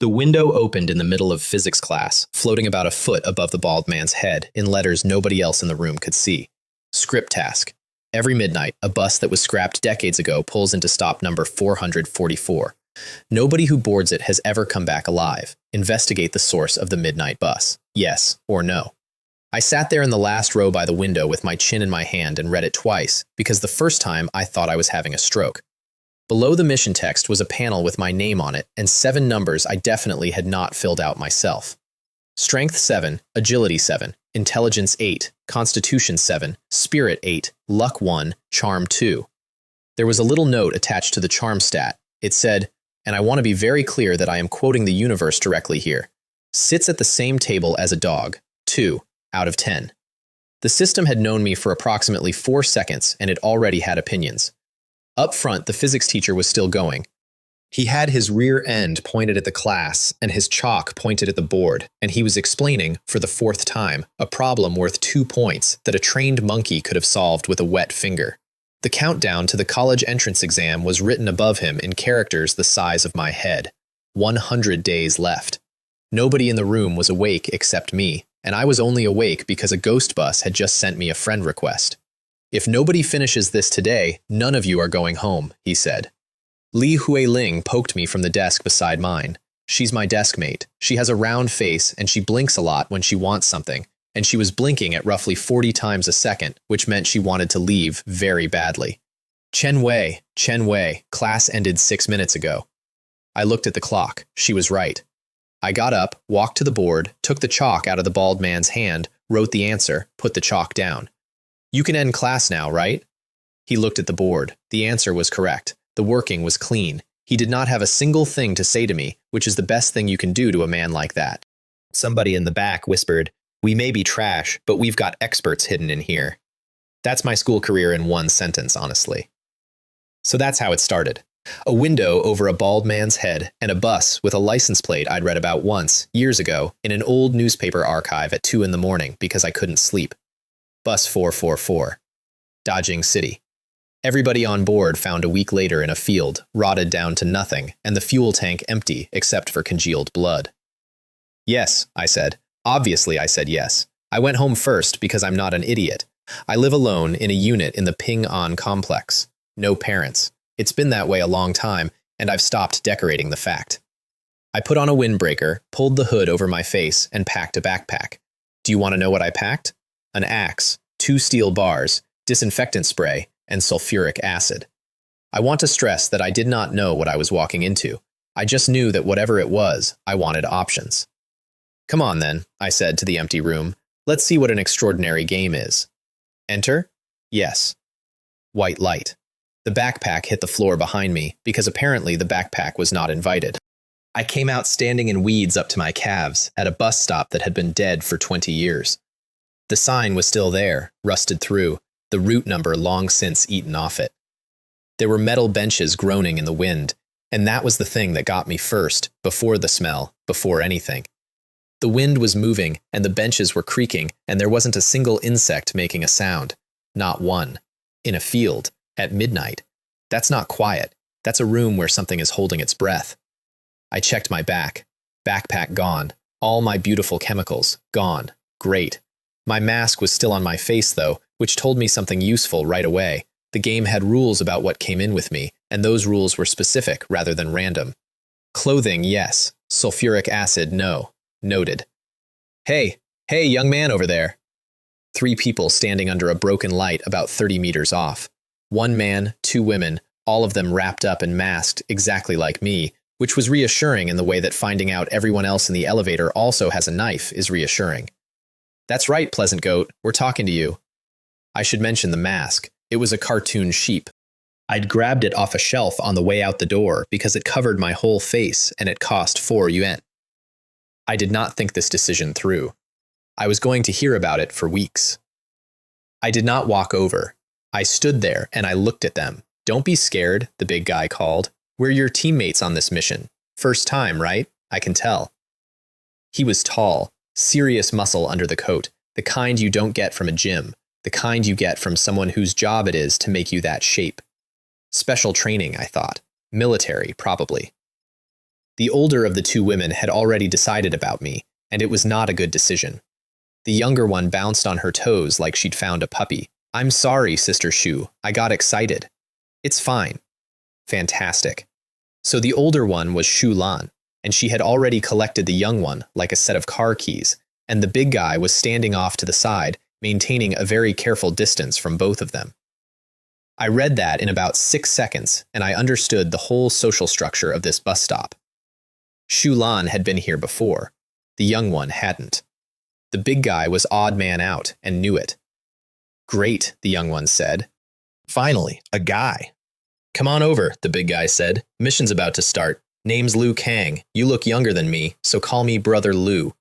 The window opened in the middle of physics class, floating about a foot above the bald man's head, in letters nobody else in the room could see. Script task. Every midnight, a bus that was scrapped decades ago pulls into stop number 444. Nobody who boards it has ever come back alive. Investigate the source of the midnight bus. Yes or no. I sat there in the last row by the window with my chin in my hand and read it twice, because the first time I thought I was having a stroke. Below the mission text was a panel with my name on it and 7 numbers I definitely had not filled out myself. Strength 7, Agility 7, Intelligence 8, Constitution 7, Spirit 8, Luck 1, Charm 2. There was a little note attached to the charm stat. It said, and I want to be very clear that I am quoting the universe directly here, sits at the same table as a dog, 2 out of 10. The system had known me for approximately 4 seconds and it already had opinions. Up front, the physics teacher was still going. He had his rear end pointed at the class and his chalk pointed at the board, and he was explaining, for the 4th time, a problem worth 2 points that a trained monkey could have solved with a wet finger. The countdown to the college entrance exam was written above him in characters the size of my head. 100 days left. Nobody in the room was awake except me, and I was only awake because a ghost bus had just sent me a friend request. If nobody finishes this today, none of you are going home, he said. Li Huiling poked me from the desk beside mine. She's my desk mate. She has a round face and she blinks a lot when she wants something, and she was blinking at roughly 40 times a second, which meant she wanted to leave very badly. Chen Wei, class ended 6 minutes ago. I looked at the clock. She was right. I got up, walked to the board, took the chalk out of the bald man's hand, wrote the answer, put the chalk down. You can end class now, right? He looked at the board. The answer was correct. The working was clean. He did not have a single thing to say to me, which is the best thing you can do to a man like that. Somebody in the back whispered, "We may be trash, but we've got experts hidden in here." That's my school career in one sentence, honestly. So that's how it started. A window over a bald man's head and a bus with a license plate I'd read about once, years ago, in an old newspaper archive at 2 in the morning because I couldn't sleep. Bus 444. Dajing City. Everybody on board found a week later in a field, rotted down to nothing, and the fuel tank empty except for congealed blood. Yes, I said. Obviously I said yes. I went home first because I'm not an idiot. I live alone in a unit in the Ping-An complex. No parents. It's been that way a long time, and I've stopped decorating the fact. I put on a windbreaker, pulled the hood over my face, and packed a backpack. Do you want to know what I packed? An axe, 2 steel bars, disinfectant spray, and sulfuric acid. I want to stress that I did not know what I was walking into. I just knew that whatever it was, I wanted options. Come on then, I said to the empty room. Let's see what an extraordinary game is. Enter? Yes. White light. The backpack hit the floor behind me, because apparently the backpack was not invited. I came out standing in weeds up to my calves, at a bus stop that had been dead for 20 years. The sign was still there, rusted through, the route number long since eaten off it. There were metal benches groaning in the wind, and that was the thing that got me first, before the smell, before anything. The wind was moving, and the benches were creaking, and there wasn't a single insect making a sound. Not one. In a field, at midnight. That's not quiet. That's a room where something is holding its breath. I checked my back. Backpack gone. All my beautiful chemicals, gone. Great. My mask was still on my face, though, which told me something useful right away. The game had rules about what came in with me, and those rules were specific rather than random. Clothing, yes. Sulfuric acid, no. Noted. Hey, young man over there. 3 people standing under a broken light about 30 meters off. 1 man, 2 women, all of them wrapped up and masked exactly like me, which was reassuring in the way that finding out everyone else in the elevator also has a knife is reassuring. That's right, Pleasant Goat, we're talking to you. I should mention the mask. It was a cartoon sheep. I'd grabbed it off a shelf on the way out the door because it covered my whole face and it cost 4 yuan. I did not think this decision through. I was going to hear about it for weeks. I did not walk over. I stood there and I looked at them. Don't be scared, the big guy called. We're your teammates on this mission. First time, right? I can tell. He was tall, serious muscle under the coat, the kind you don't get from a gym, the kind you get from someone whose job it is to make you that shape. Special training, I thought. Military, probably. The older of the two women had already decided about me, and it was not a good decision. The younger one bounced on her toes like she'd found a puppy. "I'm sorry, Sister Shu. I got excited." "It's fine." Fantastic. So the older one was Shu Lan, and she had already collected the young one like a set of car keys, and the big guy was standing off to the side, maintaining a very careful distance from both of them. I read that in about 6 seconds, and I understood the whole social structure of this bus stop. Shu Lan had been here before. The young one hadn't. The big guy was odd man out and knew it. "Great," the young one said. "Finally, a guy." "Come on over," the big guy said. "Mission's about to start. Name's Liu Kang. You look younger than me, so call me Brother Liu."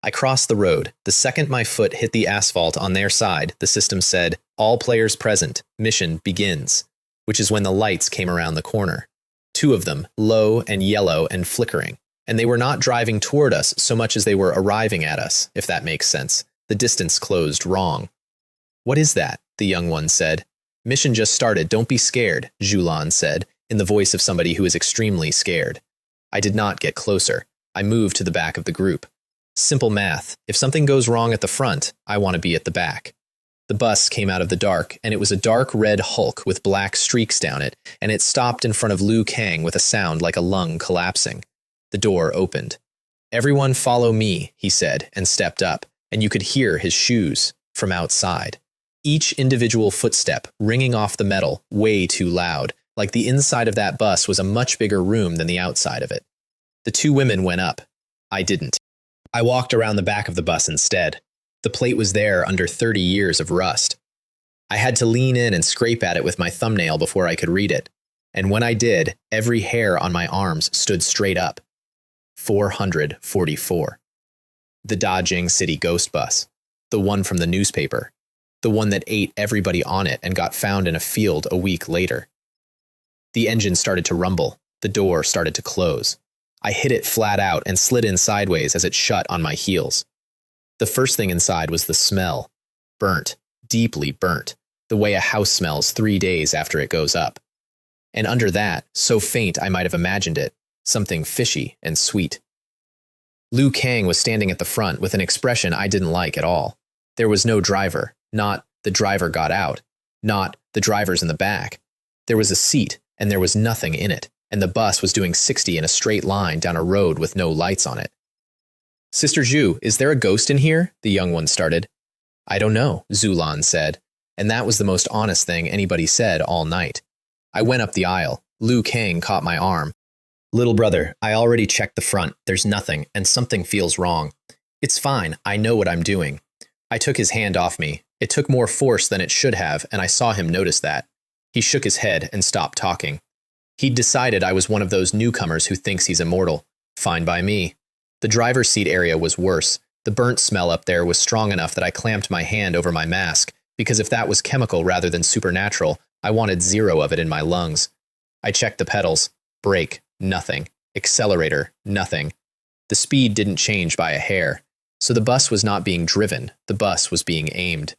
I crossed the road. The second my foot hit the asphalt on their side, the system said, "All players present. Mission begins," which is when the lights came around the corner. 2 of them, low and yellow and flickering. And they were not driving toward us so much as they were arriving at us, if that makes sense. The distance closed wrong. "What is that?" the young one said. "Mission just started. Don't be scared," Zhu Lan said, in the voice of somebody who is extremely scared. I did not get closer. I moved to the back of the group. Simple math. If something goes wrong at the front, I want to be at the back. The bus came out of the dark, and it was a dark red Hulk with black streaks down it, and it stopped in front of Liu Kang with a sound like a lung collapsing. The door opened. "Everyone follow me," he said, and stepped up, and you could hear his shoes from outside. Each individual footstep ringing off the metal way too loud, like the inside of that bus was a much bigger room than the outside of it. The 2 women went up. I didn't. I walked around the back of the bus instead. The plate was there under 30 years of rust. I had to lean in and scrape at it with my thumbnail before I could read it. And when I did, every hair on my arms stood straight up. 444. The Dajing City Ghost Bus. The one from the newspaper. The one that ate everybody on it and got found in a field a week later. The engine started to rumble. The door started to close. I hit it flat out and slid in sideways as it shut on my heels. The first thing inside was the smell. Burnt. Deeply burnt. The way a house smells 3 days after it goes up. And under that, so faint I might have imagined it, something fishy and sweet. Liu Kang was standing at the front with an expression I didn't like at all. There was no driver, not "the driver got out," not "the driver's in the back." There was a seat, and there was nothing in it, and the bus was doing 60 in a straight line down a road with no lights on it. "Sister Zhu, is there a ghost in here?" the young one started. "I don't know," Zhu Lan said, and that was the most honest thing anybody said all night. I went up the aisle. Liu Kang caught my arm. "Little brother, I already checked the front. There's nothing, and something feels wrong." "It's fine. I know what I'm doing." I took his hand off me. It took more force than it should have, and I saw him notice that. He shook his head and stopped talking. He'd decided I was one of those newcomers who thinks he's immortal. Fine by me. The driver's seat area was worse. The burnt smell up there was strong enough that I clamped my hand over my mask, because if that was chemical rather than supernatural, I wanted 0 of it in my lungs. I checked the pedals. Brake. Nothing. Accelerator. Nothing. The speed didn't change by a hair. So the bus was not being driven. The bus was being aimed.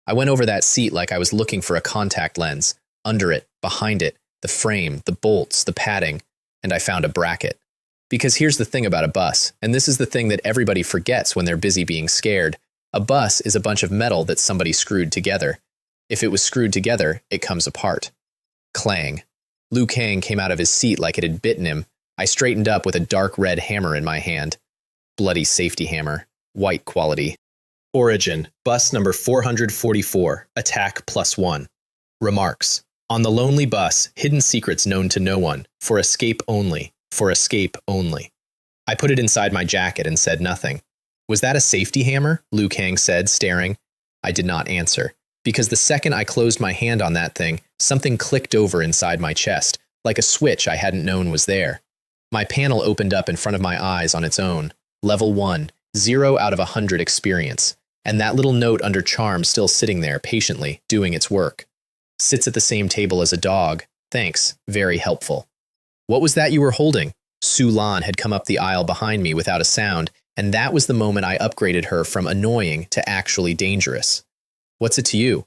I went over that seat like I was looking for a contact lens. Under it, behind it, the frame, the bolts, the padding, and I found a bracket. Because here's the thing about a bus, and this is the thing that everybody forgets when they're busy being scared. A bus is a bunch of metal that somebody screwed together. If it was screwed together, it comes apart. Clang. Liu Kang came out of his seat like it had bitten him. I straightened up with a dark red hammer in my hand. Bloody safety hammer. White quality. Origin. Bus number 444. Attack +1. Remarks. On the lonely bus, hidden secrets known to no one. For escape only. For escape only. I put it inside my jacket and said nothing. "Was that a safety hammer?" Liu Kang said, staring. I did not answer. Because the second I closed my hand on that thing, something clicked over inside my chest, like a switch I hadn't known was there. My panel opened up in front of my eyes on its own. Level 1, 0 out of 100 experience. And that little note under charm still sitting there patiently, doing its work. Sits at the same table as a dog. Thanks, very helpful. What was that you were holding? Su Lan had come up the aisle behind me without a sound, and that was the moment I upgraded her from annoying to actually dangerous. What's it to you?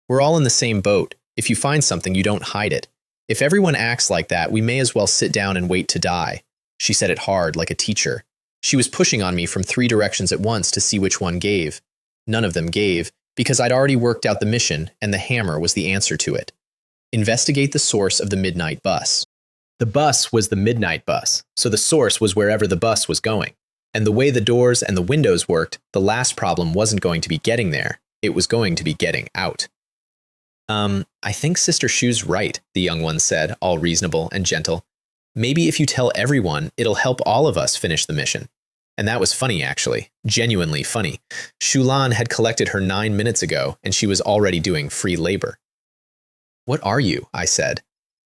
We're all in the same boat. If you find something, you don't hide it. If everyone acts like that, we may as well sit down and wait to die. She said it hard, like a teacher. She was pushing on me from 3 directions at once to see which one gave. None of them gave, because I'd already worked out the mission, and the hammer was the answer to it. Investigate the source of the midnight bus. The bus was the midnight bus, so the source was wherever the bus was going. And the way the doors and the windows worked, the last problem wasn't going to be getting there, it was going to be getting out. I think Sister Shu's right, the young one said, all reasonable and gentle. Maybe if you tell everyone, it'll help all of us finish the mission. And that was funny, actually. Genuinely funny. Shulan had collected her 9 minutes ago, and she was already doing free labor. What are you? I said.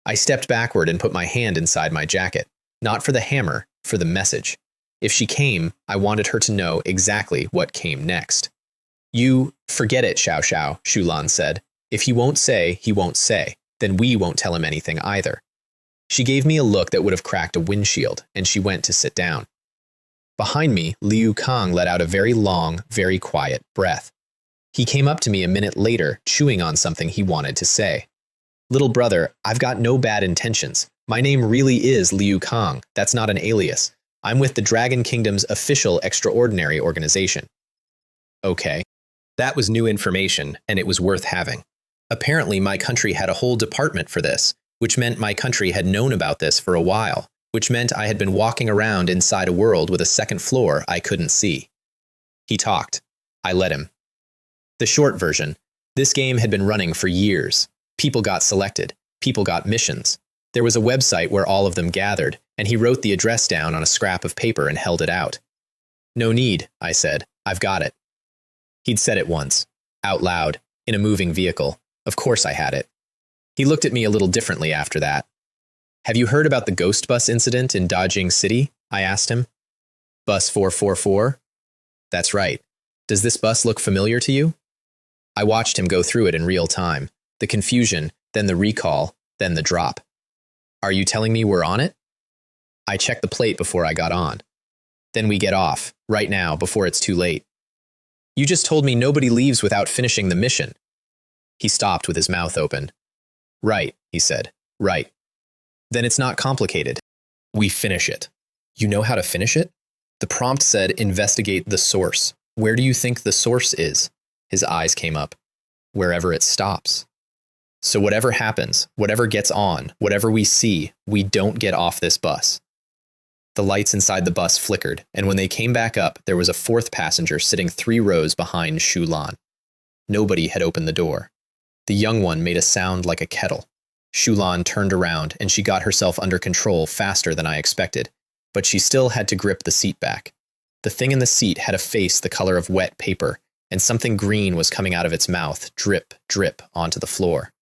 I stepped backward and put my hand inside my jacket. Not for the hammer, for the message. If she came, I wanted her to know exactly what came next. You, forget it, Xiao Xiao, Shulan said. If he won't say, he won't say. Then we won't tell him anything either. She gave me a look that would have cracked a windshield, and she went to sit down. Behind me, Liu Kang let out a very long, very quiet breath. He came up to me a minute later, chewing on something he wanted to say. Little brother, I've got no bad intentions. My name really is Liu Kang. That's not an alias. I'm with the Dragon Kingdom's official extraordinary organization. Okay. That was new information, and it was worth having. Apparently, my country had a whole department for this, which meant my country had known about this for a while, which meant I had been walking around inside a world with a second floor I couldn't see. He talked. I let him. The short version, this game had been running for years. People got selected. People got missions. There was a website where all of them gathered, and he wrote the address down on a scrap of paper and held it out. No need, I said. I've got it. He'd said it once, out loud, in a moving vehicle. Of course I had it. He looked at me a little differently after that. Have you heard about the ghost bus incident in Dajing City? I asked him. Bus 444? That's right. Does this bus look familiar to you? I watched him go through it in real time. The confusion, then the recall, then the drop. Are you telling me we're on it? I checked the plate before I got on. Then we get off, right now, before it's too late. You just told me nobody leaves without finishing the mission. He stopped with his mouth open. Right, he said. Right. Then it's not complicated. We finish it. You know how to finish it? The prompt said, investigate the source. Where do you think the source is? His eyes came up. Wherever it stops. So whatever happens, whatever gets on, whatever we see, we don't get off this bus. The lights inside the bus flickered, and when they came back up, there was a 4th passenger sitting 3 rows behind Shulan. Nobody had opened the door. The young one made a sound like a kettle. Shulan turned around, and she got herself under control faster than I expected, but she still had to grip the seat back. The thing in the seat had a face the color of wet paper, and something green was coming out of its mouth, drip, drip, onto the floor.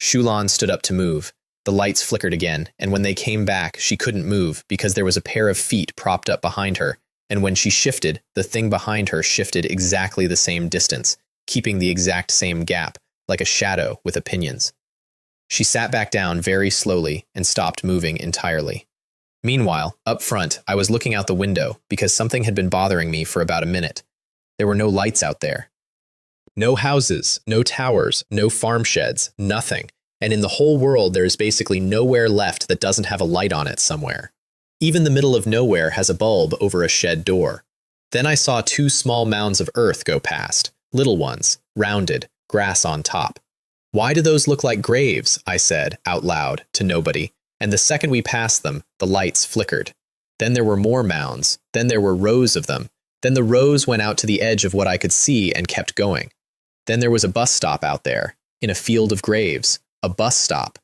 Shulan stood up to move. The lights flickered again, and when they came back, she couldn't move because there was a pair of feet propped up behind her, and when she shifted, the thing behind her shifted exactly the same distance, keeping the exact same gap, like a shadow with opinions. She sat back down very slowly and stopped moving entirely. Meanwhile, up front, I was looking out the window because something had been bothering me for about a minute. There were no lights out there. No houses, no towers, no farm sheds, nothing. And in the whole world, there is basically nowhere left that doesn't have a light on it somewhere. Even the middle of nowhere has a bulb over a shed door. Then I saw 2 small mounds of earth go past, little ones, rounded, grass on top. Why do those look like graves? I said, out loud, to nobody, and the second we passed them, the lights flickered. Then there were more mounds, then there were rows of them, then the rows went out to the edge of what I could see and kept going. Then there was a bus stop out there, in a field of graves. A bus stop.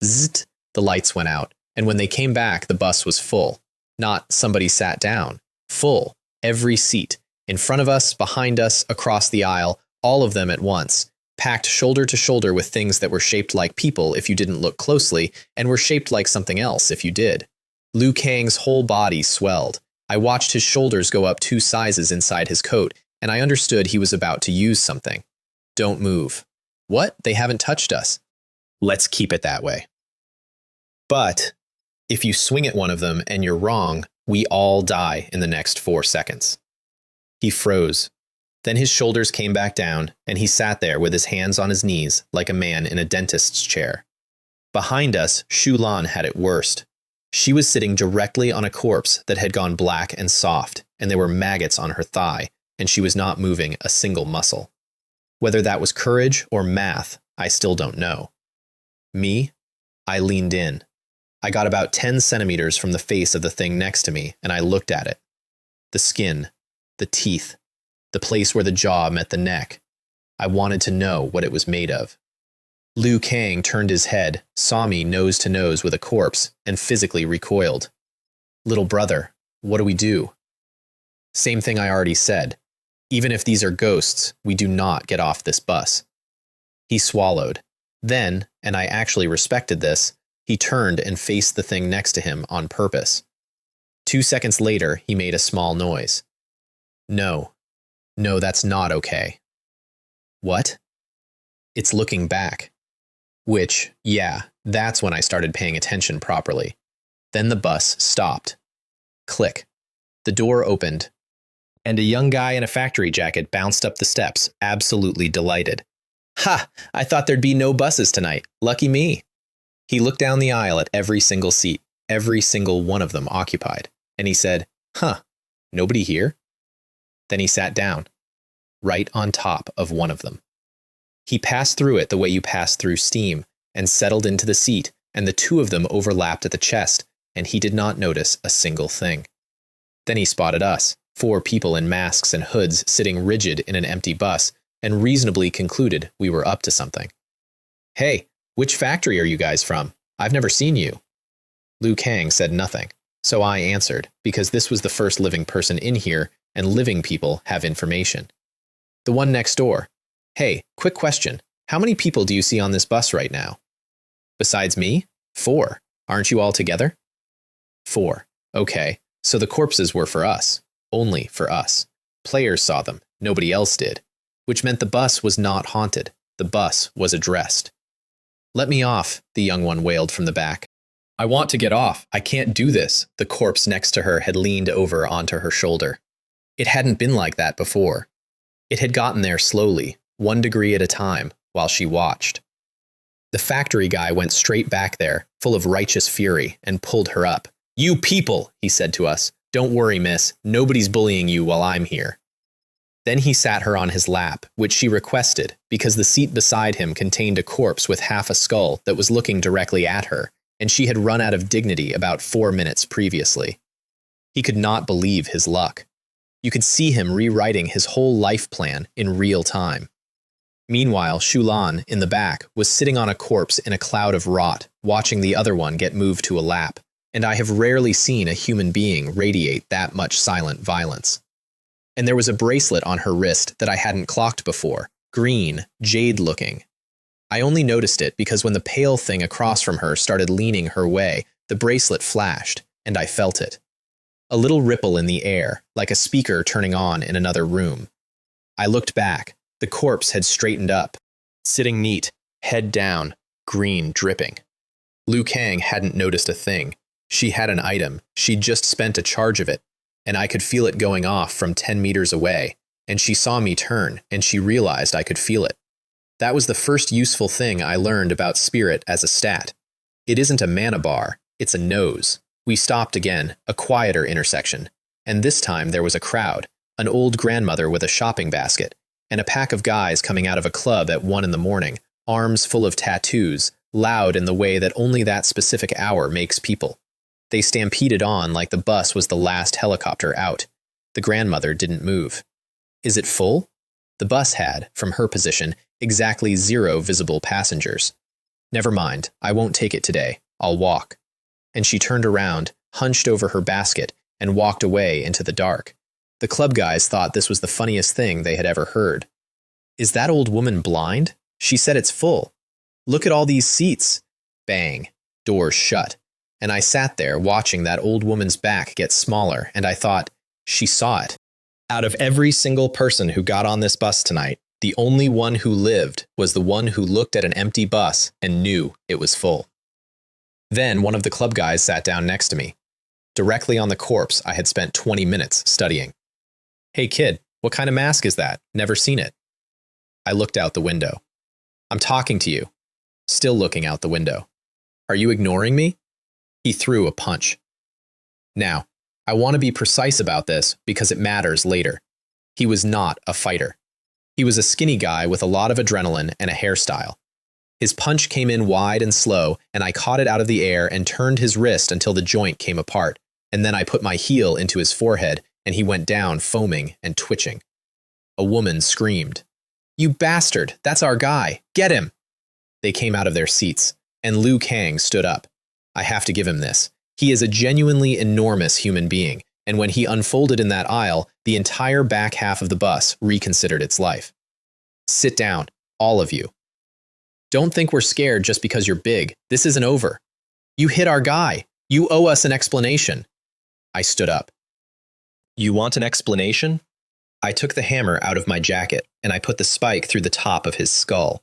Zzzt, the lights went out, and when they came back, the bus was full. Not somebody sat down. Full. Every seat. In front of us, behind us, across the aisle, all of them at once. Packed shoulder to shoulder with things that were shaped like people if you didn't look closely, and were shaped like something else if you did. Liu Kang's whole body swelled. I watched his shoulders go up 2 sizes inside his coat, and I understood he was about to use something. Don't move. What? They haven't touched us. Let's keep it that way. But if you swing at one of them and you're wrong, we all die in the next 4 seconds. He froze. Then his shoulders came back down, and he sat there with his hands on his knees like a man in a dentist's chair. Behind us, Shulan had it worst. She was sitting directly on a corpse that had gone black and soft, and there were maggots on her thigh, and she was not moving a single muscle. Whether that was courage or math, I still don't know. Me? I leaned in. I got about 10 centimeters from the face of the thing next to me, and I looked at it. The skin, the teeth, the place where the jaw met the neck. I wanted to know what it was made of. Liu Kang turned his head, saw me nose to nose with a corpse, and physically recoiled. Little brother, what do we do? Same thing I already said. Even if these are ghosts, we do not get off this bus. He swallowed. Then, and I actually respected this, he turned and faced the thing next to him on purpose. 2 seconds later, he made a small noise. No, that's not okay. What? It's looking back. Which, yeah, that's when I started paying attention properly. Then the bus stopped. Click. The door opened, and a young guy in a factory jacket bounced up the steps, absolutely delighted. Ha! I thought there'd be no buses tonight. Lucky me. He looked down the aisle at every single seat, every single one of them occupied, and he said, Huh, nobody here? Then he sat down, right on top of one of them. He passed through it the way you pass through steam, and settled into the seat, and the two of them overlapped at the chest, and he did not notice a single thing. Then he spotted us, 4 people in masks and hoods sitting rigid in an empty bus, and reasonably concluded we were up to something. Hey, which factory are you guys from? I've never seen you. Liu Kang said nothing, so I answered, because this was the first living person in here, and living people have information. The one next door. Hey, quick question. How many people do you see on this bus right now? Besides me? 4. Aren't you all together? 4. Okay, so the corpses were for us. Only for us. Players saw them. Nobody else did. Which meant the bus was not haunted. The bus was addressed. Let me off, the young one wailed from the back. I want to get off. I can't do this. The corpse next to her had leaned over onto her shoulder. It hadn't been like that before. It had gotten there slowly, 1 degree at a time, while she watched. The factory guy went straight back there, full of righteous fury, and pulled her up. You people, he said to us. Don't worry, miss. Nobody's bullying you while I'm here. Then he sat her on his lap, which she requested, because the seat beside him contained a corpse with half a skull that was looking directly at her, and she had run out of dignity about 4 minutes previously. He could not believe his luck. You could see him rewriting his whole life plan in real time. Meanwhile, Shulan, in the back, was sitting on a corpse in a cloud of rot, watching the other one get moved to a lap, and I have rarely seen a human being radiate that much silent violence. And there was a bracelet on her wrist that I hadn't clocked before, green, jade-looking. I only noticed it because when the pale thing across from her started leaning her way, the bracelet flashed, and I felt it. A little ripple in the air, like a speaker turning on in another room. I looked back. The corpse had straightened up, sitting neat, head down, green dripping. Liu Kang hadn't noticed a thing. She had an item. She'd just spent a charge of it, and I could feel it going off from 10 meters away, and she saw me turn, and she realized I could feel it. That was the first useful thing I learned about spirit as a stat. It isn't a mana bar, it's a nose. We stopped again, a quieter intersection, and this time there was a crowd, an old grandmother with a shopping basket, and a pack of guys coming out of a club at 1 in the morning, arms full of tattoos, loud in the way that only that specific hour makes people. They stampeded on like the bus was the last helicopter out. The grandmother didn't move. Is it full? The bus had, from her position, exactly 0 visible passengers. Never mind, I won't take it today. I'll walk. And she turned around, hunched over her basket, and walked away into the dark. The club guys thought this was the funniest thing they had ever heard. Is that old woman blind? She said it's full. Look at all these seats. Bang. Doors shut. And I sat there watching that old woman's back get smaller, and I thought, she saw it. Out of every single person who got on this bus tonight, the only one who lived was the one who looked at an empty bus and knew it was full. Then one of the club guys sat down next to me, directly on the corpse I had spent 20 minutes studying. Hey kid, what kind of mask is that? Never seen it. I looked out the window. I'm talking to you. Still looking out the window. Are you ignoring me? He threw a punch. Now, I want to be precise about this because it matters later. He was not a fighter. He was a skinny guy with a lot of adrenaline and a hairstyle. His punch came in wide and slow, and I caught it out of the air and turned his wrist until the joint came apart, and then I put my heel into his forehead, and he went down foaming and twitching. A woman screamed, "You bastard! That's our guy! Get him!" They came out of their seats, and Liu Kang stood up. I have to give him this. He is a genuinely enormous human being, and when he unfolded in that aisle, the entire back half of the bus reconsidered its life. Sit down, all of you. Don't think we're scared just because you're big. This isn't over. You hit our guy. You owe us an explanation. I stood up. You want an explanation? I took the hammer out of my jacket, and I put the spike through the top of his skull.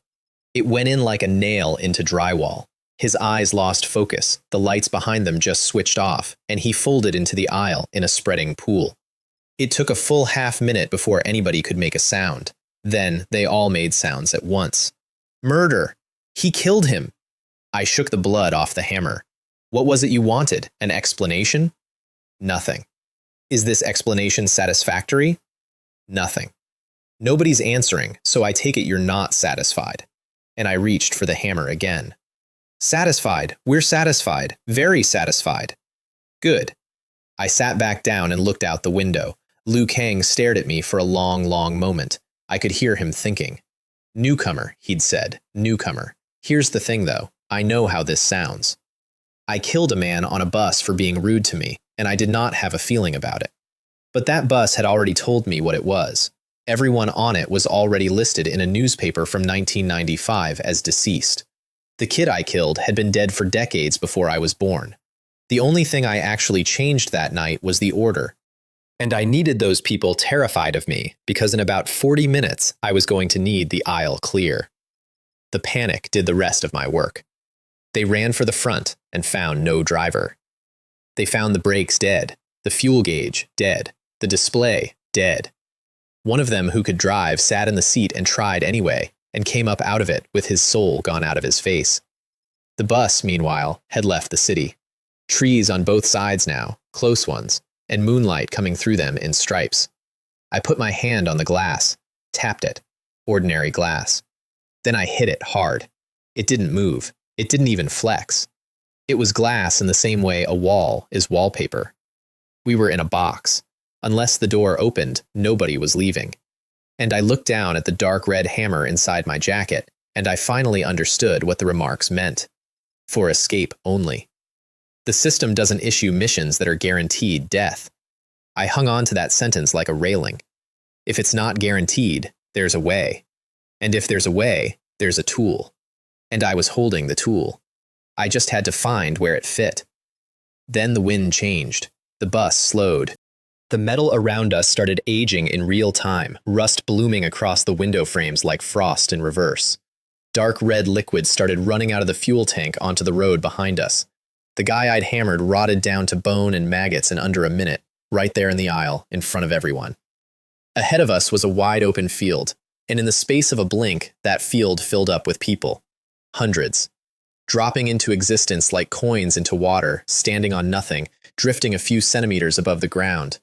It went in like a nail into drywall. His eyes lost focus, the lights behind them just switched off, and he folded into the aisle in a spreading pool. It took a full half-minute before anybody could make a sound. Then they all made sounds at once. Murder! He killed him! I shook the blood off the hammer. What was it you wanted? An explanation? Nothing. Is this explanation satisfactory? Nothing. Nobody's answering, so I take it you're not satisfied. And I reached for the hammer again. Satisfied. We're satisfied. Very satisfied. Good. I sat back down and looked out the window. Liu Kang stared at me for a long, long moment. I could hear him thinking. Newcomer, he'd said. Newcomer. Here's the thing, though. I know how this sounds. I killed a man on a bus for being rude to me, and I did not have a feeling about it. But that bus had already told me what it was. Everyone on it was already listed in a newspaper from 1995 as deceased. The kid I killed had been dead for decades before I was born. The only thing I actually changed that night was the order. And I needed those people terrified of me, because in about 40 minutes, I was going to need the aisle clear. The panic did the rest of my work. They ran for the front and found no driver. They found the brakes dead, the fuel gauge dead, the display dead. One of them who could drive sat in the seat and tried anyway, and came up out of it with his soul gone out of his face. The bus, meanwhile, had left the city. Trees on both sides now, close ones, and moonlight coming through them in stripes. I put my hand on the glass, tapped it. Ordinary glass. Then I hit it hard. It didn't move. It didn't even flex. It was glass in the same way a wall is wallpaper. We were in a box. Unless the door opened, nobody was leaving. And I looked down at the dark red hammer inside my jacket, and I finally understood what the remarks meant. For escape only. The system doesn't issue missions that are guaranteed death. I hung on to that sentence like a railing. If it's not guaranteed, there's a way. And if there's a way, there's a tool. And I was holding the tool. I just had to find where it fit. Then the wind changed. The bus slowed. The metal around us started aging in real time, rust blooming across the window frames like frost in reverse. Dark red liquid started running out of the fuel tank onto the road behind us. The guy I'd hammered rotted down to bone and maggots in under a minute, right there in the aisle, in front of everyone. Ahead of us was a wide-open field, and in the space of a blink, that field filled up with people. Hundreds. Dropping into existence like coins into water, standing on nothing, drifting a few centimeters above the ground.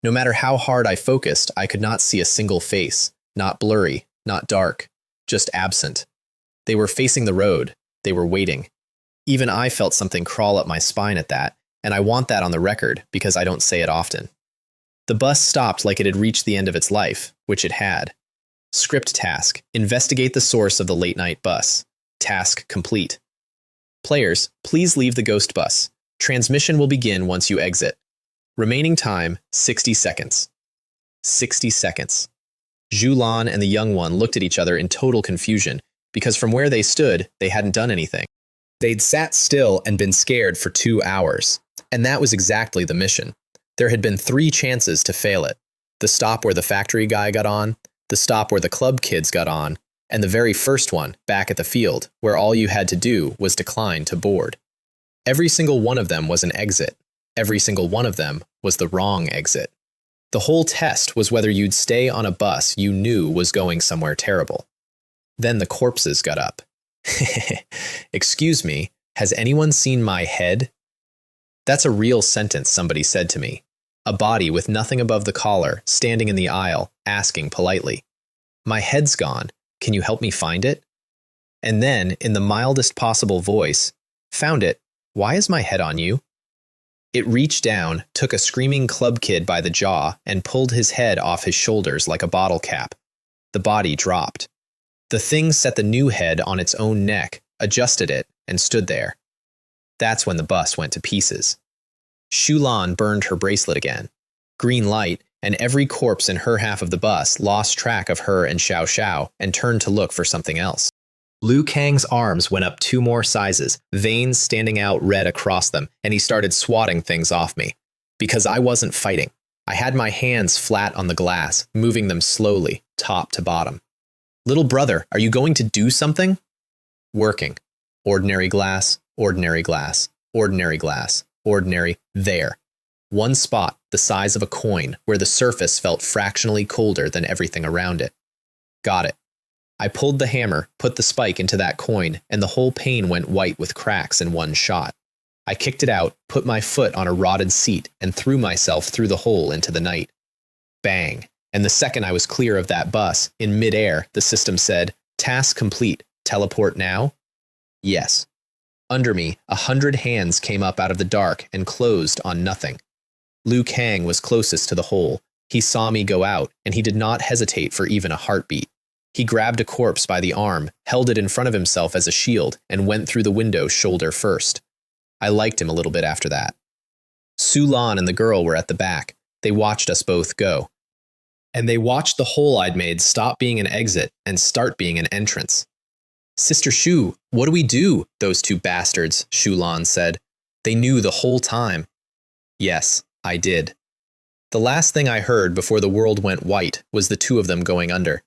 No matter how hard I focused, I could not see a single face, not blurry, not dark, just absent. They were facing the road. They were waiting. Even I felt something crawl up my spine at that, and I want that on the record because I don't say it often. The bus stopped like it had reached the end of its life, which it had. Script task: investigate the source of the late-night bus. Task complete. Players, please leave the ghost bus. Transmission will begin once you exit. Remaining time, 60 seconds. 60 seconds. Zhulan and the young one looked at each other in total confusion, because from where they stood, they hadn't done anything. They'd sat still and been scared for 2 hours, and that was exactly the mission. There had been 3 chances to fail it. The stop where the factory guy got on, the stop where the club kids got on, and the very first one, back at the field, where all you had to do was decline to board. Every single one of them was an exit. Every single one of them was the wrong exit. The whole test was whether you'd stay on a bus you knew was going somewhere terrible. Then the corpses got up. Excuse me, has anyone seen my head? That's a real sentence somebody said to me. A body with nothing above the collar, standing in the aisle, asking politely, "My head's gone. Can you help me find it?" And then, in the mildest possible voice, "Found it. Why is my head on you?" It reached down, took a screaming club kid by the jaw, and pulled his head off his shoulders like a bottle cap. The body dropped. The thing set the new head on its own neck, adjusted it, and stood there. That's when the bus went to pieces. Shulan burned her bracelet again. Green light, and every corpse in her half of the bus lost track of her and Xiao Xiao and turned to look for something else. Liu Kang's arms went up 2 more sizes, veins standing out red across them, and he started swatting things off me. Because I wasn't fighting. I had my hands flat on the glass, moving them slowly, top to bottom. "Little brother, are you going to do something?" Working. Ordinary glass, ordinary glass, ordinary glass, ordinary, there. One spot, the size of a coin, where the surface felt fractionally colder than everything around it. Got it. I pulled the hammer, put the spike into that coin, and the whole pane went white with cracks in one shot. I kicked it out, put my foot on a rotted seat, and threw myself through the hole into the night. Bang. And the second I was clear of that bus, in midair, the system said, "Task complete. Teleport now?" Yes. Under me, 100 hands came up out of the dark and closed on nothing. Liu Kang was closest to the hole. He saw me go out, and he did not hesitate for even a heartbeat. He grabbed a corpse by the arm, held it in front of himself as a shield, and went through the window shoulder first. I liked him a little bit after that. Su Lan and the girl were at the back. They watched us both go. And they watched the hole I'd made stop being an exit and start being an entrance. "Sister Shu, what do we do?" those 2 bastards, Shu Lan said. They knew the whole time. Yes, I did. The last thing I heard before the world went white was the 2 of them going under.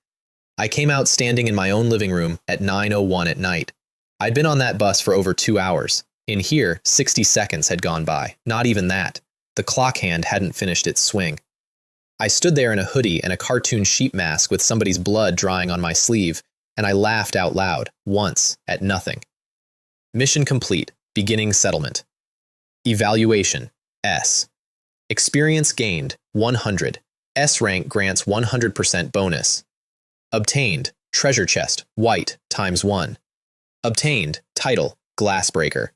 I came out standing in my own living room at 9:01 at night. I'd been on that bus for over 2 hours. In here, 60 seconds had gone by. Not even that. The clock hand hadn't finished its swing. I stood there in a hoodie and a cartoon sheep mask with somebody's blood drying on my sleeve, and I laughed out loud, once, at nothing. Mission complete. Beginning settlement. Evaluation, S. Experience gained, 100. S rank grants 100% bonus. Obtained, treasure chest, white, ×1. Obtained, title, glassbreaker.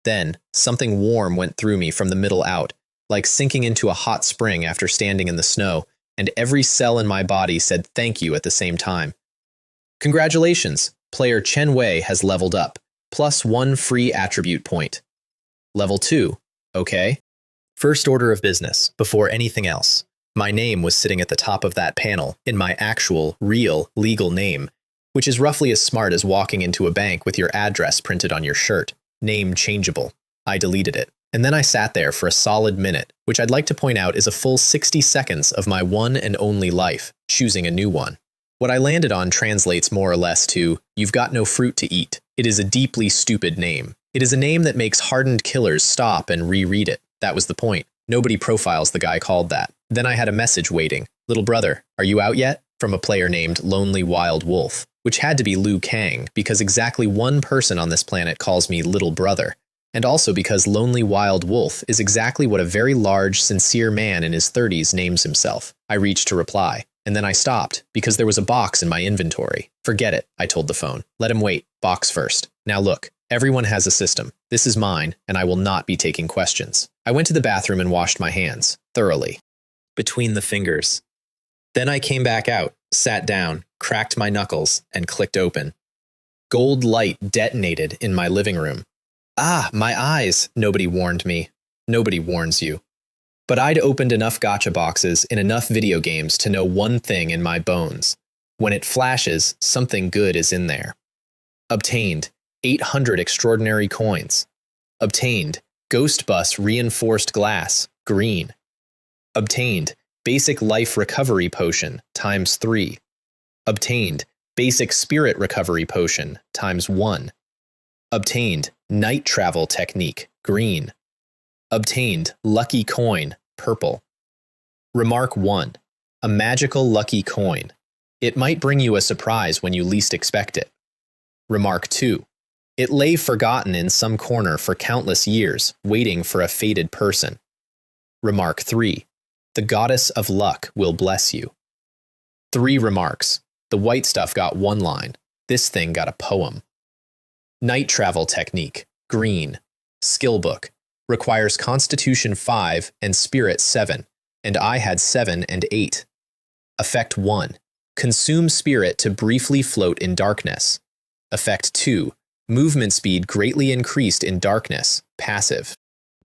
Then, something warm went through me from the middle out, like sinking into a hot spring after standing in the snow, and every cell in my body said thank you at the same time. Congratulations, player Chen Wei has leveled up, +1 free attribute point. Level 2, okay. First order of business, before anything else. My name was sitting at the top of that panel, in my actual, real, legal name, which is roughly as smart as walking into a bank with your address printed on your shirt. Name changeable. I deleted it. And then I sat there for a solid minute, which I'd like to point out is a full 60 seconds of my one and only life, choosing a new one. What I landed on translates more or less to, "You've got no fruit to eat." It is a deeply stupid name. It is a name that makes hardened killers stop and reread it. That was the point. Nobody profiles the guy called that. Then I had a message waiting. "Little brother, are you out yet?" from a player named Lonely Wild Wolf, which had to be Liu Kang, because exactly 1 person on this planet calls me little brother, and also because Lonely Wild Wolf is exactly what a very large, sincere man in his 30s names himself. I reached to reply, and then I stopped, because there was a box in my inventory. "Forget it," I told the phone. "Let him wait. Box first. Now look, everyone has a system. This is mine, and I will not be taking questions." I went to the bathroom and washed my hands, thoroughly. Between the fingers. Then I came back out, sat down, cracked my knuckles, and clicked open. Gold light detonated in my living room. Ah, my eyes, nobody warned me. Nobody warns you. But I'd opened enough gacha boxes in enough video games to know one thing in my bones. When it flashes, something good is in there. Obtained, 800 extraordinary coins. Obtained, Ghost Bus reinforced glass, green. Obtained, Basic Life Recovery Potion, ×3. Obtained, Basic Spirit Recovery Potion, ×1. Obtained, Night Travel Technique, green. Obtained, Lucky Coin, purple. Remark 1. A magical lucky coin. It might bring you a surprise when you least expect it. Remark 2. It lay forgotten in some corner for countless years, waiting for a fated person. Remark 3. The goddess of luck will bless you. 3 remarks. The white stuff got 1 line. This thing got a poem. Night travel technique. Green. Skill book. Requires Constitution 5 and Spirit 7, and I had 7 and 8. Effect 1. Consume spirit to briefly float in darkness. Effect 2. Movement speed greatly increased in darkness. Passive.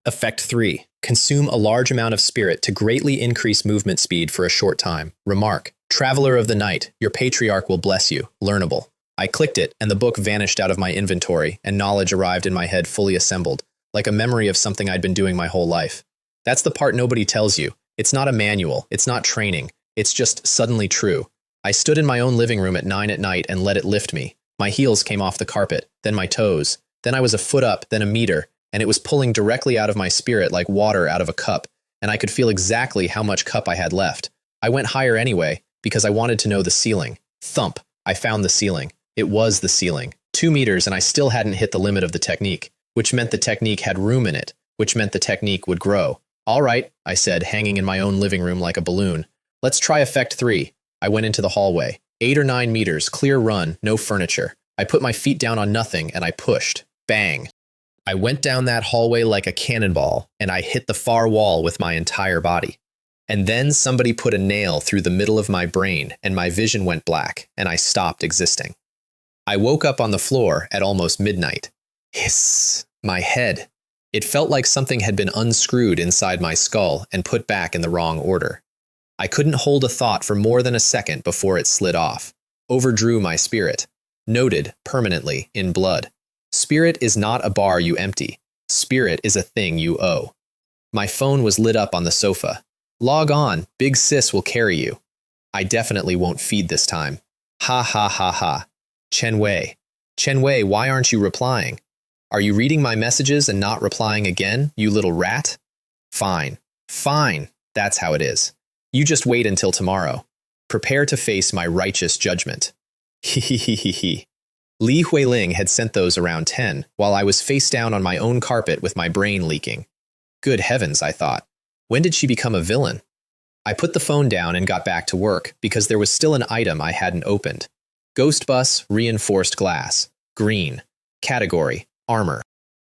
Effect 3. Consume a large amount of spirit to greatly increase movement speed for a short time. Remark. Traveler of the night, your patriarch will bless you. Learnable. I clicked it, and the book vanished out of my inventory, and knowledge arrived in my head fully assembled, like a memory of something I'd been doing my whole life. That's the part nobody tells you. It's not a manual. It's not training. It's just suddenly true. I stood in my own living room at 9 at night and let it lift me. My heels came off the carpet, then my toes. Then I was a foot up, then a meter, and it was pulling directly out of my spirit like water out of a cup, and I could feel exactly how much cup I had left. I went higher anyway, because I wanted to know the ceiling. Thump. I found the ceiling. It was the ceiling. 2 meters, and I still hadn't hit the limit of the technique, which meant the technique had room in it, which meant the technique would grow. All right, I said, hanging in my own living room like a balloon. Let's try effect 3. I went into the hallway. 8 or 9 meters, clear run, no furniture. I put my feet down on nothing, and I pushed. Bang. I went down that hallway like a cannonball, and I hit the far wall with my entire body. And then somebody put a nail through the middle of my brain, and my vision went black, and I stopped existing. I woke up on the floor at almost midnight. Hiss. My head. It felt like something had been unscrewed inside my skull and put back in the wrong order. I couldn't hold a thought for more than a second before it slid off. Overdrew my spirit. Noted, permanently, in blood. Spirit is not a bar you empty. Spirit is a thing you owe. My phone was lit up on the sofa. Log on, Big Sis will carry you. I definitely won't feed this time. Ha ha ha ha. Chen Wei. Chen Wei, why aren't you replying? Are you reading my messages and not replying again, you little rat? Fine. Fine. That's how it is. You just wait until tomorrow. Prepare to face my righteous judgment. He. Li Huiling had sent those around 10, while I was face down on my own carpet with my brain leaking. Good heavens, I thought. When did she become a villain? I put the phone down and got back to work, because there was still an item I hadn't opened. Ghost Bus Reinforced Glass. Green. Category. Armor.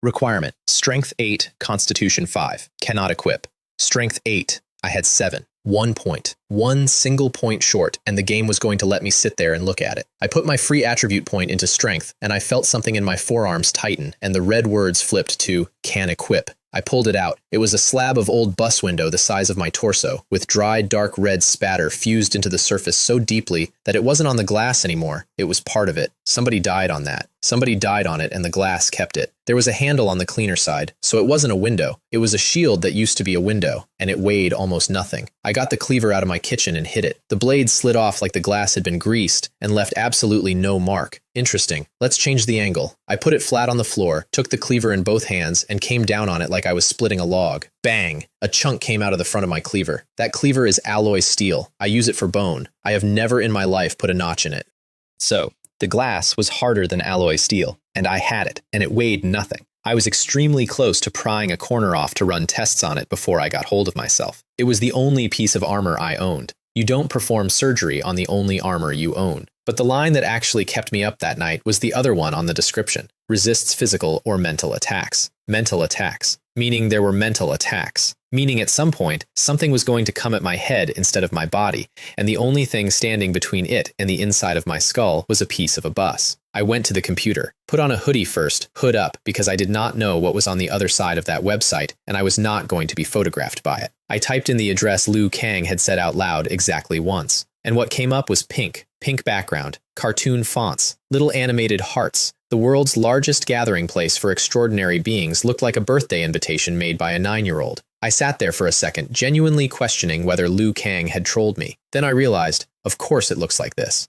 Requirement. Strength 8, Constitution 5. Cannot equip. Strength 8. I had 7. 1 point. 1 single point short, and the game was going to let me sit there and look at it. I put my free attribute point into strength, and I felt something in my forearms tighten, and the red words flipped to can equip. I pulled it out. It was a slab of old bus window the size of my torso, with dry, dark red spatter fused into the surface so deeply that it wasn't on the glass anymore. It was part of it. Somebody died on that. Somebody died on it, and the glass kept it. There was a handle on the cleaner side, so it wasn't a window. It was a shield that used to be a window, and it weighed almost nothing. I got the cleaver out of my kitchen and hit it. The blade slid off like the glass had been greased and left absolutely no mark. Interesting. Let's change the angle. I put it flat on the floor, took the cleaver in both hands, and came down on it like I was splitting a log. Bang! A chunk came out of the front of my cleaver. That cleaver is alloy steel. I use it for bone. I have never in my life put a notch in it. So, the glass was harder than alloy steel, and I had it, and it weighed nothing. I was extremely close to prying a corner off to run tests on it before I got hold of myself. It was the only piece of armor I owned. You don't perform surgery on the only armor you own. But the line that actually kept me up that night was the other one on the description. Resists physical or mental attacks. Mental attacks. Meaning there were mental attacks. Meaning at some point, something was going to come at my head instead of my body, and the only thing standing between it and the inside of my skull was a piece of a bus. I went to the computer, put on a hoodie first, hood up, because I did not know what was on the other side of that website, and I was not going to be photographed by it. I typed in the address Liu Kang had said out loud exactly once, and what came up was pink background, cartoon fonts, little animated hearts. The world's largest gathering place for extraordinary beings looked like a birthday invitation made by a 9-year-old. I sat there for a second, genuinely questioning whether Liu Kang had trolled me. Then I realized, of course it looks like this.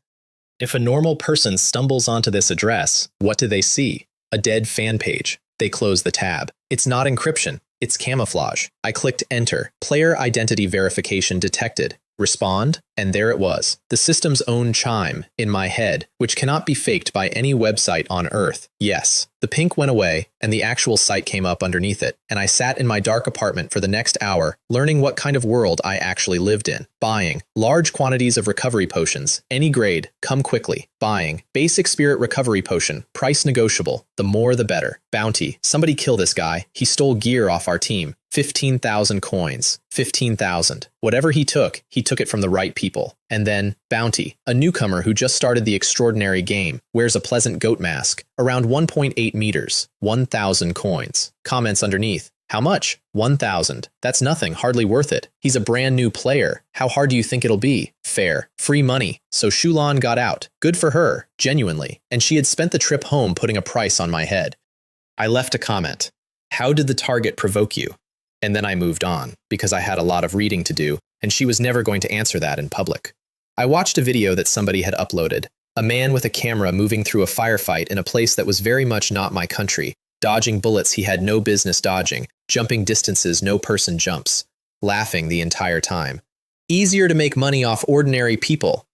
If a normal person stumbles onto this address, what do they see? A dead fan page. They close the tab. It's not encryption. It's camouflage. I clicked enter. Player identity verification detected. Respond, and there it was, the system's own chime in my head, which cannot be faked by any website on Earth. Yes. The pink went away, and the actual site came up underneath it, and I sat in my dark apartment for the next hour, learning what kind of world I actually lived in. Buying large quantities of recovery potions, any grade, come quickly. Buying basic spirit recovery potion, price negotiable, the more the better. Bounty, somebody kill this guy, he stole gear off our team. 15,000 coins. 15,000. Whatever he took it from the right people. And then, bounty, a newcomer who just started the extraordinary game, wears a pleasant goat mask, around 1.8 meters. 1,000 coins. Comments underneath. How much? 1,000. That's nothing, hardly worth it. He's a brand new player. How hard do you think it'll be? Fair. Free money. So Shulan got out. Good for her, genuinely. And she had spent the trip home putting a price on my head. I left a comment. How did the target provoke you? And then I moved on, because I had a lot of reading to do, and she was never going to answer that in public. I watched a video that somebody had uploaded. A man with a camera moving through a firefight in a place that was very much not my country, dodging bullets he had no business dodging, jumping distances no person jumps, laughing the entire time. Easier to make money off ordinary people.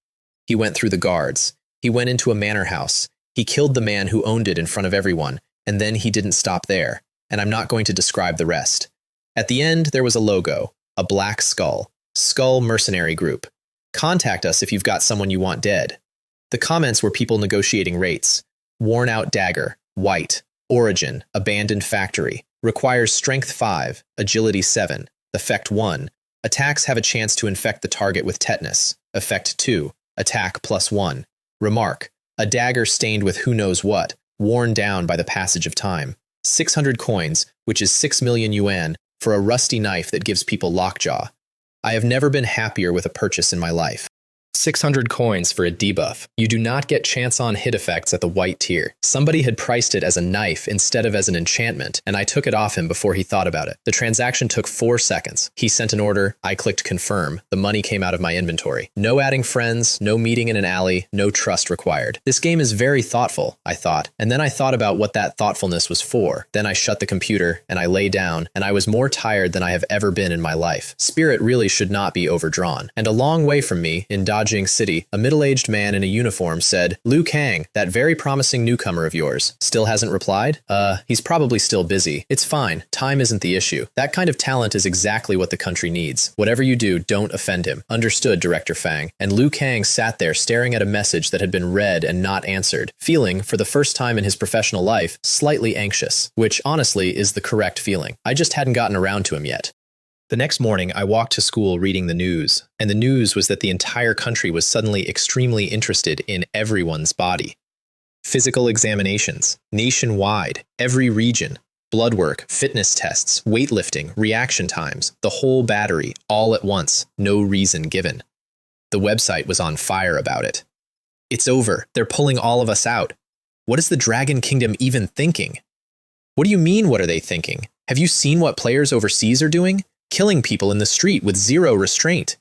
He went through the guards. He went into a manor house. He killed the man who owned it in front of everyone, and then he didn't stop there, and I'm not going to describe the rest. At the end, there was a logo, a black skull, Skull Mercenary Group. Contact us if you've got someone you want dead. The comments were people negotiating rates. Worn out dagger, white, origin, abandoned factory, requires strength 5, agility 7, effect 1. Attacks have a chance to infect the target with tetanus, effect 2, attack +1. Remark, a dagger stained with who knows what, worn down by the passage of time. 600 coins, which is 6 million yuan, for a rusty knife that gives people lockjaw. I have never been happier with a purchase in my life. 600 coins for a debuff. You do not get chance-on hit effects at the white tier. Somebody had priced it as a knife instead of as an enchantment, and I took it off him before he thought about it. The transaction took 4 seconds. He sent an order, I clicked confirm, the money came out of my inventory. No adding friends, no meeting in an alley, no trust required. This game is very thoughtful, I thought, and then I thought about what that thoughtfulness was for. Then I shut the computer, and I lay down, and I was more tired than I have ever been in my life. Spirit really should not be overdrawn. And a long way from me, in Dodging City, a middle-aged man in a uniform said, Liu Kang, that very promising newcomer of yours, still hasn't replied? He's probably still busy. It's fine. Time isn't the issue. That kind of talent is exactly what the country needs. Whatever you do, don't offend him. Understood, Director Fang. And Liu Kang sat there staring at a message that had been read and not answered, feeling, for the first time in his professional life, slightly anxious, which, honestly, is the correct feeling. I just hadn't gotten around to him yet. The next morning, I walked to school reading the news, and the news was that the entire country was suddenly extremely interested in everyone's body. Physical examinations, nationwide, every region, blood work, fitness tests, weightlifting, reaction times, the whole battery, all at once, no reason given. The website was on fire about it. It's over. They're pulling all of us out. What is the Dragon Kingdom even thinking? What do you mean, what are they thinking? Have you seen what players overseas are doing? Killing people in the street with zero restraint.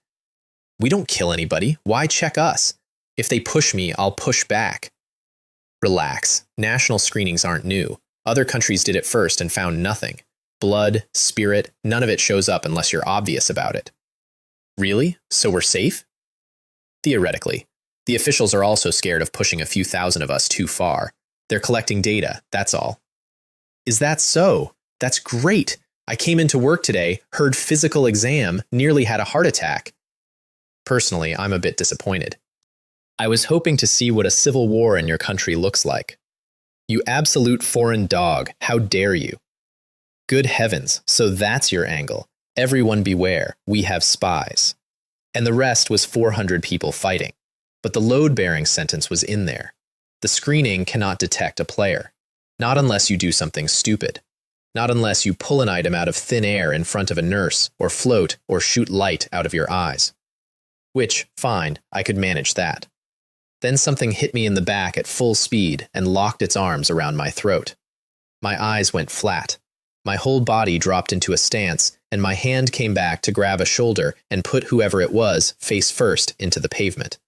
We don't kill anybody. Why check us? If they push me, I'll push back. Relax. National screenings aren't new. Other countries did it first and found nothing. Blood, spirit, none of it shows up unless you're obvious about it. Really? So we're safe? Theoretically. The officials are also scared of pushing a few thousand of us too far. They're collecting data, that's all. Is that so? That's great. I came into work today, heard physical exam, nearly had a heart attack. Personally, I'm a bit disappointed. I was hoping to see what a civil war in your country looks like. You absolute foreign dog, how dare you? Good heavens, so that's your angle. Everyone beware, we have spies. And the rest was 400 people fighting. But the load-bearing sentence was in there. The screening cannot detect a player. Not unless you do something stupid. Not unless you pull an item out of thin air in front of a nurse, or float, or shoot light out of your eyes. Which, fine, I could manage that. Then something hit me in the back at full speed and locked its arms around my throat. My eyes went flat. My whole body dropped into a stance, and my hand came back to grab a shoulder and put whoever it was face first into the pavement.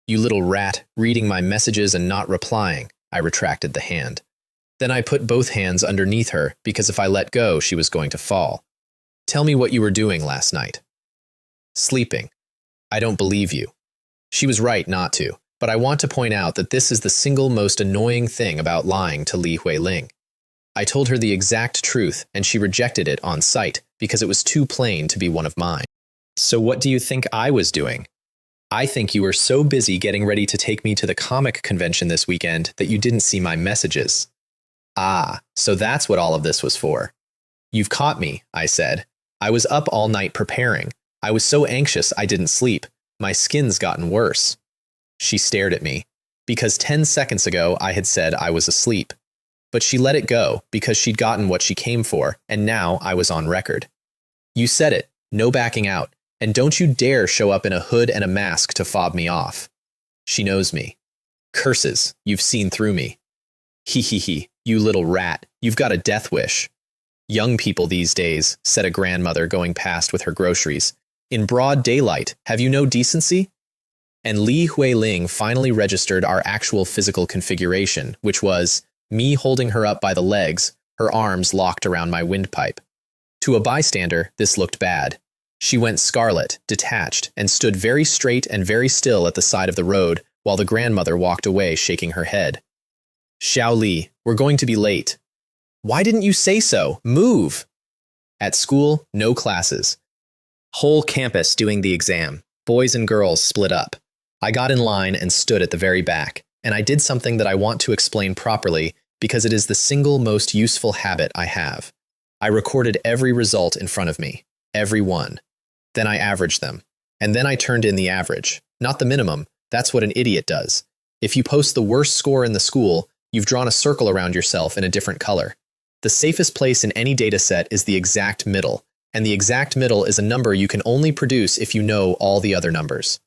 You little rat, reading my messages and not replying, I retracted the hand. Then I put both hands underneath her, because if I let go, she was going to fall. Tell me what you were doing last night. Sleeping. I don't believe you. She was right not to, but I want to point out that this is the single most annoying thing about lying to Li Huiling. I told her the exact truth, and she rejected it on sight because it was too plain to be one of mine. So what do you think I was doing? I think you were so busy getting ready to take me to the comic convention this weekend that you didn't see my messages. Ah, so that's what all of this was for. You've caught me, I said. I was up all night preparing. I was so anxious I didn't sleep. My skin's gotten worse. She stared at me, because 10 seconds ago I had said I was asleep. But she let it go because she'd gotten what she came for, and now I was on record. You said it, no backing out, and don't you dare show up in a hood and a mask to fob me off. She knows me. Curses, you've seen through me. Hee hee hee, you little rat, you've got a death wish. Young people these days, said a grandmother going past with her groceries. In broad daylight, have you no decency? And Li Huiling finally registered our actual physical configuration, which was me holding her up by the legs, her arms locked around my windpipe. To a bystander, this looked bad. She went scarlet, detached, and stood very straight and very still at the side of the road while the grandmother walked away shaking her head. Xiao Li, we're going to be late. Why didn't you say so? Move! At school, no classes. Whole campus doing the exam. Boys and girls split up. I got in line and stood at the very back, and I did something that I want to explain properly because it is the single most useful habit I have. I recorded every result in front of me, every one. Then I averaged them, and then I turned in the average, not the minimum. That's what an idiot does. If you post the worst score in the school, you've drawn a circle around yourself in a different color. The safest place in any dataset is the exact middle, and the exact middle is a number you can only produce if you know all the other numbers.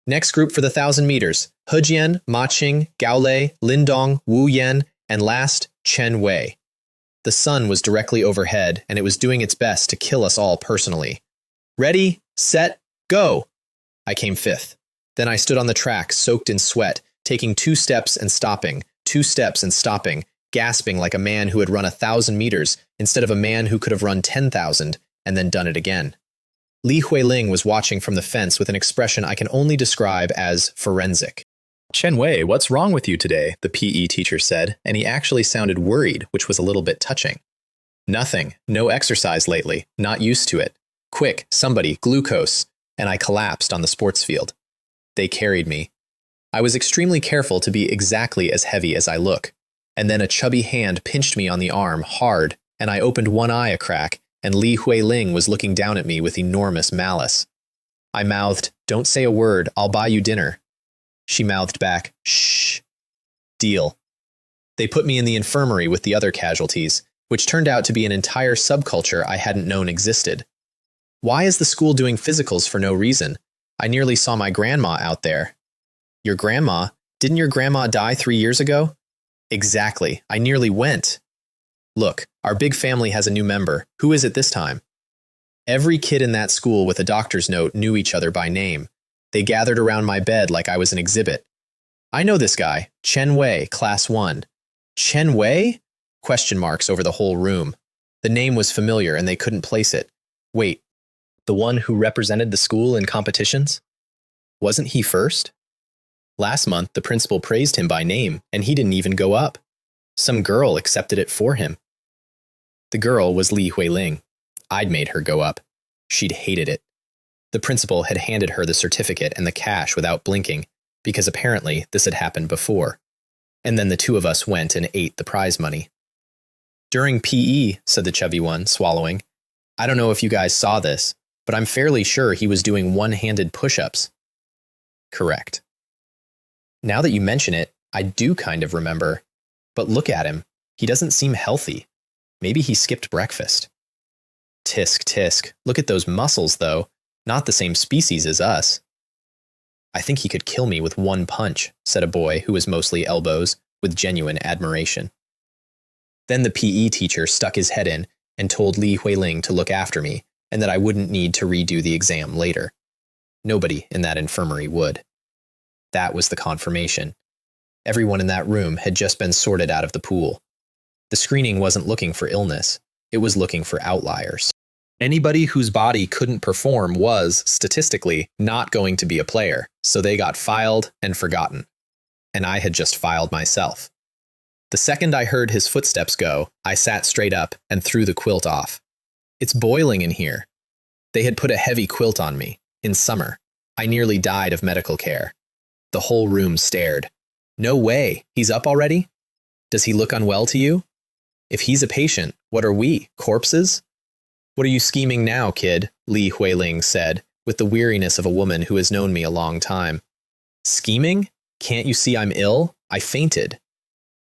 Next group for the 1,000 meters, Hejian, Ma Qing, Gao Lei, Lindong, Wu Yan, and last, Chen Wei. The sun was directly overhead, and it was doing its best to kill us all personally. Ready, set, go! I came fifth. Then I stood on the track, soaked in sweat, taking 2 steps and stopping, 2 steps and stopping, gasping like a man who had run 1,000 meters instead of a man who could have run 10,000 and then done it again. Li Huiling was watching from the fence with an expression I can only describe as forensic. Chen Wei, what's wrong with you today? The PE teacher said, and he actually sounded worried, which was a little bit touching. Nothing. No exercise lately. Not used to it. Quick, somebody, glucose. And I collapsed on the sports field. They carried me. I was extremely careful to be exactly as heavy as I look. And then a chubby hand pinched me on the arm hard, and I opened one eye a crack, and Li Huiling was looking down at me with enormous malice. I mouthed, "Don't say a word, I'll buy you dinner." She mouthed back, "Shh." Deal. They put me in the infirmary with the other casualties, which turned out to be an entire subculture I hadn't known existed. Why is the school doing physicals for no reason? I nearly saw my grandma out there. Your grandma? Didn't your grandma die 3 years ago? Exactly. I nearly went. Look, our big family has a new member. Who is it this time? Every kid in that school with a doctor's note knew each other by name. They gathered around my bed like I was an exhibit. I know this guy, Chen Wei, Class 1. Chen Wei? Question marks over the whole room. The name was familiar and they couldn't place it. Wait, the one who represented the school in competitions? Wasn't he first? Last month, the principal praised him by name, and he didn't even go up. Some girl accepted it for him. The girl was Li Huiling. I'd made her go up. She'd hated it. The principal had handed her the certificate and the cash without blinking, because apparently this had happened before. And then the 2 of us went and ate the prize money. During PE, said the chubby one, swallowing, I don't know if you guys saw this, but I'm fairly sure he was doing one-handed push-ups. Correct. Now that you mention it, I do kind of remember. But look at him. He doesn't seem healthy. Maybe he skipped breakfast. Tisk, tisk. Look at those muscles, though. Not the same species as us. I think he could kill me with one punch, said a boy who was mostly elbows, with genuine admiration. Then the PE teacher stuck his head in and told Li Huiling to look after me, and that I wouldn't need to redo the exam later. Nobody in that infirmary would. That was the confirmation. Everyone in that room had just been sorted out of the pool. The screening wasn't looking for illness. It was looking for outliers. Anybody whose body couldn't perform was, statistically, not going to be a player, so they got filed and forgotten. And I had just filed myself. The second I heard his footsteps go, I sat straight up and threw the quilt off. It's boiling in here. They had put a heavy quilt on me, in summer. I nearly died of medical care. The whole room stared. No way, he's up already? Does he look unwell to you? If he's a patient, what are we, corpses? What are you scheming now, kid? Li Huiling said, with the weariness of a woman who has known me a long time. Scheming? Can't you see I'm ill? I fainted.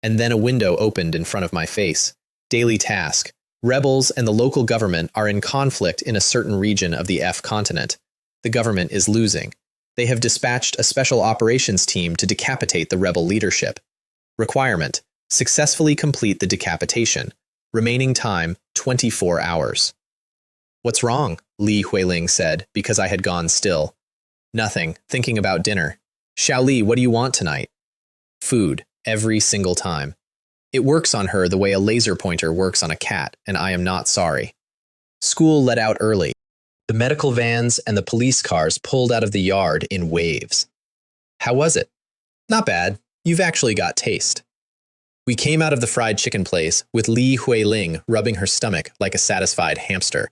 And then a window opened in front of my face. Daily task. Rebels and the local government are in conflict in a certain region of the F continent. The government is losing. They have dispatched a special operations team to decapitate the rebel leadership. Requirement: successfully complete the decapitation. Remaining time, 24 hours. What's wrong? Li Huiling said, because I had gone still. Nothing, thinking about dinner. Xiao Li, what do you want tonight? Food, every single time. It works on her the way a laser pointer works on a cat, and I am not sorry. School let out early. The medical vans and the police cars pulled out of the yard in waves. How was it? Not bad. You've actually got taste. We came out of the fried chicken place with Li Huiling rubbing her stomach like a satisfied hamster,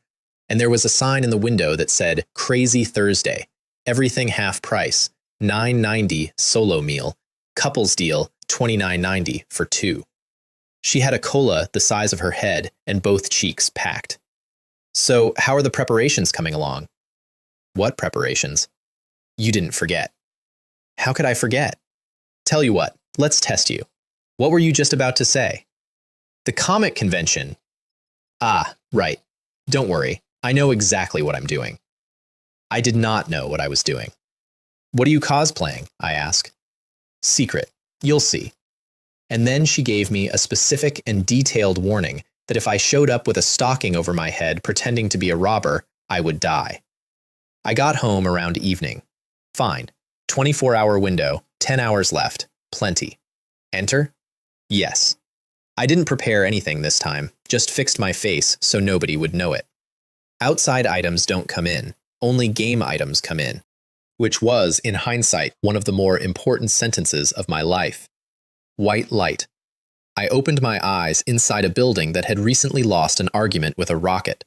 and there was a sign in the window that said, Crazy Thursday. Everything half price. $9.90 solo meal. Couples deal, $29.90 for two. She had a cola the size of her head and both cheeks packed. So, how are the preparations coming along? What preparations? You didn't forget. How could I forget? Tell you what, let's test you. What were you just about to say? The comic convention. Ah, right. Don't worry. I know exactly what I'm doing. I did not know what I was doing. What are you cosplaying? I ask. Secret. You'll see. And then she gave me a specific and detailed warning that if I showed up with a stocking over my head pretending to be a robber, I would die. I got home around evening. Fine. 24-hour window, 10 hours left. Plenty. Enter? Yes. I didn't prepare anything this time, just fixed my face so nobody would know it. Outside items don't come in, only game items come in. Which was, in hindsight, one of the more important sentences of my life. White light. I opened my eyes inside a building that had recently lost an argument with a rocket.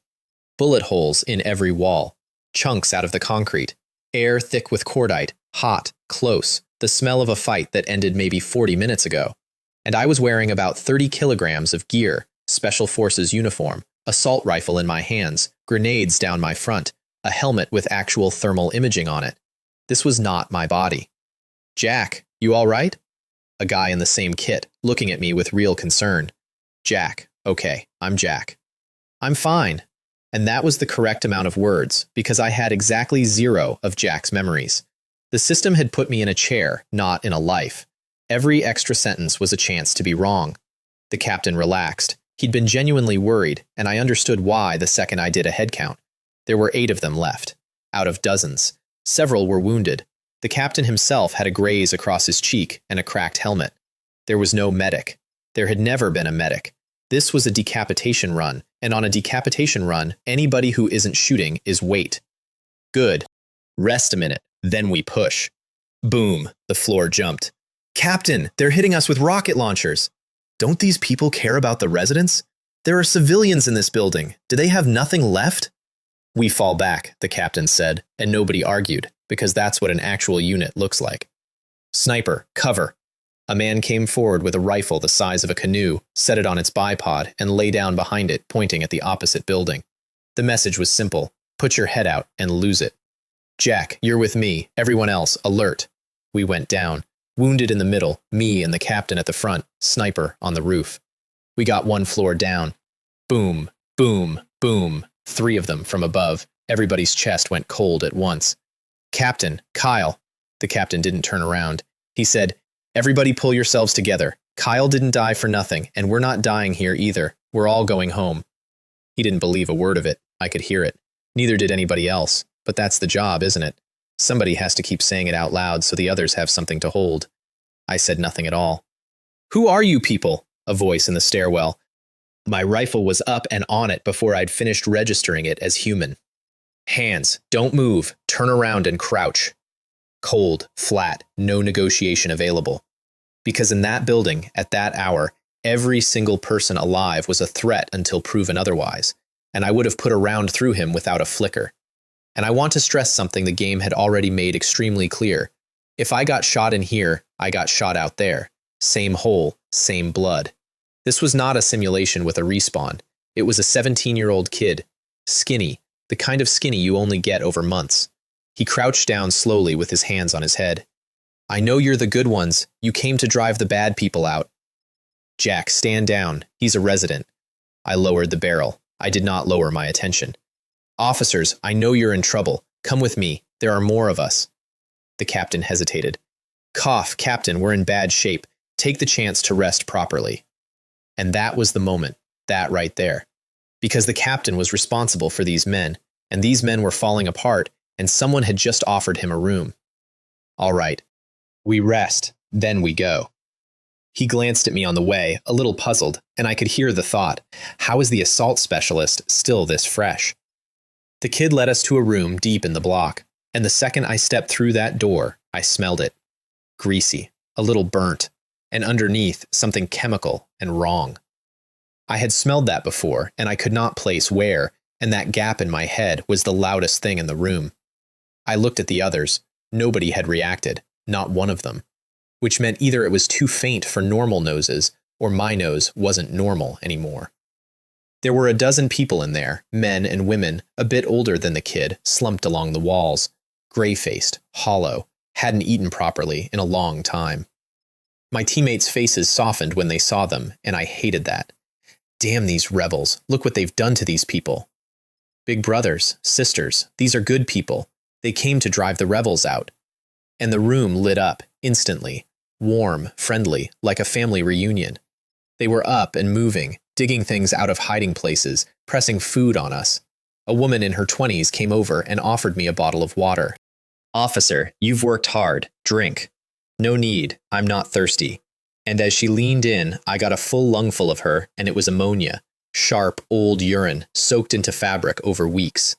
Bullet holes in every wall. Chunks out of the concrete. Air thick with cordite. Hot. Close. The smell of a fight that ended maybe 40 minutes ago. And I was wearing about 30 kilograms of gear, Special Forces uniform, assault rifle in my hands, grenades down my front, a helmet with actual thermal imaging on it. This was not my body. Jack, you all right? A guy in the same kit, looking at me with real concern. Jack, okay, I'm Jack. I'm fine. And that was the correct amount of words, because I had exactly 0 of Jack's memories. The system had put me in a chair, not in a life. Every extra sentence was a chance to be wrong. The captain relaxed. He'd been genuinely worried, and I understood why the second I did a head count. There were 8 of them left, out of dozens. Several were wounded. The captain himself had a graze across his cheek and a cracked helmet. There was no medic. There had never been a medic. This was a decapitation run, and on a decapitation run, anybody who isn't shooting is wait. Good. Rest a minute, then we push. Boom, the floor jumped. Captain, they're hitting us with rocket launchers. Don't these people care about the residents? There are civilians in this building. Do they have nothing left? We fall back, the captain said, and nobody argued, because that's what an actual unit looks like. Sniper, cover. A man came forward with a rifle the size of a canoe, set it on its bipod, and lay down behind it, pointing at the opposite building. The message was simple. Put your head out and lose it. Jack, you're with me. Everyone else, alert. We went down. Wounded in the middle, me and the captain at the front, sniper on the roof. We got 1 floor down. Boom, boom, boom. 3 of them from above. Everybody's chest went cold at once. Captain, Kyle. The captain didn't turn around. He said, everybody pull yourselves together. Kyle didn't die for nothing, and we're not dying here either. We're all going home. He didn't believe a word of it. I could hear it. Neither did anybody else. But that's the job, isn't it? Somebody has to keep saying it out loud so the others have something to hold. I said nothing at all. Who are you people? A voice in the stairwell. My rifle was up and on it before I'd finished registering it as human. Hands, don't move, turn around and crouch. Cold, flat, no negotiation available. Because in that building, at that hour, every single person alive was a threat until proven otherwise, and I would have put a round through him without a flicker. And I want to stress something the game had already made extremely clear. If I got shot in here, I got shot out there. Same hole, same blood. This was not a simulation with a respawn. It was a 17-year-old kid, skinny, the kind of skinny you only get over months. He crouched down slowly with his hands on his head. I know you're the good ones. You came to drive the bad people out. Jack, stand down. He's a resident. I lowered the barrel. I did not lower my attention. Officers, I know you're in trouble. Come with me. There are more of us. The captain hesitated. Cough, Captain, we're in bad shape. Take the chance to rest properly. And that was the moment, that right there. Because the captain was responsible for these men, and these men were falling apart, and someone had just offered him a room. All right. We rest, then we go. He glanced at me on the way, a little puzzled, and I could hear the thought, how is the assault specialist still this fresh? The kid led us to a room deep in the block, and the second I stepped through that door, I smelled it. Greasy, a little burnt, and underneath something chemical and wrong. I had smelled that before, and I could not place where, and that gap in my head was the loudest thing in the room. I looked at the others. Nobody had reacted, not one of them, which meant either it was too faint for normal noses, or my nose wasn't normal anymore. There were a dozen people in there, men and women, a bit older than the kid, slumped along the walls, gray-faced, hollow, hadn't eaten properly in a long time. My teammates' faces softened when they saw them, and I hated that. Damn these rebels, look what they've done to these people. Big brothers, sisters, these are good people. They came to drive the rebels out. And the room lit up, instantly, warm, friendly, like a family reunion. They were up and moving, digging things out of hiding places, pressing food on us. A woman in her 20s came over and offered me a bottle of water. Officer, you've worked hard. Drink. No need. I'm not thirsty. And as she leaned in, I got a full lungful of her, and it was ammonia. Sharp, old urine, soaked into fabric over weeks.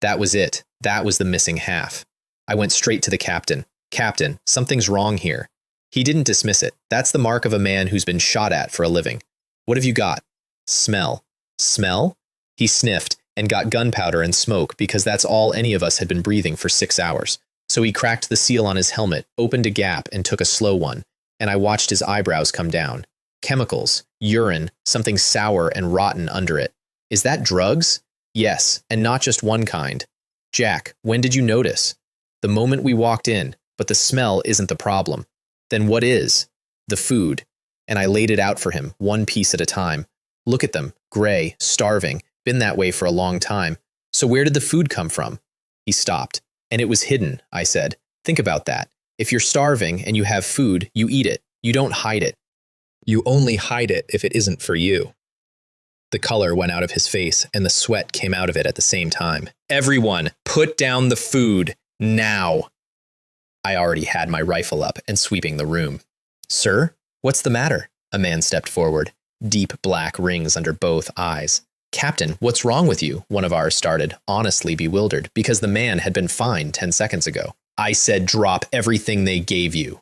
That was it. That was the missing half. I went straight to the captain. Captain, something's wrong here. He didn't dismiss it. That's the mark of a man who's been shot at for a living. What have you got? Smell. Smell? He sniffed and got gunpowder and smoke because that's all any of us had been breathing for 6 hours. So he cracked the seal on his helmet, opened a gap, and took a slow one, and I watched his eyebrows come down. Chemicals, urine, something sour and rotten under it. Is that drugs? Yes, and not just one kind. Jack, when did you notice? The moment we walked in, but the smell isn't the problem. Then what is? The food. And I laid it out for him, one piece at a time. Look at them, gray, starving, been that way for a long time. So where did the food come from? He stopped. And it was hidden, I said. Think about that. If you're starving and you have food, you eat it. You don't hide it. You only hide it if it isn't for you. The color went out of his face and the sweat came out of it at the same time. Everyone, put down the food, now. I already had my rifle up and sweeping the room. Sir, what's the matter? A man stepped forward, deep black rings under both eyes. Captain, what's wrong with you? One of ours started, honestly bewildered, because the man had been fine 10 seconds ago. I said drop everything they gave you.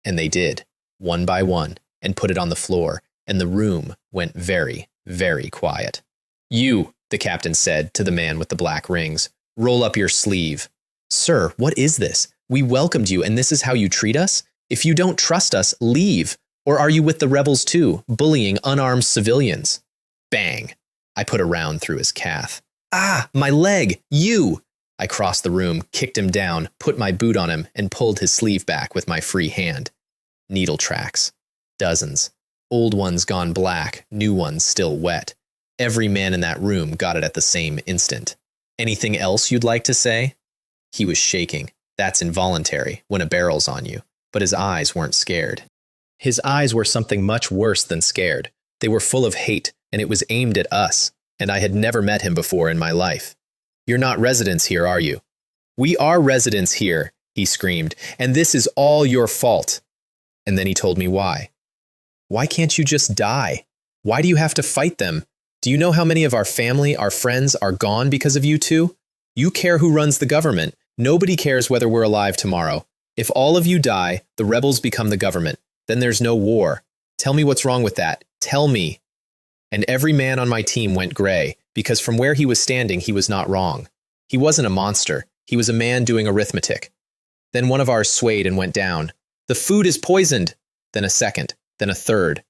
And they did, one by one, and put it on the floor, and the room went very, very quiet. You, the captain said to the man with the black rings, roll up your sleeve. Sir, what is this? We welcomed you, and this is how you treat us? If you don't trust us, leave. Or are you with the rebels too, bullying unarmed civilians? Bang. I put a round through his calf. Ah, my leg! You! I crossed the room, kicked him down, put my boot on him, and pulled his sleeve back with my free hand. Needle tracks. Dozens. Old ones gone black, new ones still wet. Every man in that room got it at the same instant. Anything else you'd like to say? He was shaking. That's involuntary, when a barrel's on you. But his eyes weren't scared. His eyes were something much worse than scared. They were full of hate, and it was aimed at us, and I had never met him before in my life. You're not residents here, are you? We are residents here, he screamed, and this is all your fault. And then he told me why. Why can't you just die? Why do you have to fight them? Do you know how many of our family, our friends, are gone because of you two? You care who runs the government. Nobody cares whether we're alive tomorrow. If all of you die, the rebels become the government. Then there's no war. Tell me what's wrong with that. Tell me. And every man on my team went gray, because from where he was standing, he was not wrong. He wasn't a monster. He was a man doing arithmetic. Then one of ours swayed and went down. The food is poisoned. Then a second. Then a third.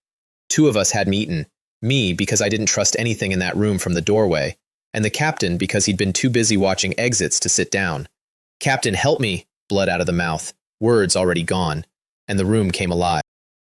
2 of us hadn't eaten. Me, because I didn't trust anything in that room from the doorway. And the captain, because he'd been too busy watching exits to sit down. Captain, help me. Blood out of the mouth. Words already gone. And the room came alive.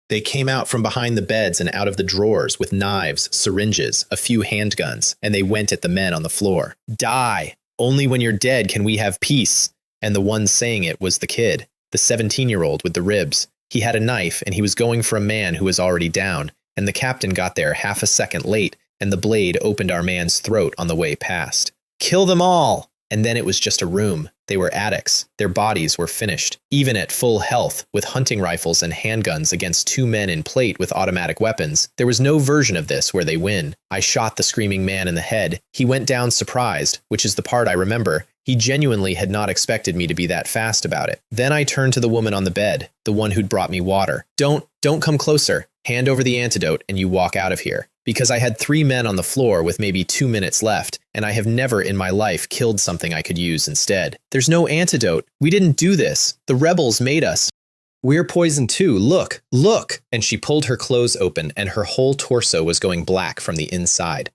They came out from behind the beds and out of the drawers with knives, syringes, a few handguns, and they went at the men on the floor. Die! Only when you're dead can we have peace. And the one saying it was the kid, the 17-year-old with the ribs. He had a knife, and he was going for a man who was already down, and the captain got there half a second late, and the blade opened our man's throat on the way past. Kill them all! And then it was just a room. They were addicts. Their bodies were finished, even at full health, with hunting rifles and handguns against 2 men in plate with automatic weapons. There was no version of this where they win. I shot the screaming man in the head. He went down surprised, which is the part I remember. He genuinely had not expected me to be that fast about it. Then I turned to the woman on the bed, the one who'd brought me water. Don't come closer. Hand over the antidote and you walk out of here. Because I had 3 men on the floor with maybe 2 minutes left, and I have never in my life killed something I could use instead. There's no antidote. We didn't do this. The rebels made us. We're poisoned too. Look, look! And she pulled her clothes open, and her whole torso was going black from the inside.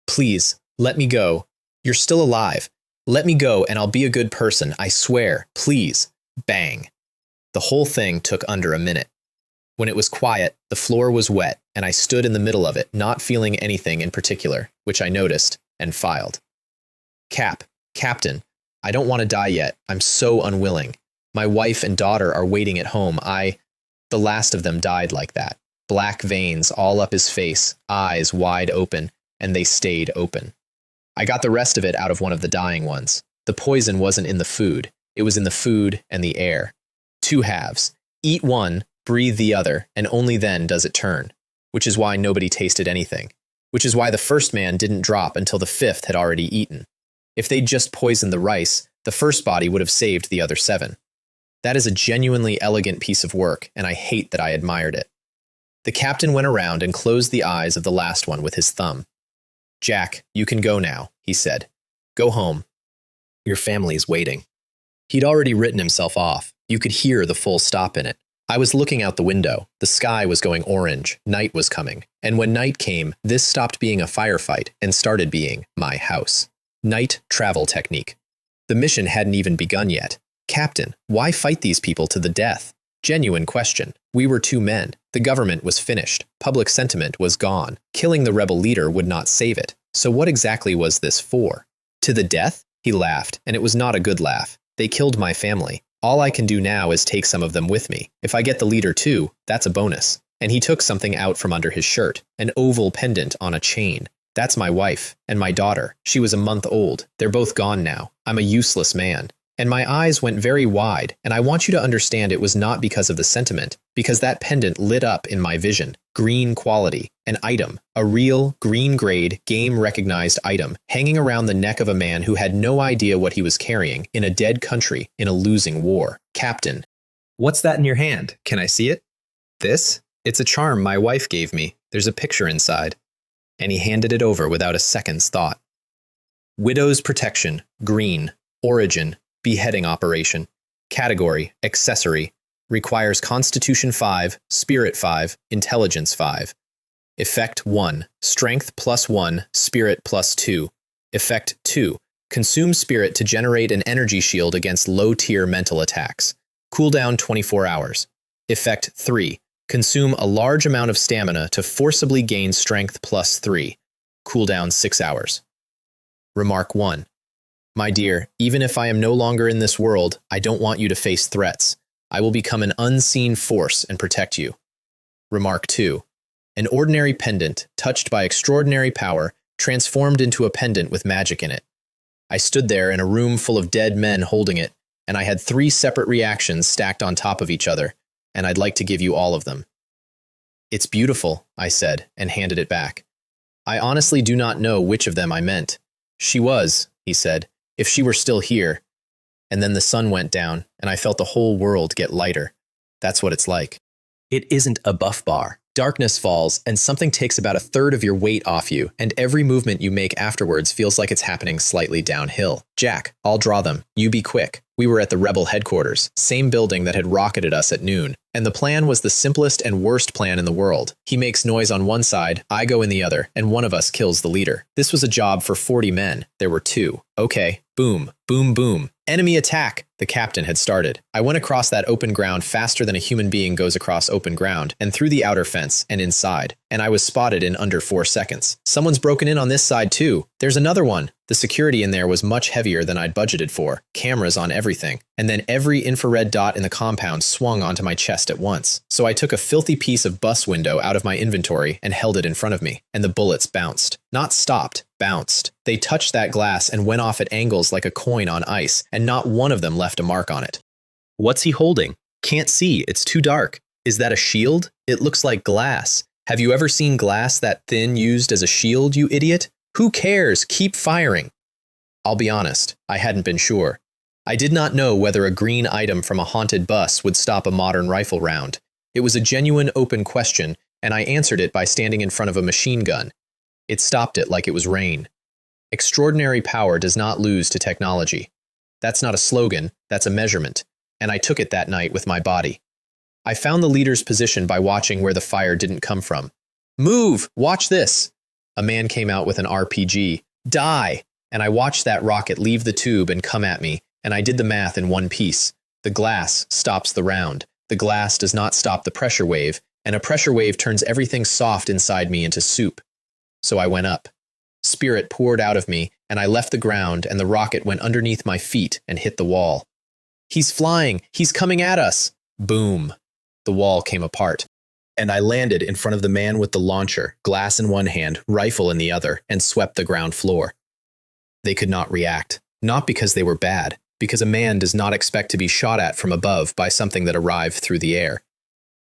Please, let me go. You're still alive. Let me go, and I'll be a good person. I swear. Please. Bang. The whole thing took under a minute. When it was quiet, the floor was wet, and I stood in the middle of it, not feeling anything in particular, which I noticed, and filed. Captain, I don't want to die yet. I'm so unwilling. My wife and daughter are waiting at home. The last of them died like that. Black veins all up his face, eyes wide open, and they stayed open. I got the rest of it out of one of the dying ones. The poison wasn't in the food. It was in the food and the air. 2 halves. Eat one, breathe the other, and only then does it turn. Which is why nobody tasted anything. Which is why the first man didn't drop until the 5th had already eaten. If they'd just poisoned the rice, the first body would have saved the other 7. That is a genuinely elegant piece of work, and I hate that I admired it. The captain went around and closed the eyes of the last one with his thumb. Jack, you can go now, he said. Go home. Your family's waiting. He'd already written himself off. You could hear the full stop in it. I was looking out the window. The sky was going orange. Night was coming. And when night came, this stopped being a firefight and started being my house. Night travel technique. The mission hadn't even begun yet. Captain, why fight these people to the death? Genuine question. We were 2 men. The government was finished. Public sentiment was gone. Killing the rebel leader would not save it. So what exactly was this for? To the death? He laughed, and it was not a good laugh. They killed my family. All I can do now is take some of them with me. If I get the leader too, that's a bonus. And he took something out from under his shirt, an oval pendant on a chain. That's my wife and my daughter. She was a month old. They're both gone now. I'm a useless man. And my eyes went very wide, and I want you to understand it was not because of the sentiment, because that pendant lit up in my vision. Green quality, an item, a real, green-grade, game-recognized item, hanging around the neck of a man who had no idea what he was carrying in a dead country in a losing war. Captain. What's that in your hand? Can I see it? This? It's a charm my wife gave me. There's a picture inside. And he handed it over without a second's thought. Widow's protection, green, origin, beheading operation. Category, accessory. Requires Constitution 5, Spirit 5, Intelligence 5. Effect 1, Strength +1, Spirit +2. Effect 2, Consume Spirit to generate an energy shield against low-tier mental attacks. Cooldown 24 hours. Effect 3, Consume a large amount of stamina to forcibly gain Strength +3. Cooldown 6 hours. Remark 1. My dear, even if I am no longer in this world, I don't want you to face threats. I will become an unseen force and protect you. Remark 2. An ordinary pendant, touched by extraordinary power, transformed into a pendant with magic in it. I stood there in a room full of dead men holding it, and I had 3 separate reactions stacked on top of each other, and I'd like to give you all of them. It's beautiful, I said, and handed it back. I honestly do not know which of them I meant. She was, he said, if she were still here. And then the sun went down, and I felt the whole world get lighter. That's what it's like. It isn't a buff bar. Darkness falls, and something takes about a third of your weight off you, and every movement you make afterwards feels like it's happening slightly downhill. Jack, I'll draw them. You be quick. We were at the rebel headquarters, same building that had rocketed us at noon, and the plan was the simplest and worst plan in the world. He makes noise on one side, I go in the other, and one of us kills the leader. This was a job for 40 men. There were 2. Okay, boom, boom, boom. Enemy attack! The captain had started. I went across that open ground faster than a human being goes across open ground, and through the outer fence and inside, and I was spotted in under 4 seconds. Someone's broken in on this side too. There's another one. The security in there was much heavier than I'd budgeted for, cameras on everything, and then every infrared dot in the compound swung onto my chest at once. So I took a filthy piece of bus window out of my inventory and held it in front of me, and the bullets bounced. Not stopped, bounced. They touched that glass and went off at angles like a coin on ice, and not one of them left a mark on it. What's he holding? Can't see, it's too dark. Is that a shield? It looks like glass. Have you ever seen glass that thin used as a shield, you idiot? Who cares? Keep firing. I'll be honest, I hadn't been sure. I did not know whether a green item from a haunted bus would stop a modern rifle round. It was a genuine open question, and I answered it by standing in front of a machine gun. It stopped it like it was rain. Extraordinary power does not lose to technology. That's not a slogan, that's a measurement, and I took it that night with my body. I found the leader's position by watching where the fire didn't come from. Move! Watch this! A man came out with an RPG. Die! And I watched that rocket leave the tube and come at me, and I did the math in one piece. The glass stops the round. The glass does not stop the pressure wave, and a pressure wave turns everything soft inside me into soup. So I went up. Spirit poured out of me, and I left the ground, and the rocket went underneath my feet and hit the wall. He's flying! He's coming at us! Boom! The wall came apart. And I landed in front of the man with the launcher, glass in one hand, rifle in the other, and swept the ground floor. They could not react, not because they were bad, because a man does not expect to be shot at from above by something that arrived through the air.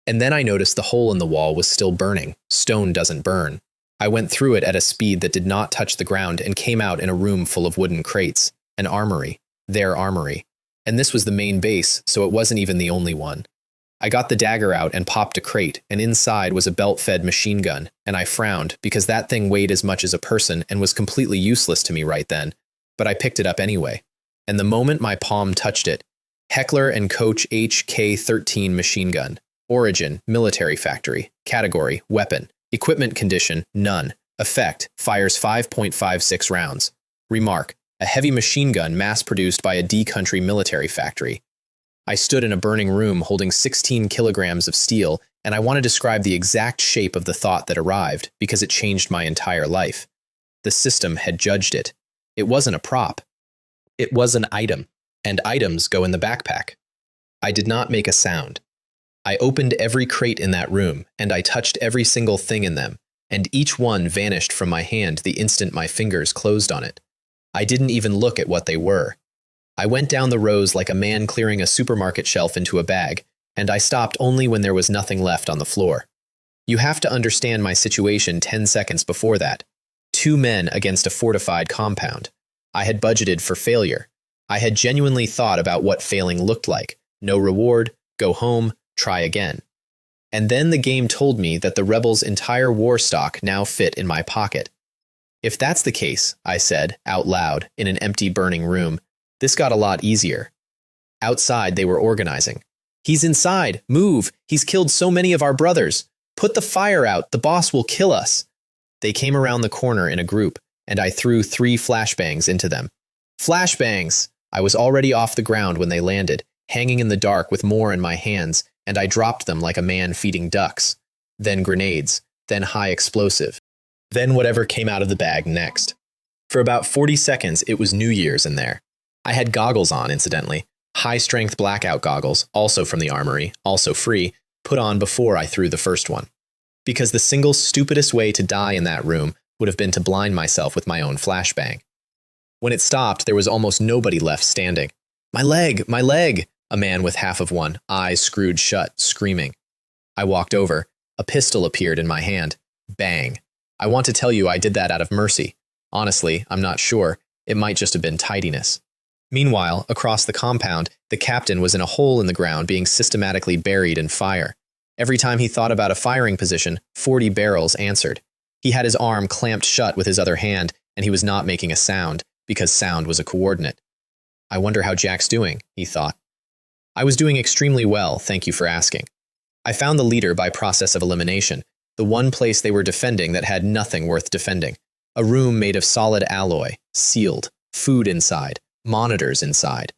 And then I noticed the hole in the wall was still burning. Stone doesn't burn. I went through it at a speed that did not touch the ground and came out in a room full of wooden crates, an armory, their armory. And this was the main base, so it wasn't even the only one. I got the dagger out and popped a crate, and inside was a belt-fed machine gun, and I frowned because that thing weighed as much as a person and was completely useless to me right then, but I picked it up anyway. And the moment my palm touched it, Heckler & Koch HK-13 machine gun, origin, military factory, category, weapon, equipment condition, none, effect, fires 5.56 rounds. Remark, a heavy machine gun mass-produced by a D-country military factory. I stood in a burning room holding 16 kilograms of steel, and I want to describe the exact shape of the thought that arrived because it changed my entire life. The system had judged it. It wasn't a prop. It was an item, and items go in the backpack. I did not make a sound. I opened every crate in that room, and I touched every single thing in them, and each one vanished from my hand the instant my fingers closed on it. I didn't even look at what they were. I went down the rows like a man clearing a supermarket shelf into a bag, and I stopped only when there was nothing left on the floor. You have to understand my situation 10 seconds before that. 2 men against a fortified compound. I had budgeted for failure. I had genuinely thought about what failing looked like. No reward, go home, try again. And then the game told me that the rebels' entire war stock now fit in my pocket. If that's the case, I said, out loud, in an empty burning room, this got a lot easier. Outside, they were organizing. He's inside. Move. He's killed so many of our brothers. Put the fire out. The boss will kill us. They came around the corner in a group, and I threw 3 flashbangs into them. Flashbangs! I was already off the ground when they landed, hanging in the dark with more in my hands, and I dropped them like a man feeding ducks. Then grenades. Then high explosive. Then whatever came out of the bag next. For about 40 seconds, it was New Year's in there. I had goggles on, incidentally. High-strength blackout goggles, also from the armory, also free, put on before I threw the first one. Because the single stupidest way to die in that room would have been to blind myself with my own flashbang. When it stopped, there was almost nobody left standing. My leg! My leg! A man with half of one, eyes screwed shut, screaming. I walked over. A pistol appeared in my hand. Bang. I want to tell you I did that out of mercy. Honestly, I'm not sure. It might just have been tidiness. Meanwhile, across the compound, the captain was in a hole in the ground being systematically buried in fire. Every time he thought about a firing position, 40 barrels answered. He had his arm clamped shut with his other hand, and he was not making a sound, because sound was a coordinate. I wonder how Jack's doing, he thought. I was doing extremely well, thank you for asking. I found the leader by process of elimination, the one place they were defending that had nothing worth defending. A room made of solid alloy, sealed, food inside, monitors inside.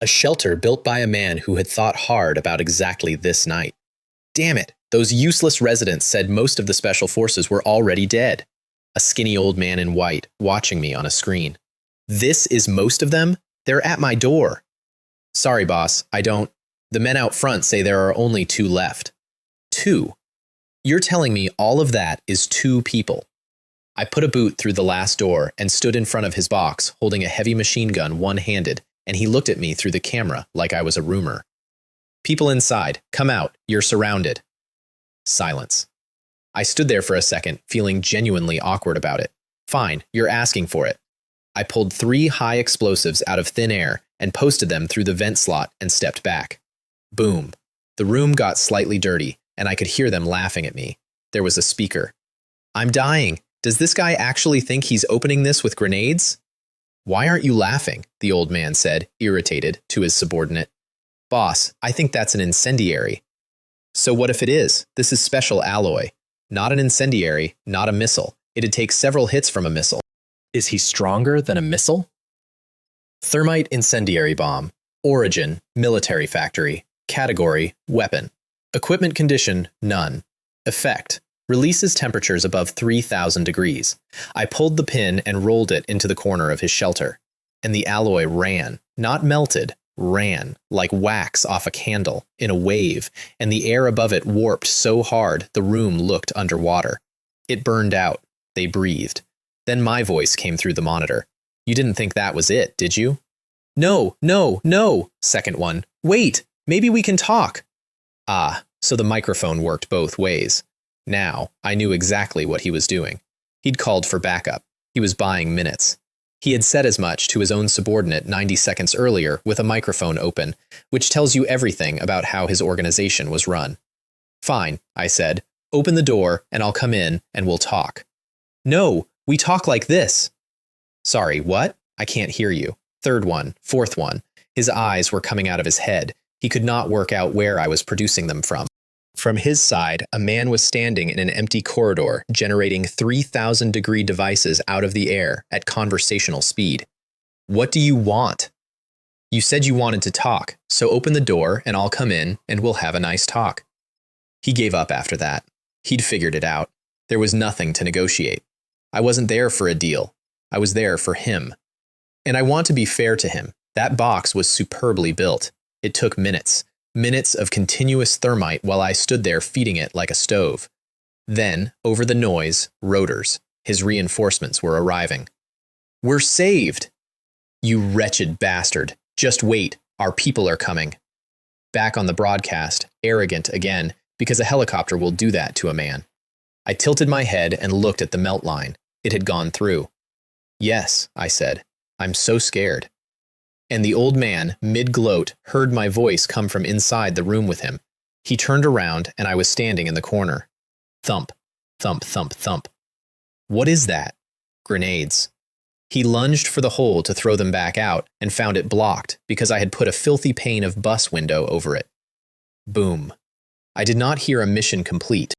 A shelter built by a man who had thought hard about exactly this night. Damn it, those useless residents said most of the special forces were already dead. A skinny old man in white, watching me on a screen. This is most of them? They're at my door. Sorry, boss, I don't. The men out front say there are only 2 left. 2? You're telling me all of that is 2 people? I put a boot through the last door and stood in front of his box, holding a heavy machine gun one-handed, and he looked at me through the camera like I was a roomer. People inside, come out, you're surrounded. Silence. I stood there for a second, feeling genuinely awkward about it. Fine, you're asking for it. I pulled 3 high explosives out of thin air and posted them through the vent slot and stepped back. Boom. The room got slightly dirty, and I could hear them laughing at me. There was a speaker. I'm dying. Does this guy actually think he's opening this with grenades? Why aren't you laughing? The old man said, irritated, to his subordinate. Boss, I think that's an incendiary. So what if it is? This is special alloy. Not an incendiary, not a missile. It'd take several hits from a missile. Is he stronger than a missile? Thermite incendiary bomb. Origin, military factory. Category, weapon. Equipment condition, none. Effect, releases temperatures above 3,000 degrees. I pulled the pin and rolled it into the corner of his shelter. And the alloy ran, not melted, ran, like wax off a candle, in a wave, and the air above it warped so hard the room looked underwater. It burned out. They breathed. Then my voice came through the monitor. You didn't think that was it, did you? No, no, no, second one. Wait, maybe we can talk. Ah, so the microphone worked both ways. Now, I knew exactly what he was doing. He'd called for backup. He was buying minutes. He had said as much to his own subordinate 90 seconds earlier with a microphone open, which tells you everything about how his organization was run. Fine, I said. Open the door and I'll come in and we'll talk. No, we talk like this. Sorry, what? I can't hear you. Third one, fourth one. His eyes were coming out of his head. He could not work out where I was producing them from. From his side, a man was standing in an empty corridor, generating 3,000-degree devices out of the air at conversational speed. What do you want? You said you wanted to talk, so open the door and I'll come in and we'll have a nice talk. He gave up after that. He'd figured it out. There was nothing to negotiate. I wasn't there for a deal. I was there for him. And I want to be fair to him. That box was superbly built. It took minutes. Minutes of continuous thermite while I stood there feeding it like a stove. Then, over the noise, rotors. His reinforcements were arriving. We're saved! You wretched bastard. Just wait. Our people are coming. Back on the broadcast, arrogant again, because a helicopter will do that to a man. I tilted my head and looked at the melt line. It had gone through. Yes, I said. I'm so scared. And the old man, mid-gloat, heard my voice come from inside the room with him. He turned around, and I was standing in the corner. Thump, thump, thump, thump. What is that? Grenades. He lunged for the hole to throw them back out, and found it blocked because I had put a filthy pane of bus window over it. Boom. I did not hear a mission complete.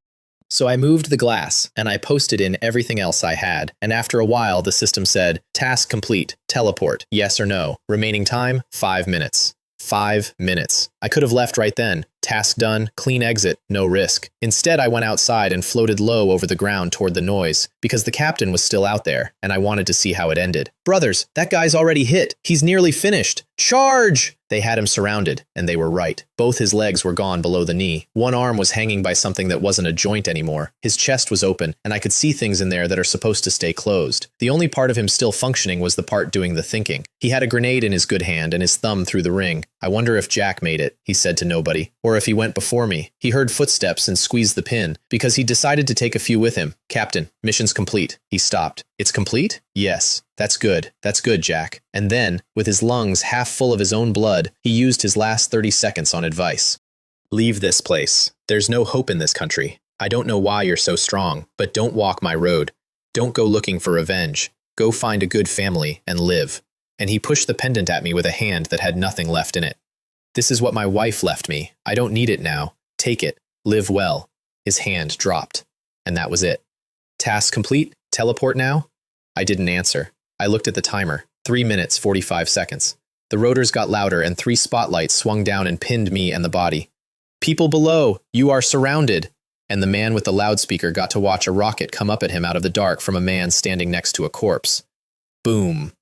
So I moved the glass, and I posted in everything else I had, and after a while the system said, task complete, teleport, yes or no, remaining time, 5 minutes. 5 minutes. I could have left right then. Task done, clean exit, no risk. Instead, I went outside and floated low over the ground toward the noise, because the captain was still out there, and I wanted to see how it ended. Brothers, that guy's already hit. He's nearly finished. Charge! They had him surrounded, and they were right. Both his legs were gone below the knee. One arm was hanging by something that wasn't a joint anymore. His chest was open, and I could see things in there that are supposed to stay closed. The only part of him still functioning was the part doing the thinking. He had a grenade in his good hand and his thumb through the ring. I wonder if Jack made it, he said to nobody, or if he went before me. He heard footsteps and squeezed the pin, because he decided to take a few with him. Captain, mission's complete. He stopped. It's complete? Yes. That's good, Jack. And then, with his lungs half full of his own blood, he used his last 30 seconds on advice. Leave this place. There's no hope in this country. I don't know why you're so strong, but don't walk my road. Don't go looking for revenge. Go find a good family and live. And he pushed the pendant at me with a hand that had nothing left in it. This is what my wife left me. I don't need it now. Take it. Live well. His hand dropped. And that was it. Task complete? Teleport now? I didn't answer. I looked at the timer. 3 minutes, 45 seconds. The rotors got louder and 3 spotlights swung down and pinned me and the body. People below, you are surrounded. And the man with the loudspeaker got to watch a rocket come up at him out of the dark from a man standing next to a corpse. Boom.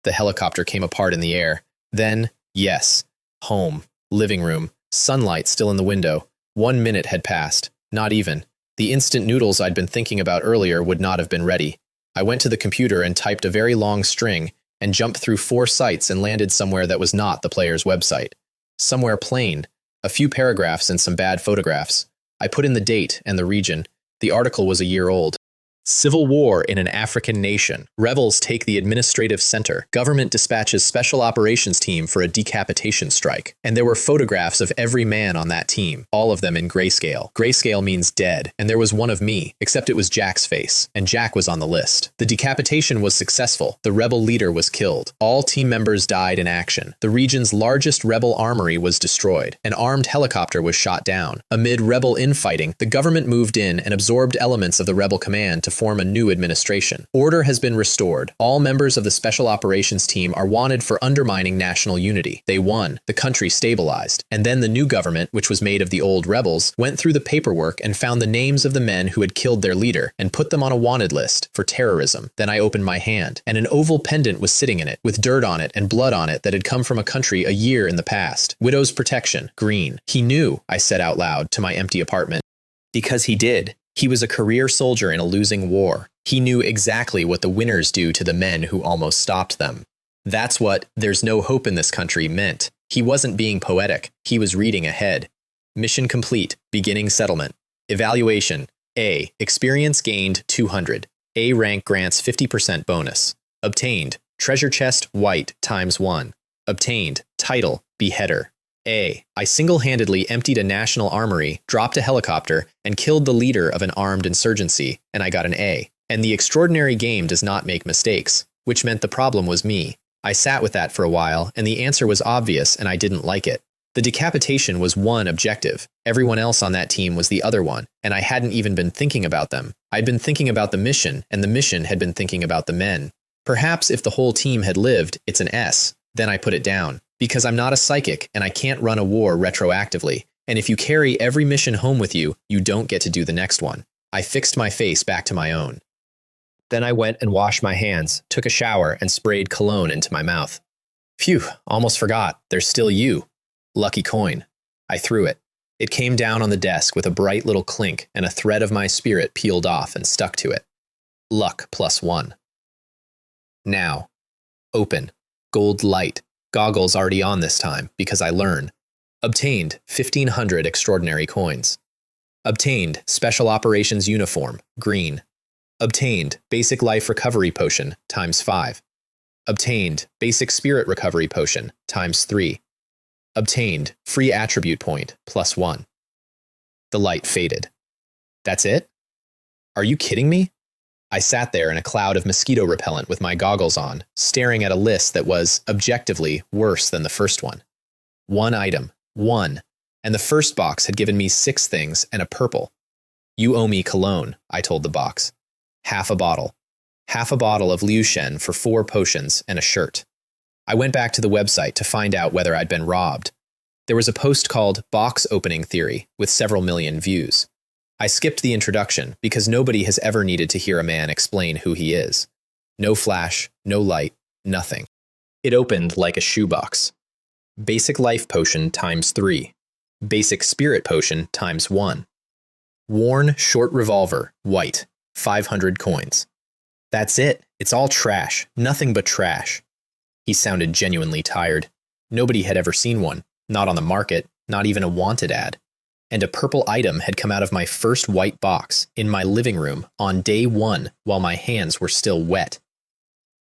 The helicopter came apart in the air. Then, yes, home, living room, sunlight still in the window. 1 minute had passed. Not even. The instant noodles I'd been thinking about earlier would not have been ready. I went to the computer and typed a very long string and jumped through 4 sites and landed somewhere that was not the player's website. Somewhere plain, a few paragraphs and some bad photographs. I put in the date and the region. The article was a year old. Civil war in an African nation. Rebels take the administrative center. Government dispatches special operations team for a decapitation strike. And there were photographs of every man on that team, all of them in grayscale. Grayscale means dead, and there was one of me, except it was Jack's face, and Jack was on the list. The decapitation was successful. The rebel leader was killed. All team members died in action. The region's largest rebel armory was destroyed. An armed helicopter was shot down. Amid rebel infighting, the government moved in and absorbed elements of the rebel command to form a new administration. Order has been restored. All members of the Special Operations Team are wanted for undermining national unity. They won. The country stabilized. And then the new government, which was made of the old rebels, went through the paperwork and found the names of the men who had killed their leader and put them on a wanted list for terrorism. Then I opened my hand, and an oval pendant was sitting in it, with dirt on it and blood on it that had come from a country a year in the past. Widow's protection, green. He knew, I said out loud to my empty apartment. Because he did. He was a career soldier in a losing war. He knew exactly what the winners do to the men who almost stopped them. That's what "there's no hope in this country" meant. He wasn't being poetic. He was reading ahead. Mission complete. Beginning settlement. Evaluation. A. Experience gained 200. A rank grants 50% bonus. Obtained. Treasure chest white ×1. Obtained. Title. Beheader. A. I single-handedly emptied a national armory, dropped a helicopter, and killed the leader of an armed insurgency, and I got an A. And the extraordinary game does not make mistakes, which meant the problem was me. I sat with that for a while, and the answer was obvious, and I didn't like it. The decapitation was one objective. Everyone else on that team was the other one, and I hadn't even been thinking about them. I'd been thinking about the mission, and the mission had been thinking about the men. Perhaps if the whole team had lived, it's an S. Then I put it down. Because I'm not a psychic, and I can't run a war retroactively. And if you carry every mission home with you, you don't get to do the next one. I fixed my face back to my own. Then I went and washed my hands, took a shower, and sprayed cologne into my mouth. Phew, almost forgot. There's still you. Lucky coin. I threw it. It came down on the desk with a bright little clink, and a thread of my spirit peeled off and stuck to it. Luck +1. Now. Open. Gold light. Goggles already on this time, because I learn. Obtained 1,500 extraordinary coins. Obtained Special Operations Uniform, green. Obtained Basic Life Recovery Potion, ×5. Obtained Basic Spirit Recovery Potion, ×3. Obtained Free Attribute Point, +1. The light faded. That's it? Are you kidding me? I sat there in a cloud of mosquito repellent with my goggles on, staring at a list that was, objectively, worse than the first one. One item. One. And the first box had given me 6 things and a purple. You owe me cologne, I told the box. Half a bottle. Half a bottle of Liu Shen for 4 potions and a shirt. I went back to the website to find out whether I'd been robbed. There was a post called Box Opening Theory with several million views. I skipped the introduction because nobody has ever needed to hear a man explain who he is. No flash, no light, nothing. It opened like a shoebox. Basic life potion times 3. Basic spirit potion times 1. Worn short revolver, white, 500 coins. That's it. It's all trash. Nothing but trash. He sounded genuinely tired. Nobody had ever seen one. Not on the market, not even a wanted ad. And a purple item had come out of my first white box in my living room on day 1 while my hands were still wet.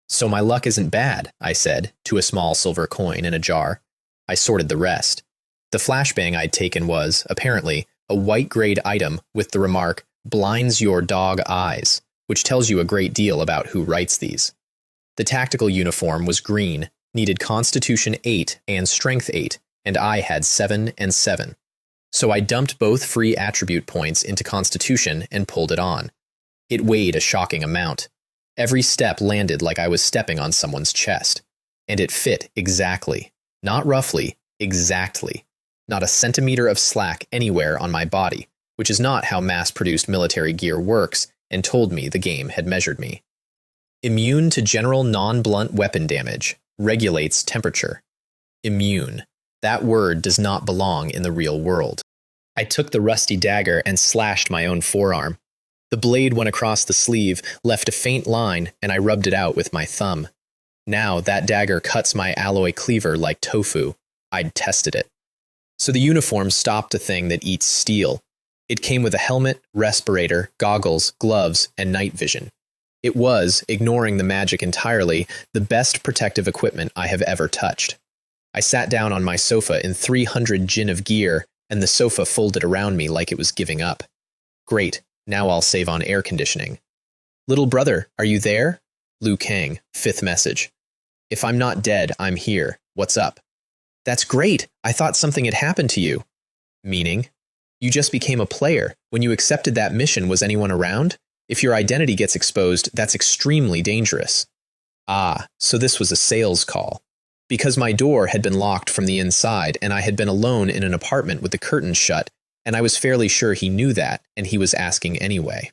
So my luck isn't bad, I said, to a small silver coin in a jar. I sorted the rest. The flashbang I'd taken was, apparently, a white-grade item with the remark, "blinds your dog eyes," which tells you a great deal about who writes these. The tactical uniform was green, needed Constitution 8 and Strength 8, and I had 7 and 7. So I dumped both free attribute points into Constitution and pulled it on. It weighed a shocking amount. Every step landed like I was stepping on someone's chest. And it fit exactly. Not roughly, exactly. Not a centimeter of slack anywhere on my body, which is not how mass-produced military gear works, and told me the game had measured me. Immune to general non-blunt weapon damage. Regulates temperature. Immune. That word does not belong in the real world. I took the rusty dagger and slashed my own forearm. The blade went across the sleeve, left a faint line, and I rubbed it out with my thumb. Now that dagger cuts my alloy cleaver like tofu. I'd tested it. So the uniform stopped a thing that eats steel. It came with a helmet, respirator, goggles, gloves, and night vision. It was, ignoring the magic entirely, the best protective equipment I have ever touched. I sat down on my sofa in 300 jin of gear, and the sofa folded around me like it was giving up. Great, now I'll save on air conditioning. Little brother, are you there? Liu Kang, 5th message. If I'm not dead, I'm here. What's up? That's great. I thought something had happened to you. Meaning? You just became a player. When you accepted that mission, was anyone around? If your identity gets exposed, that's extremely dangerous. Ah, so this was a sales call. Because my door had been locked from the inside and I had been alone in an apartment with the curtains shut, and I was fairly sure he knew that, and he was asking anyway.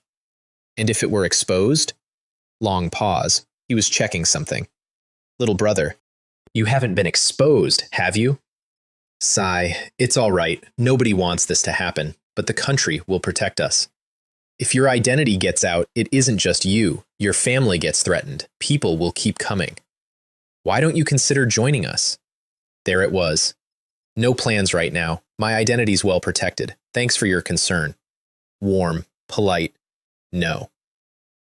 And if it were exposed? Long pause. He was checking something. Little brother, you haven't been exposed, have you? Sigh. It's all right. Nobody wants this to happen, but the country will protect us. If your identity gets out, it isn't just you. Your family gets threatened. People will keep coming. Why don't you consider joining us? There it was. No plans right now. My identity's well protected. Thanks for your concern. Warm, polite. No.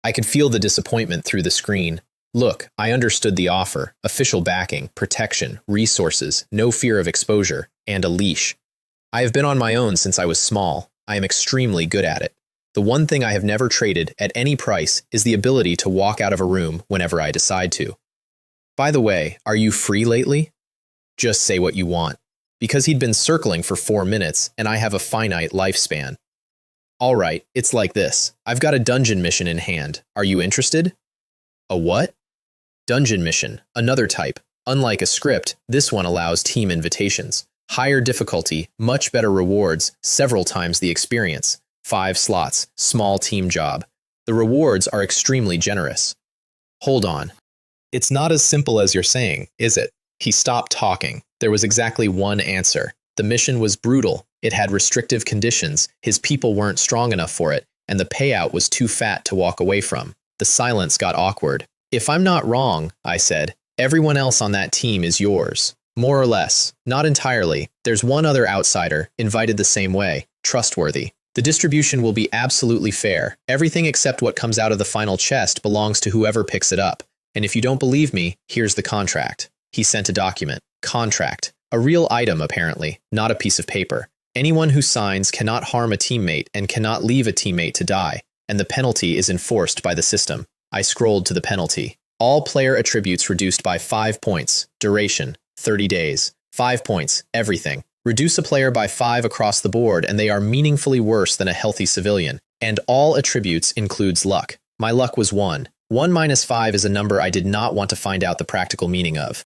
I could feel the disappointment through the screen. Look, I understood the offer. Official backing, protection, resources, no fear of exposure, and a leash. I have been on my own since I was small. I am extremely good at it. The one thing I have never traded at any price is the ability to walk out of a room whenever I decide to. By the way, are you free lately? Just say what you want. Because he'd been circling for 4 minutes, and I have a finite lifespan. All right, it's like this. I've got a dungeon mission in hand. Are you interested? A what? Dungeon mission, another type. Unlike a script, this one allows team invitations. Higher difficulty, much better rewards, several times the experience. 5 slots, small team job. The rewards are extremely generous. Hold on. It's not as simple as you're saying, is it? He stopped talking. There was exactly one answer. The mission was brutal. It had restrictive conditions. His people weren't strong enough for it, and the payout was too fat to walk away from. The silence got awkward. If I'm not wrong, I said, everyone else on that team is yours. More or less. Not entirely. There's one other outsider, invited the same way. Trustworthy. The distribution will be absolutely fair. Everything except what comes out of the final chest belongs to whoever picks it up. And if you don't believe me, here's the contract. He sent a document. Contract. A real item, apparently, not a piece of paper. Anyone who signs cannot harm a teammate and cannot leave a teammate to die, and the penalty is enforced by the system. I scrolled to the penalty. All player attributes reduced by 5 points. Duration, 30 days. 5 points, everything. Reduce a player by 5 across the board and they are meaningfully worse than a healthy civilian. And all attributes includes luck. My luck was 1. 1 minus 5 is a number I did not want to find out the practical meaning of.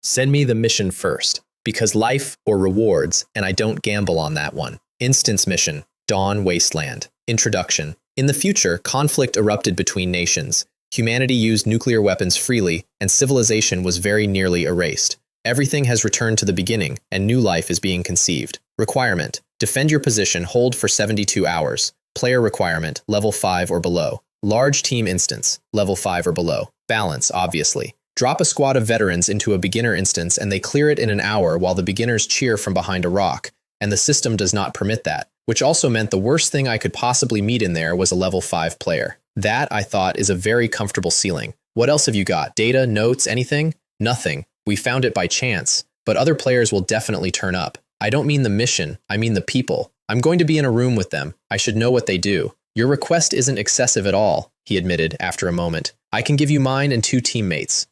Send me the mission first, because life or rewards, and I don't gamble on that one. Instance mission, Dawn Wasteland. Introduction. In the future, conflict erupted between nations. Humanity used nuclear weapons freely, and civilization was very nearly erased. Everything has returned to the beginning, and new life is being conceived. Requirement: defend your position, hold for 72 hours. Player requirement: level 5 or below. Large team instance: level 5 or below. Balance, obviously. Drop a squad of veterans into a beginner instance and they clear it in an hour while the beginners cheer from behind a rock, and the system does not permit that, which also meant the worst thing I could possibly meet in there was a level 5 player. That, I thought, is a very comfortable ceiling. What else have you got? Data, notes, anything? Nothing. We found it by chance, but other players will definitely turn up. I don't mean the mission, I mean the people. I'm going to be in a room with them. I should know what they do. Your request isn't excessive at all, he admitted after a moment. I can give you mine and 2 teammates.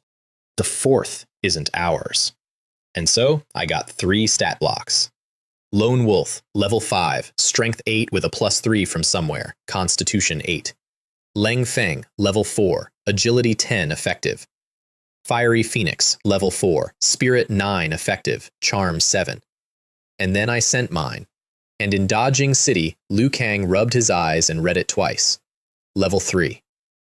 The 4th isn't ours. And so, I got 3 stat blocks. Lone Wolf, level 5, strength 8 with a +3 from somewhere, constitution 8. Leng Feng, level 4, agility 10 effective. Fiery Phoenix, level 4, spirit 9 effective, charm 7. And then I sent mine. And in Dodging City, Liu Kang rubbed his eyes and read it twice. Level 3.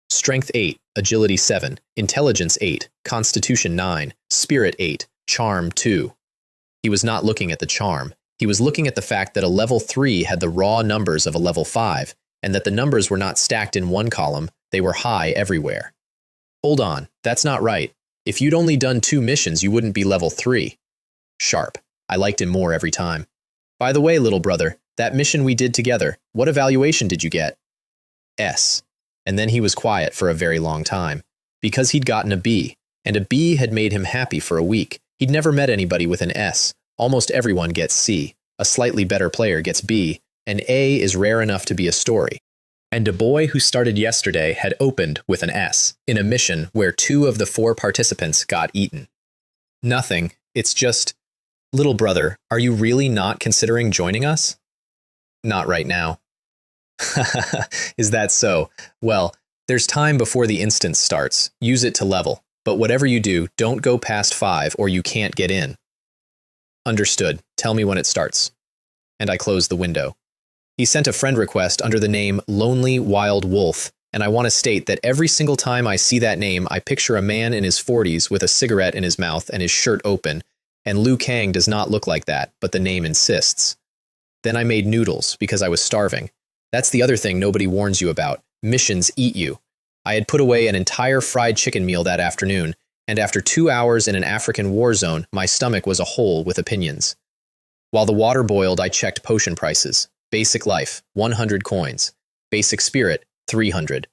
Strength 8, agility 7, intelligence 8, constitution 9, spirit 8, charm 2. He was not looking at the charm. He was looking at the fact that a level 3 had the raw numbers of a level 5, and that the numbers were not stacked in one column, they were high everywhere. Hold on, that's not right. If you'd only done 2 missions, you wouldn't be level 3. Sharp. I liked him more every time. By the way, little brother, that mission we did together, what evaluation did you get? S. And then he was quiet for a very long time, because he'd gotten a B, and a B had made him happy for a week. He'd never met anybody with an S. Almost everyone gets C. A slightly better player gets B, and A is rare enough to be a story. And a boy who started yesterday had opened with an S, in a mission where 2 of the 4 participants got eaten. Nothing, it's just, little brother, are you really not considering joining us? Not right now. Is that so? Well, there's time before the instance starts. Use it to level. But whatever you do, don't go past 5 or you can't get in. Understood. Tell me when it starts. And I closed the window. He sent a friend request under the name Lonely Wild Wolf, and I want to state that every single time I see that name, I picture a man in his 40s with a cigarette in his mouth and his shirt open, and Liu Kang does not look like that, but the name insists. Then I made noodles because I was starving. That's the other thing nobody warns you about. Missions eat you. I had put away an entire fried chicken meal that afternoon, and after 2 hours in an African war zone, my stomach was a hole with opinions. While the water boiled, I checked potion prices. Basic life, 100 coins. Basic spirit, 300.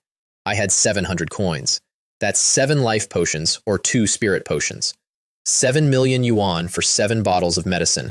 I had 700 coins. That's 7 life potions or 2 spirit potions. 7 million yuan for 7 bottles of medicine.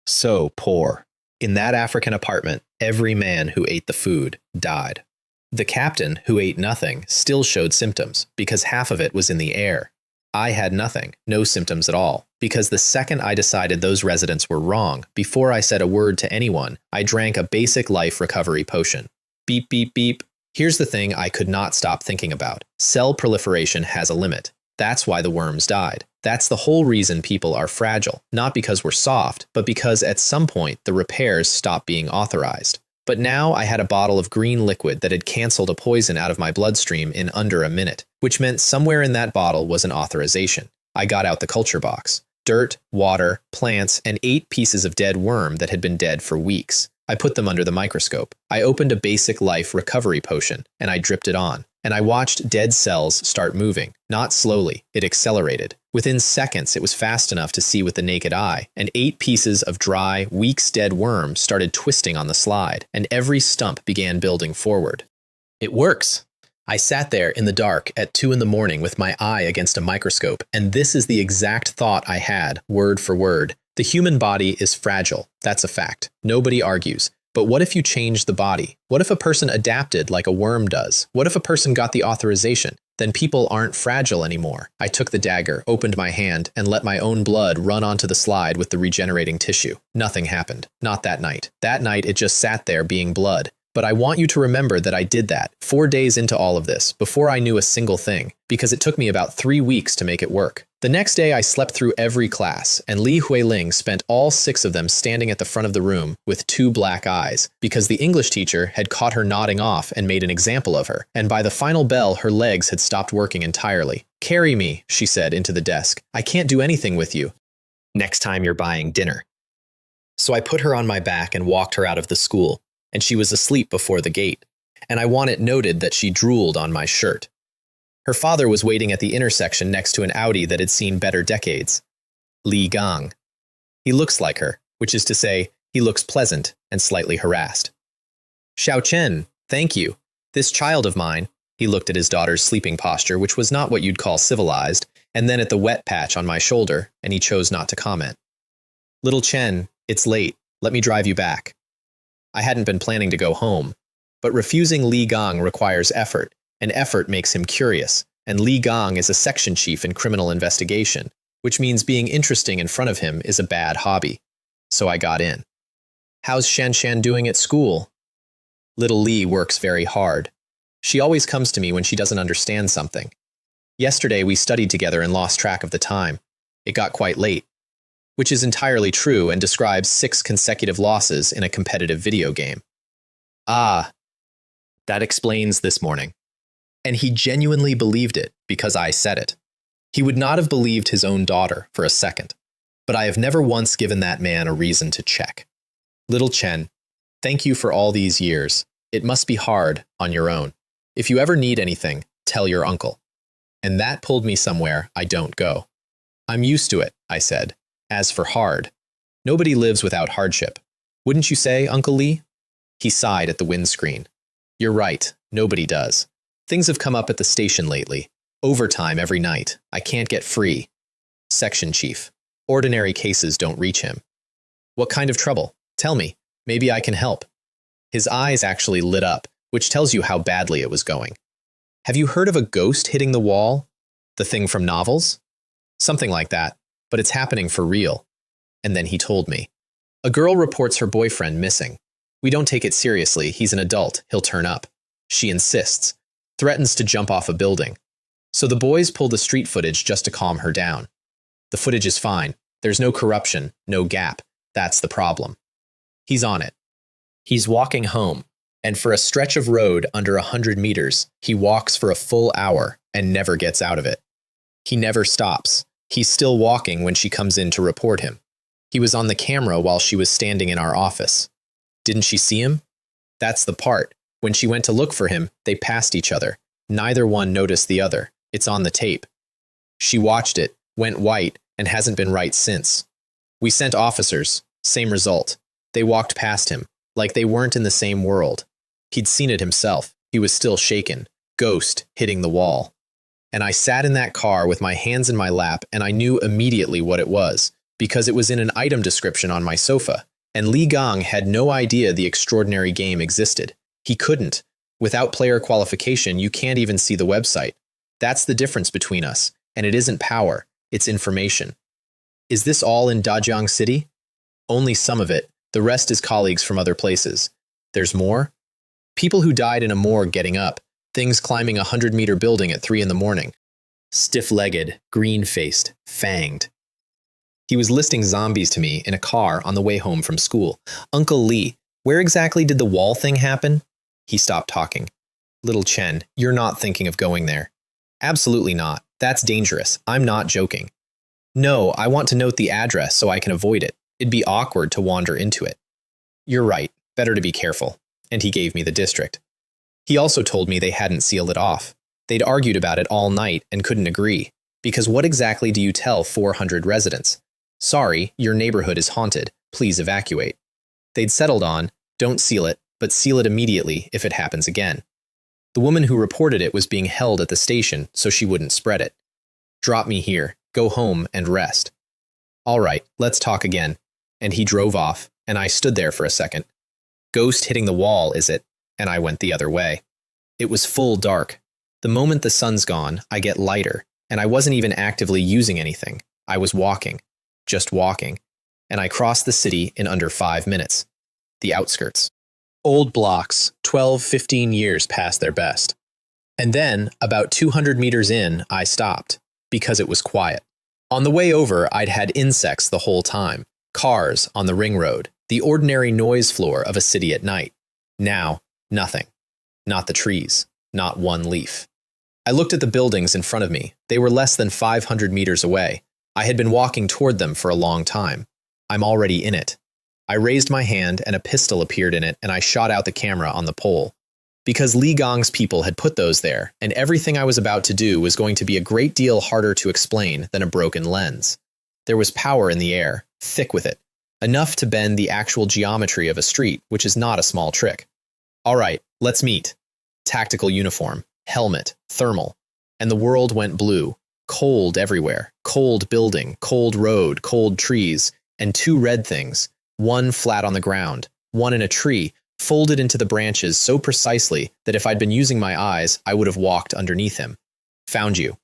So poor. In that African apartment, every man who ate the food died. The captain, who ate nothing, still showed symptoms, because half of it was in the air. I had nothing, no symptoms at all, because the second I decided those residents were wrong, before I said a word to anyone, I drank a basic life recovery potion. Beep, beep, beep. Here's the thing I could not stop thinking about. Cell proliferation has a limit. That's why the worms died. That's the whole reason people are fragile, not because we're soft, but because at some point the repairs stop being authorized. But now I had a bottle of green liquid that had canceled a poison out of my bloodstream in under a minute, which meant somewhere in that bottle was an authorization. I got out the culture box. Dirt, water, plants, and 8 pieces of dead worm that had been dead for weeks. I put them under the microscope. I opened a basic life recovery potion, and I dripped it on. And I watched dead cells start moving. Not slowly, it accelerated. Within seconds, it was fast enough to see with the naked eye, and 8 pieces of dry, weeks dead worm started twisting on the slide, and every stump began building forward. It works! I sat there in the dark at 2 in the morning with my eye against a microscope, and this is the exact thought I had, word for word. The human body is fragile, that's a fact. Nobody argues. But what if you changed the body? What if a person adapted like a worm does? What if a person got the authorization? Then people aren't fragile anymore. I took the dagger, opened my hand, and let my own blood run onto the slide with the regenerating tissue. Nothing happened. Not that night. That night it just sat there being blood. But I want you to remember that I did that 4 days into all of this, before I knew a single thing, because it took me about 3 weeks to make it work. The next day I slept through every class, and Li Huiling spent all 6 of them standing at the front of the room with 2 black eyes, because the English teacher had caught her nodding off and made an example of her, and by the final bell her legs had stopped working entirely. "Carry me," she said into the desk. "I can't do anything with you." Next time you're buying dinner. So I put her on my back and walked her out of the school, and she was asleep before the gate, and I want it noted that she drooled on my shirt. Her father was waiting at the intersection next to an Audi that had seen better decades. Li Gang. He looks like her, which is to say, he looks pleasant and slightly harassed. Xiao Chen, thank you. This child of mine, he looked at his daughter's sleeping posture, which was not what you'd call civilized, and then at the wet patch on my shoulder, and he chose not to comment. Little Chen, it's late. Let me drive you back. I hadn't been planning to go home, but refusing Li Gang requires effort, and effort makes him curious, and Li Gang is a section chief in criminal investigation, which means being interesting in front of him is a bad hobby. So I got in. How's Shan Shan doing at school? Little Li works very hard. She always comes to me when she doesn't understand something. Yesterday we studied together and lost track of the time. It got quite late. Which is entirely true and describes 6 consecutive losses in a competitive video game. Ah, that explains this morning. And he genuinely believed it because I said it. He would not have believed his own daughter for a second, but I have never once given that man a reason to check. Little Chen, thank you for all these years. It must be hard on your own. If you ever need anything, tell your uncle. And that pulled me somewhere I don't go. I'm used to it, I said. As for hard, nobody lives without hardship. Wouldn't you say, Uncle Lee? He sighed at the windscreen. You're right, nobody does. Things have come up at the station lately. Overtime every night. I can't get free. Section chief. Ordinary cases don't reach him. What kind of trouble? Tell me. Maybe I can help. His eyes actually lit up, which tells you how badly it was going. Have you heard of a ghost hitting the wall? The thing from novels? Something like that. But it's happening for real. And then he told me. A girl reports her boyfriend missing. We don't take it seriously. He's an adult. He'll turn up. She insists. Threatens to jump off a building. So the boys pull the street footage just to calm her down. The footage is fine. There's no corruption, no gap. That's the problem. He's on it. He's walking home. And for a stretch of road under 100 meters, he walks for a full hour and never gets out of it. He never stops. He's still walking when she comes in to report him. He was on the camera while she was standing in our office. Didn't she see him? That's the part. When she went to look for him, they passed each other. Neither one noticed the other. It's on the tape. She watched it, went white, and hasn't been right since. We sent officers. Same result. They walked past him, like they weren't in the same world. He'd seen it himself. He was still shaken. Ghost hitting the wall. And I sat in that car with my hands in my lap, and I knew immediately what it was, because it was in an item description on my sofa, and Li Gang had no idea the extraordinary game existed. He couldn't. Without player qualification, you can't even see the website. That's the difference between us, and it isn't power, it's information. Is this all in Dajiang City? Only some of it. The rest is colleagues from other places. There's more? People who died in a morgue getting up. Things climbing a 100-meter building at 3 in the morning. Stiff-legged, green-faced, fanged. He was listing zombies to me in a car on the way home from school. Uncle Lee, where exactly did the wall thing happen? He stopped talking. Little Chen, you're not thinking of going there. Absolutely not. That's dangerous. I'm not joking. No, I want to note the address so I can avoid it. It'd be awkward to wander into it. You're right. Better to be careful. And he gave me the district. He also told me they hadn't sealed it off. They'd argued about it all night and couldn't agree, because what exactly do you tell 400 residents? Sorry, your neighborhood is haunted. Please evacuate. They'd settled on, don't seal it, but seal it immediately if it happens again. The woman who reported it was being held at the station so she wouldn't spread it. Drop me here, go home and rest. All right, let's talk again. And he drove off, and I stood there for a second. Ghost hitting the wall, is it? And I went the other way. It was full dark. The moment the sun's gone, I get lighter, and I wasn't even actively using anything. I was walking, just walking, and I crossed the city in under 5 minutes. The outskirts. Old blocks, 12, 15 years past their best. And then, about 200 meters in, I stopped, because it was quiet. On the way over, I'd had insects the whole time. Cars on the ring road, the ordinary noise floor of a city at night. Now, nothing. Not the trees. Not one leaf. I looked at the buildings in front of me. They were less than 500 meters away. I had been walking toward them for a long time. I'm already in it. I raised my hand and a pistol appeared in it and I shot out the camera on the pole. Because Li Gong's people had put those there, and everything I was about to do was going to be a great deal harder to explain than a broken lens. There was power in the air, thick with it, enough to bend the actual geometry of a street, which is not a small trick. All right, let's meet. Tactical uniform, helmet, thermal, and the world went blue. Cold everywhere, cold building, cold road, cold trees, and two red things, one flat on the ground, one in a tree, folded into the branches so precisely that if I'd been using my eyes, I would have walked underneath him. Found you.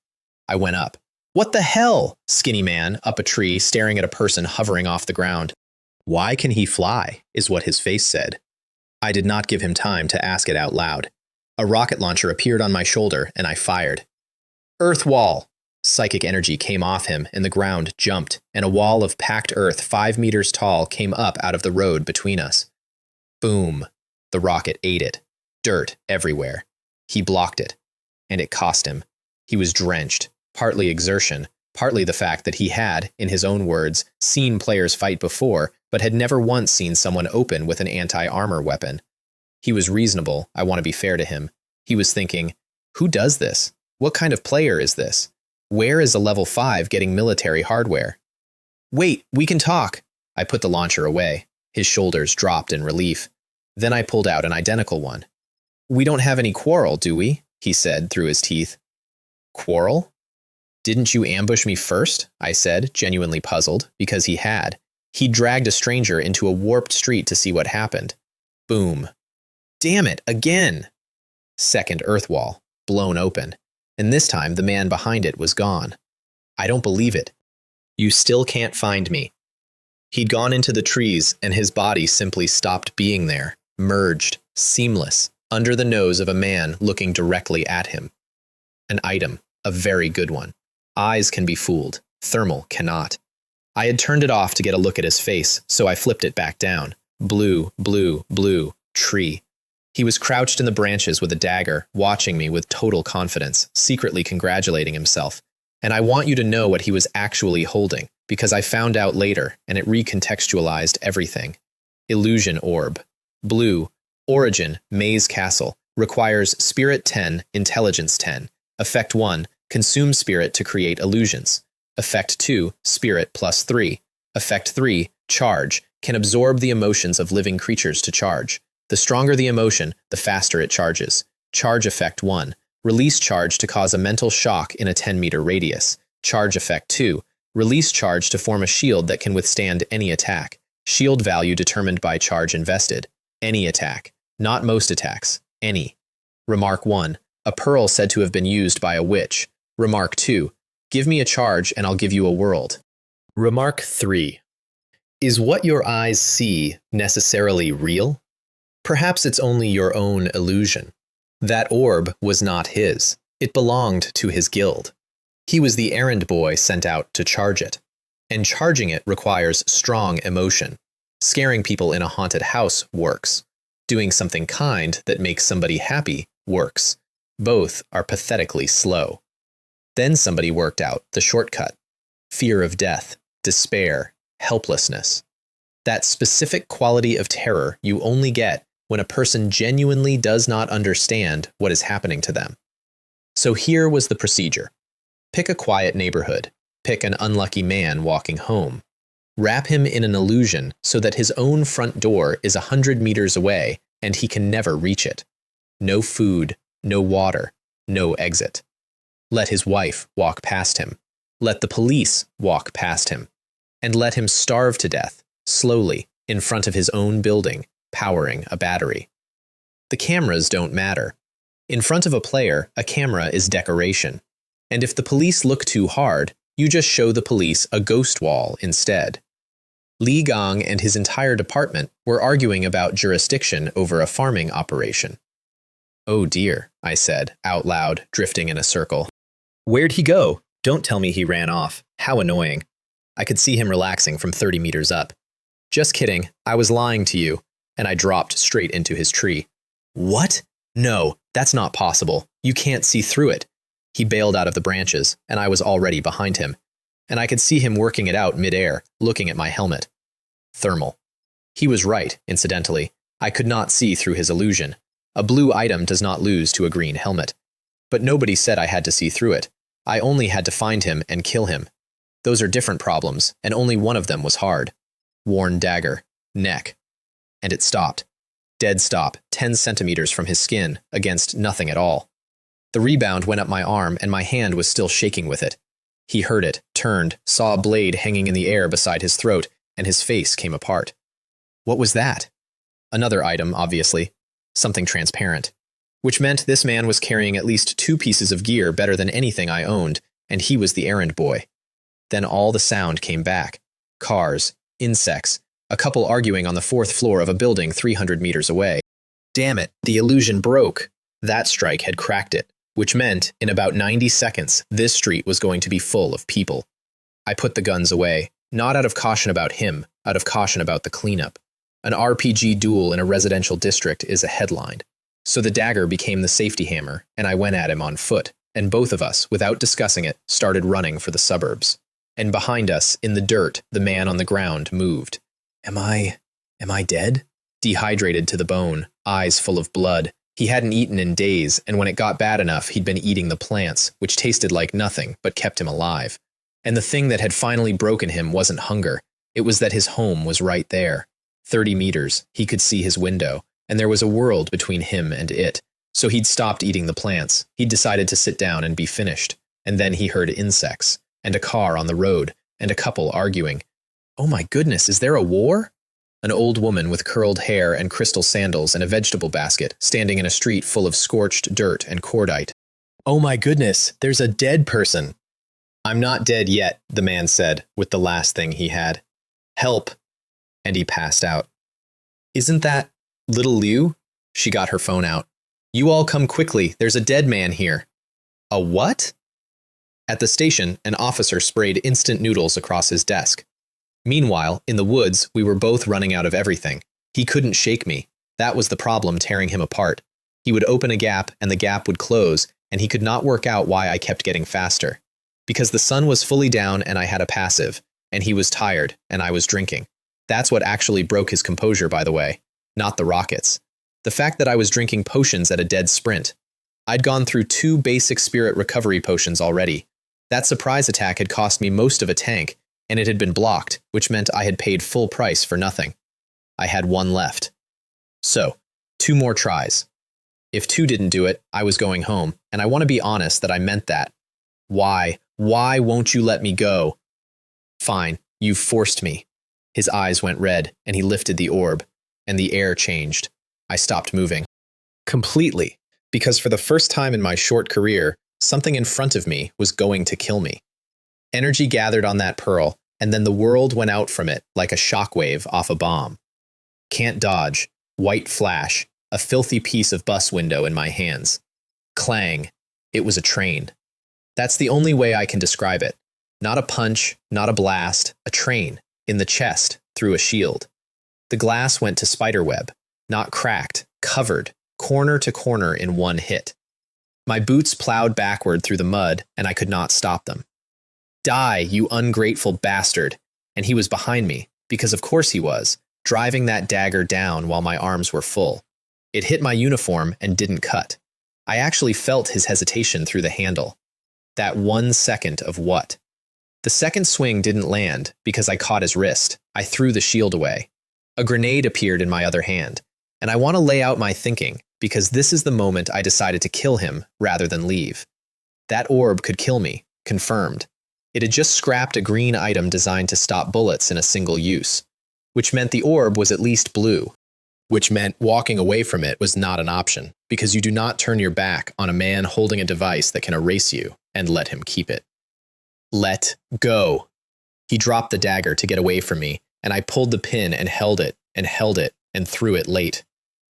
I went up. What the hell? Skinny man, up a tree, staring at a person hovering off the ground. Why can he fly, is what his face said. I did not give him time to ask it out loud. A rocket launcher appeared on my shoulder, and I fired. Earth wall! Psychic energy came off him, and the ground jumped, and a wall of packed earth 5 meters tall came up out of the road between us. Boom. The rocket ate it. Dirt everywhere. He blocked it. And it cost him. He was drenched, partly exertion, partly the fact that he had, in his own words, seen players fight before, but had never once seen someone open with an anti-armor weapon. He was reasonable, I want to be fair to him. He was thinking, who does this? What kind of player is this? Where is a level 5 getting military hardware? Wait, we can talk. I put the launcher away. His shoulders dropped in relief. Then I pulled out an identical one. We don't have any quarrel, do we? He said through his teeth. Quarrel? Didn't you ambush me first? I said, genuinely puzzled, because he had. He dragged a stranger into a warped street to see what happened. Boom. Damn it, again! Second earth wall, blown open. And this time the man behind it was gone. I don't believe it. You still can't find me. He'd gone into the trees, and his body simply stopped being there, merged, seamless, under the nose of a man looking directly at him. An item, a very good one. Eyes can be fooled, thermal cannot. I had turned it off to get a look at his face, so I flipped it back down. Blue, blue, blue, tree. He was crouched in the branches with a dagger, watching me with total confidence, secretly congratulating himself. And I want you to know what he was actually holding, because I found out later, and it recontextualized everything. Illusion orb. Blue. Origin, Maze Castle. Requires Spirit 10, Intelligence 10. Effect 1, consume Spirit to create illusions. Effect 2, Spirit plus 3. Effect 3, Charge. Can absorb the emotions of living creatures to charge. The stronger the emotion, the faster it charges. Charge Effect 1. Release charge to cause a mental shock in a 10-meter radius. Charge Effect 2. Release charge to form a shield that can withstand any attack. Shield value determined by charge invested. Any attack. Not most attacks. Any. Remark 1. A pearl said to have been used by a witch. Remark 2. Give me a charge and I'll give you a world. Remark 3. Is what your eyes see necessarily real? Perhaps it's only your own illusion. That orb was not his. It belonged to his guild. He was the errand boy sent out to charge it. And charging it requires strong emotion. Scaring people in a haunted house works. Doing something kind that makes somebody happy works. Both are pathetically slow. Then somebody worked out the shortcut. Fear of death, despair, helplessness. That specific quality of terror you only get when a person genuinely does not understand what is happening to them. So here was the procedure. Pick a quiet neighborhood. Pick an unlucky man walking home. Wrap him in an illusion so that his own front door is 100 meters away and he can never reach it. No food, no water, no exit. Let his wife walk past him. Let the police walk past him. And let him starve to death, slowly, in front of his own building, powering a battery. The cameras don't matter. In front of a player, a camera is decoration. And if the police look too hard, you just show the police a ghost wall instead. Li Gong and his entire department were arguing about jurisdiction over a farming operation. Oh dear, I said, out loud, drifting in a circle. Where'd he go? Don't tell me he ran off. How annoying. I could see him relaxing from 30 meters up. Just kidding, I was lying to you. And I dropped straight into his tree. What? No, that's not possible. You can't see through it. He bailed out of the branches, and I was already behind him. and I could see him working it out midair, looking at my helmet. Thermal. He was right, incidentally. I could not see through his illusion. A blue item does not lose to a green helmet. But nobody said I had to see through it. I only had to find him and kill him. Those are different problems, and only one of them was hard. Worn dagger. Neck. And it stopped. Dead stop, 10 centimeters from his skin, against nothing at all. The rebound went up my arm, and my hand was still shaking with it. He heard it, turned, saw a blade hanging in the air beside his throat, and his face came apart. What was that? Another item, obviously. Something transparent. Which meant this man was carrying at least 2 pieces of gear better than anything I owned, and he was the errand boy. Then all the sound came back. Cars, insects, a couple arguing on the 4th floor of a building 300 meters away. Damn it, the illusion broke. That strike had cracked it, which meant, in about 90 seconds, this street was going to be full of people. I put the guns away, not out of caution about him, out of caution about the cleanup. An RPG duel in a residential district is a headline. So the dagger became the safety hammer, and I went at him on foot, and both of us, without discussing it, started running for the suburbs. And behind us, in the dirt, the man on the ground moved. Am I dead? Dehydrated to the bone, eyes full of blood. He hadn't eaten in days, and when it got bad enough, he'd been eating the plants, which tasted like nothing, but kept him alive. And the thing that had finally broken him wasn't hunger. It was that his home was right there. 30 meters, he could see his window, and there was a world between him and it. So he'd stopped eating the plants. He'd decided to sit down and be finished. And then he heard insects, and a car on the road, and a couple arguing. Oh my goodness, is there a war? An old woman with curled hair and crystal sandals and a vegetable basket, standing in a street full of scorched dirt and cordite. Oh my goodness, there's a dead person. I'm not dead yet, the man said, with the last thing he had. Help. And he passed out. Isn't that little Liu? She got her phone out. You all come quickly, there's a dead man here. A what? At the station, an officer sprayed instant noodles across his desk. Meanwhile, in the woods, we were both running out of everything. He couldn't shake me. That was the problem tearing him apart. He would open a gap, and the gap would close, and he could not work out why I kept getting faster. Because the sun was fully down and I had a passive, and he was tired, and I was drinking. That's what actually broke his composure, by the way, not the rockets. The fact that I was drinking potions at a dead sprint. I'd gone through 2 basic spirit recovery potions already. That surprise attack had cost me most of a tank, and it had been blocked, which meant I had paid full price for nothing. I had 1 left. So, 2 more tries. If 2 didn't do it, I was going home, and I want to be honest that I meant that. Why? Why won't you let me go? Fine, you've forced me. His eyes went red, and he lifted the orb, and the air changed. I stopped moving. Completely, because for the first time in my short career, something in front of me was going to kill me. Energy gathered on that pearl, and then the world went out from it like a shockwave off a bomb. Can't dodge, white flash, a filthy piece of bus window in my hands. Clang. It was a train. That's the only way I can describe it. Not a punch, not a blast, a train, in the chest, through a shield. The glass went to spiderweb, not cracked, covered, corner to corner in one hit. My boots plowed backward through the mud, and I could not stop them. Die, you ungrateful bastard. And he was behind me, because of course he was, driving that dagger down while my arms were full. It hit my uniform and didn't cut. I actually felt his hesitation through the handle. That 1 second of what? The second swing didn't land because I caught his wrist. I threw the shield away. A grenade appeared in my other hand, and I want to lay out my thinking because this is the moment I decided to kill him rather than leave. That orb could kill me, confirmed. It had just scrapped a green item designed to stop bullets in a single use, which meant the orb was at least blue, which meant walking away from it was not an option, because you do not turn your back on a man holding a device that can erase you and let him keep it. Let go. He dropped the dagger to get away from me, and I pulled the pin and held it, and threw it late.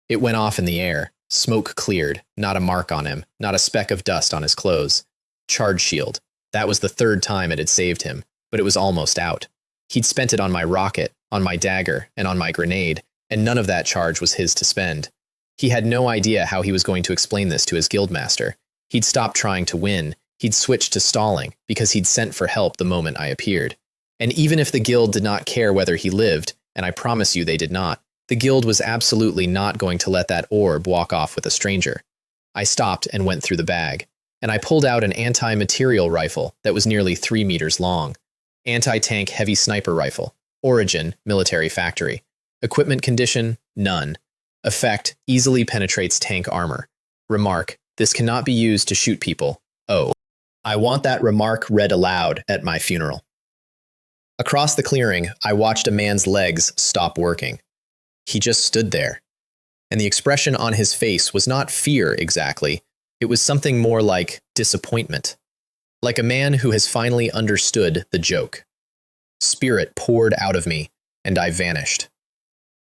It went off in the air. Smoke cleared, not a mark on him, not a speck of dust on his clothes. Charge shield. That was the 3rd time it had saved him, but it was almost out. He'd spent it on my rocket, on my dagger, and on my grenade, and none of that charge was his to spend. He had no idea how he was going to explain this to his guildmaster. He'd stopped trying to win. He'd switched to stalling because he'd sent for help the moment I appeared. And even if the guild did not care whether he lived, and I promise you they did not, the guild was absolutely not going to let that orb walk off with a stranger. I stopped and went through the bag, and I pulled out an anti-material rifle that was nearly 3 meters long. Anti-tank heavy sniper rifle. Origin, military factory. Equipment condition, none. Effect, easily penetrates tank armor. Remark, this cannot be used to shoot people. Oh. I want that remark read aloud at my funeral. Across the clearing, I watched a man's legs stop working. He just stood there. And the expression on his face was not fear exactly. It was something more like disappointment. Like a man who has finally understood the joke. Spirit poured out of me, and I vanished.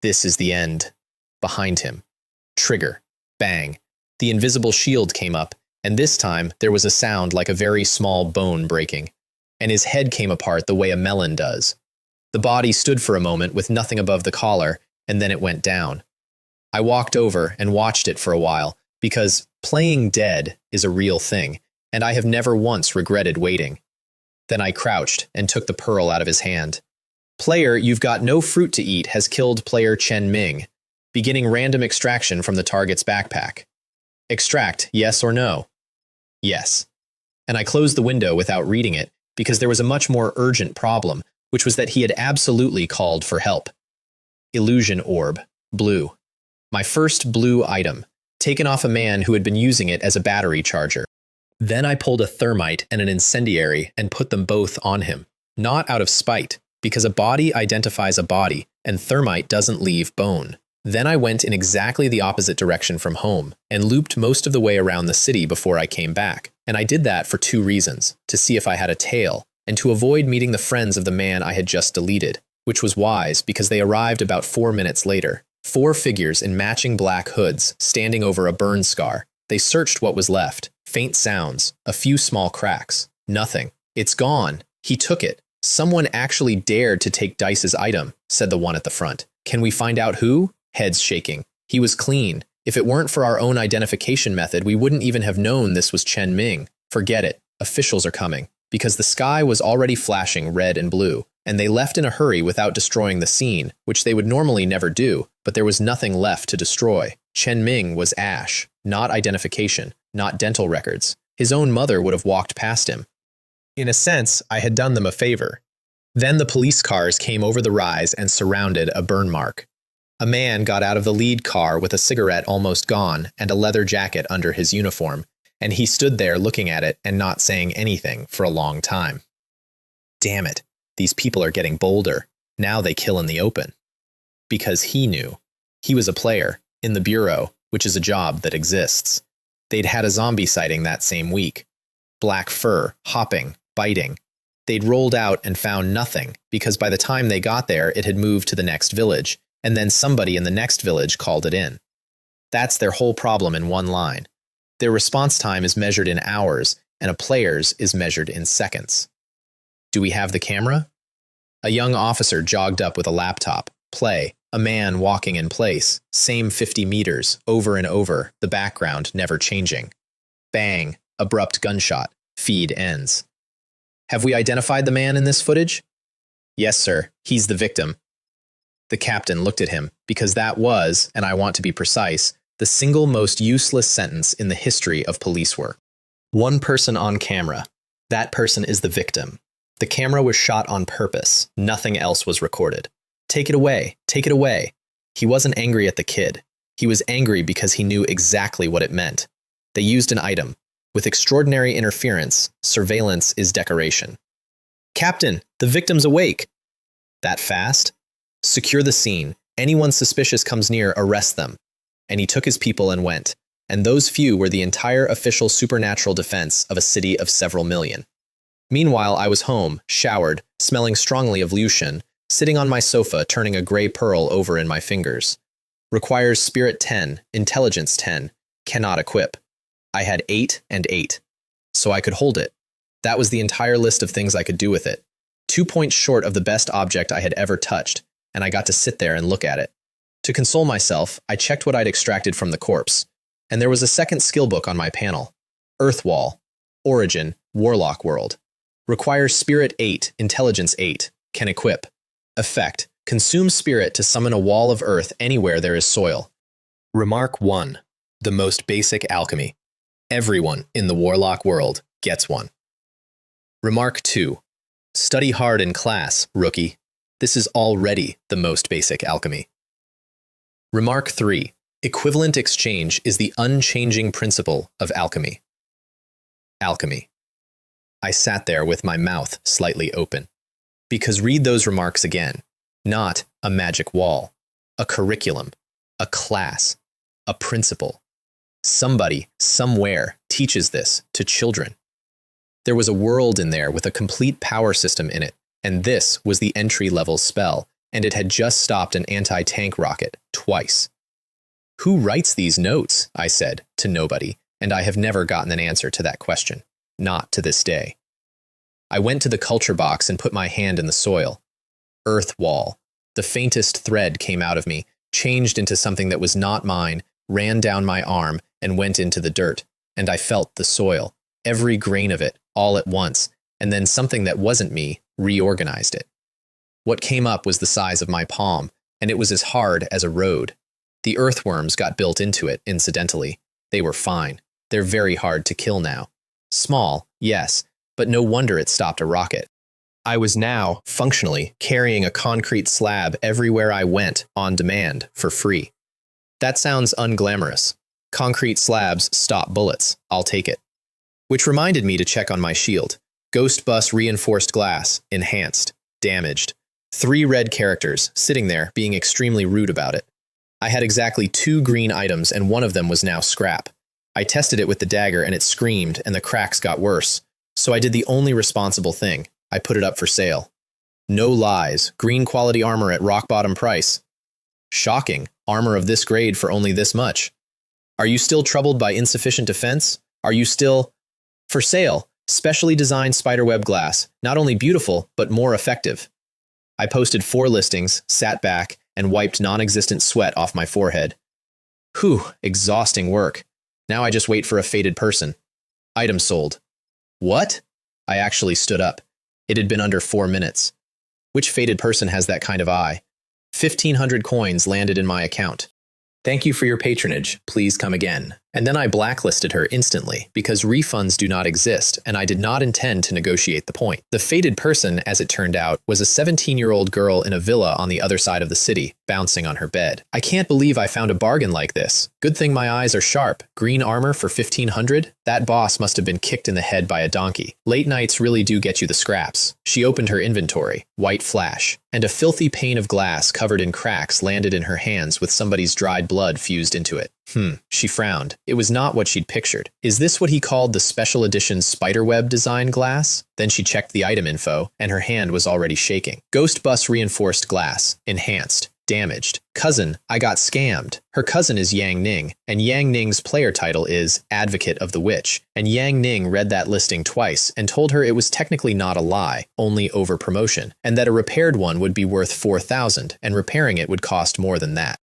This is the end. Behind him. Trigger. Bang. The invisible shield came up, and this time there was a sound like a very small bone breaking. And his head came apart the way a melon does. The body stood for a moment with nothing above the collar, and then it went down. I walked over and watched it for a while, because playing dead is a real thing, and I have never once regretted waiting. Then I crouched and took the pearl out of his hand. Player, you've got no fruit to eat, has killed player Chen Ming. Beginning random extraction from the target's backpack. Extract, yes or no? Yes. And I closed the window without reading it, because there was a much more urgent problem, which was that he had absolutely called for help. Illusion orb. Blue. My first blue item, taken off a man who had been using it as a battery charger. Then I pulled a thermite and an incendiary and put them both on him. Not out of spite, because a body identifies a body, and thermite doesn't leave bone. Then I went in exactly the opposite direction from home, and looped most of the way around the city before I came back. And I did that for 2 reasons, to see if I had a tail, and to avoid meeting the friends of the man I had just deleted, which was wise because they arrived about 4 minutes later. 4 figures in matching black hoods, standing over a burn scar. They searched what was left. Faint sounds, a few small cracks. Nothing. It's gone. He took it. Someone actually dared to take Dice's item, said the one at the front. Can we find out who? Heads shaking. He was clean. If it weren't for our own identification method, we wouldn't even have known this was Chen Ming. Forget it. Officials are coming. Because the sky was already flashing red and blue, and they left in a hurry without destroying the scene, which they would normally never do, but there was nothing left to destroy. Chen Ming was ash, not identification, not dental records. His own mother would have walked past him. In a sense, I had done them a favor. Then the police cars came over the rise and surrounded a burn mark. A man got out of the lead car with a cigarette almost gone and a leather jacket under his uniform, and he stood there looking at it and not saying anything for a long time. Damn it, these people are getting bolder. Now they kill in the open. Because he knew. He was a player, in the bureau, which is a job that exists. They'd had a zombie sighting that same week. Black fur, hopping, biting. They'd rolled out and found nothing, because by the time they got there, it had moved to the next village, and then somebody in the next village called it in. That's their whole problem in one line. Their response time is measured in hours, and a player's is measured in seconds. Do we have the camera? A young officer jogged up with a laptop. Play. A man walking in place. Same 50 meters, over and over, the background never changing. Bang. Abrupt gunshot. Feed ends. Have we identified the man in this footage? Yes, sir. He's the victim. The captain looked at him, because that was, and I want to be precise, the single most useless sentence in the history of police work. One person on camera. That person is the victim. The camera was shot on purpose. Nothing else was recorded. Take it away. Take it away. He wasn't angry at the kid. He was angry because he knew exactly what it meant. They used an item. With extraordinary interference, surveillance is decoration. Captain, the victim's awake. That fast? Secure the scene. Anyone suspicious comes near, arrest them. And he took his people and went. And those few were the entire official supernatural defense of a city of several million. Meanwhile, I was home, showered, smelling strongly of Lucian, sitting on my sofa turning a gray pearl over in my fingers. Requires spirit 10, intelligence 10, cannot equip. I had 8 and 8. So I could hold it. That was the entire list of things I could do with it. 2 points short of the best object I had ever touched, and I got to sit there and look at it. To console myself, I checked what I'd extracted from the corpse, and there was a second skill book on my panel. Earthwall. Origin, Warlock World. Requires Spirit 8, Intelligence 8. Can equip. Effect. Consume spirit to summon a wall of earth anywhere there is soil. Remark 1. The most basic alchemy. Everyone in the Warlock world gets one. Remark 2. Study hard in class, rookie. This is already the most basic alchemy. Remark 3. Equivalent exchange is the unchanging principle of alchemy. Alchemy. I sat there with my mouth slightly open. Because read those remarks again. Not a magic wall, a curriculum, a class, a principle. Somebody, somewhere, teaches this to children. There was a world in there with a complete power system in it, and this was the entry-level spell, and it had just stopped an anti-tank rocket twice. Who writes these notes? I said, to nobody, and I have never gotten an answer to that question. Not to this day. I went to the culture box and put my hand in the soil. Earth wall. The faintest thread came out of me, changed into something that was not mine, ran down my arm, and went into the dirt. And I felt the soil, every grain of it, all at once, and then something that wasn't me reorganized it. What came up was the size of my palm, and it was as hard as a road. The earthworms got built into it, incidentally. They were fine. They're very hard to kill now. Small, yes, but no wonder it stopped a rocket. I was now, functionally, carrying a concrete slab everywhere I went, on demand, for free. That sounds unglamorous. Concrete slabs stop bullets. I'll take it. Which reminded me to check on my shield. Ghost Bus reinforced glass, enhanced, damaged. 3 red characters, sitting there, being extremely rude about it. I had exactly 2 green items, and one of them was now scrap. I tested it with the dagger, and it screamed, and the cracks got worse. So I did the only responsible thing. I put it up for sale. No lies, green quality armor at rock bottom price. Shocking, armor of this grade for only this much. Are you still troubled by insufficient defense? Are you still... For sale, specially designed spiderweb glass, not only beautiful, but more effective. I posted 4 listings, sat back, and wiped non-existent sweat off my forehead. Whew, exhausting work. Now I just wait for a fated person. Item sold. What? I actually stood up. It had been under 4 minutes. Which fated person has that kind of eye? 1,500 coins landed in my account. Thank you for your patronage. Please come again. And then I blacklisted her instantly because refunds do not exist, and I did not intend to negotiate the point. The fated person, as it turned out, was a 17-year-old girl in a villa on the other side of the city, bouncing on her bed. I can't believe I found a bargain like this. Good thing my eyes are sharp. Green armor for 1,500? That boss must have been kicked in the head by a donkey. Late nights really do get you the scraps. She opened her inventory. White flash. And a filthy pane of glass covered in cracks landed in her hands with somebody's dried blood fused into it. She frowned. It was not what she'd pictured. Is this what he called the special edition spiderweb design glass? Then she checked the item info, and her hand was already shaking. Ghost Bus reinforced glass. Enhanced. Damaged. Cousin, I got scammed. Her cousin is Yang Ning, and Yang Ning's player title is Advocate of the Witch, and Yang Ning read that listing twice and told her it was technically not a lie, only over-promotion, and that a repaired one would be worth 4,000, and repairing it would cost more than that.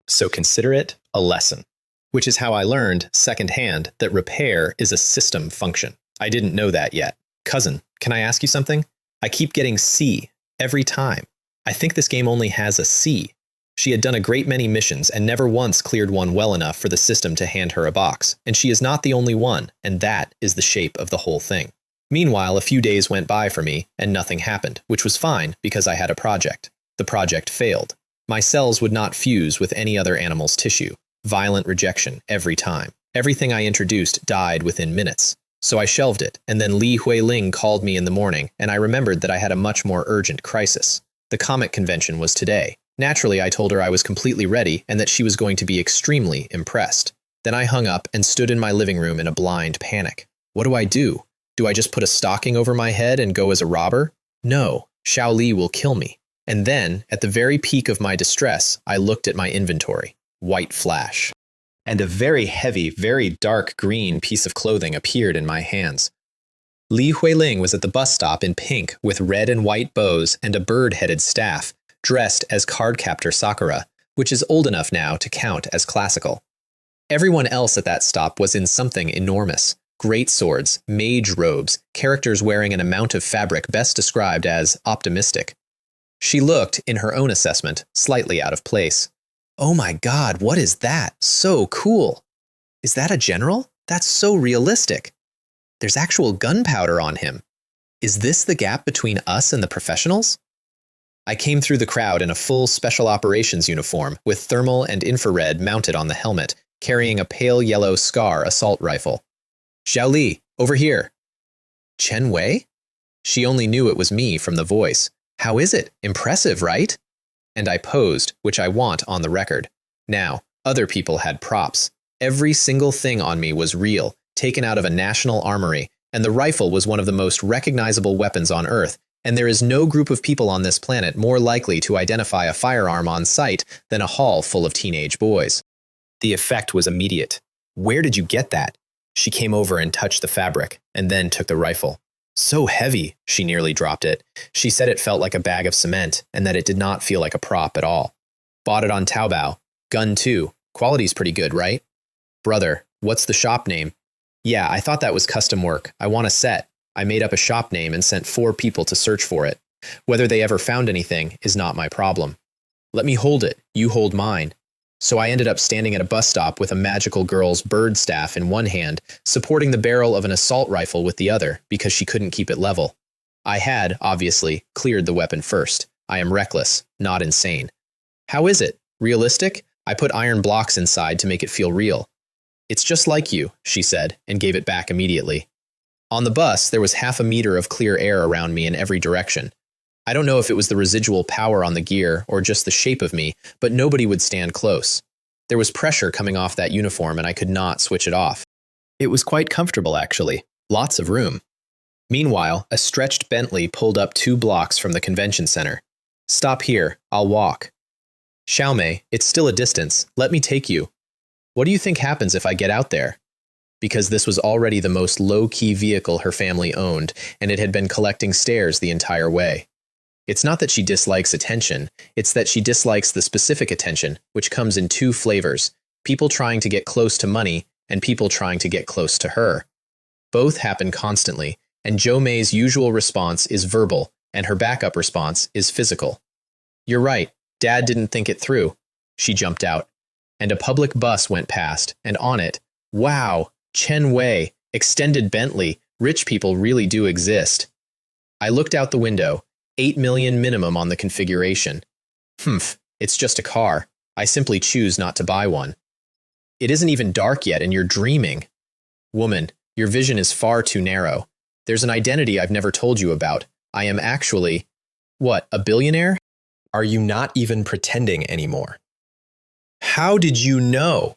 So consider it a lesson. Which is how I learned, secondhand, that repair is a system function. I didn't know that yet. Cousin, can I ask you something? I keep getting C every time. I think this game only has a C. She had done a great many missions and never once cleared one well enough for the system to hand her a box, and she is not the only one, and that is the shape of the whole thing. Meanwhile, a few days went by for me, and nothing happened, which was fine because I had a project. The project failed. My cells would not fuse with any other animal's tissue. Violent rejection every time. Everything I introduced died within minutes. So I shelved it, and then Li Huiling called me in the morning, and I remembered that I had a much more urgent crisis. The comic convention was today. Naturally, I told her I was completely ready and that she was going to be extremely impressed. Then I hung up and stood in my living room in a blind panic. What do I do? Do I just put a stocking over my head and go as a robber? No, Xiao Li will kill me. And then, at the very peak of my distress, I looked at my inventory. White flash. And a very heavy, very dark green piece of clothing appeared in my hands. Li Huiling was at the bus stop in pink with red and white bows and a bird-headed staff, dressed as Cardcaptor Sakura, which is old enough now to count as classical. Everyone else at that stop was in something enormous. Great swords, mage robes, characters wearing an amount of fabric best described as optimistic. She looked, in her own assessment, slightly out of place. Oh my god, what is that? So cool! Is that a general? That's so realistic. There's actual gunpowder on him. Is this the gap between us and the professionals? I came through the crowd in a full special operations uniform with thermal and infrared mounted on the helmet, carrying a pale yellow SCAR assault rifle. Xiao Li, over here. Chen Wei? She only knew it was me from the voice. How is it? Impressive, right? And I posed, which I want on the record. Now, other people had props. Every single thing on me was real, taken out of a national armory, and the rifle was one of the most recognizable weapons on Earth, and there is no group of people on this planet more likely to identify a firearm on sight than a hall full of teenage boys. The effect was immediate. Where did you get that? She came over and touched the fabric, and then took the rifle. So heavy, she nearly dropped it. She said it felt like a bag of cement, and that it did not feel like a prop at all. Bought it on Taobao. Gun too. Quality's pretty good, right? Brother, what's the shop name? Yeah, I thought that was custom work. I want a set. I made up a shop name and sent 4 people to search for it. Whether they ever found anything is not my problem. Let me hold it. You hold mine. So I ended up standing at a bus stop with a magical girl's bird staff in one hand, supporting the barrel of an assault rifle with the other because she couldn't keep it level. I had, obviously, cleared the weapon first. I am reckless, not insane. How is it? Realistic? I put iron blocks inside to make it feel real. It's just like you, she said, and gave it back immediately. On the bus, there was half a meter of clear air around me in every direction. I don't know if it was the residual power on the gear or just the shape of me, but nobody would stand close. There was pressure coming off that uniform and I could not switch it off. It was quite comfortable, actually. Lots of room. Meanwhile, a stretched Bentley pulled up 2 blocks from the convention center. Stop here. I'll walk. Xiaomei, it's still a distance. Let me take you. What do you think happens if I get out there? Because this was already the most low-key vehicle her family owned, and it had been collecting stairs the entire way. It's not that she dislikes attention, it's that she dislikes the specific attention, which comes in 2 flavors, people trying to get close to money and people trying to get close to her. Both happen constantly, and Jo May's usual response is verbal, and her backup response is physical. You're right, Dad didn't think it through. She jumped out, and a public bus went past, and on it, wow, Chen Wei, extended Bentley, rich people really do exist. I looked out the window. 8 million minimum on the configuration. It's just a car. I simply choose not to buy one. It isn't even dark yet and you're dreaming. Woman, your vision is far too narrow. There's an identity I've never told you about. I am actually… What, a billionaire? Are you not even pretending anymore? How did you know?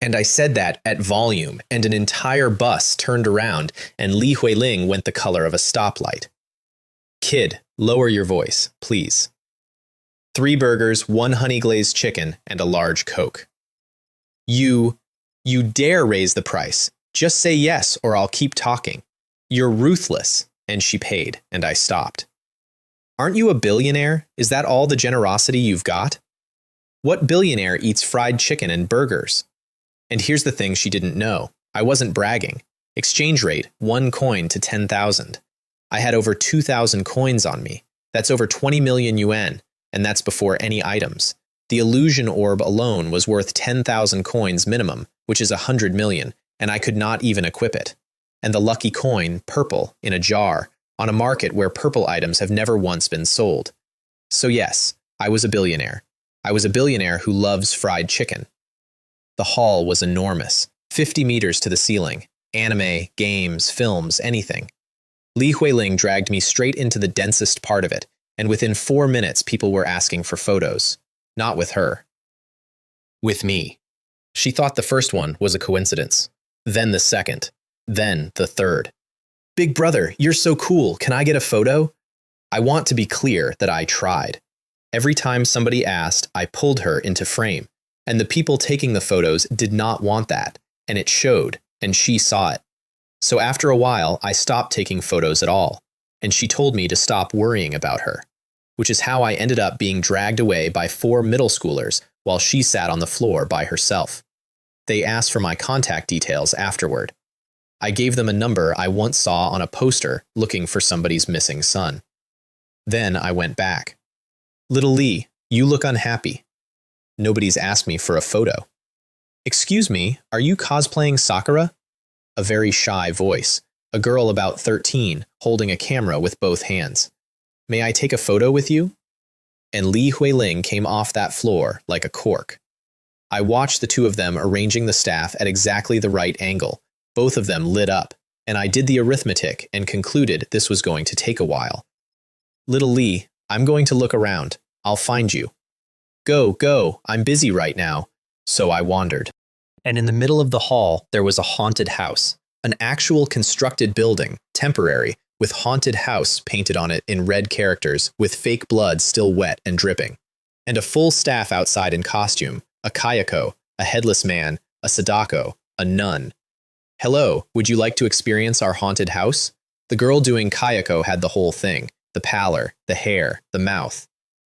And I said that at volume, and an entire bus turned around, and Li Huiling went the color of a stoplight. Kid, lower your voice, please. 3 burgers, 1 honey-glazed chicken, and a large Coke. You dare raise the price. Just say yes, or I'll keep talking. You're ruthless. And she paid, and I stopped. Aren't you a billionaire? Is that all the generosity you've got? What billionaire eats fried chicken and burgers? And here's the thing she didn't know. I wasn't bragging. Exchange rate, 1 coin to 10,000. I had over 2,000 coins on me. That's over 20 million yuan, and that's before any items. The illusion orb alone was worth 10,000 coins minimum, which is 100 million, and I could not even equip it. And the lucky coin, purple, in a jar, on a market where purple items have never once been sold. So yes, I was a billionaire. I was a billionaire who loves fried chicken. The hall was enormous, 50 meters to the ceiling. Anime, games, films, anything. Li Huiling dragged me straight into the densest part of it, and within 4 minutes people were asking for photos. Not with her. With me. She thought the first one was a coincidence. Then the second. Then the third. Big brother, you're so cool. Can I get a photo? I want to be clear that I tried. Every time somebody asked, I pulled her into frame. And the people taking the photos did not want that. And it showed, and she saw it. So after a while, I stopped taking photos at all, and she told me to stop worrying about her, which is how I ended up being dragged away by 4 middle schoolers while she sat on the floor by herself. They asked for my contact details afterward. I gave them a number I once saw on a poster looking for somebody's missing son. Then I went back. Little Lee, you look unhappy. Nobody's asked me for a photo. Excuse me, are you cosplaying Sakura? A very shy voice, a girl about 13, holding a camera with both hands. May I take a photo with you? And Li Huiling came off that floor like a cork. I watched the two of them arranging the staff at exactly the right angle. Both of them lit up, and I did the arithmetic and concluded this was going to take a while. Little Lee, I'm going to look around. I'll find you. Go, go, I'm busy right now. So I wandered. And in the middle of the hall, there was a haunted house. An actual constructed building, temporary, with haunted house painted on it in red characters, with fake blood still wet and dripping. And a full staff outside in costume, a kayako, a headless man, a sadako, a nun. Hello, would you like to experience our haunted house? The girl doing kayako had the whole thing, the pallor, the hair, the mouth.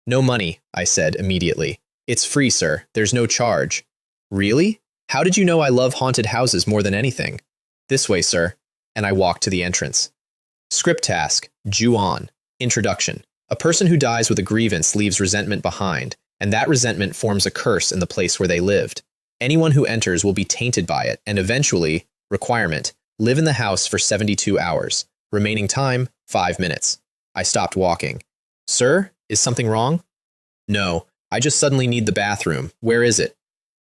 No money, I said immediately. It's free, sir. There's no charge. Really? How did you know I love haunted houses more than anything? This way, sir. And I walked to the entrance. Script task, Ju-on. Introduction. A person who dies with a grievance leaves resentment behind, and that resentment forms a curse in the place where they lived. Anyone who enters will be tainted by it, and eventually, requirement, live in the house for 72 hours. Remaining time, 5 minutes. I stopped walking. Sir, is something wrong? No, I just suddenly need the bathroom. Where is it?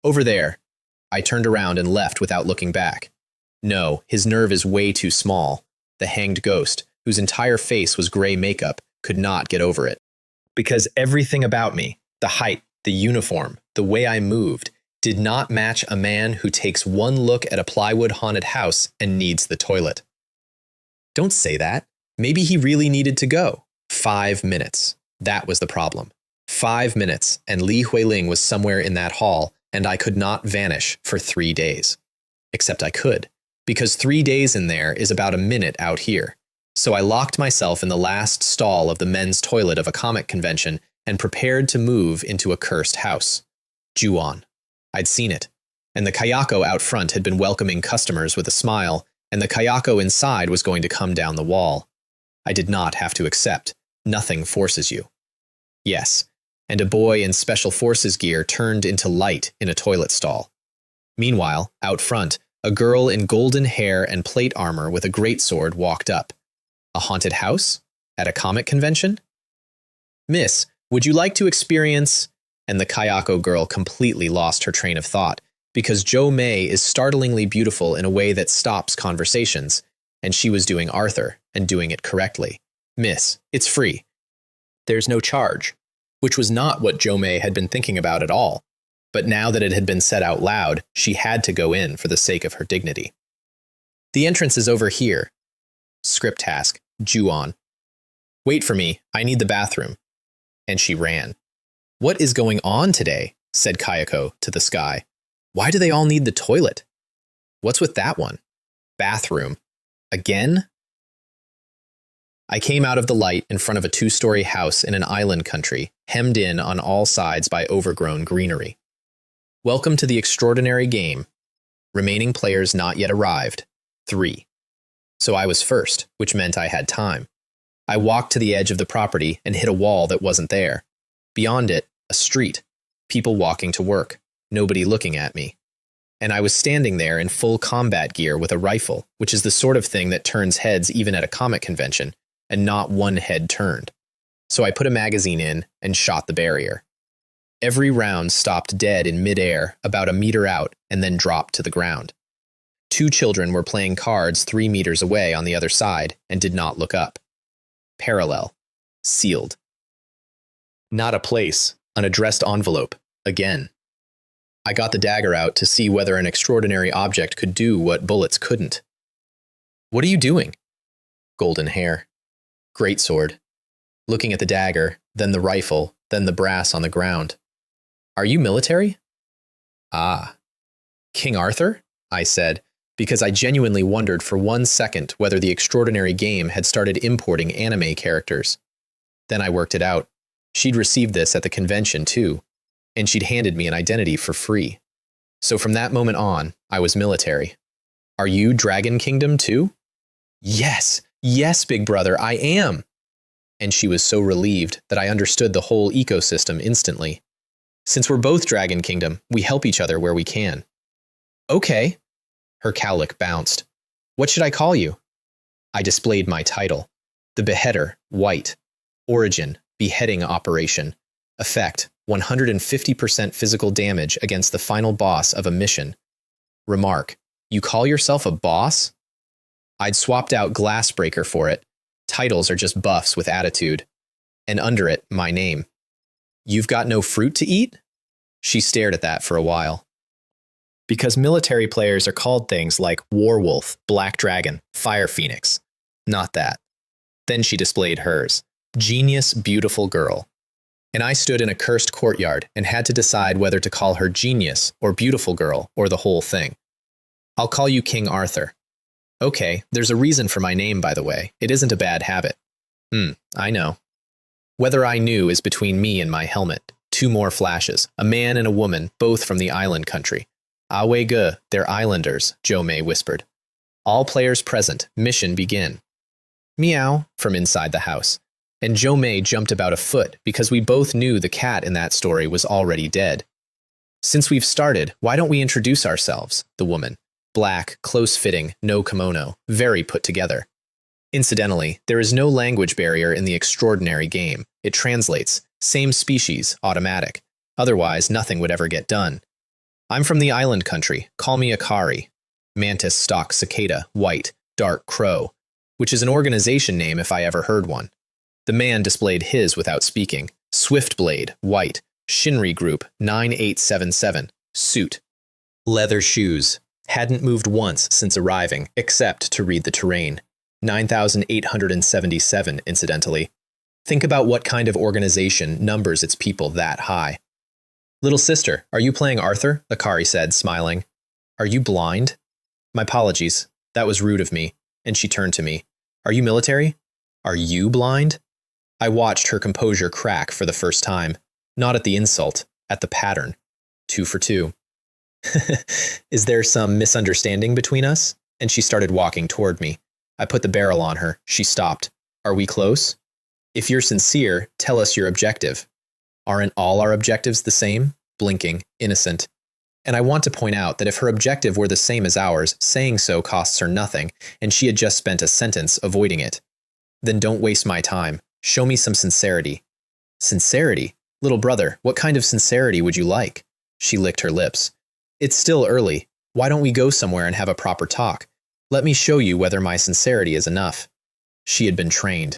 Over there. I turned around and left without looking back. No, his nerve is way too small. The hanged ghost, whose entire face was gray makeup, could not get over it. Because everything about me, the height, the uniform, the way I moved, did not match a man who takes one look at a plywood haunted house and needs the toilet. Don't say that. Maybe he really needed to go. 5 minutes. That was the problem. 5 minutes, and Li Huiling was somewhere in that hall, and I could not vanish for 3 days. Except I could, because 3 days in there is about a minute out here. So I locked myself in the last stall of the men's toilet of a comic convention and prepared to move into a cursed house. Ju-on. I'd seen it, and the kayako out front had been welcoming customers with a smile, and the kayako inside was going to come down the wall. I did not have to accept. Nothing forces you. Yes, and a boy in Special Forces gear turned into light in a toilet stall. Meanwhile, out front, a girl in golden hair and plate armor with a greatsword walked up. A haunted house? At a comic convention? Miss, would you like to experience... And the kayako girl completely lost her train of thought, because Jo Mei is startlingly beautiful in a way that stops conversations, and she was doing Arthur, and doing it correctly. Miss, it's free. There's no charge, which was not what Jo Mei had been thinking about at all, but now that it had been said out loud, she had to go in for the sake of her dignity. The entrance is over here. Script task, Ju-on. Wait for me, I need the bathroom. And she ran. What is going on today? Said Kayako to the sky. Why do they all need the toilet? What's with that one? Bathroom. Again? I came out of the light in front of a 2-story house in an island country, hemmed in on all sides by overgrown greenery. Welcome to the extraordinary game. Remaining players not yet arrived. 3. So I was first, which meant I had time. I walked to the edge of the property and hit a wall that wasn't there. Beyond it, a street. People walking to work. Nobody looking at me. And I was standing there in full combat gear with a rifle, which is the sort of thing that turns heads even at a comic convention, and not one head turned. So I put a magazine in and shot the barrier. Every round stopped dead in midair about a meter out and then dropped to the ground. 2 children were playing cards 3 meters away on the other side and did not look up. Parallel. Sealed. Not a place. An addressed envelope. Again. I got the dagger out to see whether an extraordinary object could do what bullets couldn't. What are you doing? Golden hair. Greatsword. Looking at the dagger, then the rifle, then the brass on the ground. Are you military? Ah. King Arthur? I said, because I genuinely wondered for 1 second whether the extraordinary game had started importing anime characters. Then I worked it out. She'd received this at the convention, too, and she'd handed me an identity for free. So from that moment on, I was military. Are you Dragon Kingdom too? Yes, yes, big brother, I am. And she was so relieved that I understood the whole ecosystem instantly. Since we're both Dragon Kingdom, we help each other where we can. Okay. Her cowlick bounced. What should I call you? I displayed my title. The Beheader, White. Origin, Beheading Operation. Effect, 150% physical damage against the final boss of a mission. Remark, you call yourself a boss? I'd swapped out Glassbreaker for it. Titles are just buffs with attitude. And under it, my name. You've got no fruit to eat? She stared at that for a while. Because military players are called things like Warwolf, Black Dragon, Fire Phoenix. Not that. Then she displayed hers. Genius, beautiful girl. And I stood in a cursed courtyard and had to decide whether to call her Genius or Beautiful Girl or the whole thing. I'll call you King Arthur. Okay, there's a reason for my name, by the way. It isn't a bad habit. I know. Whether I knew is between me and my helmet. 2 more flashes. A man and a woman, both from the island country. Awe ge, they're islanders, Jo May whispered. All players present, mission begin. Meow, from inside the house. And Jo May jumped about a foot because we both knew the cat in that story was already dead. Since we've started, why don't we introduce ourselves, the woman. Black, close-fitting, no kimono, very put together. Incidentally, there is no language barrier in the extraordinary game. It translates, same species, automatic. Otherwise, nothing would ever get done. I'm from the island country, call me Akari. Mantis stalk cicada, white, dark crow, which is an organization name if I ever heard one. The man displayed his without speaking. Swiftblade, white, Shinri Group, 9877, suit. Leather shoes. Hadn't moved once since arriving, except to read the terrain. 9,877, incidentally. Think about what kind of organization numbers its people that high. Little sister, are you playing Arthur? Akari said, smiling. Are you blind? My apologies. That was rude of me. And she turned to me. Are you military? Are you blind? I watched her composure crack for the first time. Not at the insult, at the pattern. 2 for 2. Is there some misunderstanding between us? And she started walking toward me. I put the barrel on her. She stopped. Are we close? If you're sincere, tell us your objective. Aren't all our objectives the same? Blinking, innocent. And I want to point out that if her objective were the same as ours, saying so costs her nothing, and she had just spent a sentence avoiding it. Then don't waste my time. Show me some sincerity. Sincerity? Little brother, what kind of sincerity would you like? She licked her lips. It's still early. Why don't we go somewhere and have a proper talk? Let me show you whether my sincerity is enough. She had been trained.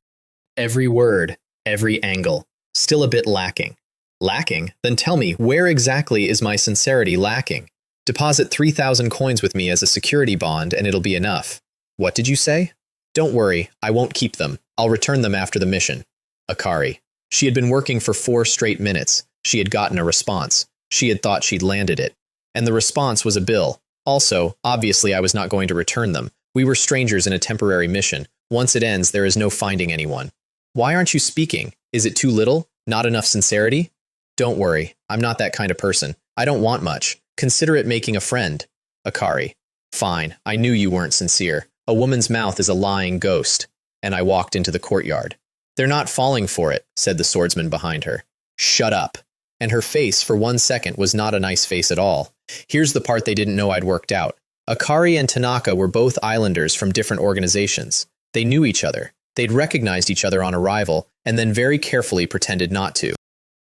Every word, every angle. Still a bit lacking. Lacking? Then tell me, where exactly is my sincerity lacking? Deposit 3,000 coins with me as a security bond and it'll be enough. What did you say? Don't worry, I won't keep them. I'll return them after the mission. Akari. She had been working for 4 straight minutes. She had gotten a response. She had thought she'd landed it. And the response was a bill. Also, obviously I was not going to return them. We were strangers in a temporary mission. Once it ends, there is no finding anyone. Why aren't you speaking? Is it too little? Not enough sincerity? Don't worry, I'm not that kind of person. I don't want much. Consider it making a friend. Akari. Fine, I knew you weren't sincere. A woman's mouth is a lying ghost. And I walked into the courtyard. They're not falling for it, said the swordsman behind her. Shut up. And her face, for 1 second, was not a nice face at all. Here's the part they didn't know I'd worked out. Akari and Tanaka were both islanders from different organizations. They knew each other. They'd recognized each other on arrival, and then very carefully pretended not to.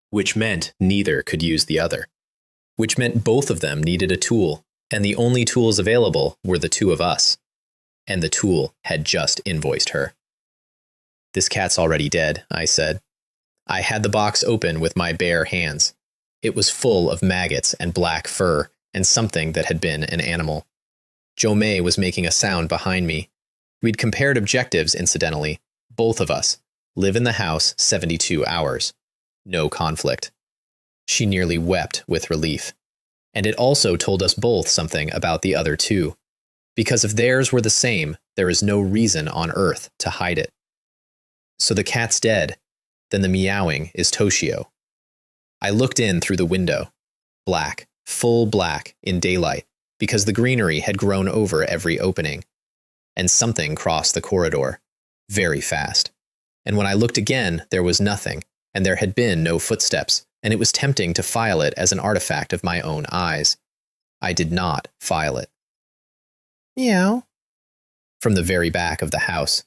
Which meant neither could use the other. Which meant both of them needed a tool, and the only tools available were the 2 of us. And the tool had just invoiced her. This cat's already dead, I said. I had the box open with my bare hands. It was full of maggots and black fur, and something that had been an animal. Jo May was making a sound behind me. We'd compared objectives, incidentally. Both of us. Live in the house 72 hours. No conflict. She nearly wept with relief. And it also told us both something about the other 2. Because if theirs were the same, there is no reason on earth to hide it. So the cat's dead. Then the meowing is Toshio. I looked in through the window. Black, full black, in daylight. because the greenery had grown over every opening. And something crossed the corridor, very fast. And when I looked again, there was nothing, and there had been no footsteps, and it was tempting to file it as an artifact of my own eyes. I did not file it. Meow. From the very back of the house,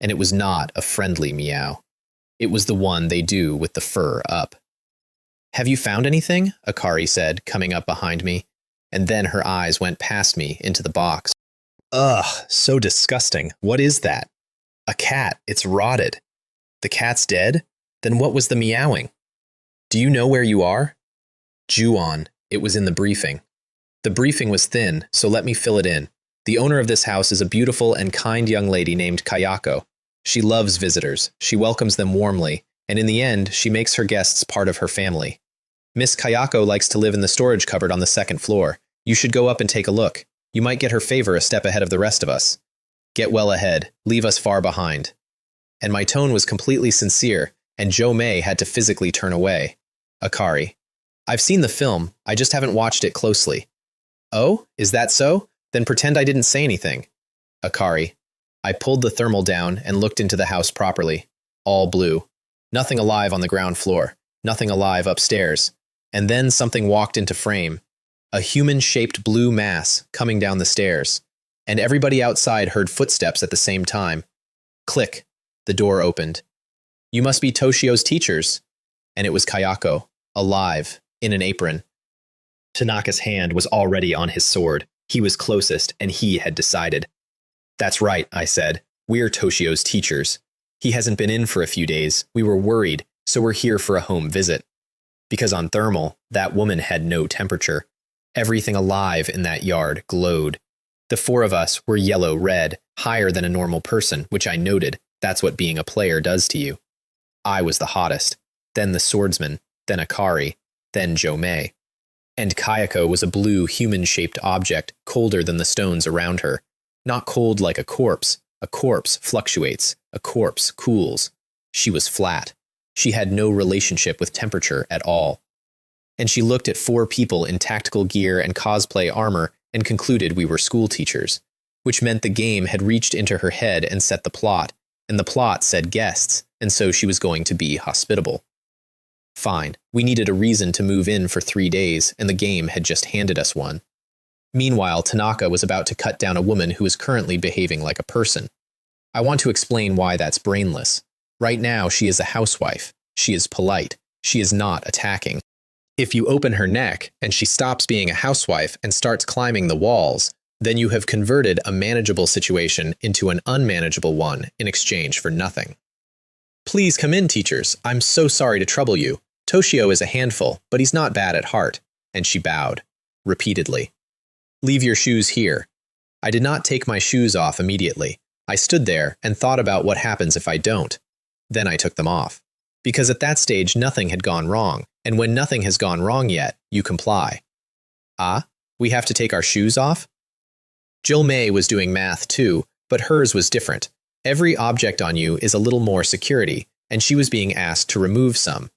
and it was not a friendly meow. It was the one they do with the fur up. Have you found anything? Akari said, coming up behind me, and then her eyes went past me into the box. Ugh, so disgusting. What is that? A cat. It's rotted. The cat's dead? Then what was the meowing? Do you know where you are? Ju-on. It was in the briefing. The briefing was thin, so let me fill it in. The owner of this house is a beautiful and kind young lady named Kayako. She loves visitors, she welcomes them warmly, and in the end, she makes her guests part of her family. Miss Kayako likes to live in the storage cupboard on the second floor. You should go up and take a look. You might get her favor a step ahead of the rest of us. Get well ahead, leave us far behind. And my tone was completely sincere, and Jo Mei had to physically turn away. Akari. I've seen the film, I just haven't watched it closely. Oh, is that so? Then pretend I didn't say anything. Akari. I pulled the thermal down and looked into the house properly. All blue. Nothing alive on the ground floor. Nothing alive upstairs. And then something walked into frame. A human-shaped blue mass coming down the stairs. And everybody outside heard footsteps at the same time. Click. The door opened. You must be Toshio's teachers. And it was Kayako, alive, in an apron. Tanaka's hand was already on his sword. He was closest, and he had decided. That's right, I said. We're Toshio's teachers. He hasn't been in for a few days. We were worried, so we're here for a home visit. Because on thermal, that woman had no temperature. Everything alive in that yard glowed. The four of us were yellow-red, higher than a normal person, which I noted. That's what being a player does to you. I was the hottest, then the swordsman, then Akari, then Jo Mei. And Kayako was a blue, human-shaped object, colder than the stones around her. Not cold like a corpse. A corpse fluctuates. A corpse cools. She was flat. She had no relationship with temperature at all. And she looked at four people in tactical gear and cosplay armor and concluded we were school teachers, which meant the game had reached into her head and set the plot, and the plot said guests, and so she was going to be hospitable. Fine, we needed a reason to move in for 3 days, and the game had just handed us one. Meanwhile, Tanaka was about to cut down a woman who was currently behaving like a person. I want to explain why that's brainless. Right now, she is a housewife. She is polite. She is not attacking. If you open her neck, and she stops being a housewife and starts climbing the walls, then you have converted a manageable situation into an unmanageable one in exchange for nothing. Please come in, teachers. I'm so sorry to trouble you. Toshio is a handful, but he's not bad at heart. And she bowed, repeatedly. Leave your shoes here. I did not take my shoes off immediately. I stood there and thought about what happens if I don't. Then I took them off. Because at that stage, nothing had gone wrong, and when nothing has gone wrong yet, you comply. Ah, we have to take our shoes off? Jo Mei was doing math too, but hers was different. Every object on you is a little more security, and she was being asked to remove some.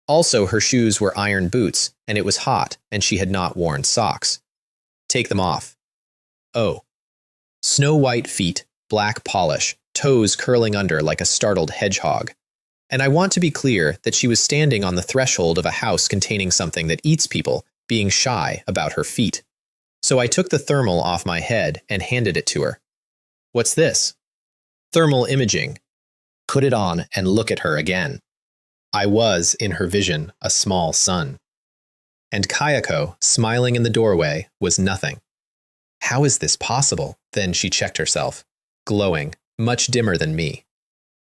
Also, her shoes were iron boots, and it was hot, and she had not worn socks. Take them off. Oh. Snow-white feet, black polish, toes curling under like a startled hedgehog. And I want to be clear that she was standing on the threshold of a house containing something that eats people, being shy about her feet. So I took the thermal off my head and handed it to her. What's this? Thermal imaging. Put it on and look at her again. I was, in her vision, a small sun. And Kayako, smiling in the doorway, was nothing. How is this possible? Then she checked herself, glowing, much dimmer than me.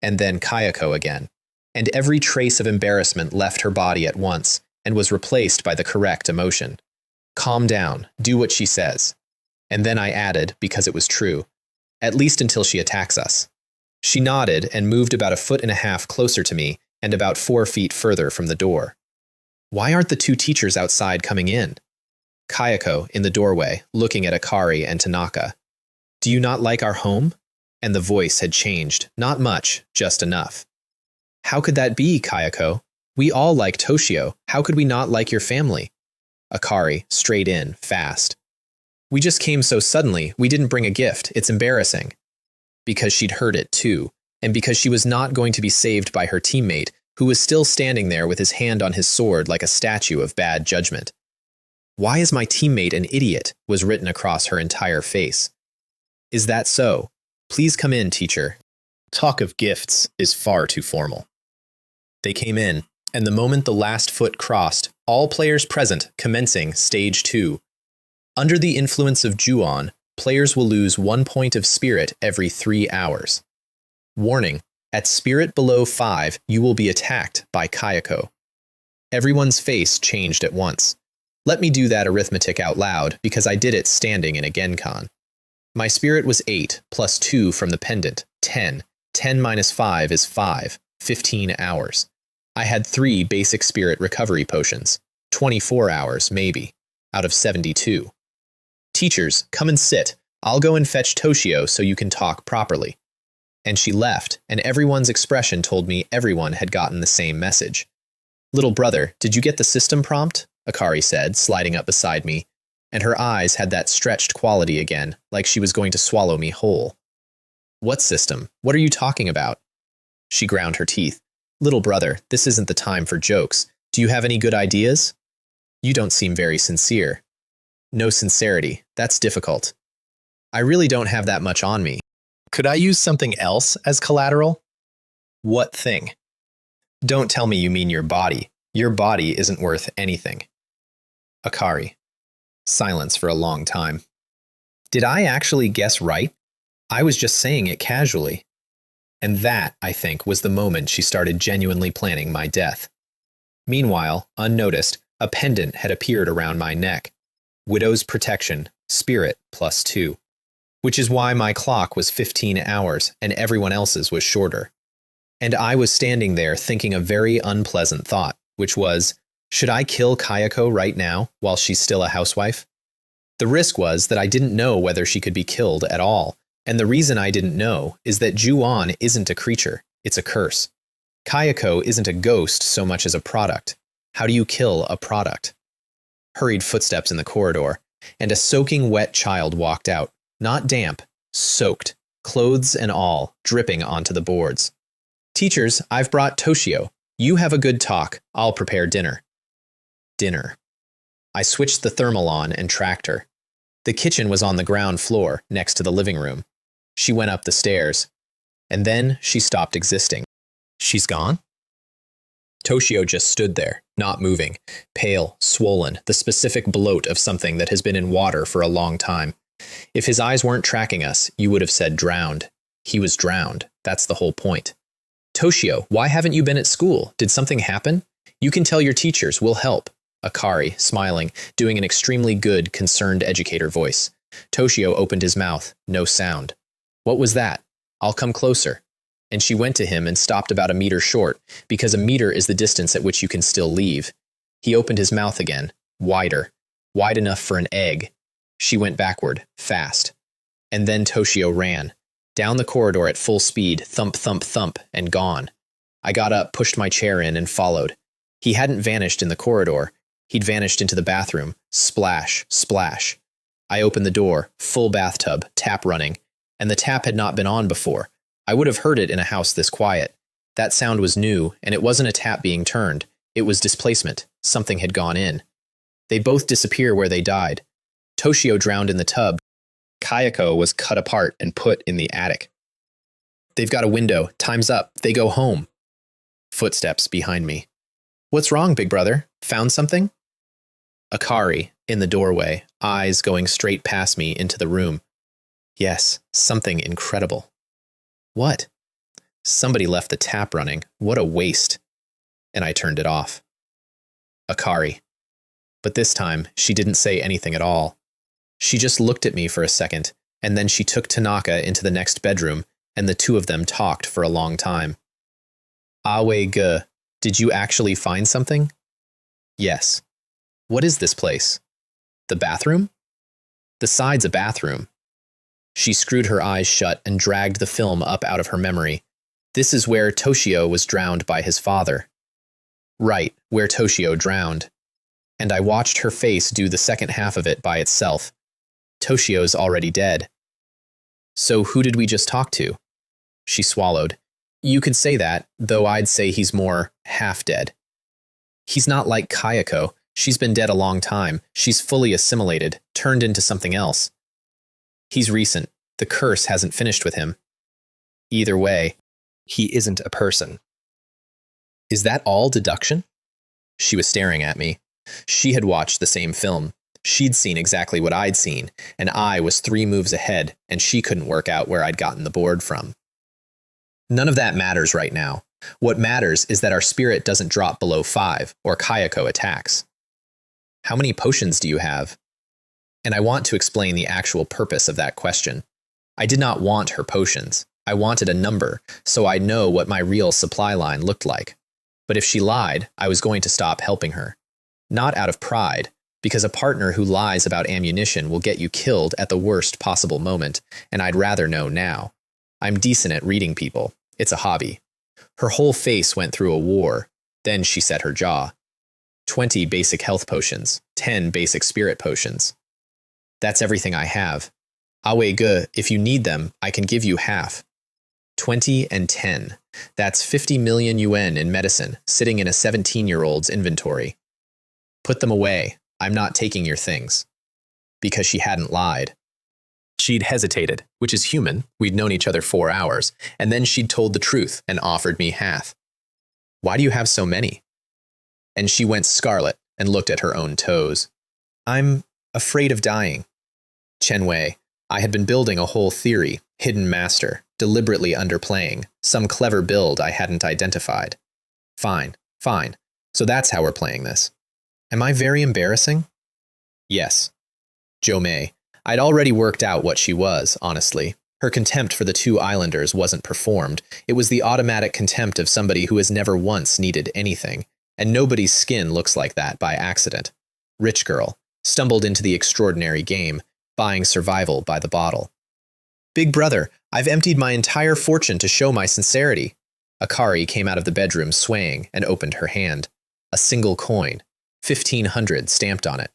And then Kayako again. And every trace of embarrassment left her body at once and was replaced by the correct emotion. Calm down, do what she says. And then I added, because it was true, at least until she attacks us. She nodded and moved about 1.5 feet closer to me and about 4 feet further from the door. Why aren't the two teachers outside coming in? Kayako, in the doorway, looking at Akari and Tanaka. Do you not like our home? And the voice had changed, not much, just enough. How could that be, Kayako? We all like Toshio. How could we not like your family? Akari, straight in, fast. We just came so suddenly, we didn't bring a gift. It's embarrassing. Because she'd heard it too, and because she was not going to be saved by her teammate, who was still standing there with his hand on his sword like a statue of bad judgment. "Why is my teammate an idiot?" was written across her entire face. "Is that so? Please come in, teacher." Talk of gifts is far too formal. They came in, and the moment the last foot crossed, all players present commencing Stage 2. Under the influence of Ju-on, players will lose 1 point of spirit every 3 hours. Warning, at spirit below 5, you will be attacked by Kayako. Everyone's face changed at once. Let me do that arithmetic out loud, because I did it standing in a Genkan. My spirit was 8, plus 2 from the pendant, 10. 10 minus 5 is 5, 15 hours. I had 3 basic spirit recovery potions, 24 hours, maybe, out of 72. "Teachers, come and sit. I'll go and fetch Toshio so you can talk properly." And she left, and everyone's expression told me everyone had gotten the same message. "Little brother, did you get the system prompt?" Akari said, sliding up beside me, and her eyes had that stretched quality again, like she was going to swallow me whole. "What system? What are you talking about?" She ground her teeth. "Little brother, this isn't the time for jokes. Do you have any good ideas?" "You don't seem very sincere." "No sincerity. That's difficult. I really don't have that much on me." Could I use something else as collateral? What thing? Don't tell me you mean your body. Your body isn't worth anything. Akari. Silence for a long time. Did I actually guess right? I was just saying it casually. And that, I think, was the moment she started genuinely planning my death. Meanwhile, unnoticed, a pendant had appeared around my neck. Widow's Protection, Spirit plus 2. Which is why my clock was 15 hours and everyone else's was shorter. And I was standing there thinking a very unpleasant thought, which was, should I kill Kayako right now while she's still a housewife? The risk was that I didn't know whether she could be killed at all, and the reason I didn't know is that Ju-on isn't a creature, it's a curse. Kayako isn't a ghost so much as a product. How do you kill a product? Hurried footsteps in the corridor, and a soaking wet child walked out. Not damp, soaked, clothes and all, dripping onto the boards. "Teachers, I've brought Toshio. You have a good talk. I'll prepare dinner." Dinner. I switched the thermal on and tracked her. The kitchen was on the ground floor, next to the living room. She went up the stairs. And then she stopped existing. She's gone? Toshio just stood there, not moving, pale, swollen, the specific bloat of something that has been in water for a long time. If his eyes weren't tracking us, you would have said drowned. He was drowned. That's the whole point. "Toshio, why haven't you been at school? Did something happen? You can tell your teachers. We'll help." Akari, smiling, doing an extremely good, concerned educator voice. Toshio opened his mouth. No sound. "What was that?" "I'll come closer." And she went to him and stopped about a meter short, because a meter is the distance at which you can still leave. He opened his mouth again, wider, wide enough for an egg. She went backward, fast. And then Toshio ran. Down the corridor at full speed, thump, thump, thump, and gone. I got up, pushed my chair in, and followed. He hadn't vanished in the corridor. He'd vanished into the bathroom. Splash, splash. I opened the door, full bathtub, tap running. And the tap had not been on before. I would have heard it in a house this quiet. That sound was new, and it wasn't a tap being turned. It was displacement. Something had gone in. They both disappear where they died. Toshio drowned in the tub. Kayako was cut apart and put in the attic. They've got a window. Time's up. They go home. Footsteps behind me. "What's wrong, big brother? Found something?" Akari, in the doorway, eyes going straight past me into the room. "Yes, something incredible." "What?" "Somebody left the tap running. What a waste." And I turned it off. Akari. But this time, she didn't say anything at all. She just looked at me for a second, and then she took Tanaka into the next bedroom, and the two of them talked for a long time. "Awe-ge, did you actually find something?" "Yes." "What is this place?" "The bathroom?" "The side's a bathroom." She screwed her eyes shut and dragged the film up out of her memory. "This is where Toshio was drowned by his father." "Right, where Toshio drowned." And I watched her face do the second half of it by itself. Toshio's already dead. So who did we just talk to? She swallowed. You could say that, though I'd say he's more half-dead. He's not like Kayako. She's been dead a long time. She's fully assimilated, turned into something else. He's recent. The curse hasn't finished with him. Either way, He isn't a person. is that all deduction? She was staring at me. She had watched the same film. She'd seen exactly what I'd seen, and I was 3 moves ahead, and she couldn't work out where I'd gotten the board from. None of that matters right now. What matters is that our spirit doesn't drop below 5, or Kayako attacks. How many potions do you have? And I want to explain the actual purpose of that question. I did not want her potions. I wanted a number, so I'd know what my real supply line looked like. But if she lied, I was going to stop helping her. Not out of pride, because a partner who lies about ammunition will get you killed at the worst possible moment, and I'd rather know now. I'm decent at reading people. It's a hobby. Her whole face went through a war. Then she set her jaw. 20 basic health potions, 10 basic spirit potions. That's everything I have. Awe ge, if you need them, I can give you half. 20 and 10. That's 50 million yuan in medicine, sitting in a 17-year-old's inventory. Put them away. I'm not taking your things. Because she hadn't lied. She'd hesitated, which is human. We'd known each other 4 hours, and then she'd told the truth and offered me half. Why do you have so many? And she went scarlet and looked at her own toes. I'm afraid of dying. Chen Wei, I had been building a whole theory, hidden master, deliberately underplaying, some clever build I hadn't identified. Fine. So that's how we're playing this. Am I very embarrassing? Yes. Jo Mei, I'd already worked out what she was, honestly. Her contempt for the 2 islanders wasn't performed. It was the automatic contempt of somebody who has never once needed anything, and nobody's skin looks like that by accident. Rich girl, stumbled into the extraordinary game, buying survival by the bottle. Big brother, I've emptied my entire fortune to show my sincerity. Akari came out of the bedroom swaying and opened her hand. A single coin, 1,500 stamped on it.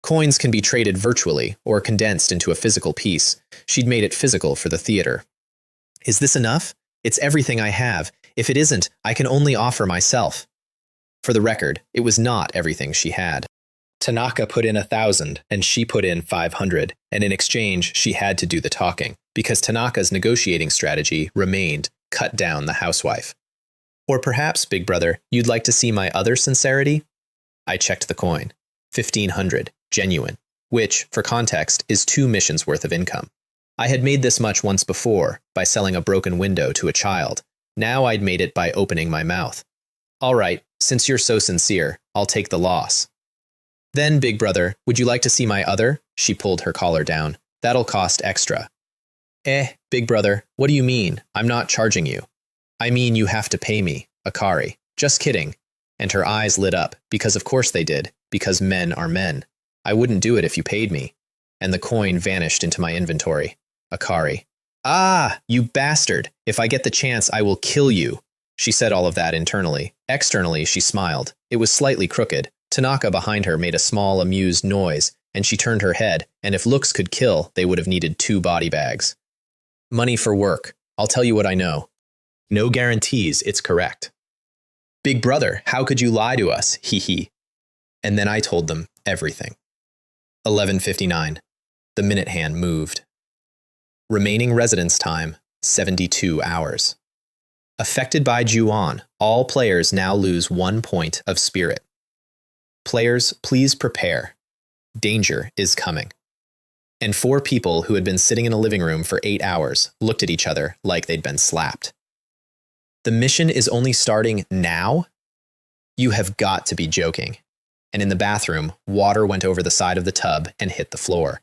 Coins can be traded virtually or condensed into a physical piece. She'd made it physical for the theater. Is this enough? It's everything I have. If it isn't, I can only offer myself. For the record, it was not everything she had. Tanaka put in 1,000 and she put in 500, and in exchange, she had to do the talking, because Tanaka's negotiating strategy remained cut down the housewife. Or perhaps, big brother, you'd like to see my other sincerity? I checked the coin. 1,500, genuine, which, for context, is 2 missions worth of income. I had made this much once before, by selling a broken window to a child. Now I'd made it by opening my mouth. All right, since you're so sincere, I'll take the loss. Then, big brother, would you like to see my other? She pulled her collar down. That'll cost extra. Big brother, what do you mean? I'm not charging you. I mean you have to pay me, Akari. Just kidding. And her eyes lit up, because of course they did, because men are men. I wouldn't do it if you paid me. And the coin vanished into my inventory. Akari. Ah, you bastard. If I get the chance, I will kill you. She said all of that internally. Externally, she smiled. It was slightly crooked. Tanaka behind her made a small, amused noise, and she turned her head, and if looks could kill, they would have needed 2 body bags. Money for work. I'll tell you what I know. No guarantees it's correct. Big brother, how could you lie to us? Hee hee. And then I told them everything. 11:59. The minute hand moved. Remaining residence time, 72 hours. Affected by Juon, all players now lose 1 point of spirit. Players, please prepare. Danger is coming. And 4 people who had been sitting in a living room for 8 hours looked at each other like they'd been slapped. The mission is only starting now? You have got to be joking. And in the bathroom, water went over the side of the tub and hit the floor.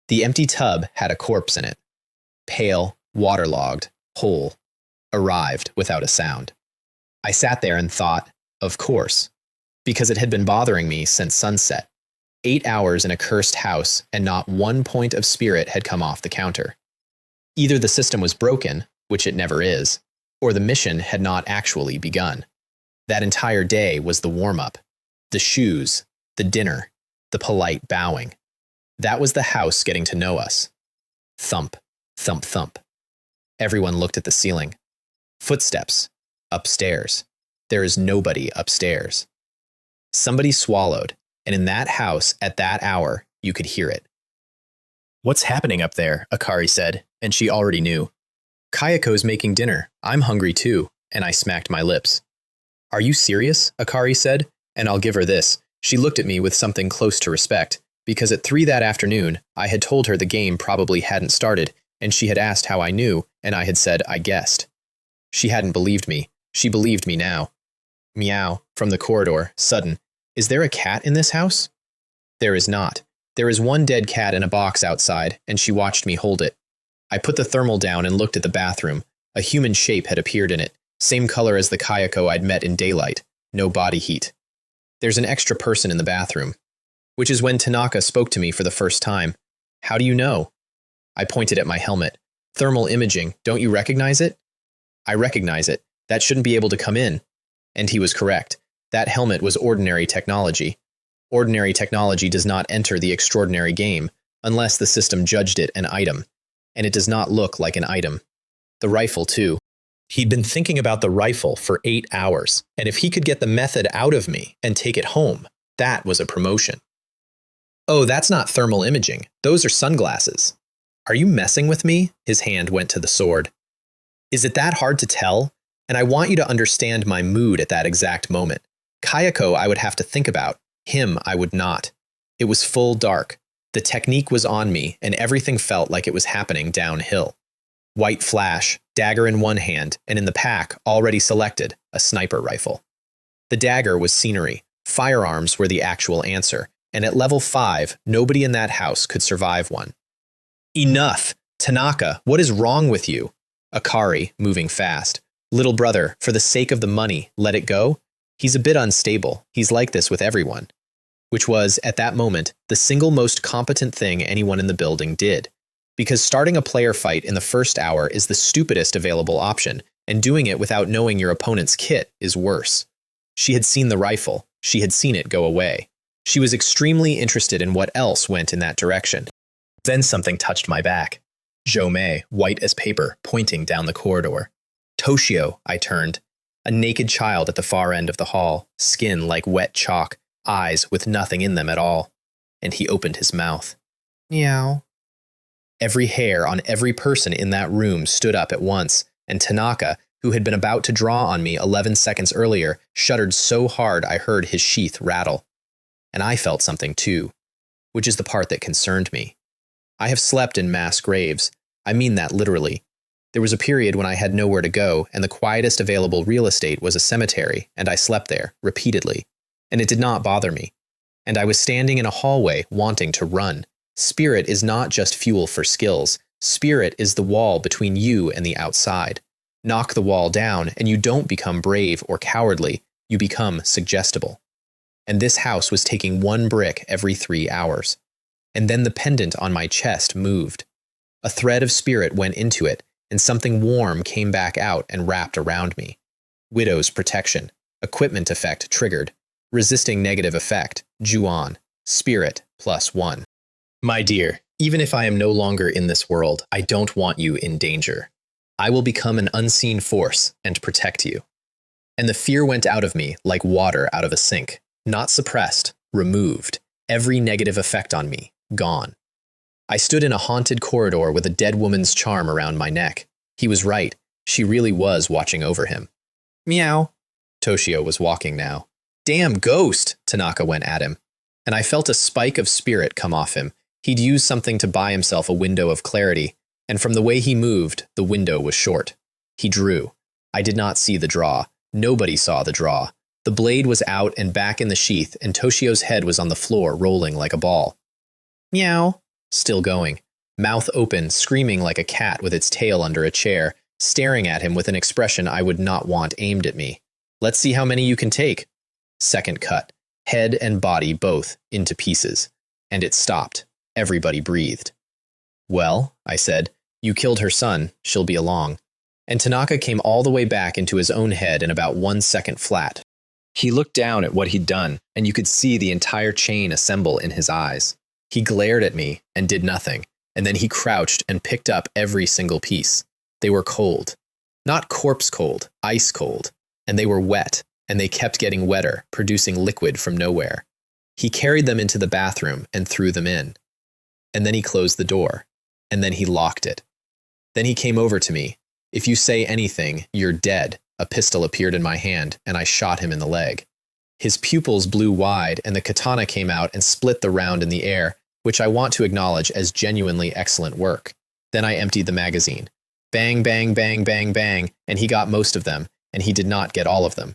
The empty tub had a corpse in it. Pale, waterlogged, whole. Arrived without a sound. I sat there and thought, of course. Because it had been bothering me since sunset. 8 hours in a cursed house, and not 1 point of spirit had come off the counter. Either the system was broken, which it never is, or the mission had not actually begun. That entire day was the warm-up, the shoes, the dinner, the polite bowing. That was the house getting to know us. Thump, thump, thump. Everyone looked at the ceiling. Footsteps. Upstairs. There is nobody upstairs. Somebody swallowed, and in that house, at that hour, you could hear it. What's happening up there? Akari said, and she already knew. Kayako's making dinner. I'm hungry too, and I smacked my lips. Are you serious? Akari said, and I'll give her this. She looked at me with something close to respect, because at 3 that afternoon, I had told her the game probably hadn't started, and she had asked how I knew, and I had said I guessed. She hadn't believed me. She believed me now. Meow, from the corridor, sudden. Is there a cat in this house? There is not. There is one dead cat in a box outside, and she watched me hold it. I put the thermal down and looked at the bathroom. A human shape had appeared in it, same color as the Kayako I'd met in daylight, no body heat. There's an extra person in the bathroom. Which is when Tanaka spoke to me for the first time. How do you know? I pointed at my helmet. Thermal imaging, don't you recognize it? I recognize it. That shouldn't be able to come in. And he was correct. That helmet was ordinary technology. Ordinary technology does not enter the extraordinary game, unless the system judged it an item. And it does not look like an item. The rifle, too. He'd been thinking about the rifle for 8 hours, and if he could get the method out of me and take it home, that was a promotion. Oh, that's not thermal imaging. Those are sunglasses. Are you messing with me? His hand went to the sword. Is it that hard to tell? And I want you to understand my mood at that exact moment. Kayako I would have to think about. Him I would not. It was full dark. The technique was on me, and everything felt like it was happening downhill. White flash, dagger in one hand, and in the pack, already selected, a sniper rifle. The dagger was scenery. Firearms were the actual answer, and at level 5, nobody in that house could survive one. Enough! Tanaka, what is wrong with you? Akari, moving fast. Little brother, for the sake of the money, let it go? He's a bit unstable. He's like this with everyone. Which was, at that moment, the single most competent thing anyone in the building did. Because starting a player fight in the first hour is the stupidest available option, and doing it without knowing your opponent's kit is worse. She had seen the rifle. She had seen it go away. She was extremely interested in what else went in that direction. Then something touched my back. Jomei, white as paper, pointing down the corridor. Toshio, I turned. A naked child at the far end of the hall, skin like wet chalk, eyes with nothing in them at all. And he opened his mouth. Meow. Every hair on every person in that room stood up at once, and Tanaka, who had been about to draw on me 11 seconds earlier, shuddered so hard I heard his sheath rattle. And I felt something too, which is the part that concerned me. I have slept in mass graves. I mean that literally. There was a period when I had nowhere to go, and the quietest available real estate was a cemetery, and I slept there, repeatedly. And it did not bother me. And I was standing in a hallway, wanting to run. Spirit is not just fuel for skills. Spirit is the wall between you and the outside. Knock the wall down, and you don't become brave or cowardly. You become suggestible. And this house was taking 1 brick every 3 hours. And then the pendant on my chest moved. A thread of spirit went into it, and something warm came back out and wrapped around me. Widow's protection. Equipment effect triggered. Resisting negative effect. Juon. Spirit +1. My dear, even if I am no longer in this world, I don't want you in danger. I will become an unseen force and protect you. And the fear went out of me like water out of a sink. Not suppressed, removed. Every negative effect on me, gone. I stood in a haunted corridor with a dead woman's charm around my neck. He was right. She really was watching over him. Meow. Toshio was walking now. Damn ghost, Tanaka went at him. And I felt a spike of spirit come off him. He'd used something to buy himself a window of clarity, and from the way he moved, the window was short. He drew. I did not see the draw. Nobody saw the draw. The blade was out and back in the sheath, and Toshio's head was on the floor, rolling like a ball. Meow. Still going. Mouth open, screaming like a cat with its tail under a chair, staring at him with an expression I would not want aimed at me. Let's see how many you can take. Second cut. Head and body both into pieces. And it stopped. Everybody breathed. Well, I said, you killed her son. She'll be along. And Tanaka came all the way back into his own head in about 1 second flat. He looked down at what he'd done, and you could see the entire chain assemble in his eyes. He glared at me and did nothing, and then he crouched and picked up every single piece. They were cold. Not corpse cold, ice cold. And they were wet, and they kept getting wetter, producing liquid from nowhere. He carried them into the bathroom and threw them in. And then he closed the door. And then he locked it. Then he came over to me. If you say anything, you're dead. A pistol appeared in my hand, and I shot him in the leg. His pupils blew wide, and the katana came out and split the round in the air, which I want to acknowledge as genuinely excellent work. Then I emptied the magazine. Bang, bang, bang, bang, bang, and he got most of them, and he did not get all of them.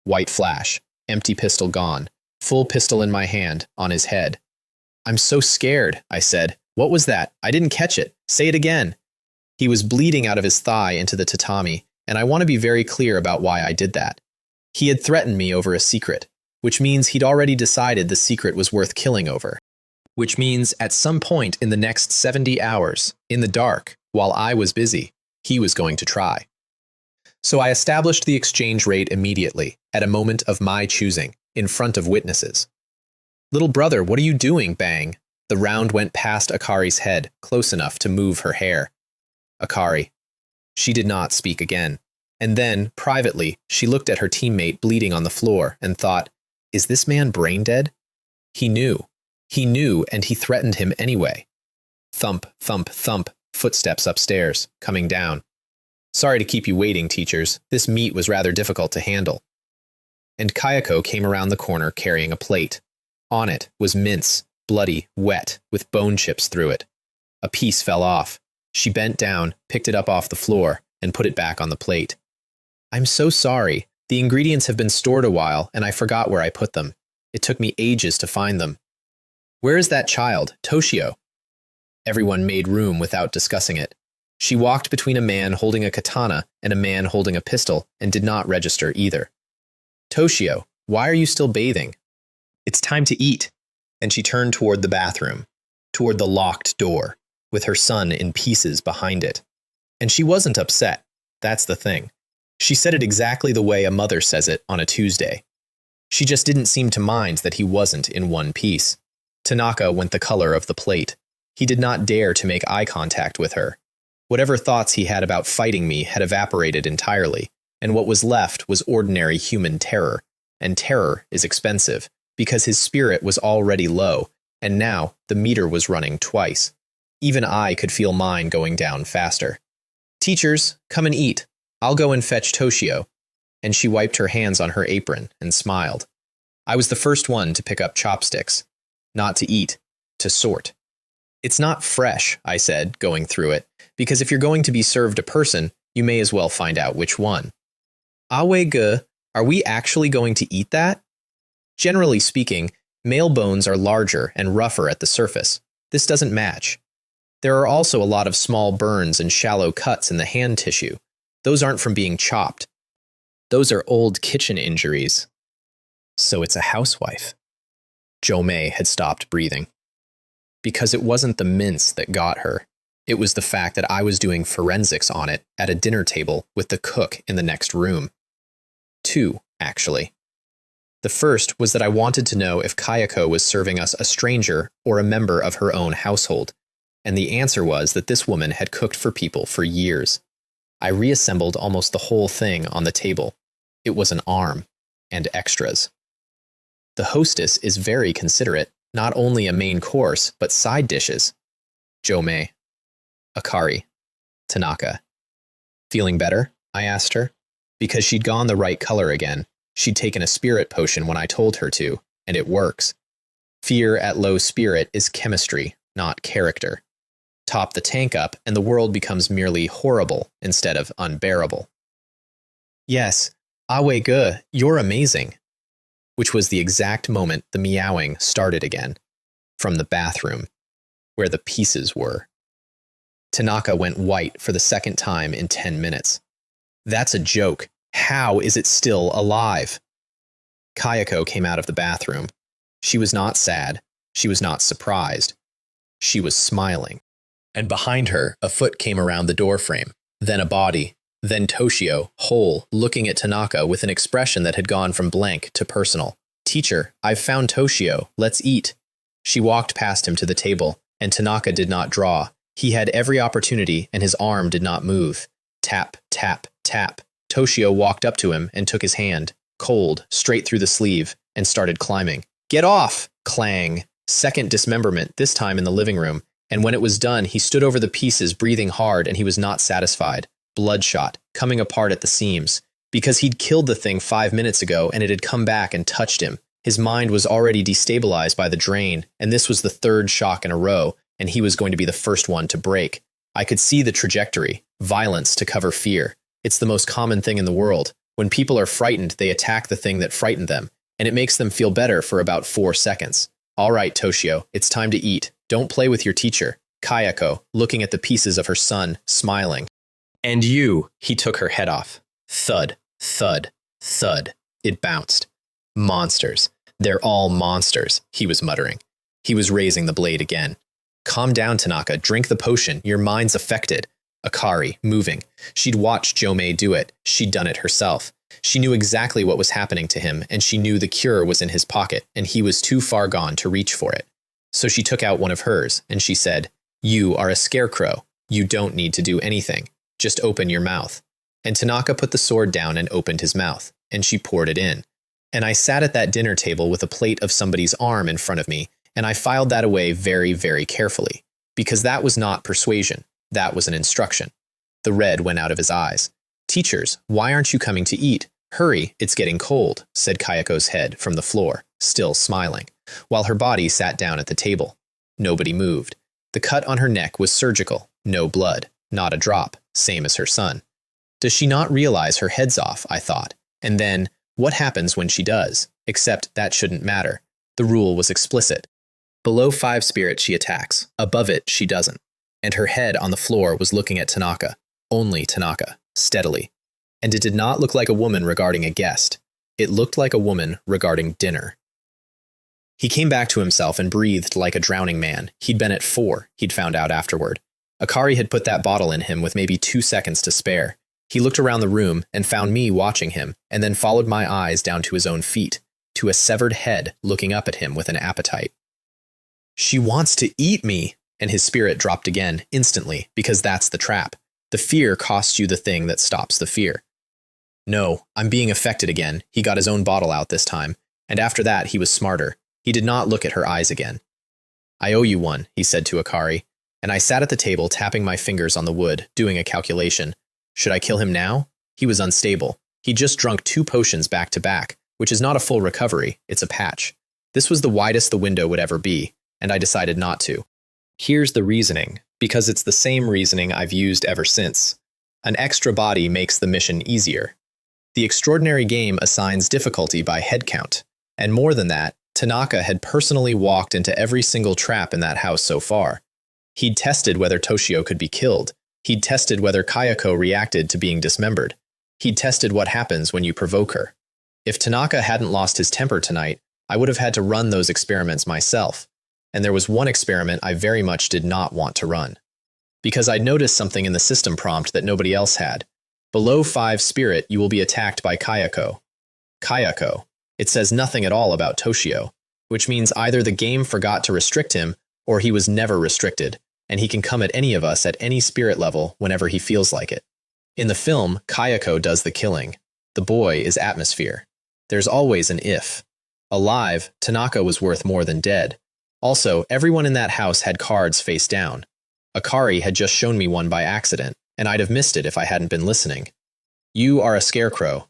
White flash, empty pistol gone, full pistol in my hand, on his head. I'm so scared, I said. What was that? I didn't catch it. Say it again. He was bleeding out of his thigh into the tatami, and I want to be very clear about why I did that. He had threatened me over a secret, which means he'd already decided the secret was worth killing over. Which means at some point in the next 70 hours, in the dark, while I was busy, he was going to try. So I established the exchange rate immediately, at a moment of my choosing, in front of witnesses. Little brother, what are you doing? Bang. The round went past Akari's head, close enough to move her hair. Akari. She did not speak again. And then, privately, she looked at her teammate bleeding on the floor and thought, is this man brain dead? He knew. He knew, and he threatened him anyway. Thump, thump, thump, footsteps upstairs, coming down. Sorry to keep you waiting, teachers. This meat was rather difficult to handle. And Kayako came around the corner carrying a plate. On it was mince, bloody, wet, with bone chips through it. A piece fell off. She bent down, picked it up off the floor, and put it back on the plate. I'm so sorry. The ingredients have been stored a while, and I forgot where I put them. It took me ages to find them. Where is that child, Toshio? Everyone made room without discussing it. She walked between a man holding a katana and a man holding a pistol and did not register either. Toshio, why are you still bathing? It's time to eat. And she turned toward the bathroom, toward the locked door, with her son in pieces behind it. And she wasn't upset. That's the thing. She said it exactly the way a mother says it on a Tuesday. She just didn't seem to mind that he wasn't in one piece. Tanaka went the color of the plate. He did not dare to make eye contact with her. Whatever thoughts he had about fighting me had evaporated entirely, and what was left was ordinary human terror. And terror is expensive, because his spirit was already low, and now the meter was running twice. Even I could feel mine going down faster. Teachers, come and eat. I'll go and fetch Toshio. And she wiped her hands on her apron and smiled. I was the first one to pick up chopsticks. Not to eat, to sort. It's not fresh, I said, going through it, because if you're going to be served a person, you may as well find out which one. Awe-ge, are we actually going to eat that? Generally speaking, male bones are larger and rougher at the surface. This doesn't match. There are also a lot of small burns and shallow cuts in the hand tissue. Those aren't from being chopped. Those are old kitchen injuries. So it's a housewife. Jo-mei had stopped breathing. Because it wasn't the mince that got her. It was the fact that I was doing forensics on it at a dinner table with the cook in the next room. 2, actually. The first was that I wanted to know if Kayako was serving us a stranger or a member of her own household, and the answer was that this woman had cooked for people for years. I reassembled almost the whole thing on the table. It was an arm, and extras. The hostess is very considerate, not only a main course, but side dishes. Jo-mei. Akari. Tanaka. Feeling better? I asked her. Because she'd gone the right color again. She'd taken a spirit potion when I told her to, and it works. Fear at low spirit is chemistry, not character. Top the tank up, and the world becomes merely horrible instead of unbearable. Yes, Awe-ge, you're amazing. Which was the exact moment the meowing started again, from the bathroom, where the pieces were. Tanaka went white for the second time in 10 minutes. That's a joke. How is it still alive? Kayako came out of the bathroom. She was not sad. She was not surprised. She was smiling. And behind her, a foot came around the doorframe, then a body, then Toshio, whole, looking at Tanaka with an expression that had gone from blank to personal. Teacher, I've found Toshio. Let's eat. She walked past him to the table, and Tanaka did not draw. He had every opportunity, and his arm did not move. Tap, tap, tap. Toshio walked up to him and took his hand, cold, straight through the sleeve, and started climbing. Get off! Clang. Second dismemberment, this time in the living room, and when it was done, he stood over the pieces, breathing hard, and he was not satisfied. Bloodshot, coming apart at the seams. Because he'd killed the thing 5 minutes ago, and it had come back and touched him. His mind was already destabilized by the drain, and this was the third shock in a row, and he was going to be the first one to break. I could see the trajectory, violence to cover fear. It's the most common thing in the world. When people are frightened, they attack the thing that frightened them, and it makes them feel better for about 4 seconds. All right, Toshio, it's time to eat. Don't play with your teacher. Kayako, looking at the pieces of her son, smiling. And you, he took her head off. Thud, thud, thud. It bounced. Monsters. They're all monsters, he was muttering. He was raising the blade again. Calm down, Tanaka. Drink the potion. Your mind's affected. Akari, moving. She'd watched Jomei do it. She'd done it herself. She knew exactly what was happening to him, and she knew the cure was in his pocket, and he was too far gone to reach for it. So she took out one of hers, and she said, You are a scarecrow. You don't need to do anything. Just open your mouth. And Tanaka put the sword down and opened his mouth, and she poured it in. And I sat at that dinner table with a plate of somebody's arm in front of me, and I filed that away very, very carefully, because that was not persuasion. That was an instruction. The red went out of his eyes. Teachers, why aren't you coming to eat? Hurry, it's getting cold, said Kayako's head from the floor, still smiling, while her body sat down at the table. Nobody moved. The cut on her neck was surgical, no blood, not a drop, same as her son. Does she not realize her head's off, I thought. And then, what happens when she does? Except that shouldn't matter. The rule was explicit. Below 5 spirit she attacks, above it she doesn't. And her head on the floor was looking at Tanaka, only Tanaka, steadily. And it did not look like a woman regarding a guest. It looked like a woman regarding dinner. He came back to himself and breathed like a drowning man. He'd been at 4, he'd found out afterward. Akari had put that bottle in him with maybe 2 seconds to spare. He looked around the room and found me watching him, and then followed my eyes down to his own feet, to a severed head looking up at him with an appetite. She wants to eat me! And his spirit dropped again, instantly, because that's the trap. The fear costs you the thing that stops the fear. No, I'm being affected again. He got his own bottle out this time, and after that he was smarter. He did not look at her eyes again. I owe you one, he said to Akari, and I sat at the table tapping my fingers on the wood, doing a calculation. Should I kill him now? He was unstable. He'd just drunk 2 potions back to back, which is not a full recovery, it's a patch. This was the widest the window would ever be, and I decided not to. Here's the reasoning, because it's the same reasoning I've used ever since. An extra body makes the mission easier. The extraordinary game assigns difficulty by head count, and more than that, Tanaka had personally walked into every single trap in that house so far. He'd tested whether Toshio could be killed. He'd tested whether Kayako reacted to being dismembered. He'd tested what happens when you provoke her. If Tanaka hadn't lost his temper tonight, I would have had to run those experiments myself. And there was one experiment I very much did not want to run. Because I'd noticed something in the system prompt that nobody else had. Below 5 spirit, you will be attacked by Kayako. Kayako. It says nothing at all about Toshio, which means either the game forgot to restrict him, or he was never restricted, and he can come at any of us at any spirit level whenever he feels like it. In the film, Kayako does the killing. The boy is atmosphere. There's always an if. Alive, Tanaka was worth more than dead. Also, everyone in that house had cards face down. Akari had just shown me one by accident, and I'd have missed it if I hadn't been listening. You are a scarecrow.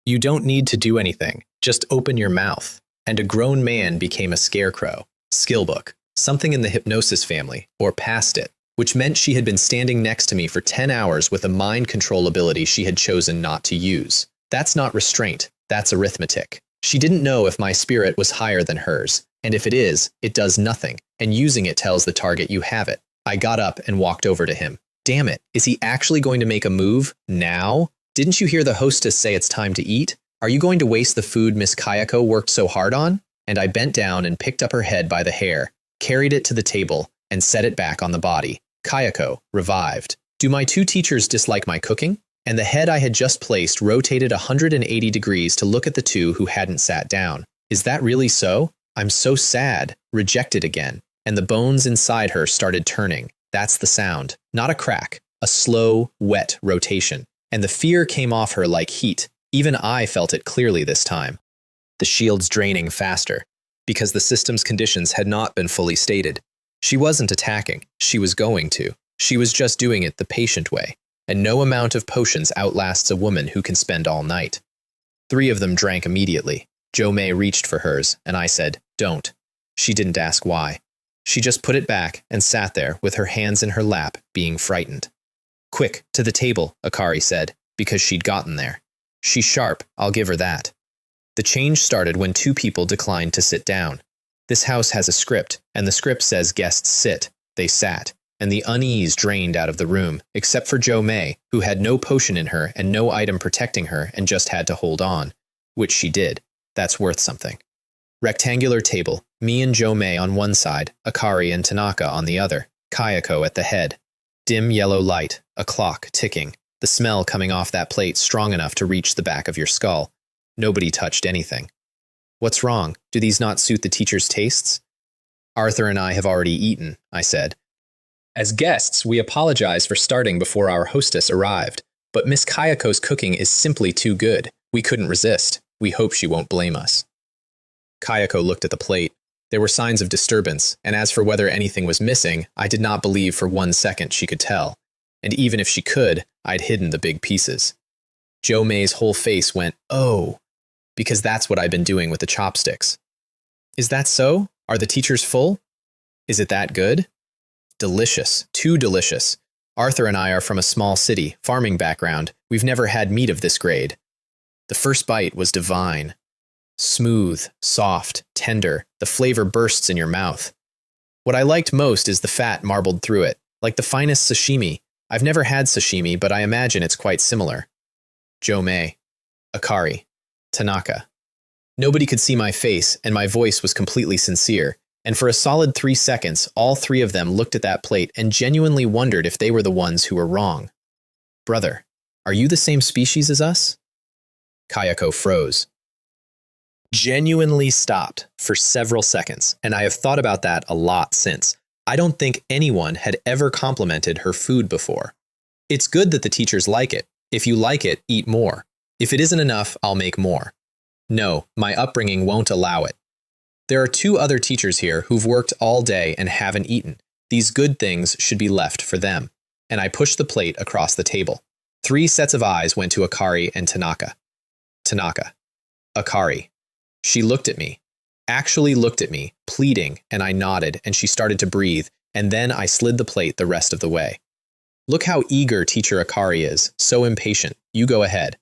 You don't need to do anything, just open your mouth. And a grown man became a scarecrow. Skillbook. Something in the hypnosis family, or past it, which meant she had been standing next to me for 10 hours with a mind control ability she had chosen not to use. That's not restraint, that's arithmetic. She didn't know if my spirit was higher than hers. And if it is, it does nothing, and using it tells the target you have it. I got up and walked over to him. Damn it, is he actually going to make a move? Now? Didn't you hear the hostess say it's time to eat? Are you going to waste the food Miss Kayako worked so hard on? And I bent down and picked up her head by the hair, carried it to the table, and set it back on the body. Kayako, revived. Do my 2 teachers dislike my cooking? And the head I had just placed rotated 180 degrees to look at the 2 who hadn't sat down. Is that really so? I'm so sad, rejected again, and the bones inside her started turning. That's the sound. Not a crack, a slow, wet rotation. And the fear came off her like heat. Even I felt it clearly this time. The shield's draining faster, because the system's conditions had not been fully stated. She wasn't attacking. She was going to. She was just doing it the patient way. And no amount of potions outlasts a woman who can spend all night. 3 of them drank immediately. Jo Mei reached for hers, and I said, "Don't." She didn't ask why. She just put it back and sat there with her hands in her lap, being frightened. "Quick, to the table," Akari said, because she'd gotten there. "She's sharp, I'll give her that." The change started when 2 people declined to sit down. This house has a script, and the script says guests sit. They sat, and the unease drained out of the room, except for Jo Mei, who had no potion in her and no item protecting her and just had to hold on. Which she did. That's worth something. Rectangular table, me and Jo Mei on one side, Akari and Tanaka on the other, Kayako at the head. Dim yellow light, a clock ticking, the smell coming off that plate strong enough to reach the back of your skull. Nobody touched anything. What's wrong? Do these not suit the teacher's tastes? Arthur and I have already eaten, I said. As guests, we apologize for starting before our hostess arrived, but Miss Kayako's cooking is simply too good. We couldn't resist. We hope she won't blame us. Kayako looked at the plate. There were signs of disturbance, and as for whether anything was missing, I did not believe for 1 second she could tell. And even if she could, I'd hidden the big pieces. Jo Mei's whole face went, "Oh," because that's what I've been doing with the chopsticks. Is that so? Are the teachers full? Is it that good? Delicious, too delicious. Arthur and I are from a small city, farming background. We've never had meat of this grade. The first bite was divine. Smooth, soft, tender, the flavor bursts in your mouth. What I liked most is the fat marbled through it, like the finest sashimi. I've never had sashimi, but I imagine it's quite similar. Jo Mei, Akari, Tanaka. Nobody could see my face, and my voice was completely sincere, and for a solid 3 seconds, all 3 of them looked at that plate and genuinely wondered if they were the ones who were wrong. Brother, are you the same species as us? Kayako froze. Genuinely stopped for several seconds, and I have thought about that a lot since. I don't think anyone had ever complimented her food before. It's good that the teachers like it. If you like it, eat more. If it isn't enough, I'll make more. No, my upbringing won't allow it. There are 2 other teachers here who've worked all day and haven't eaten. These good things should be left for them. And I pushed the plate across the table. 3 sets of eyes went to Akari and Tanaka. Tanaka. Akari. She looked at me. Actually looked at me, pleading, and I nodded, and she started to breathe, and then I slid the plate the rest of the way. Look how eager Teacher Akari is, so impatient. You go ahead.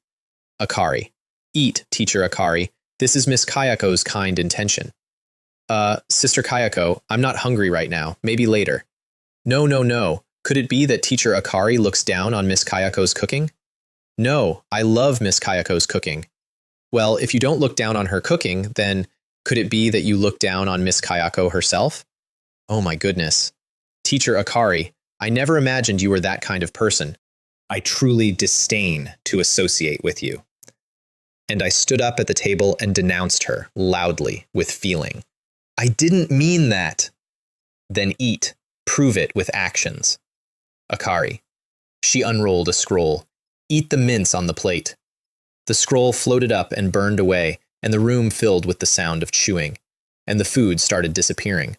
Akari. Eat, Teacher Akari. This is Miss Kayako's kind intention. Sister Kayako, I'm not hungry right now. Maybe later. No. Could it be that Teacher Akari looks down on Miss Kayako's cooking? No, I love Miss Kayako's cooking. Well, if you don't look down on her cooking, then could it be that you look down on Miss Kayako herself? Oh my goodness. Teacher Akari, I never imagined you were that kind of person. I truly disdain to associate with you. And I stood up at the table and denounced her, loudly, with feeling. I didn't mean that. Then eat. Prove it with actions. Akari. She unrolled a scroll. Eat the mince on the plate. The scroll floated up and burned away, and the room filled with the sound of chewing. And the food started disappearing.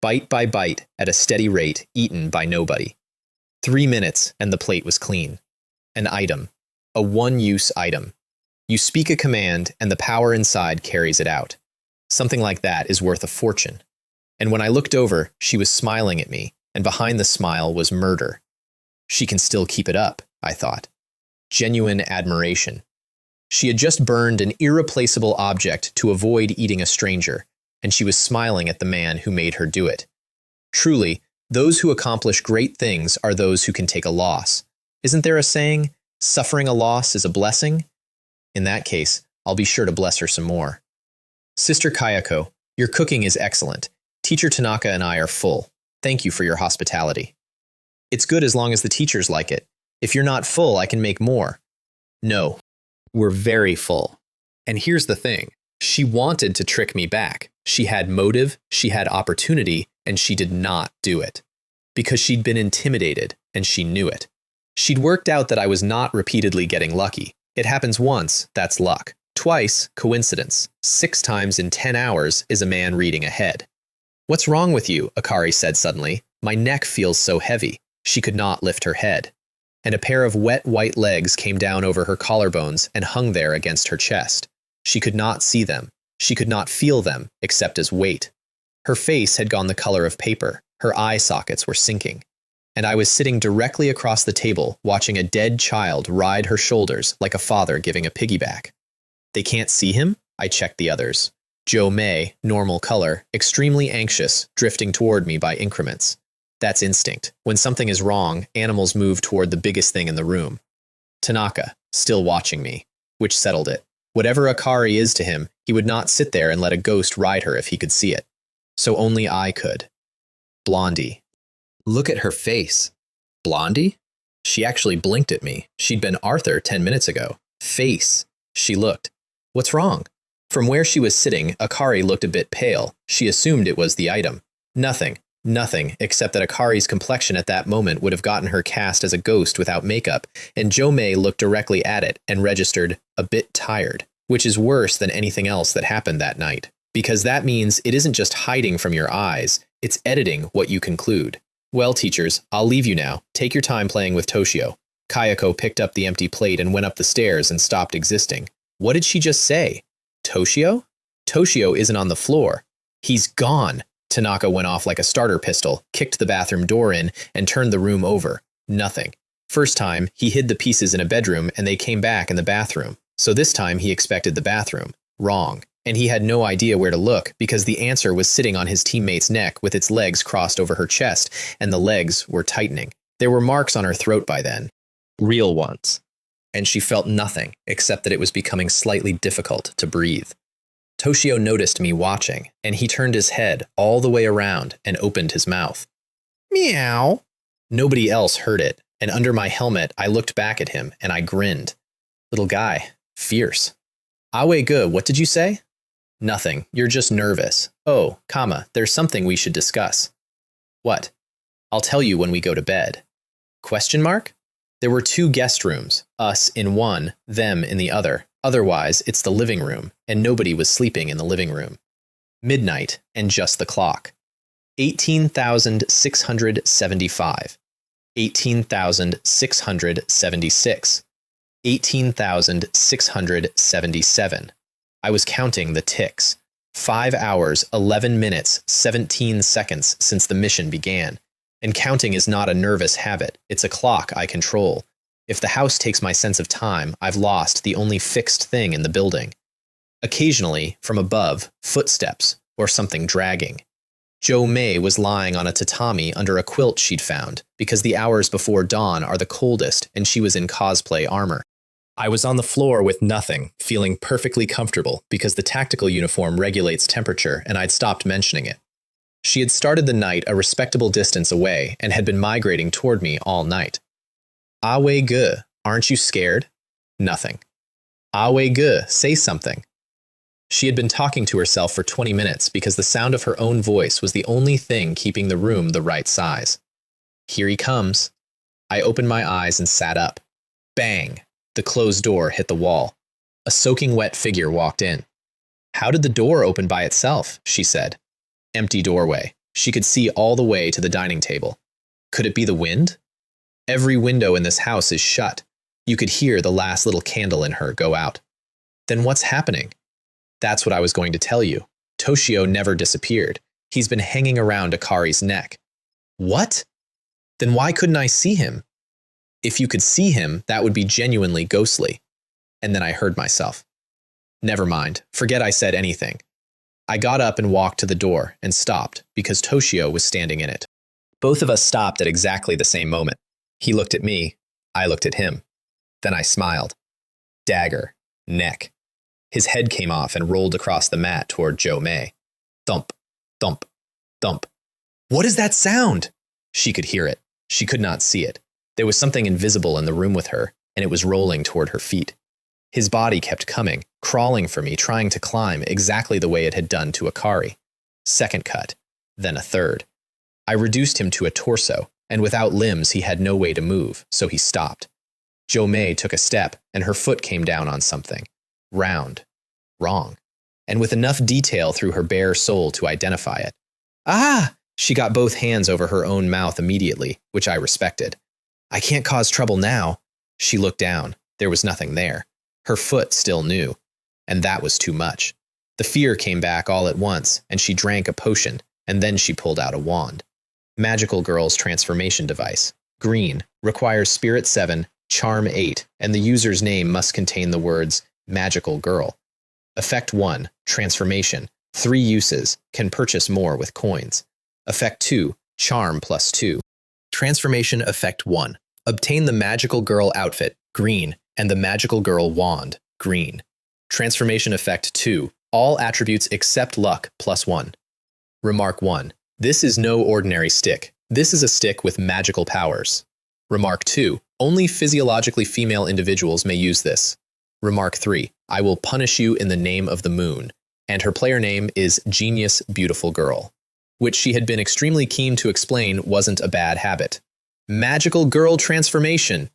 Bite by bite, at a steady rate, eaten by nobody. 3 minutes, and the plate was clean. An item. A one-use item. You speak a command, and the power inside carries it out. Something like that is worth a fortune. And when I looked over, she was smiling at me, and behind the smile was murder. She can still keep it up, I thought. Genuine admiration. She had just burned an irreplaceable object to avoid eating a stranger, and she was smiling at the man who made her do it. Truly, those who accomplish great things are those who can take a loss. Isn't there a saying, suffering a loss is a blessing? In that case, I'll be sure to bless her some more. Sister Kayako, your cooking is excellent. Teacher Tanaka and I are full. Thank you for your hospitality. It's good as long as the teachers like it. If you're not full, I can make more. No. We're very full. And here's the thing. She wanted to trick me back. She had motive, she had opportunity, and she did not do it. Because she'd been intimidated, and she knew it. She'd worked out that I was not repeatedly getting lucky. It happens once, that's luck. Twice, coincidence. 6 times in 10 hours is a man reading ahead. What's wrong with you? Akari said suddenly. My neck feels so heavy. She could not lift her head. And a pair of wet white legs came down over her collarbones and hung there against her chest. She could not see them. She could not feel them, except as weight. Her face had gone the color of paper. Her eye sockets were sinking. And I was sitting directly across the table, watching a dead child ride her shoulders like a father giving a piggyback. They can't see him? I checked the others. Joe May, normal color, extremely anxious, drifting toward me by increments. That's instinct. When something is wrong, animals move toward the biggest thing in the room. Tanaka, still watching me, which settled it. Whatever Akari is to him, he would not sit there and let a ghost ride her if he could see it. So only I could. Blondie. Look at her face. Blondie? She actually blinked at me. She'd been Arthur 10 minutes ago. Face. She looked. What's wrong? From where she was sitting, Akari looked a bit pale. She assumed it was the item. Nothing, except that Akari's complexion at that moment would have gotten her cast as a ghost without makeup, and Jo May looked directly at it and registered a bit tired, which is worse than anything else that happened that night, because that means it isn't just hiding from your eyes, it's editing what you conclude. Well, teachers, I'll leave you now. Take your time playing with Toshio. Kayako picked up the empty plate and went up the stairs and stopped existing. What did she just say? Toshio? Toshio isn't on the floor. He's gone. Tanaka went off like a starter pistol, kicked the bathroom door in, and turned the room over. Nothing. First time, he hid the pieces in a bedroom and they came back in the bathroom. So this time he expected the bathroom. Wrong. And he had no idea where to look because the answer was sitting on his teammate's neck with its legs crossed over her chest, and the legs were tightening. There were marks on her throat by then. Real ones. And she felt nothing except that it was becoming slightly difficult to breathe. Toshio noticed me watching, and he turned his head all the way around and opened his mouth. Meow. Nobody else heard it, and under my helmet I looked back at him and I grinned. Little guy. Fierce. Awe-gu, what did you say? Nothing. You're just nervous. Oh, there's something we should discuss. What? I'll tell you when we go to bed. Question mark? There were 2 guest rooms, us in one, them in the other. Otherwise, it's the living room, and nobody was sleeping in the living room. Midnight, and just the clock. 18,675. 18,676. 18,677. I was counting the ticks. 5 hours, 11 minutes, 17 seconds since the mission began. And counting is not a nervous habit, it's a clock I control. If the house takes my sense of time, I've lost the only fixed thing in the building. Occasionally, from above, footsteps, or something dragging. Jo May was lying on a tatami under a quilt she'd found, because the hours before dawn are the coldest and she was in cosplay armor. I was on the floor with nothing, feeling perfectly comfortable because the tactical uniform regulates temperature and I'd stopped mentioning it. She had started the night a respectable distance away and had been migrating toward me all night. Awe-gu, aren't you scared? Nothing. Awe-gu, say something. She had been talking to herself for 20 minutes because the sound of her own voice was the only thing keeping the room the right size. Here he comes. I opened my eyes and sat up. Bang! The closed door hit the wall. A soaking wet figure walked in. How did the door open by itself? She said. Empty doorway. She could see all the way to the dining table. Could it be the wind? Every window in this house is shut. You could hear the last little candle in her go out. Then what's happening? That's what I was going to tell you. Toshio never disappeared. He's been hanging around Akari's neck. What? Then why couldn't I see him? If you could see him, that would be genuinely ghostly. And then I heard myself. Never mind. Forget I said anything. I got up and walked to the door and stopped because Toshio was standing in it. Both of us stopped at exactly the same moment. He looked at me. I looked at him. Then I smiled. Dagger. Neck. His head came off and rolled across the mat toward Jo May. Thump. Thump. Thump. What is that sound? She could hear it. She could not see it. There was something invisible in the room with her, and it was rolling toward her feet. His body kept coming, crawling for me, trying to climb exactly the way it had done to Akari. Second cut, then a third. I reduced him to a torso, and without limbs he had no way to move, so he stopped. Jo-mei took a step, and her foot came down on something. Round. Wrong. And with enough detail through her bare soul to identify it. Ah! She got both hands over her own mouth immediately, which I respected. I can't cause trouble now. She looked down. There was nothing there. Her foot still knew. And that was too much. The fear came back all at once, and she drank a potion, and then she pulled out a wand. Magical Girl's transformation device. Green. Requires Spirit 7, Charm 8, and the user's name must contain the words Magical Girl. Effect 1. Transformation. 3 uses. Can purchase more with coins. Effect 2. Charm +2. Transformation Effect 1. Obtain the Magical Girl outfit, green, and the Magical Girl wand, green. Transformation Effect 2. All attributes except luck +1. Remark 1. This is no ordinary stick. This is a stick with magical powers. Remark 2. Only physiologically female individuals may use this. Remark 3. I will punish you in the name of the moon. And her player name is Genius Beautiful Girl, which she had been extremely keen to explain wasn't a bad habit. Magical Girl transformation.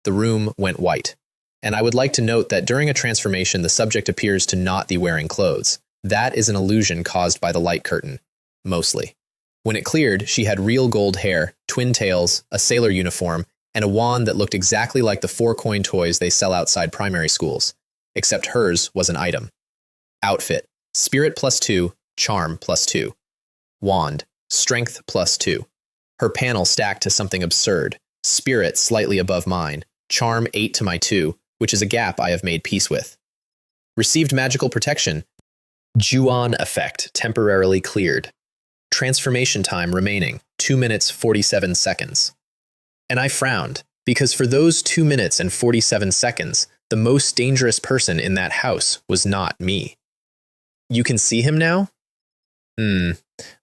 The room went white. And I would like to note that during a transformation, the subject appears to not be wearing clothes. That is an illusion caused by the light curtain, mostly. When it cleared, she had real gold hair, twin tails, a sailor uniform, and a wand that looked exactly like the 4-coin toys they sell outside primary schools, except hers was an item. Outfit. Spirit +2, Charm +2. Wand. Strength +2. Her panel stacked to something absurd. Spirit slightly above mine. Charm 8 to my 2, which is a gap I have made peace with. Received magical protection. Juon effect temporarily cleared. Transformation time remaining 2 minutes 47 seconds. And I frowned, because for those 2 minutes and 47 seconds, the most dangerous person in that house was not me. You can see him now?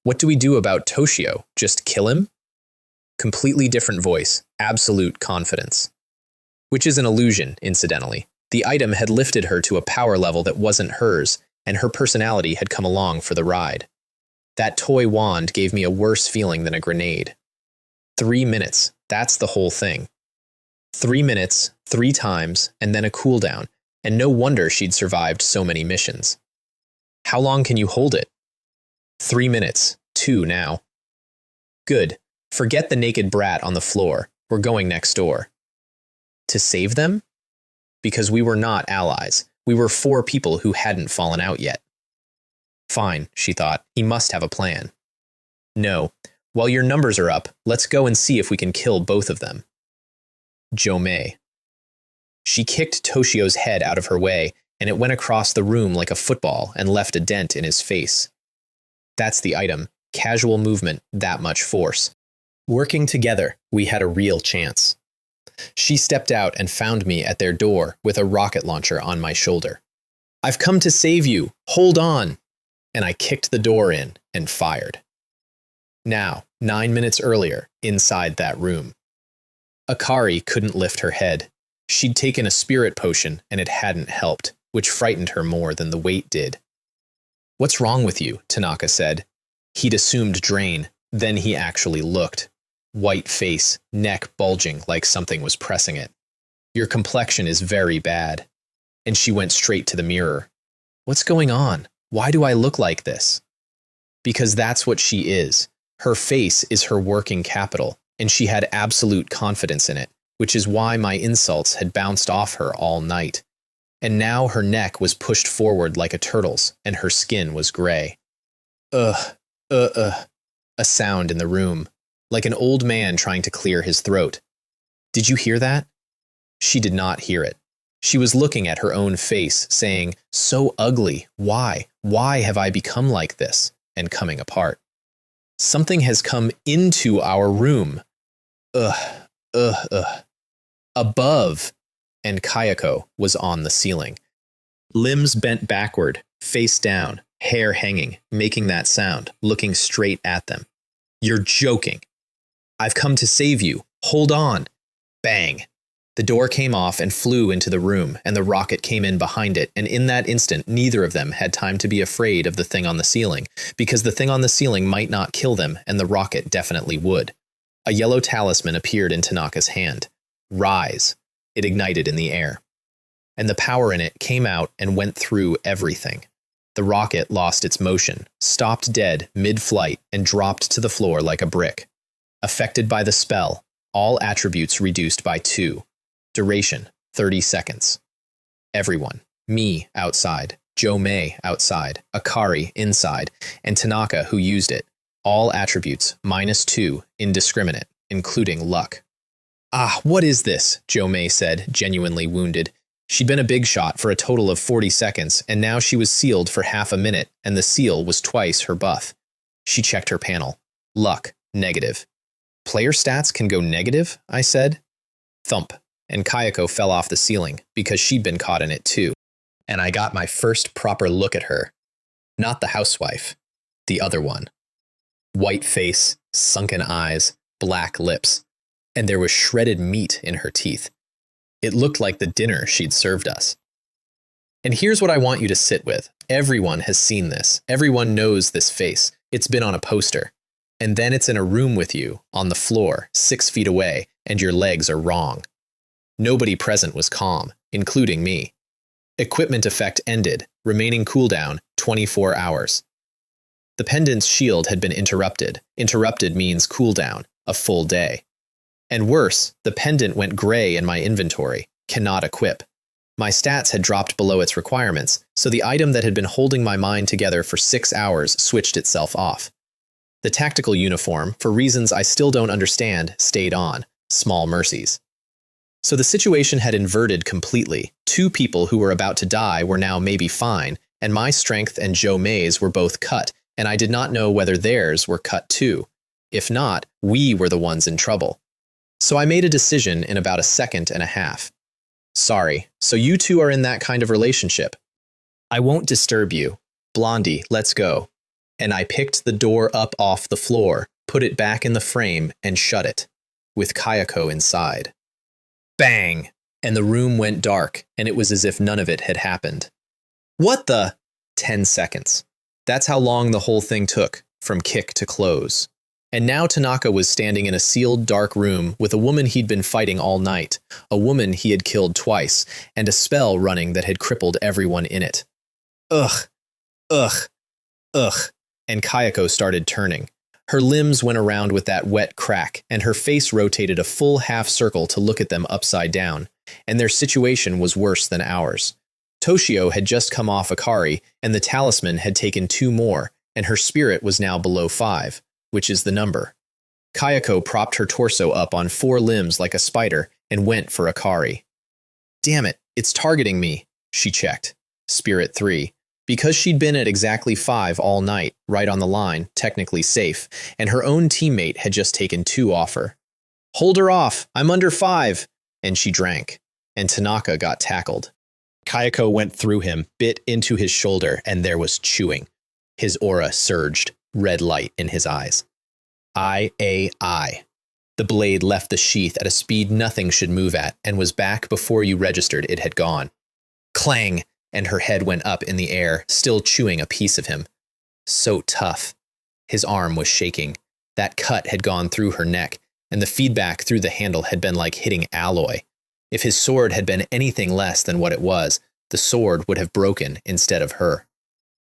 What do we do about Toshio? Just kill him? Completely different voice, absolute confidence. Which is an illusion, incidentally. The item had lifted her to a power level that wasn't hers, and her personality had come along for the ride. That toy wand gave me a worse feeling than a grenade. 3 minutes, that's the whole thing. 3 minutes, 3 times, and then a cooldown, and no wonder she'd survived so many missions. How long can you hold it? 3 minutes, 2 now. Good. Forget the naked brat on the floor. We're going next door. To save them? Because we were not allies. We were 4 people who hadn't fallen out yet. Fine, she thought. He must have a plan. No. While your numbers are up, let's go and see if we can kill both of them. Jo-mei. She kicked Toshio's head out of her way, and it went across the room like a football and left a dent in his face. That's the item. Casual movement, that much force. Working together, we had a real chance. She stepped out and found me at their door with a rocket launcher on my shoulder. I've come to save you. Hold on. And I kicked the door in and fired. Now, 9 minutes earlier, inside that room. Akari couldn't lift her head. She'd taken a spirit potion and it hadn't helped, which frightened her more than the weight did. What's wrong with you? Tanaka said. He'd assumed drain, then he actually looked. White face, neck bulging like something was pressing it. Your complexion is very bad. And she went straight to the mirror. What's going on? Why do I look like this? Because that's what she is. Her face is her working capital, and she had absolute confidence in it, which is why my insults had bounced off her all night. And now her neck was pushed forward like a turtle's, and her skin was gray. A sound in the room, like an old man trying to clear his throat. Did you hear that? She did not hear it. She was looking at her own face, saying, so ugly, why? Why have I become like this? And coming apart. Something has come into our room. Above. And Kayako was on the ceiling. Limbs bent backward, face down, hair hanging, making that sound, looking straight at them. You're joking. I've come to save you. Hold on. Bang. The door came off and flew into the room, and the rocket came in behind it, and in that instant, neither of them had time to be afraid of the thing on the ceiling, because the thing on the ceiling might not kill them, and the rocket definitely would. A yellow talisman appeared in Tanaka's hand. Rise. It ignited in the air. And the power in it came out and went through everything. The rocket lost its motion, stopped dead mid-flight, and dropped to the floor like a brick. Affected by the spell, all attributes reduced by 2. Duration, 30 seconds. Everyone, me outside, Jo-mei outside, Akari inside, and Tanaka who used it, all attributes -2, indiscriminate, including luck. Ah, what is this? Jo-mei said, genuinely wounded. She'd been a big shot for a total of 40 seconds, and now she was sealed for half a minute, and the seal was twice her buff. She checked her panel. Luck, negative. Player stats can go negative, I said. Thump, and Kayako fell off the ceiling, because she'd been caught in it too. And I got my first proper look at her. Not the housewife, the other one. White face, sunken eyes, black lips, and there was shredded meat in her teeth. It looked like the dinner she'd served us. And here's what I want you to sit with. Everyone has seen this. Everyone knows this face. It's been on a poster. And then it's in a room with you, on the floor, 6 feet away, and your legs are wrong. Nobody present was calm, including me. Equipment effect ended, remaining cooldown, 24 hours. The pendant's shield had been interrupted. Interrupted means cooldown, a full day. And worse, the pendant went gray in my inventory, cannot equip. My stats had dropped below its requirements, so the item that had been holding my mind together for 6 hours switched itself off. The tactical uniform, for reasons I still don't understand, stayed on. Small mercies. So the situation had inverted completely. 2 people who were about to die were now maybe fine, and my strength and Jo-mei's were both cut, and I did not know whether theirs were cut too. If not, we were the ones in trouble. So I made a decision in about a second and a half. Sorry, so you two are in that kind of relationship. I won't disturb you. Blondie, let's go. And I picked the door up off the floor, put it back in the frame, and shut it, with Kayako inside. Bang! And the room went dark, and it was as if none of it had happened. What the? 10 seconds. That's how long the whole thing took, from kick to close. And now Tanaka was standing in a sealed dark room with a woman he'd been fighting all night, a woman he had killed twice, and a spell running that had crippled everyone in it. Ugh, ugh, ugh, and Kayako started turning. Her limbs went around with that wet crack, and her face rotated a full half circle to look at them upside down, and their situation was worse than ours. Toshio had just come off Akari, and the talisman had taken 2 more, and her spirit was now below 5. Which is the number. Kayako propped her torso up on 4 limbs like a spider and went for Akari. Damn it, it's targeting me, she checked. Spirit 3. Because she'd been at exactly 5 all night, right on the line, technically safe, and her own teammate had just taken 2 off her. Hold her off, I'm under 5, and she drank, and Tanaka got tackled. Kayako went through him, bit into his shoulder, and there was chewing. His aura surged. Red light in his eyes. I. The blade left the sheath at a speed nothing should move at and was back before you registered it had gone. Clang! And her head went up in the air, still chewing a piece of him. So tough. His arm was shaking. That cut had gone through her neck, and the feedback through the handle had been like hitting alloy. If his sword had been anything less than what it was, the sword would have broken instead of her.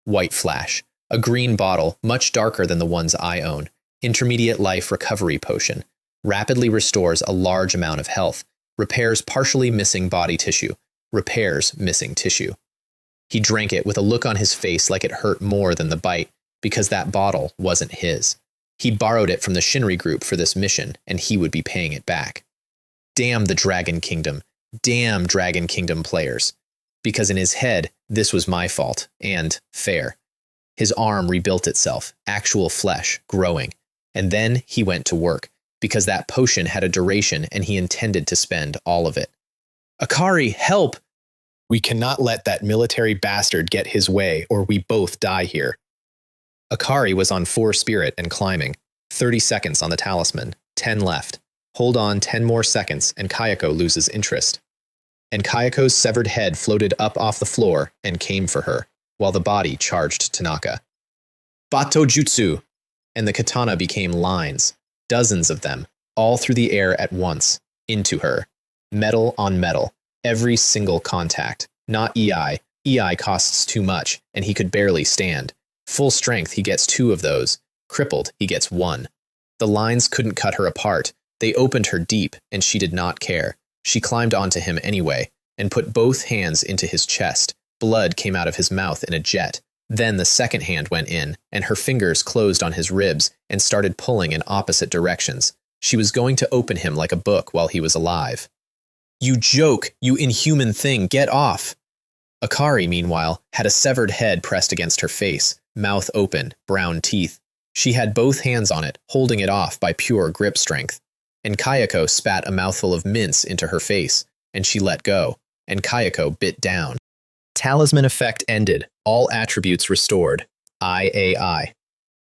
White flash. A green bottle, much darker than the ones I own. Intermediate life recovery potion. Rapidly restores a large amount of health. Repairs partially missing body tissue. Repairs missing tissue. He drank it with a look on his face like it hurt more than the bite, because that bottle wasn't his. He borrowed it from the Shinri group for this mission, and he would be paying it back. Damn the Dragon Kingdom. Damn Dragon Kingdom players. Because in his head, this was my fault, and fair. His arm rebuilt itself, actual flesh, growing. And then he went to work, because that potion had a duration and he intended to spend all of it. Akari, help! We cannot let that military bastard get his way, or we both die here. Akari was on 4 spirit and climbing. 30 seconds on the talisman, 10 left. Hold on 10 more seconds and Kayako loses interest. And Kayako's severed head floated up off the floor and came for her, while the body charged Tanaka. Bato Jutsu! And the katana became lines, dozens of them, all through the air at once, into her. Metal on metal, every single contact. Not EI. EI costs too much, and he could barely stand. Full strength, he gets 2 of those. Crippled, he gets 1. The lines couldn't cut her apart. They opened her deep, and she did not care. She climbed onto him anyway, and put both hands into his chest. Blood came out of his mouth in a jet. Then the second hand went in, and her fingers closed on his ribs and started pulling in opposite directions. She was going to open him like a book while he was alive. You joke, you inhuman thing, get off! Akari, meanwhile, had a severed head pressed against her face, mouth open, brown teeth. She had both hands on it, holding it off by pure grip strength. And Kayako spat a mouthful of mince into her face, and she let go, and Kayako bit down. Talisman effect ended, all attributes restored. IAI.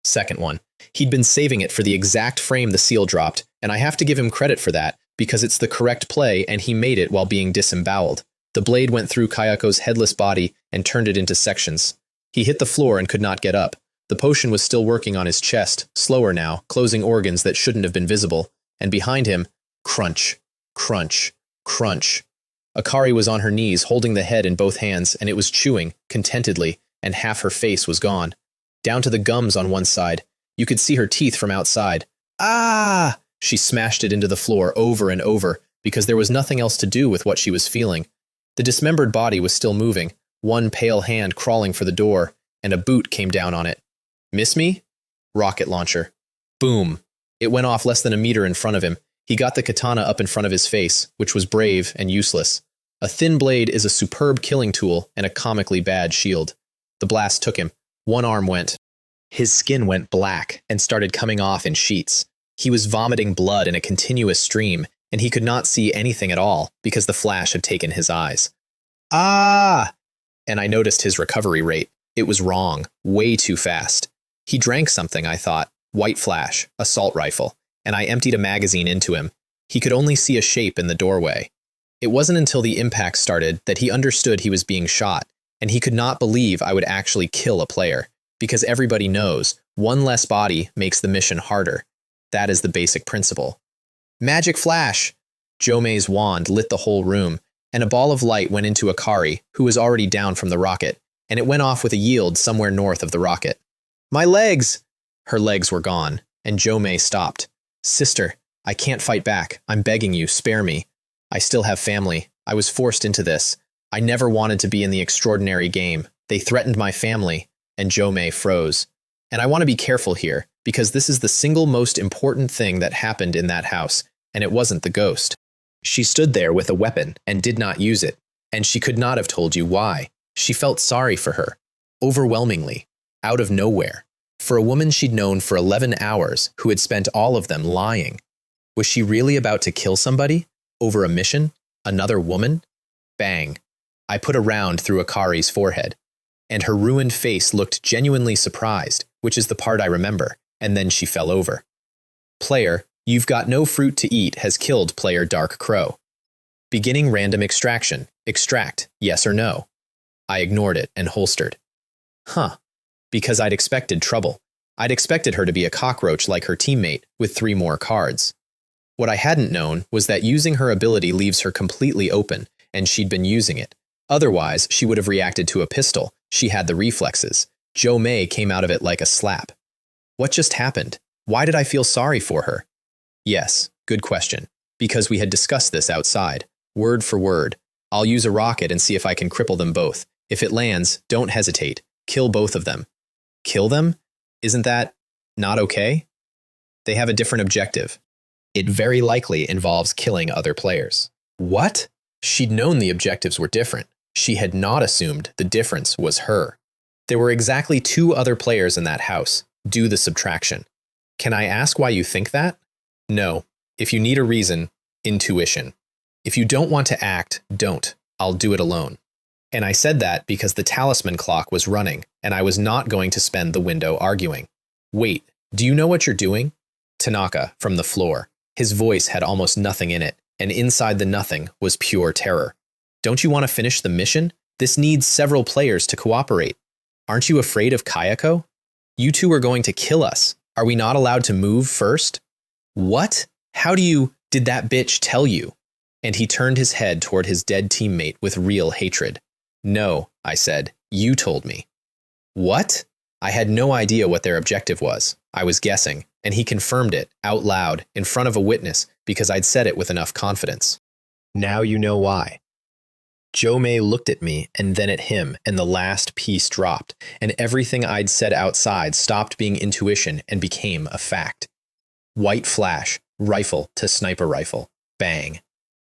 Second one. He'd been saving it for the exact frame the seal dropped, and I have to give him credit for that, because it's the correct play and he made it while being disemboweled. The blade went through Kayako's headless body and turned it into sections. He hit the floor and could not get up. The potion was still working on his chest, slower now, closing organs that shouldn't have been visible. And behind him, crunch, crunch, crunch. Akari was on her knees, holding the head in both hands, and it was chewing, contentedly, and half her face was gone. Down to the gums on one side. You could see her teeth from outside. Ah! She smashed it into the floor over and over, because there was nothing else to do with what she was feeling. The dismembered body was still moving, one pale hand crawling for the door, and a boot came down on it. Miss me? Rocket launcher. Boom. It went off less than a meter in front of him. He got the katana up in front of his face, which was brave and useless. A thin blade is a superb killing tool and a comically bad shield. The blast took him. One arm went. His skin went black and started coming off in sheets. He was vomiting blood in a continuous stream, and he could not see anything at all because the flash had taken his eyes. Ah! And I noticed his recovery rate. It was wrong, way too fast. He drank something, I thought. White flash, assault rifle, and I emptied a magazine into him. He could only see a shape in the doorway. It wasn't until the impact started that he understood he was being shot, and he could not believe I would actually kill a player, because everybody knows one less body makes the mission harder. That is the basic principle. Magic flash! Jomei's wand lit the whole room, and a ball of light went into Akari, who was already down from the rocket, and it went off with a yield somewhere north of the rocket. My legs! Her legs were gone, and Jomei stopped. Sister, I can't fight back. I'm begging you, spare me. I still have family. I was forced into this. I never wanted to be in the extraordinary game. They threatened my family, and Jomei froze. And I want to be careful here, because this is the single most important thing that happened in that house, and it wasn't the ghost. She stood there with a weapon and did not use it, and she could not have told you why. She felt sorry for her. Overwhelmingly. Out of nowhere. For a woman she'd known for 11 hours who had spent all of them lying. Was she really about to kill somebody? Over a mission? Another woman? Bang. I put a round through Akari's forehead, and her ruined face looked genuinely surprised, which is the part I remember, and then she fell over. Player, you've got no fruit to eat has killed player Dark Crow. Beginning random extraction. Extract, yes or no? I ignored it and holstered. Huh. Because I'd expected trouble. I'd expected her to be a cockroach like her teammate, with 3 more cards. What I hadn't known was that using her ability leaves her completely open, and she'd been using it. Otherwise, she would have reacted to a pistol. She had the reflexes. Jomei came out of it like a slap. What just happened? Why did I feel sorry for her? Yes, good question. Because we had discussed this outside. Word for word. I'll use a rocket and see if I can cripple them both. If it lands, don't hesitate. Kill both of them. Kill them? Isn't that not okay? They have a different objective. It very likely involves killing other players. What? She'd known the objectives were different. She had not assumed the difference was her. There were exactly 2 other players in that house. Do the subtraction. Can I ask why you think that? No. If you need a reason, intuition. If you don't want to act, don't. I'll do it alone. And I said that because the talisman clock was running, and I was not going to spend the window arguing. Wait, do you know what you're doing? Tanaka, from the floor. His voice had almost nothing in it, and inside the nothing was pure terror. Don't you want to finish the mission? This needs several players to cooperate. Aren't you afraid of Kayako? You two are going to kill us. Are we not allowed to move first? What? Did that bitch tell you? And he turned his head toward his dead teammate with real hatred. No, I said, you told me. What? I had no idea what their objective was. I was guessing, and he confirmed it, out loud, in front of a witness, because I'd said it with enough confidence. Now you know why. Jomei looked at me and then at him, and the last piece dropped, and everything I'd said outside stopped being intuition and became a fact. White flash, rifle to sniper rifle, bang.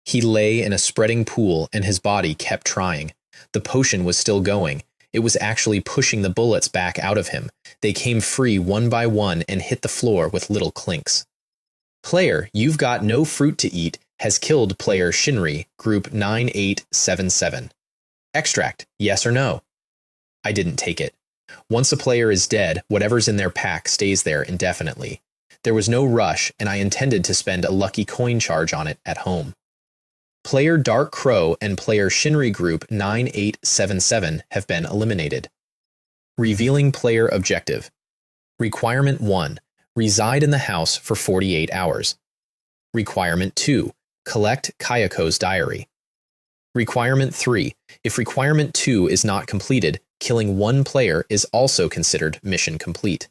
He lay in a spreading pool and his body kept trying. The potion was still going. It was actually pushing the bullets back out of him. They came free one by one and hit the floor with little clinks. Player, you've got no fruit to eat, has killed player Shinri, group 9877. Extract, yes or no? I didn't take it. Once a player is dead, whatever's in their pack stays there indefinitely. There was no rush, and I intended to spend a lucky coin charge on it at home. Player Dark Crow and player Shinri Group 9877 have been eliminated. Revealing player objective. Requirement 1. Reside in the house for 48 hours. Requirement 2. Collect Kayako's diary. Requirement 3. If Requirement 2 is not completed, killing one player is also considered mission complete.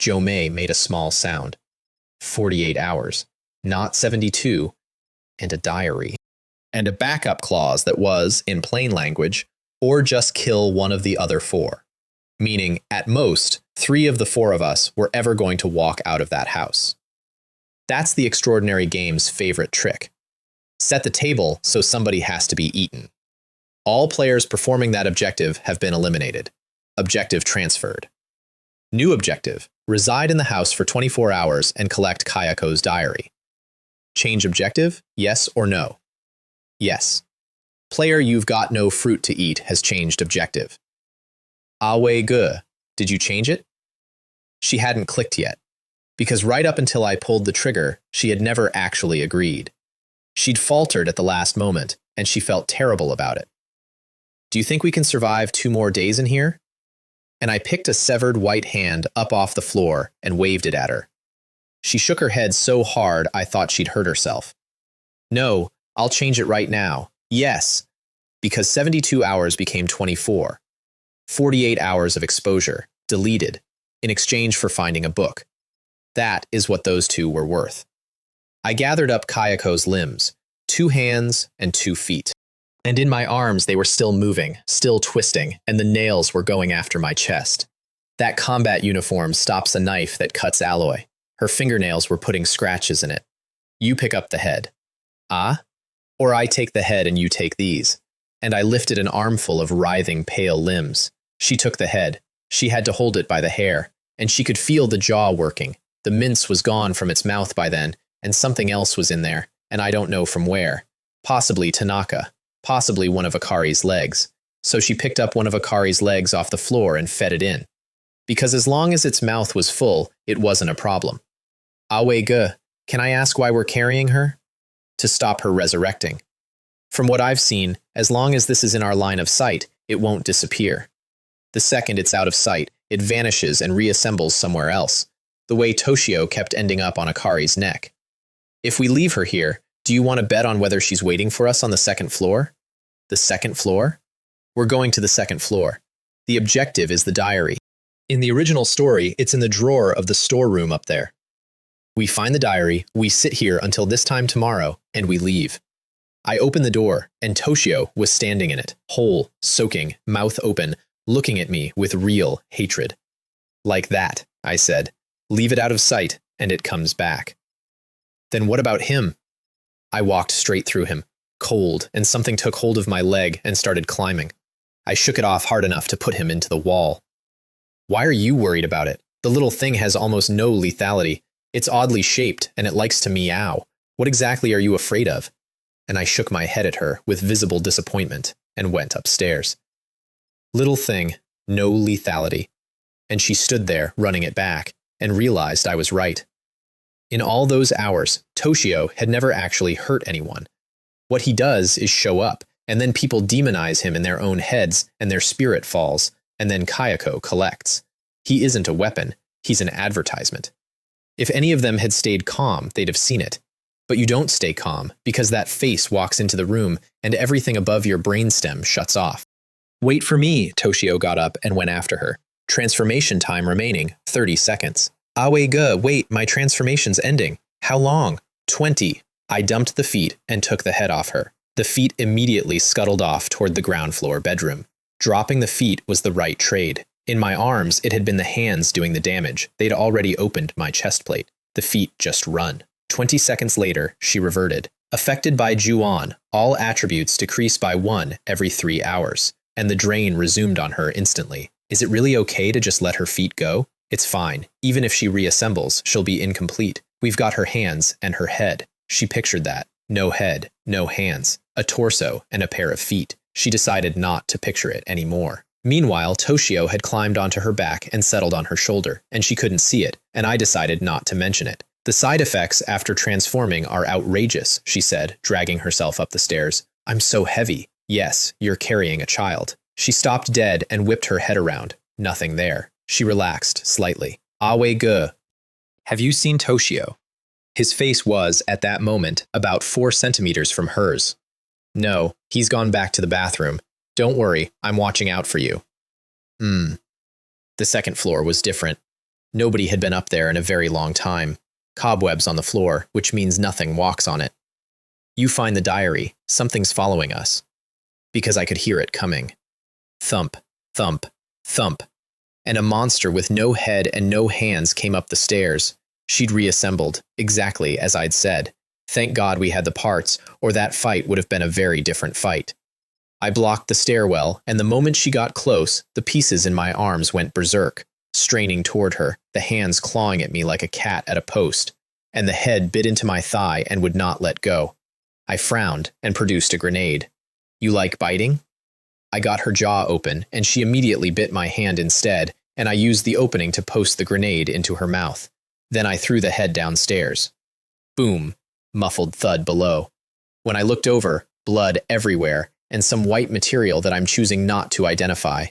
Jomei made a small sound. 48 hours, not 72, and a diary. And a backup clause that was, in plain language, or just kill one of the other four. Meaning, at most, 3 of the 4 of us were ever going to walk out of that house. That's the extraordinary game's favorite trick. Set the table so somebody has to be eaten. All players performing that objective have been eliminated. Objective transferred. New objective. Reside in the house for 24 hours and collect Kayako's diary. Change objective, yes or no? Yes. Player you've got no fruit to eat has changed objective. Awe Ge, did you change it? She hadn't clicked yet, because right up until I pulled the trigger, she had never actually agreed. She'd faltered at the last moment, and she felt terrible about it. Do you think we can survive 2 more days in here? And I picked a severed white hand up off the floor and waved it at her. She shook her head so hard I thought she'd hurt herself. No, I'll change it right now. Yes, because 72 hours became 24. 48 hours of exposure, deleted, in exchange for finding a book. That is what those 2 were worth. I gathered up Kayako's limbs, 2 hands and 2 feet. And in my arms they were still moving, still twisting, and the nails were going after my chest. That combat uniform stops a knife that cuts alloy. Her fingernails were putting scratches in it. You pick up the head. Ah? Or I take the head and you take these. And I lifted an armful of writhing, pale limbs. She took the head. She had to hold it by the hair, and she could feel the jaw working. The mince was gone from its mouth by then, and something else was in there, and I don't know from where. Possibly Tanaka. Possibly one of Akari's legs. So she picked up one of Akari's legs off the floor and fed it in. Because as long as its mouth was full, it wasn't a problem. Awe Ge, can I ask why we're carrying her? To stop her resurrecting. From what I've seen, as long as this is in our line of sight, it won't disappear. The second it's out of sight, it vanishes and reassembles somewhere else, the way Toshio kept ending up on Akari's neck. If we leave her here, do you want to bet on whether she's waiting for us on the 2nd floor? The 2nd floor? We're going to the 2nd floor. The objective is the diary. In the original story, it's in the drawer of the storeroom up there. We find the diary, we sit here until this time tomorrow, and we leave. I open the door, and Toshio was standing in it, whole, soaking, mouth open, looking at me with real hatred. Like that, I said. Leave it out of sight, and it comes back. Then what about him? I walked straight through him, cold, and something took hold of my leg and started climbing. I shook it off hard enough to put him into the wall. Why are you worried about it? The little thing has almost no lethality. It's oddly shaped, and it likes to meow. What exactly are you afraid of? And I shook my head at her with visible disappointment and went upstairs. Little thing, no lethality. And she stood there, running it back, and realized I was right. In all those hours, Toshio had never actually hurt anyone. What he does is show up, and then people demonize him in their own heads, and their spirit falls, and then Kayako collects. He isn't a weapon, he's an advertisement. If any of them had stayed calm, they'd have seen it. But you don't stay calm, because that face walks into the room, and everything above your brainstem shuts off. Wait for me, Toshio got up and went after her. Transformation time remaining, 30 seconds. Awe-ge, wait, my transformation's ending. How long? 20. I dumped the feet and took the head off her. The feet immediately scuttled off toward the ground floor bedroom. Dropping the feet was the right trade. In my arms, it had been the hands doing the damage. They'd already opened my chest plate. The feet just run. 20 seconds later, she reverted. Affected by Juon, all attributes decrease by 1 every 3 hours, and the drain resumed on her instantly. Is it really okay to just let her feet go? It's fine. Even if she reassembles, she'll be incomplete. We've got her hands and her head. She pictured that. No head, no hands, a torso, and a pair of feet. She decided not to picture it anymore. Meanwhile, Toshio had climbed onto her back and settled on her shoulder, and she couldn't see it, and I decided not to mention it. The side effects after transforming are outrageous, she said, dragging herself up the stairs. I'm so heavy. Yes, you're carrying a child. She stopped dead and whipped her head around. Nothing there. She relaxed slightly. Awe-ge. Have you seen Toshio? His face was, at that moment, about 4 centimeters from hers. No, he's gone back to the bathroom. Don't worry, I'm watching out for you. The second floor was different. Nobody had been up there in a very long time. Cobwebs on the floor, which means nothing walks on it. You find the diary. Something's following us. Because I could hear it coming. Thump, thump, thump. And a monster with no head and no hands came up the stairs. She'd reassembled, exactly as I'd said. Thank God we had the parts, or that fight would have been a very different fight. I blocked the stairwell, and the moment she got close, the pieces in my arms went berserk, straining toward her, the hands clawing at me like a cat at a post, and the head bit into my thigh and would not let go. I frowned and produced a grenade. You like biting? I got her jaw open, and she immediately bit my hand instead, and I used the opening to post the grenade into her mouth. Then I threw the head downstairs. Boom, muffled thud below. When I looked over, blood everywhere, and some white material that I'm choosing not to identify.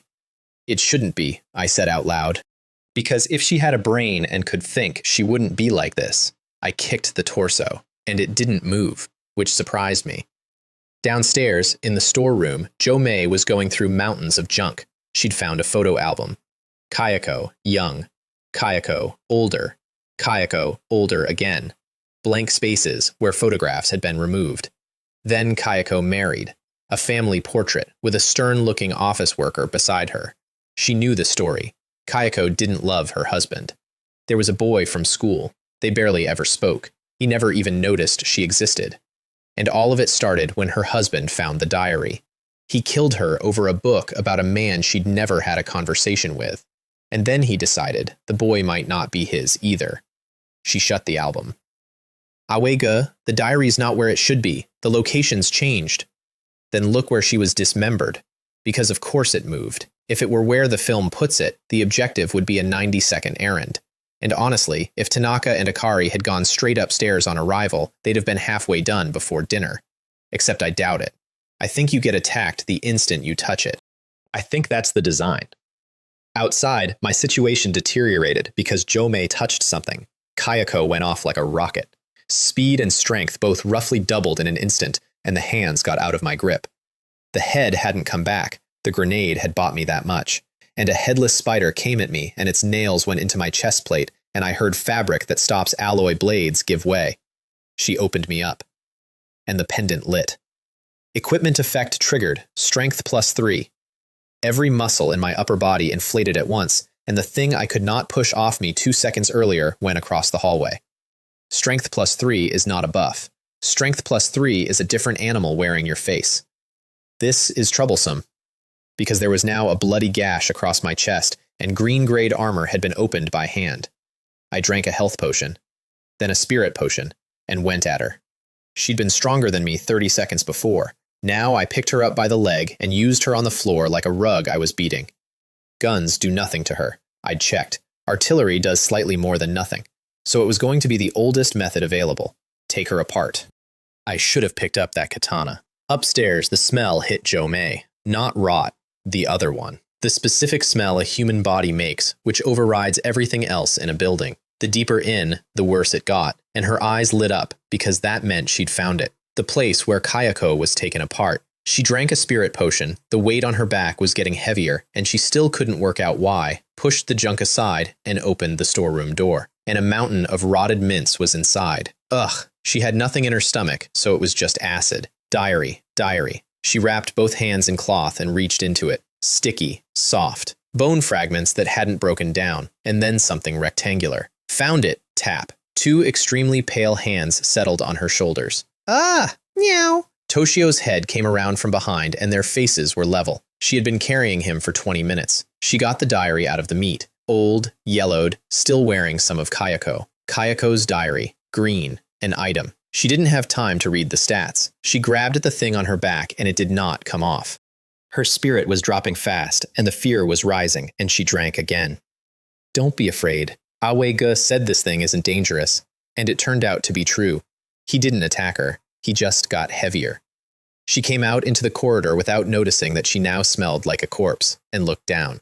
It shouldn't be, I said out loud. Because if she had a brain and could think, she wouldn't be like this. I kicked the torso, and it didn't move, which surprised me. Downstairs, in the storeroom, Jo Mei was going through mountains of junk. She'd found a photo album. Kayako, young. Kayako, older. Kayako, older again. Blank spaces where photographs had been removed. Then Kayako married. A family portrait with a stern-looking office worker beside her. She knew the story. Kayako didn't love her husband. There was a boy from school. They barely ever spoke. He never even noticed she existed. And all of it started when her husband found the diary. He killed her over a book about a man she'd never had a conversation with. And then he decided the boy might not be his either. She shut the album. Awe-ge, the diary's not where it should be. The location's changed. Then look where she was dismembered. Because of course it moved. If it were where the film puts it, the objective would be a 90-second errand. And honestly, if Tanaka and Akari had gone straight upstairs on arrival, they'd have been halfway done before dinner. Except I doubt it. I think you get attacked the instant you touch it. I think that's the design. Outside, my situation deteriorated because Jo Mei touched something. Kayako went off like a rocket. Speed and strength both roughly doubled in an instant, and the hands got out of my grip. The head hadn't come back. The grenade had bought me that much. And a headless spider came at me, and its nails went into my chest plate, and I heard fabric that stops alloy blades give way. She opened me up. And the pendant lit. Equipment effect triggered, strength +3. Every muscle in my upper body inflated at once, and the thing I could not push off me 2 seconds earlier went across the hallway. Strength +3 is not a buff. Strength +3 is a different animal wearing your face. This is troublesome, because there was now a bloody gash across my chest, and green-grade armor had been opened by hand. I drank a health potion, then a spirit potion, and went at her. She'd been stronger than me 30 seconds before. Now I picked her up by the leg and used her on the floor like a rug I was beating. Guns do nothing to her. I'd checked. Artillery does slightly more than nothing. So it was going to be the oldest method available. Take her apart. I should have picked up that katana. Upstairs, the smell hit Jo-mei. Not rot, the other one. The specific smell a human body makes, which overrides everything else in a building. The deeper in, the worse it got, and her eyes lit up because that meant she'd found it. The place where Kayako was taken apart. She drank a spirit potion, the weight on her back was getting heavier, and she still couldn't work out why, pushed the junk aside, and opened the storeroom door. And a mountain of rotted mints was inside. Ugh, she had nothing in her stomach, so it was just acid. Diary, diary. She wrapped both hands in cloth and reached into it. Sticky, soft. Bone fragments that hadn't broken down, and then something rectangular. Found it, tap. 2 extremely pale hands settled on her shoulders. Ah, meow. Toshio's head came around from behind and their faces were level. She had been carrying him for 20 minutes. She got the diary out of the meat. Old, yellowed, still wearing some of Kayako. Kayako's diary. Green. An item. She didn't have time to read the stats. She grabbed at the thing on her back and it did not come off. Her spirit was dropping fast and the fear was rising and she drank again. Don't be afraid. Awe-ge said this thing isn't dangerous. And it turned out to be true. He didn't attack her. He just got heavier. She came out into the corridor without noticing that she now smelled like a corpse and looked down.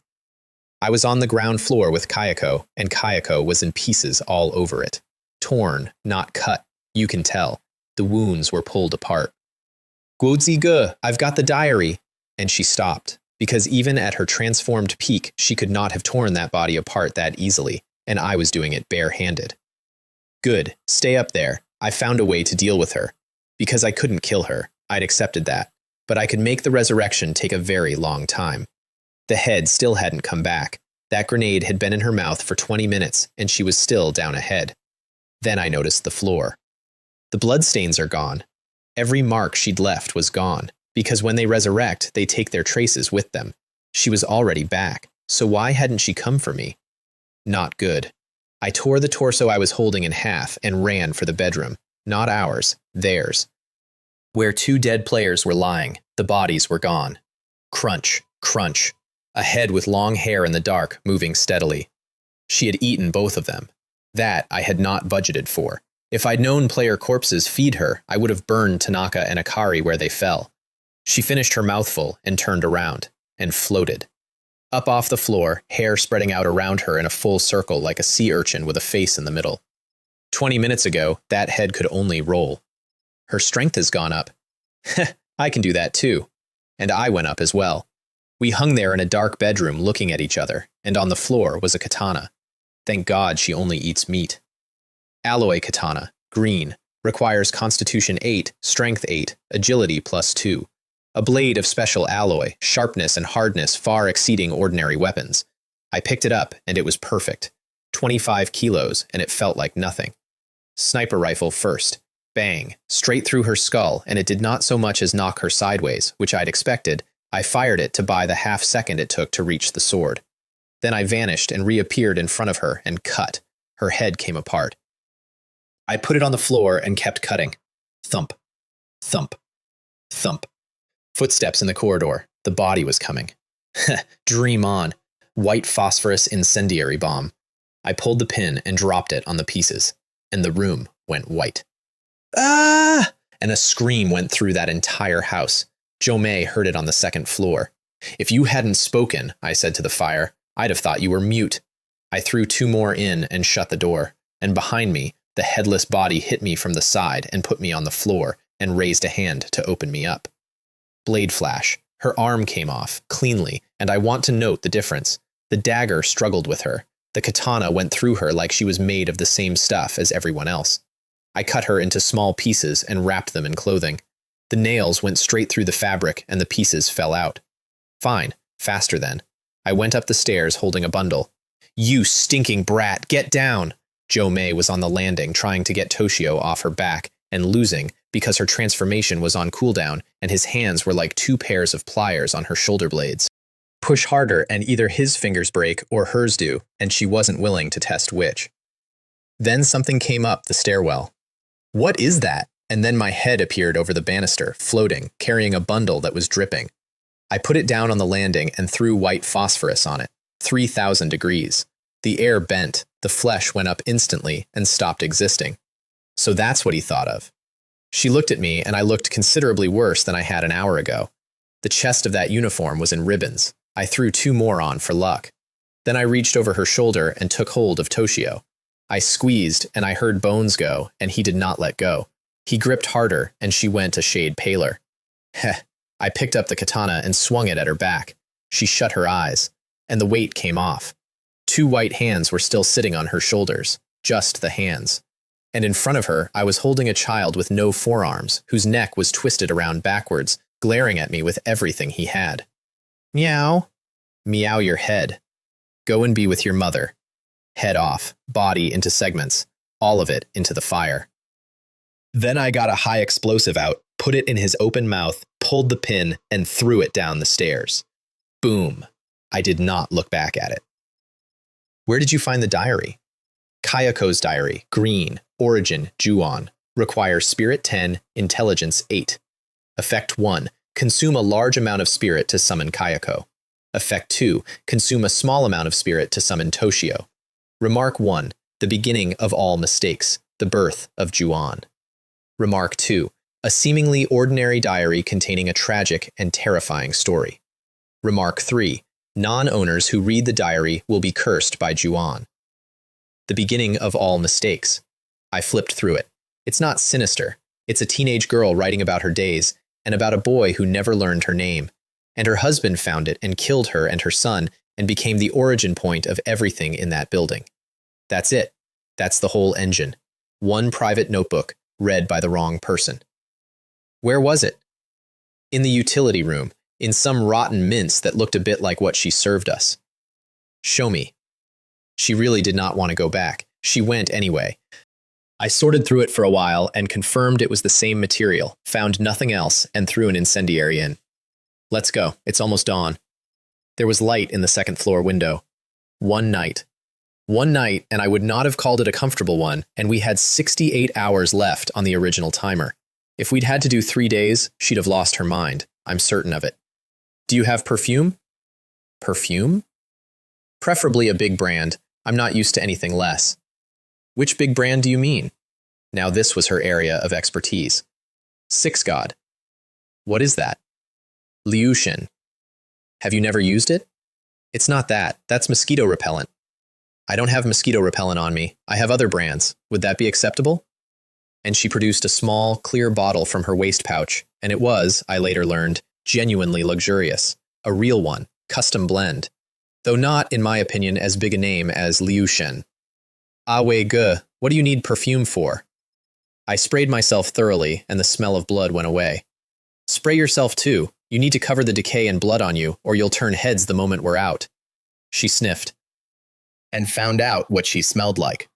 I was on the ground floor with Kayako, and Kayako was in pieces all over it. Torn, not cut. You can tell. The wounds were pulled apart. Guozi-ge, I've got the diary. And she stopped, because even at her transformed peak, she could not have torn that body apart that easily, and I was doing it bare-handed. Good, stay up there. I found a way to deal with her. Because I couldn't kill her, I'd accepted that, but I could make the resurrection take a very long time. The head still hadn't come back. That grenade had been in her mouth for 20 minutes, and she was still down ahead. Then I noticed the floor. The bloodstains are gone. Every mark she'd left was gone, because when they resurrect, they take their traces with them. She was already back, so why hadn't she come for me? Not good. I tore the torso I was holding in half and ran for the bedroom. Not ours, theirs. Where 2 dead players were lying, the bodies were gone. Crunch, crunch. A head with long hair in the dark, moving steadily. She had eaten both of them. That I had not budgeted for. If I'd known player corpses feed her, I would have burned Tanaka and Akari where they fell. She finished her mouthful and turned around, and floated. Up off the floor, hair spreading out around her in a full circle like a sea urchin with a face in the middle. 20 minutes ago, that head could only roll. Her strength has gone up. I can do that too. And I went up as well. We hung there in a dark bedroom looking at each other, and on the floor was a katana. Thank God she only eats meat. Alloy katana, green, requires Constitution 8, Strength 8, Agility +2. A blade of special alloy, sharpness and hardness far exceeding ordinary weapons. I picked it up, and it was perfect. 25 kilos, and it felt like nothing. Sniper rifle first. Bang, straight through her skull, and it did not so much as knock her sideways, which I'd expected. I fired it to buy the half second it took to reach the sword. Then I vanished and reappeared in front of her and cut. Her head came apart. I put it on the floor and kept cutting. Thump, thump, thump. Footsteps in the corridor. The body was coming. Dream on. White phosphorus incendiary bomb. I pulled the pin and dropped it on the pieces, and the room went white. Ah! And a scream went through that entire house. Jo-mei heard it on the second floor. If you hadn't spoken, I said to the fire, I'd have thought you were mute. I threw 2 more in and shut the door, and behind me, the headless body hit me from the side and put me on the floor and raised a hand to open me up. Blade flash. Her arm came off, cleanly, and I want to note the difference. The dagger struggled with her. The katana went through her like she was made of the same stuff as everyone else. I cut her into small pieces and wrapped them in clothing. The nails went straight through the fabric and the pieces fell out. Fine, faster then. I went up the stairs holding a bundle. You stinking brat, get down! Jo-mei was on the landing trying to get Toshio off her back and losing because her transformation was on cooldown and his hands were like 2 pairs of pliers on her shoulder blades. Push harder and either his fingers break or hers do, and she wasn't willing to test which. Then something came up the stairwell. What is that? And then my head appeared over the banister, floating, carrying a bundle that was dripping. I put it down on the landing and threw white phosphorus on it. 3,000 degrees. The air bent, The flesh went up instantly and stopped existing. So that's what he thought of. She looked at me, and I looked considerably worse than I had an hour ago. The chest of that uniform was in ribbons. I threw 2 more on for luck. Then I reached over her shoulder and took hold of Toshio. I squeezed, and I heard bones go, and he did not let go. He gripped harder, and she went a shade paler. Heh. I picked up the katana and swung it at her back. She shut her eyes, and the weight came off. 2 white hands were still sitting on her shoulders, just the hands. And in front of her, I was holding a child with no forearms, whose neck was twisted around backwards, glaring at me with everything he had. Meow. Meow your head. Go and be with your mother. Head off, body into segments, all of it into the fire. Then I got a high explosive out, put it in his open mouth, pulled the pin, and threw it down the stairs. Boom. I did not look back at it. Where did you find the diary? Kayako's diary, green, origin, Juon. Require spirit 10, intelligence 8. Effect 1. Consume a large amount of spirit to summon Kayako. Effect 2. Consume a small amount of spirit to summon Toshio. Remark 1. The beginning of all mistakes. The birth of Juon. Remark 2. A seemingly ordinary diary containing a tragic and terrifying story. Remark 3. Non-owners who read the diary will be cursed by Juon. The beginning of all mistakes. I flipped through it. It's not sinister. It's a teenage girl writing about her days, and about a boy who never learned her name. And her husband found it and killed her and her son, and became the origin point of everything in that building. That's it. That's the whole engine. One private notebook, read by the wrong person. Where was it? In the utility room, in some rotten mince that looked a bit like what she served us. Show me. She really did not want to go back. She went anyway. I sorted through it for a while and confirmed it was the same material, found nothing else, and threw an incendiary in. Let's go. It's almost dawn. There was light in the second floor window. One night, and I would not have called it a comfortable one, and we had 68 hours left on the original timer. If we'd had to do 3 days, she'd have lost her mind. I'm certain of it. Do you have perfume? Perfume? Preferably a big brand. I'm not used to anything less. Which big brand do you mean? Now this was her area of expertise. Six God. What is that? Liushin. Have you never used it? It's not that. That's mosquito repellent. I don't have mosquito repellent on me. I have other brands. Would that be acceptable? And she produced a small, clear bottle from her waist pouch, and it was, I later learned, genuinely luxurious. A real one, custom blend. Though not, in my opinion, as big a name as Liushin. Ah wei ge, what do you need perfume for? I sprayed myself thoroughly, and the smell of blood went away. Spray yourself too. You need to cover the decay and blood on you, or you'll turn heads the moment we're out. She sniffed, and found out what she smelled like.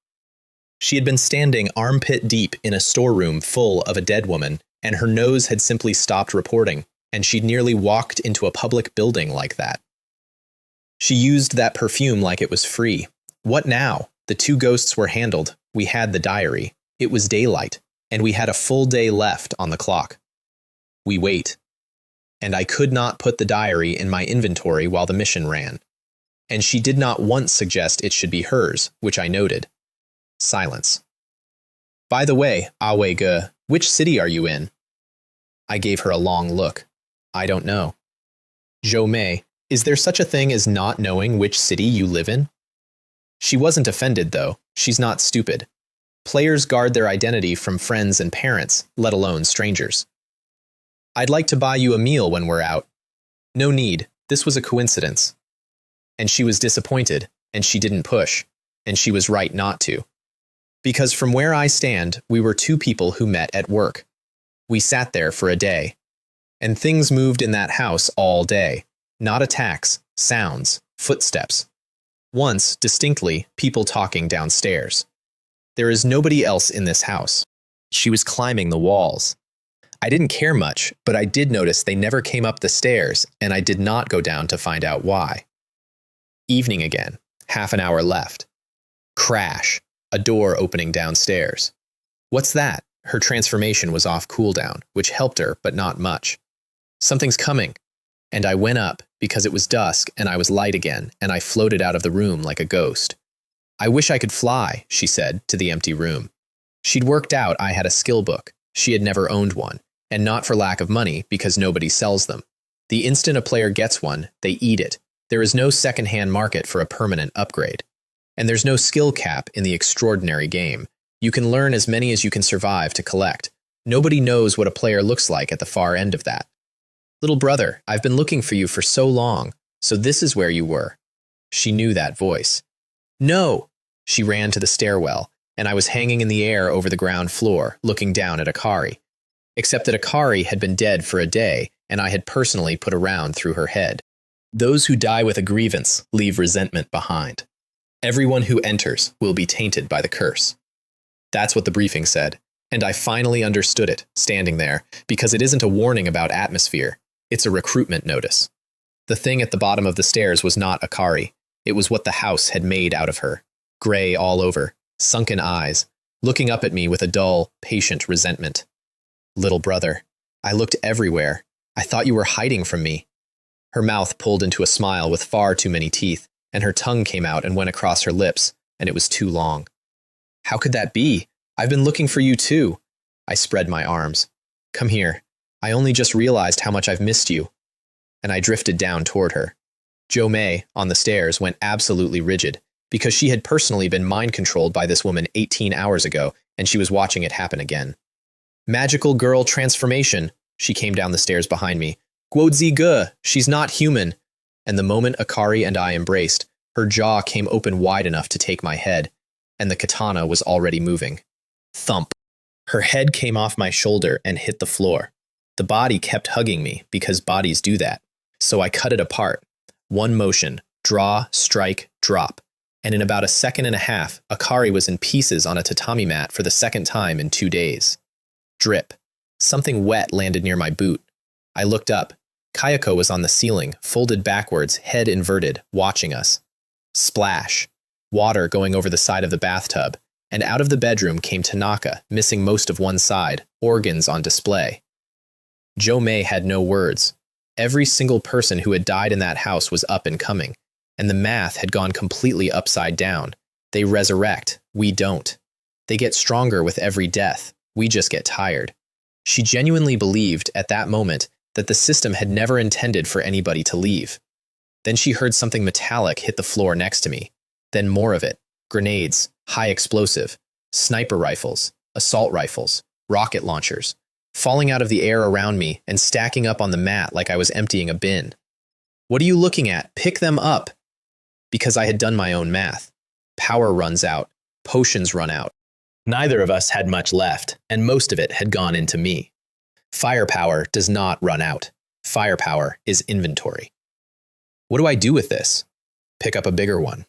She had been standing armpit deep in a storeroom full of a dead woman, and her nose had simply stopped reporting, and she'd nearly walked into a public building like that. She used that perfume like it was free. What now? The 2 ghosts were handled. We had the diary. It was daylight, and we had a full day left on the clock. We wait. And I could not put the diary in my inventory while the mission ran. And she did not once suggest it should be hers, which I noted. Silence. By the way, Awe Ge, which city are you in? I gave her a long look. I don't know. Zhou Mei, is there such a thing as not knowing which city you live in? She wasn't offended, though. She's not stupid. Players guard their identity from friends and parents, let alone strangers. I'd like to buy you a meal when we're out. No need. This was a coincidence. And she was disappointed, and she didn't push, and she was right not to. Because from where I stand, we were 2 people who met at work. We sat there for a day. And things moved in that house all day. Not attacks, sounds, footsteps. Once, distinctly, people talking downstairs. There is nobody else in this house. She was climbing the walls. I didn't care much, but I did notice they never came up the stairs, and I did not go down to find out why. Evening again. Half an hour left. Crash. A door opening downstairs. What's that? Her transformation was off cooldown, which helped her, but not much. Something's coming. And I went up, because it was dusk, and I was light again, and I floated out of the room like a ghost. I wish I could fly, she said to the empty room. She'd worked out I had a skill book. She had never owned one, and not for lack of money, because nobody sells them. The instant a player gets one, they eat it. There is no second-hand market for a permanent upgrade. And there's no skill cap in the extraordinary game. You can learn as many as you can survive to collect. Nobody knows what a player looks like at the far end of that. Little brother, I've been looking for you for so long, so this is where you were. She knew that voice. No! She ran to the stairwell, and I was hanging in the air over the ground floor, looking down at Akari. Except that Akari had been dead for a day, and I had personally put a round through her head. Those who die with a grievance leave resentment behind. Everyone who enters will be tainted by the curse. That's what the briefing said, and I finally understood it, standing there, because it isn't a warning about atmosphere, it's a recruitment notice. The thing at the bottom of the stairs was not Akari, it was what the house had made out of her. Gray all over, sunken eyes, looking up at me with a dull, patient resentment. Little brother, I looked everywhere. I thought you were hiding from me. Her mouth pulled into a smile with far too many teeth, and her tongue came out and went across her lips, and it was too long. How could that be? I've been looking for you too. I spread my arms. Come here. I only just realized how much I've missed you. And I drifted down toward her. Jo May, on the stairs, went absolutely rigid, because she had personally been mind-controlled by this woman 18 hours ago, and she was watching it happen again. Magical girl transformation, she came down the stairs behind me. Guozi Ge, she's not human. And the moment Akari and I embraced, her jaw came open wide enough to take my head, and the katana was already moving. Thump. Her head came off my shoulder and hit the floor. The body kept hugging me, because bodies do that. So I cut it apart. One motion, draw, strike, drop. And in about a second and a half, Akari was in pieces on a tatami mat for the second time in 2 days. Drip. Something wet landed near my boot. I looked up. Kayako was on the ceiling, folded backwards, head inverted, watching us. Splash. Water going over the side of the bathtub, and out of the bedroom came Tanaka, missing most of one side, organs on display. Jo May had no words. Every single person who had died in that house was up and coming, and the math had gone completely upside down. They resurrect, we don't. They get stronger with every death, we just get tired. She genuinely believed, at that moment, that the system had never intended for anybody to leave. Then she heard something metallic hit the floor next to me. Then more of it. Grenades, high explosive, sniper rifles, assault rifles, rocket launchers, falling out of the air around me and stacking up on the mat like I was emptying a bin. What are you looking at? Pick them up! Because I had done my own math. Power runs out. Potions run out. Neither of us had much left, and most of it had gone into me. Firepower does not run out. Firepower is inventory. What do I do with this? Pick up a bigger one.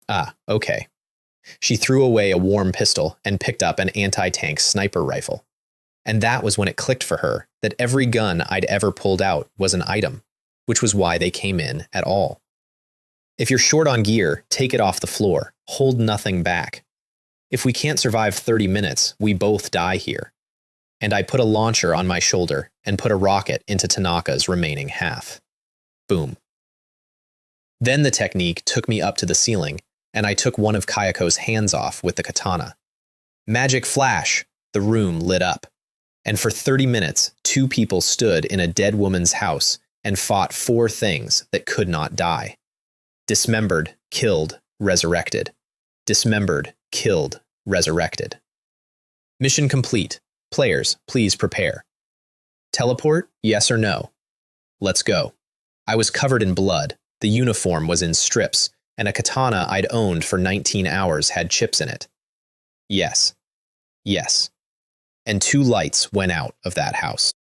Ah, okay. She threw away a warm pistol and picked up an anti-tank sniper rifle. And that was when it clicked for her that every gun I'd ever pulled out was an item, which was why they came in at all. If you're short on gear, take it off the floor. Hold nothing back. If we can't survive 30 minutes, we both die here. And I put a launcher on my shoulder and put a rocket into Tanaka's remaining half. Boom. Then the technique took me up to the ceiling, and I took one of Kayako's hands off with the katana. Magic flash! The room lit up. And for 30 minutes, 2 people stood in a dead woman's house and fought 4 things that could not die. Dismembered, killed, resurrected. Dismembered, killed, resurrected. Mission complete. Players, please prepare. Teleport, yes or no? Let's go. I was covered in blood. The uniform was in strips, and a katana I'd owned for 19 hours had chips in it. Yes. Yes. And 2 lights went out of that house.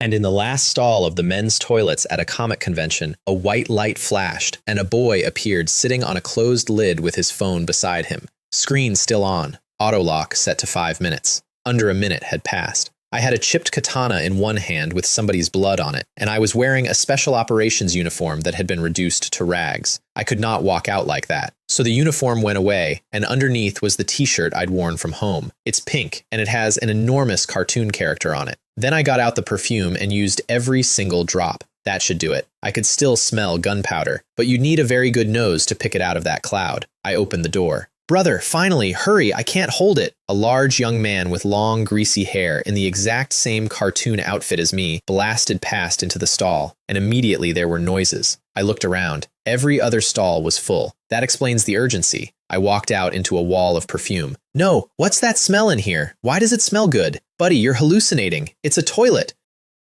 And in the last stall of the men's toilets at a comic convention, a white light flashed, and a boy appeared sitting on a closed lid with his phone beside him. Screen still on. Autolock set to 5 minutes. Under a minute had passed. I had a chipped katana in one hand with somebody's blood on it, and I was wearing a special operations uniform that had been reduced to rags. I could not walk out like that. So the uniform went away, and underneath was the t-shirt I'd worn from home. It's pink, and it has an enormous cartoon character on it. Then I got out the perfume and used every single drop. That should do it. I could still smell gunpowder, but you'd need a very good nose to pick it out of that cloud. I opened the door. Brother, finally, hurry, I can't hold it. A large young man with long, greasy hair in the exact same cartoon outfit as me blasted past into the stall, and immediately there were noises. I looked around. Every other stall was full. That explains the urgency. I walked out into a wall of perfume. No, what's that smell in here? Why does it smell good? Buddy, you're hallucinating. It's a toilet.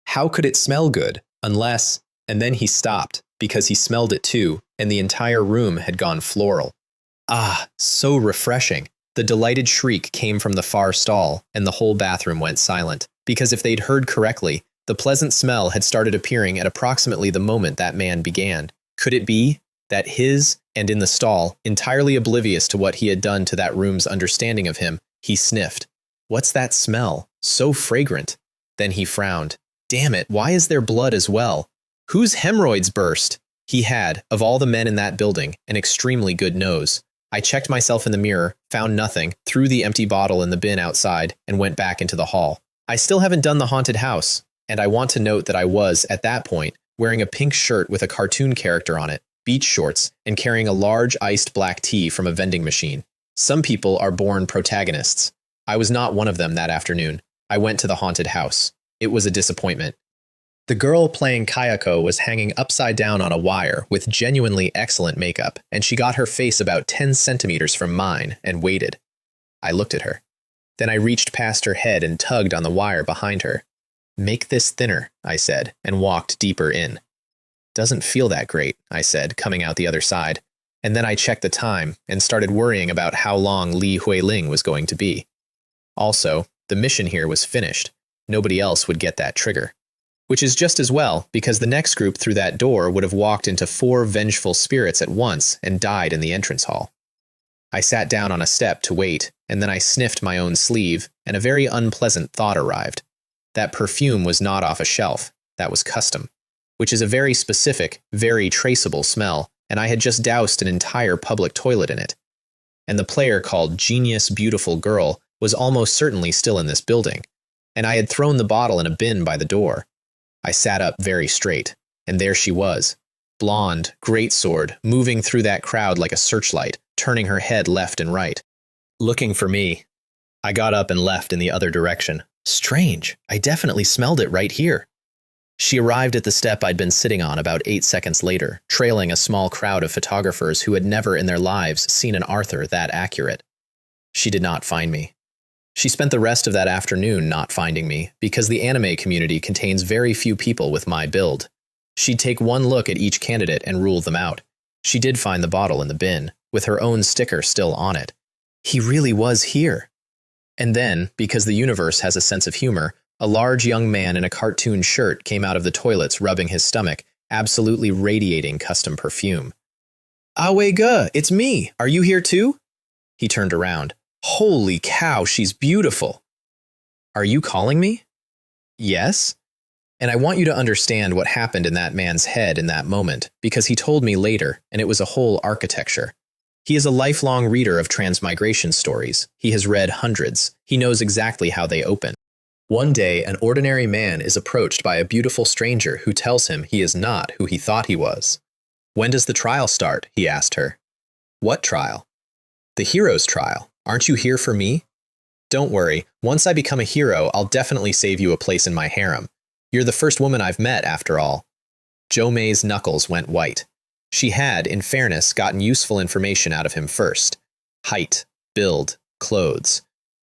How could it smell good? Unless… And then he stopped, because he smelled it too, and the entire room had gone floral. Ah, so refreshing. The delighted shriek came from the far stall, and the whole bathroom went silent. Because if they'd heard correctly, the pleasant smell had started appearing at approximately the moment that man began. Could it be that his, and in the stall, entirely oblivious to what he had done to that room's understanding of him, he sniffed? What's that smell? So fragrant. Then he frowned. Damn it, why is there blood as well? Whose hemorrhoids burst? He had, of all the men in that building, an extremely good nose. I checked myself in the mirror, found nothing, threw the empty bottle in the bin outside, and went back into the hall. I still haven't done the haunted house, and I want to note that I was, at that point, wearing a pink shirt with a cartoon character on it, beach shorts, and carrying a large iced black tea from a vending machine. Some people are born protagonists. I was not one of them that afternoon. I went to the haunted house. It was a disappointment. The girl playing Kayako was hanging upside down on a wire with genuinely excellent makeup, and she got her face about 10 centimeters from mine and waited. I looked at her. Then I reached past her head and tugged on the wire behind her. Make this thinner, I said, and walked deeper in. Doesn't feel that great, I said, coming out the other side. And then I checked the time and started worrying about how long Li Huiling was going to be. Also, the mission here was finished. Nobody else would get that trigger. Which is just as well, because the next group through that door would have walked into 4 vengeful spirits at once and died in the entrance hall. I sat down on a step to wait, and then I sniffed my own sleeve, and a very unpleasant thought arrived. That perfume was not off a shelf, that was custom, which is a very specific, very traceable smell, and I had just doused an entire public toilet in it. And the player called Genius Beautiful Girl was almost certainly still in this building, and I had thrown the bottle in a bin by the door. I sat up very straight, and there she was, blonde, greatsword, moving through that crowd like a searchlight, turning her head left and right, looking for me. I got up and left in the other direction. Strange, I definitely smelled it right here. She arrived at the step I'd been sitting on about 8 seconds later, trailing a small crowd of photographers who had never in their lives seen an Arthur that accurate. She did not find me. She spent the rest of that afternoon not finding me, because the anime community contains very few people with my build. She'd take one look at each candidate and rule them out. She did find the bottle in the bin, with her own sticker still on it. He really was here. And then, because the universe has a sense of humor, a large young man in a cartoon shirt came out of the toilets rubbing his stomach, absolutely radiating custom perfume. Awega, it's me. Are you here too? He turned around. Holy cow, she's beautiful. Are you calling me? Yes. And I want you to understand what happened in that man's head in that moment, because he told me later, and it was a whole architecture. He is a lifelong reader of transmigration stories. He has read hundreds. He knows exactly how they open. One day, an ordinary man is approached by a beautiful stranger who tells him he is not who he thought he was. When does the trial start? He asked her. What trial? The hero's trial. Aren't you here for me? Don't worry, once I become a hero, I'll definitely save you a place in my harem. You're the first woman I've met, after all. Jo May's knuckles went white. She had, in fairness, gotten useful information out of him first. Height, build, clothes.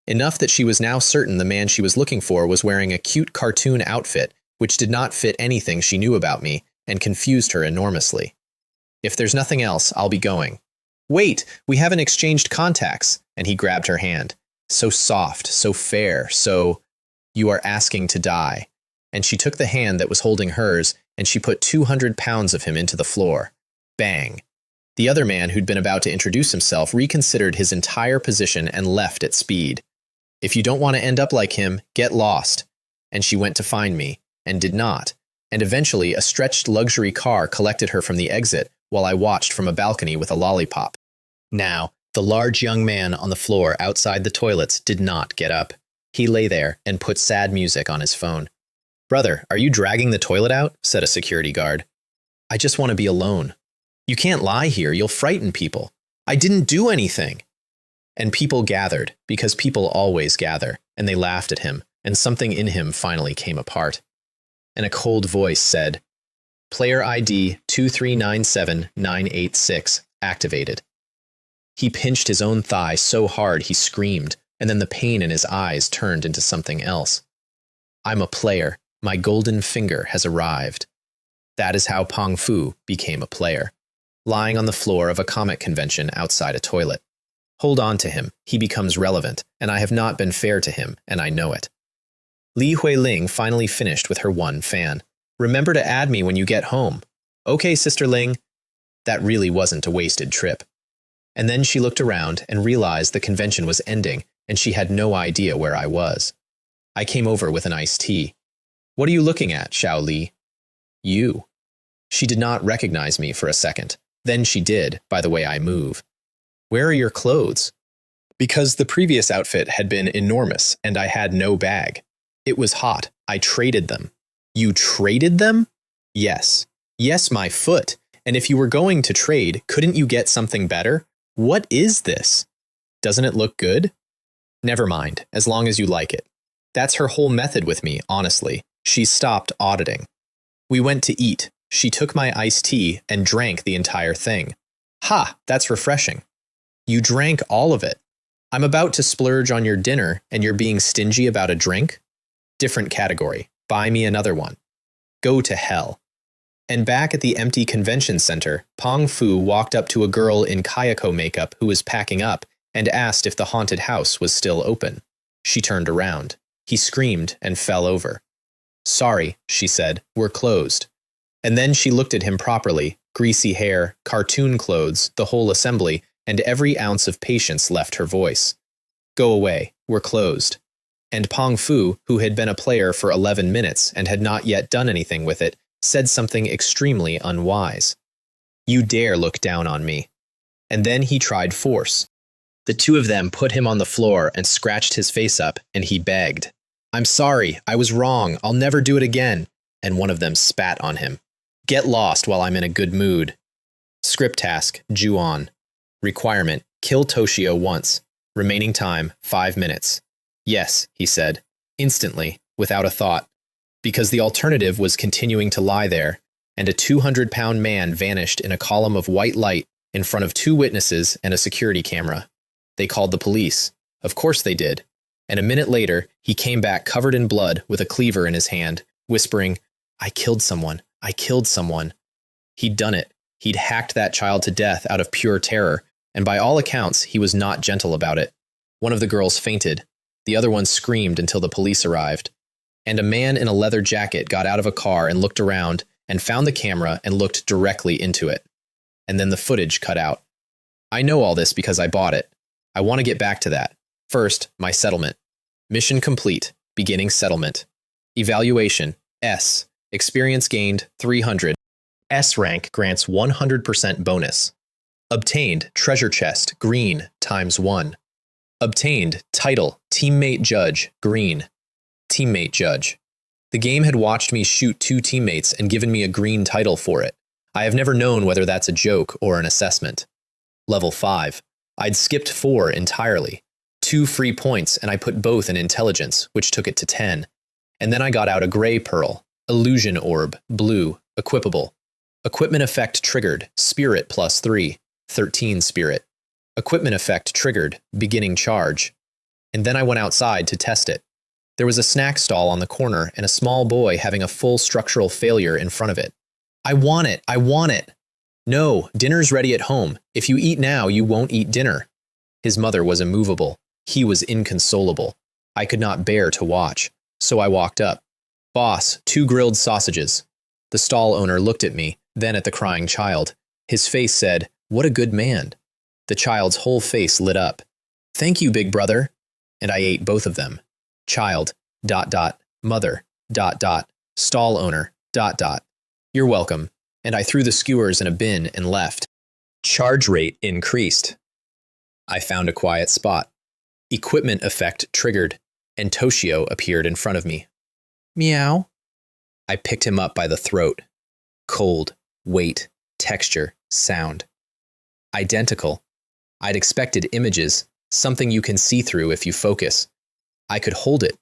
Enough that she was now certain the man she was looking for was wearing a cute cartoon outfit, which did not fit anything she knew about me, and confused her enormously. If there's nothing else, I'll be going. Wait, we haven't exchanged contacts, and he grabbed her hand. So soft, so fair, so… You are asking to die. And she took the hand that was holding hers, and she put 200 pounds of him into the floor. Bang. The other man, who'd been about to introduce himself, reconsidered his entire position and left at speed. If you don't want to end up like him, get lost. And she went to find me, and did not. And eventually, a stretched luxury car collected her from the exit, while I watched from a balcony with a lollipop. Now, the large young man on the floor outside the toilets did not get up. He lay there and put sad music on his phone. Brother, are you dragging the toilet out? Said a security guard. I just want to be alone. You can't lie here, you'll frighten people. I didn't do anything. And people gathered, because people always gather, and they laughed at him, and something in him finally came apart. And a cold voice said, "Player ID 2397986 activated." He pinched his own thigh so hard he screamed, and then the pain in his eyes turned into something else. "I'm a player. My golden finger has arrived." That is how Pong Fu became a player, lying on the floor of a comic convention outside a toilet. Hold on to him, he becomes relevant, and I have not been fair to him, and I know it. Li Huiling finally finished with her one fan. "Remember to add me when you get home." "Okay, Sister Ling." That really wasn't a wasted trip. And then she looked around and realized the convention was ending, and she had no idea where I was. I came over with an iced tea. "What are you looking at, Xiao Li?" "You." She did not recognize me for a second. Then she did, by the way I move. "Where are your clothes?" Because the previous outfit had been enormous, and I had no bag. It was hot. I traded them. "You traded them?" "Yes. Yes, my foot. And if you were going to trade, couldn't you get something better? What is this? Doesn't it look good?" "Never mind, as long as you like it." That's her whole method with me, honestly. She stopped auditing. We went to eat. She took my iced tea and drank the entire thing. "Ha, that's refreshing." "You drank all of it. I'm about to splurge on your dinner and you're being stingy about a drink?" "Different category. Buy me another one." "Go to hell." And back at the empty convention center, Pong Fu walked up to a girl in Kayako makeup who was packing up and asked if the haunted house was still open. She turned around. He screamed and fell over. "Sorry," she said, "we're closed." And then she looked at him properly, greasy hair, cartoon clothes, the whole assembly, and every ounce of patience left her voice. "Go away, we're closed." And Pong Fu, who had been a player for 11 minutes and had not yet done anything with it, said something extremely unwise. "You dare look down on me." And then he tried force. The two of them put him on the floor and scratched his face up, and he begged. "I'm sorry, I was wrong, I'll never do it again." And one of them spat on him. "Get lost while I'm in a good mood." Script task, Ju-on. Requirement, kill Toshio once. Remaining time, 5 minutes. "Yes," he said, instantly, without a thought, because the alternative was continuing to lie there, and a 200-pound man vanished in a column of white light in front of 2 witnesses and a security camera. They called the police. Of course they did. And a minute later, he came back covered in blood with a cleaver in his hand, whispering, "I killed someone. I killed someone." He'd done it. He'd hacked that child to death out of pure terror, and by all accounts, he was not gentle about it. One of the girls fainted. The other one screamed until the police arrived. And a man in a leather jacket got out of a car and looked around and found the camera and looked directly into it. And then the footage cut out. I know all this because I bought it. I want to get back to that. First, my settlement. Mission complete. Beginning settlement. Evaluation, S. Experience gained, 300. S rank grants 100% bonus. Obtained, treasure chest, green, ×1. Obtained, title, teammate judge, green. Teammate judge. The game had watched me shoot 2 teammates and given me a green title for it. I have never known whether that's a joke or an assessment. Level 5. I'd skipped 4 entirely. 2 free points, and I put both in intelligence, which took it to 10. And then I got out a gray pearl, illusion orb, blue, equipable. Equipment effect triggered, spirit +3, 13 spirit. Equipment effect triggered, beginning charge. And then I went outside to test it. There was a snack stall on the corner and a small boy having a full structural failure in front of it. "I want it, I want it." "No, dinner's ready at home. If you eat now, you won't eat dinner." His mother was immovable. He was inconsolable. I could not bear to watch, so I walked up. "Boss, 2 grilled sausages." The stall owner looked at me, then at the crying child. His face said, "What a good man." The child's whole face lit up. "Thank you, big brother." And I ate both of them. Child, ... mother, ... stall owner, ... "You're welcome." And I threw the skewers in a bin and left. Charge rate increased. I found a quiet spot. Equipment effect triggered, and Toshio appeared in front of me. "Meow." I picked him up by the throat. Cold, weight, texture, sound. Identical. I'd expected images, something you can see through if you focus. I could hold it.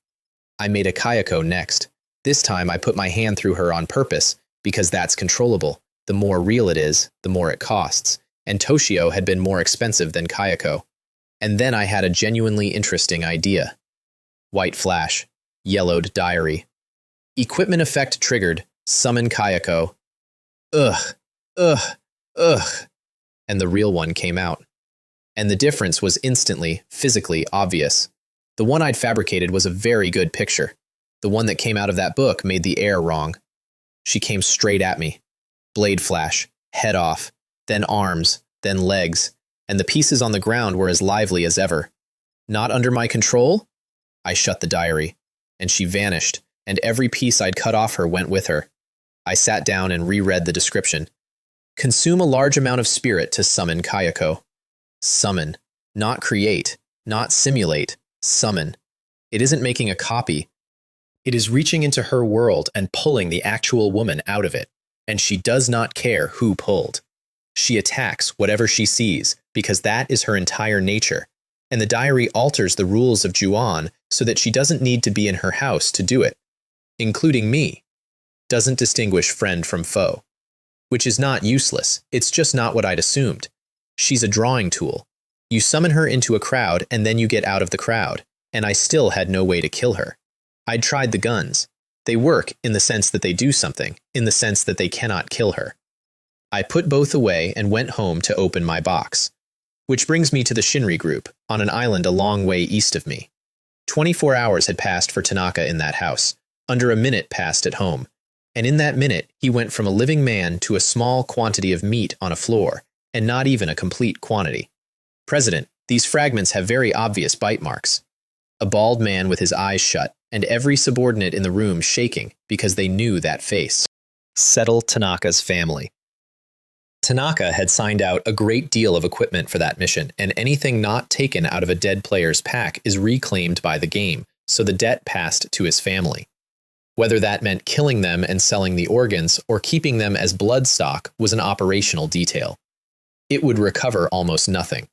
I made a Kayako next. This time I put my hand through her on purpose, because that's controllable. The more real it is, the more it costs. And Toshio had been more expensive than Kayako. And then I had a genuinely interesting idea. White flash. Yellowed diary. Equipment effect triggered. Summon Kayako. Ugh. Ugh. Ugh. And the real one came out. And the difference was instantly, physically obvious. The one I'd fabricated was a very good picture. The one that came out of that book made the air wrong. She came straight at me. Blade flash, head off, then arms, then legs, and the pieces on the ground were as lively as ever. Not under my control? I shut the diary, and she vanished, and every piece I'd cut off her went with her. I sat down and reread the description. Consume a large amount of spirit to summon Kayako. Summon, not create, not simulate, summon. It isn't making a copy. It is reaching into her world and pulling the actual woman out of it, and she does not care who pulled. She attacks whatever she sees, because that is her entire nature, and the diary alters the rules of Juon so that she doesn't need to be in her house to do it, including me. Doesn't distinguish friend from foe. Which is not useless, it's just not what I'd assumed. She's a drawing tool. You summon her into a crowd and then you get out of the crowd, and I still had no way to kill her. I'd tried the guns. They work in the sense that they do something, in the sense that they cannot kill her. I put both away and went home to open my box. Which brings me to the Shinri group, on an island a long way east of me. 24 hours had passed for Tanaka in that house, under a minute passed at home. And in that minute, he went from a living man to a small quantity of meat on a floor, and not even a complete quantity. President, these fragments have very obvious bite marks. A bald man with his eyes shut, and every subordinate in the room shaking because they knew that face. Settle Tanaka's family. Tanaka had signed out a great deal of equipment for that mission, and anything not taken out of a dead player's pack is reclaimed by the game, so the debt passed to his family. Whether that meant killing them and selling the organs or keeping them as blood stock was an operational detail. It would recover almost nothing.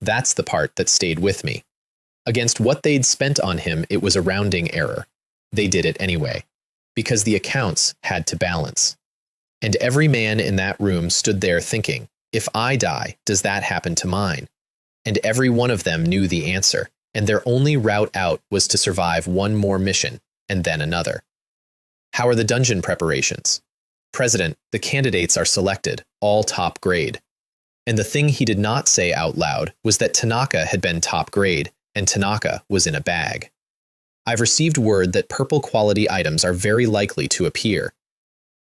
That's the part that stayed with me. Against what they'd spent on him, it was a rounding error. They did it anyway, because the accounts had to balance. And every man in that room stood there thinking, if I die, does that happen to mine? And every one of them knew the answer, and their only route out was to survive one more mission, and then another. How are the dungeon preparations? President, the candidates are selected, all top grade. And the thing he did not say out loud was that Tanaka had been top grade, and Tanaka was in a bag. I've received word that purple quality items are very likely to appear.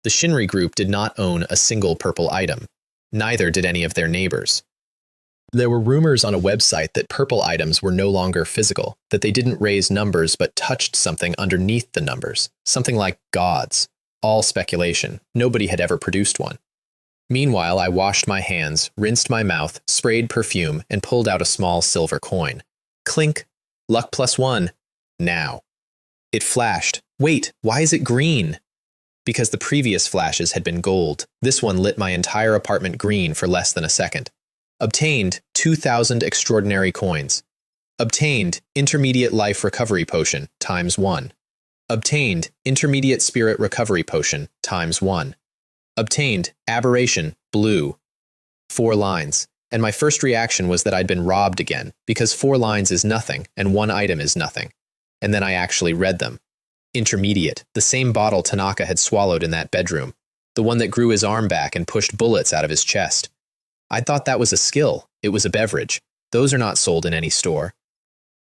The Shinri group did not own a single purple item. Neither did any of their neighbors. There were rumors on a website that purple items were no longer physical, that they didn't raise numbers but touched something underneath the numbers, something like gods. All speculation. Nobody had ever produced one. Meanwhile, I washed my hands, rinsed my mouth, sprayed perfume, and pulled out a small silver coin. Clink. Luck +1. Now. It flashed. Wait, why is it green? Because the previous flashes had been gold. This one lit my entire apartment green for less than a second. Obtained 2,000 extraordinary coins. Obtained intermediate life recovery potion ×1. Obtained intermediate spirit recovery potion ×1. Obtained aberration blue. 4 lines. And my first reaction was that I'd been robbed again, because 4 lines is nothing and 1 item is nothing. And then I actually read them. Intermediate, the same bottle Tanaka had swallowed in that bedroom. The one that grew his arm back and pushed bullets out of his chest. I thought that was a skill. It was a beverage. Those are not sold in any store.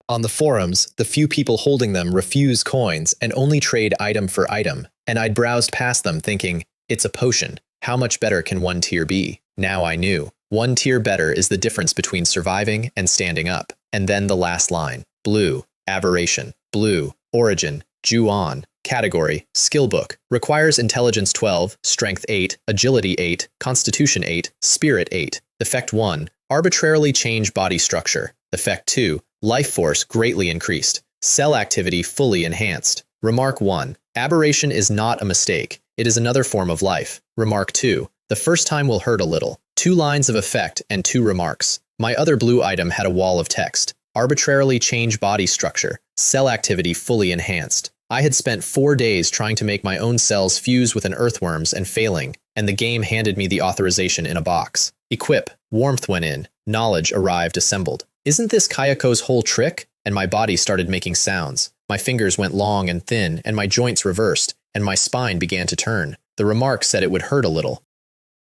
On the forums, the few people holding them refuse coins and only trade item for item, and I'd browsed past them thinking, it's a potion. How much better can 1 tier be? Now I knew. 1 tier better is the difference between surviving and standing up. And then the last line. Blue. Aberration. Blue. Origin. Juon. Category, skill book, requires intelligence 12, strength 8, agility 8, constitution 8, spirit 8. Effect 1, arbitrarily change body structure. Effect 2, life force greatly increased. Cell activity fully enhanced. Remark 1, aberration is not a mistake. It is another form of life. Remark 2, the first time will hurt a little. 2 lines of effect and 2 remarks. My other blue item had a wall of text. Arbitrarily change body structure. Cell activity fully enhanced. I had spent 4 days trying to make my own cells fuse with an earthworm's and failing, and the game handed me the authorization in a box. Equip. Warmth went in. Knowledge arrived assembled. Isn't this Kayako's whole trick? And my body started making sounds. My fingers went long and thin, and my joints reversed, and my spine began to turn. The remark said it would hurt a little.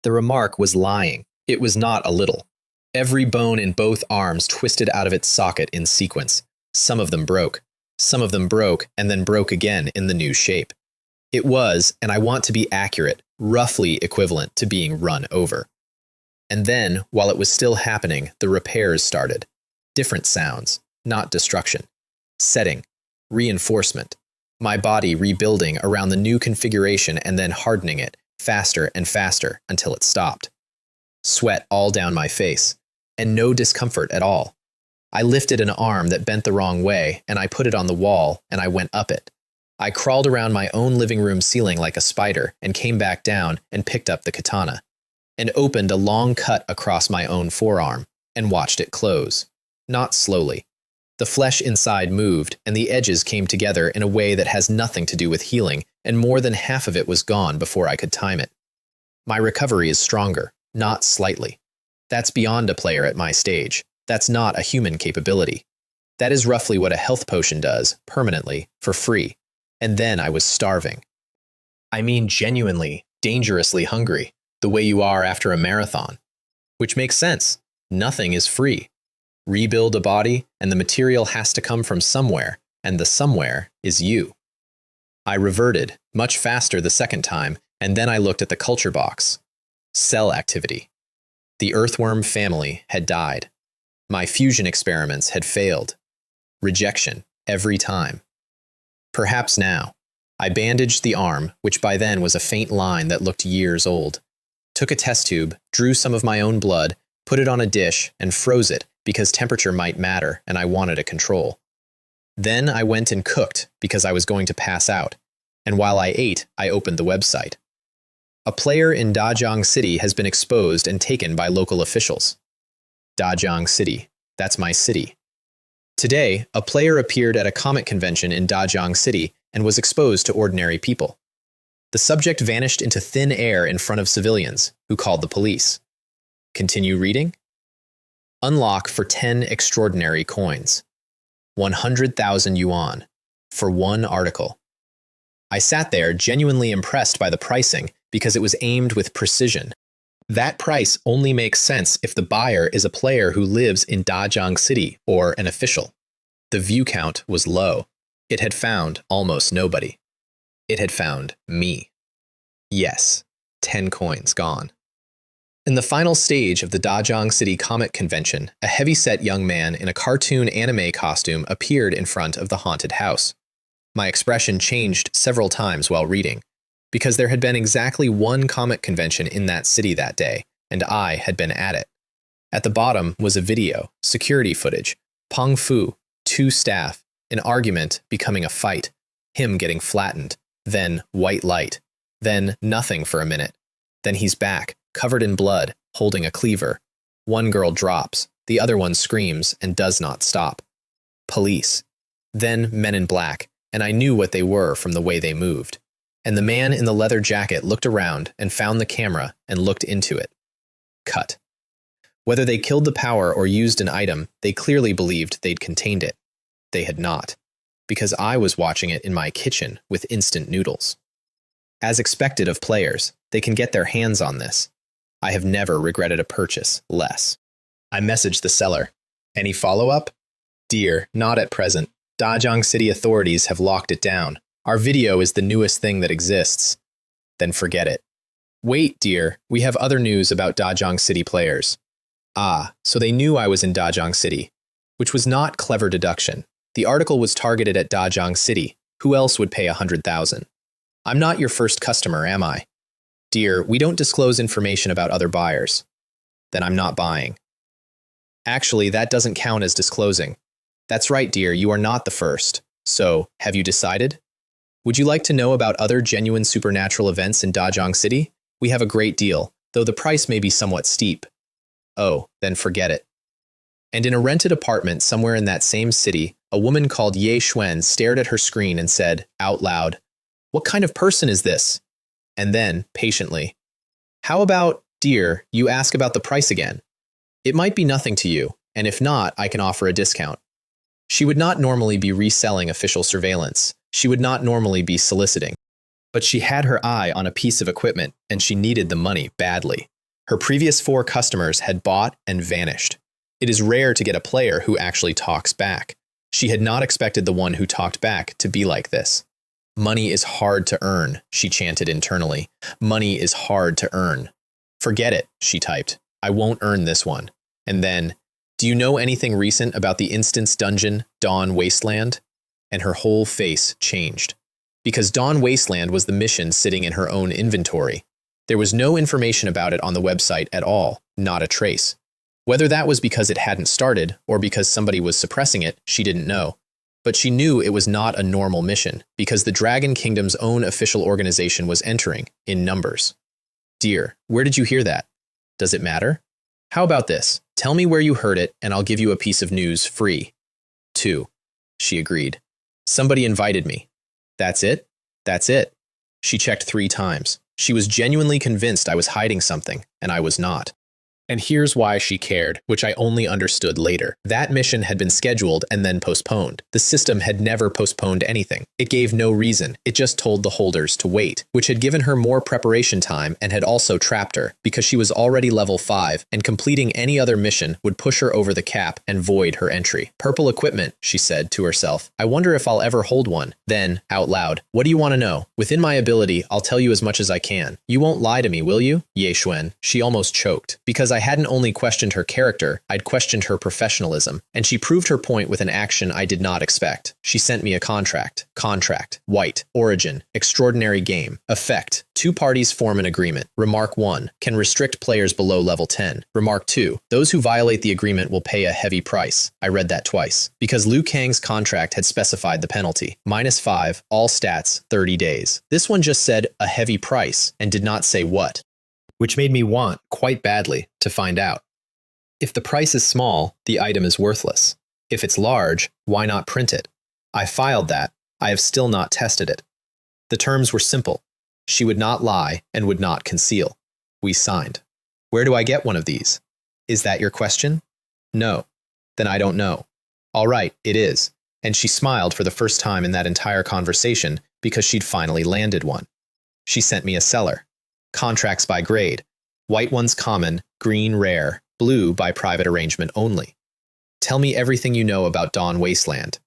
The remark was lying. It was not a little. Every bone in both arms twisted out of its socket in sequence. Some of them broke. Some of them broke and then broke again in the new shape. It was, and I want to be accurate, roughly equivalent to being run over. And then, while it was still happening, the repairs started. Different sounds, not destruction. Setting, reinforcement. My body rebuilding around the new configuration and then hardening it, faster and faster until it stopped. Sweat all down my face, and no discomfort at all. I lifted an arm that bent the wrong way, and I put it on the wall, and I went up it. I crawled around my own living room ceiling like a spider, and came back down and picked up the katana, and opened a long cut across my own forearm, and watched it close. Not slowly. The flesh inside moved, and the edges came together in a way that has nothing to do with healing, and more than half of it was gone before I could time it. My recovery is stronger, not slightly. That's beyond a player at my stage. That's not a human capability. That is roughly what a health potion does, permanently, for free. And then I was starving. I mean genuinely, dangerously hungry, the way you are after a marathon. Which makes sense. Nothing is free. Rebuild a body, and the material has to come from somewhere, and the somewhere is you. I reverted, much faster the second time, and then I looked at the culture box. Cell activity. The earthworm family had died. My fusion experiments had failed. Rejection, every time. Perhaps now. I bandaged the arm, which by then was a faint line that looked years old. Took a test tube, drew some of my own blood, put it on a dish, and froze it because temperature might matter and I wanted a control. Then I went and cooked because I was going to pass out, and while I ate, I opened the website. A player in Dajang City has been exposed and taken by local officials. Dajang City, that's my city. Today, a player appeared at a comic convention in Dajang City and was exposed to ordinary people. The subject vanished into thin air in front of civilians, who called the police. Continue reading? Unlock for 10 extraordinary coins. 100,000 yuan for one article. I sat there genuinely impressed by the pricing because it was aimed with precision. That price only makes sense if the buyer is a player who lives in Dajang City or an official. The view count was low. It had found almost nobody. It had found me. Yes, 10 coins gone. In the final stage of the Dajang City Comic Convention, a heavy-set young man in a cartoon anime costume appeared in front of the haunted house. My expression changed several times while reading, because there had been exactly one comic convention in that city that day, and I had been at it. At the bottom was a video, security footage, Peng Fu, 2 staff, an argument becoming a fight, him getting flattened, then white light, then nothing for a minute. Then he's back, covered in blood, holding a cleaver. One girl drops, the other one screams and does not stop. Police. Then men in black, and I knew what they were from the way they moved. And the man in the leather jacket looked around and found the camera and looked into it. Cut. Whether they killed the power or used an item, they clearly believed they'd contained it. They had not, because I was watching it in my kitchen with instant noodles. As expected of players, they can get their hands on this. I have never regretted a purchase less. I messaged the seller. Any follow-up? Dear, not at present. Dajang City authorities have locked it down. Our video is the newest thing that exists. Then forget it. Wait, dear, we have other news about Dajang City players. Ah, so they knew I was in Dajang City, which was not clever deduction. The article was targeted at Dajang City. Who else would pay 100,000? I'm not your first customer, am I? Dear, we don't disclose information about other buyers. Then I'm not buying. Actually, that doesn't count as disclosing. That's right, dear, you are not the first. So, have you decided? Would you like to know about other genuine supernatural events in Dajang City? We have a great deal, though the price may be somewhat steep. Oh, then forget it. And in a rented apartment somewhere in that same city, a woman called Ye Xuan stared at her screen and said, out loud, "What kind of person is this?" And then, patiently, "How about, dear, you ask about the price again? It might be nothing to you, and if not, I can offer a discount." She would not normally be reselling official surveillance. She would not normally be soliciting. But she had her eye on a piece of equipment, and she needed the money badly. Her previous 4 customers had bought and vanished. It is rare to get a player who actually talks back. She had not expected the one who talked back to be like this. "Money is hard to earn," she chanted internally. "Money is hard to earn." "Forget it," she typed. "I won't earn this one." And then, "Do you know anything recent about the instance dungeon, Dawn Wasteland?" And her whole face changed. Because Dawn Wasteland was the mission sitting in her own inventory. There was no information about it on the website at all, not a trace. Whether that was because it hadn't started, or because somebody was suppressing it, she didn't know. But she knew it was not a normal mission, because the Dragon Kingdom's own official organization was entering, in numbers. "Dear, where did you hear that? Does it matter? How about this? Tell me where you heard it, and I'll give you a piece of news free." 2. She agreed. "Somebody invited me." "That's it? That's it." She checked 3 times. She was genuinely convinced I was hiding something, and I was not. And here's why she cared, which I only understood later. That mission had been scheduled and then postponed. The system had never postponed anything. It gave no reason. It just told the holders to wait, which had given her more preparation time and had also trapped her, because she was already level 5, and completing any other mission would push her over the cap and void her entry. "Purple equipment," she said to herself. "I wonder if I'll ever hold one." Then, out loud, "What do you want to know? Within my ability, I'll tell you as much as I can. You won't lie to me, will you?" Ye Xuan. She almost choked. Because I hadn't only questioned her character, I'd questioned her professionalism, and she proved her point with an action I did not expect. She sent me a contract. Contract. White. Origin. Extraordinary game. Effect. 2 parties form an agreement. Remark 1. Can restrict players below level 10. Remark 2. Those who violate the agreement will pay a heavy price. I read that twice. Because Liu Kang's contract had specified the penalty. -5, all stats, 30 days. This one just said a heavy price and did not say what. Which made me want, quite badly, to find out. If the price is small, the item is worthless. If it's large, why not print it? I filed that. I have still not tested it. The terms were simple. She would not lie and would not conceal. We signed. Where do I get one of these? Is that your question? No. Then I don't know. All right, it is. And she smiled for the first time in that entire conversation because she'd finally landed one. She sent me a seller. Contracts by grade. White ones common, green rare, blue by private arrangement only. Tell me everything you know about Dawn Wasteland.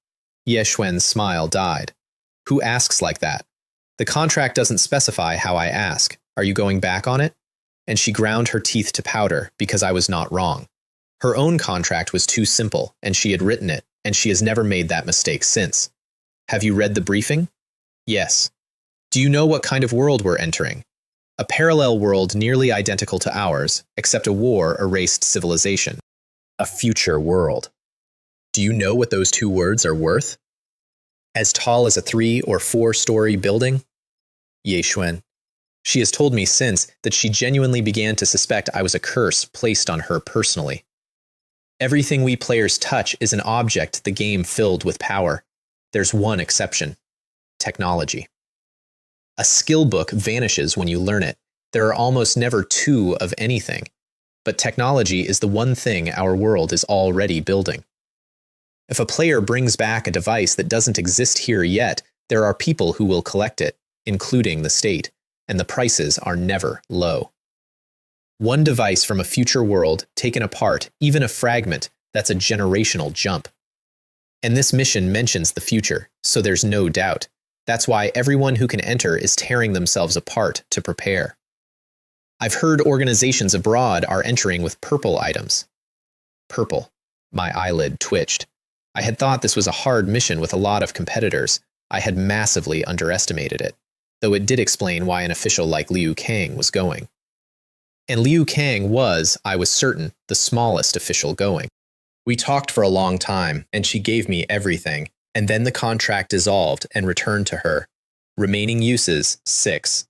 Ye Xuan's smile died. Who asks like that? The contract doesn't specify how I ask. Are you going back on it? And she ground her teeth to powder because I was not wrong. Her own contract was too simple, and she had written it, and she has never made that mistake since. Have you read the briefing? Yes. Do you know what kind of world we're entering? A parallel world nearly identical to ours, except a war erased civilization. A future world. Do you know what those 2 words are worth? As tall as a 3 or 4-story building? Ye Xuan. She has told me since that she genuinely began to suspect I was a curse placed on her personally. Everything we players touch is an object the game filled with power. There's one exception. Technology. A skill book vanishes when you learn it. There are almost never 2 of anything. But technology is the one thing our world is already building. If a player brings back a device that doesn't exist here yet, there are people who will collect it, including the state, and the prices are never low. One device from a future world, taken apart, even a fragment, that's a generational jump. And this mission mentions the future, so there's no doubt. That's why everyone who can enter is tearing themselves apart to prepare. I've heard organizations abroad are entering with purple items. Purple. My eyelid twitched. I had thought this was a hard mission with a lot of competitors. I had massively underestimated it, though it did explain why an official like Liu Kang was going. And Liu Kang was, I was certain, the smallest official going. We talked for a long time, and she gave me everything, and then the contract dissolved and returned to her. Remaining uses, 6.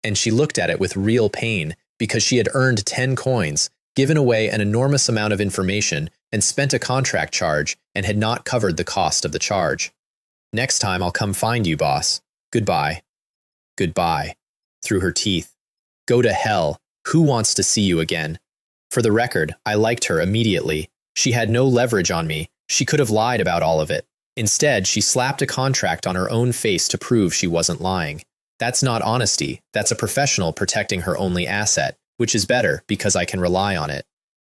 And she looked at it with real pain, because she had earned 10 coins, given away an enormous amount of information, and spent a contract charge and had not covered the cost of the charge. Next time I'll come find you, boss. Goodbye. Goodbye. Through her teeth. Go to hell. Who wants to see you again? For the record, I liked her immediately. She had no leverage on me. She could have lied about all of it. Instead, she slapped a contract on her own face to prove she wasn't lying. That's not honesty. That's a professional protecting her only asset, which is better because I can rely on it.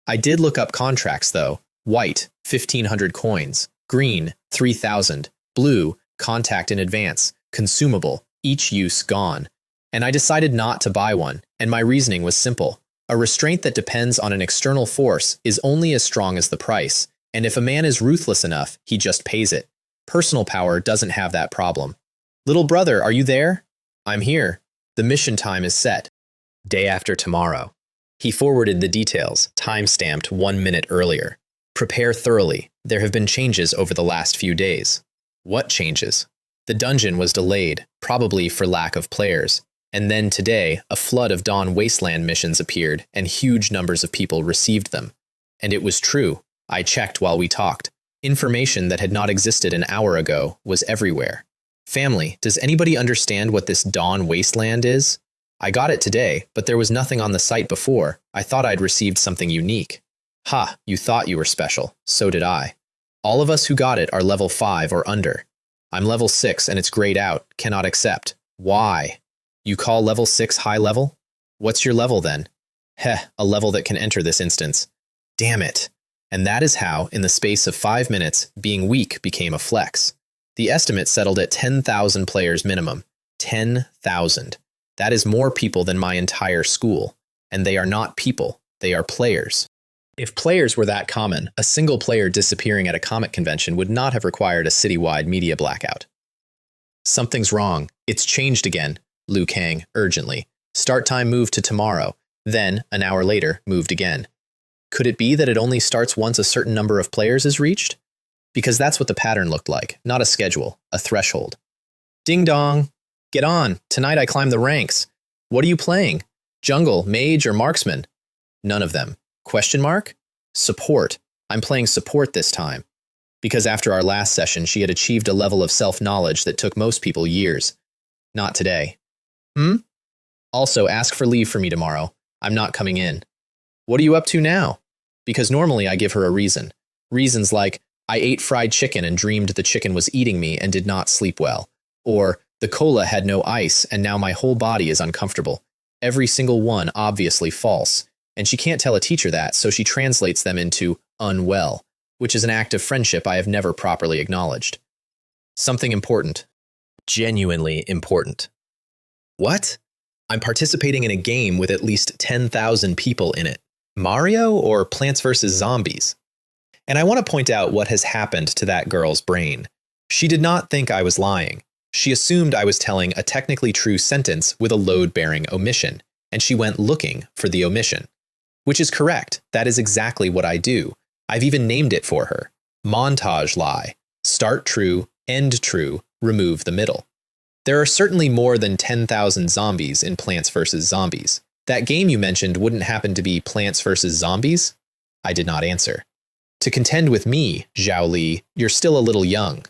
I did look up contracts, though. White, 1,500 coins. Green, 3,000. Blue, contact in advance. Consumable, each use gone. And I decided not to buy one, and my reasoning was simple. A restraint that depends on an external force is only as strong as the price, and if a man is ruthless enough, he just pays it. Personal power doesn't have that problem. Little brother, are you there? I'm here. The mission time is set. Day after tomorrow. He forwarded the details, time-stamped 1 minute earlier. Prepare thoroughly. There have been changes over the last few days. What changes? The dungeon was delayed, probably for lack of players. And then today, a flood of Dawn Wasteland missions appeared, and huge numbers of people received them. And it was true. I checked while we talked. Information that had not existed an hour ago was everywhere. Family, does anybody understand what this Dawn Wasteland is? I got it today, but there was nothing on the site before. I thought I'd received something unique. Ha, you thought you were special. So did I. All of us who got it are level 5 or under. I'm level 6 and it's grayed out. Cannot accept. Why? You call level 6 high level? What's your level then? Heh, a level that can enter this instance. Damn it. And that is how, in the space of 5 minutes, being weak became a flex. The estimate settled at 10,000 players minimum. 10,000. That is more people than my entire school. And they are not people, they are players. If players were that common, a single player disappearing at a comic convention would not have required a citywide media blackout. Something's wrong. It's changed again, Liu Kang urgently. Start time moved to tomorrow. Then, an hour later, moved again. Could it be that it only starts once a certain number of players is reached? Because that's what the pattern looked like, not a schedule, a threshold. Ding dong! Get on! Tonight I climb the ranks. What are you playing? Jungle, mage, or marksman? None of them. Question mark? Support. I'm playing support this time. Because after our last session, she had achieved a level of self-knowledge that took most people years. Not today. Also, ask for leave for me tomorrow. I'm not coming in. What are you up to now? Because normally I give her a reason. Reasons like, I ate fried chicken and dreamed the chicken was eating me and did not sleep well. Or, the cola had no ice and now my whole body is uncomfortable. Every single one obviously false. And she can't tell a teacher that, so she translates them into unwell, which is an act of friendship I have never properly acknowledged. Something important. Genuinely important. What? I'm participating in a game with at least 10,000 people in it. Mario or Plants vs. Zombies? And I want to point out what has happened to that girl's brain. She did not think I was lying. She assumed I was telling a technically true sentence with a load-bearing omission, and she went looking for the omission. Which is correct. That is exactly what I do. I've even named it for her. Montage lie. Start true, end true, remove the middle. There are certainly more than 10,000 zombies in Plants vs. Zombies. That game you mentioned wouldn't happen to be Plants vs. Zombies? I did not answer. To contend with me, Zhao Li, you're still a little young.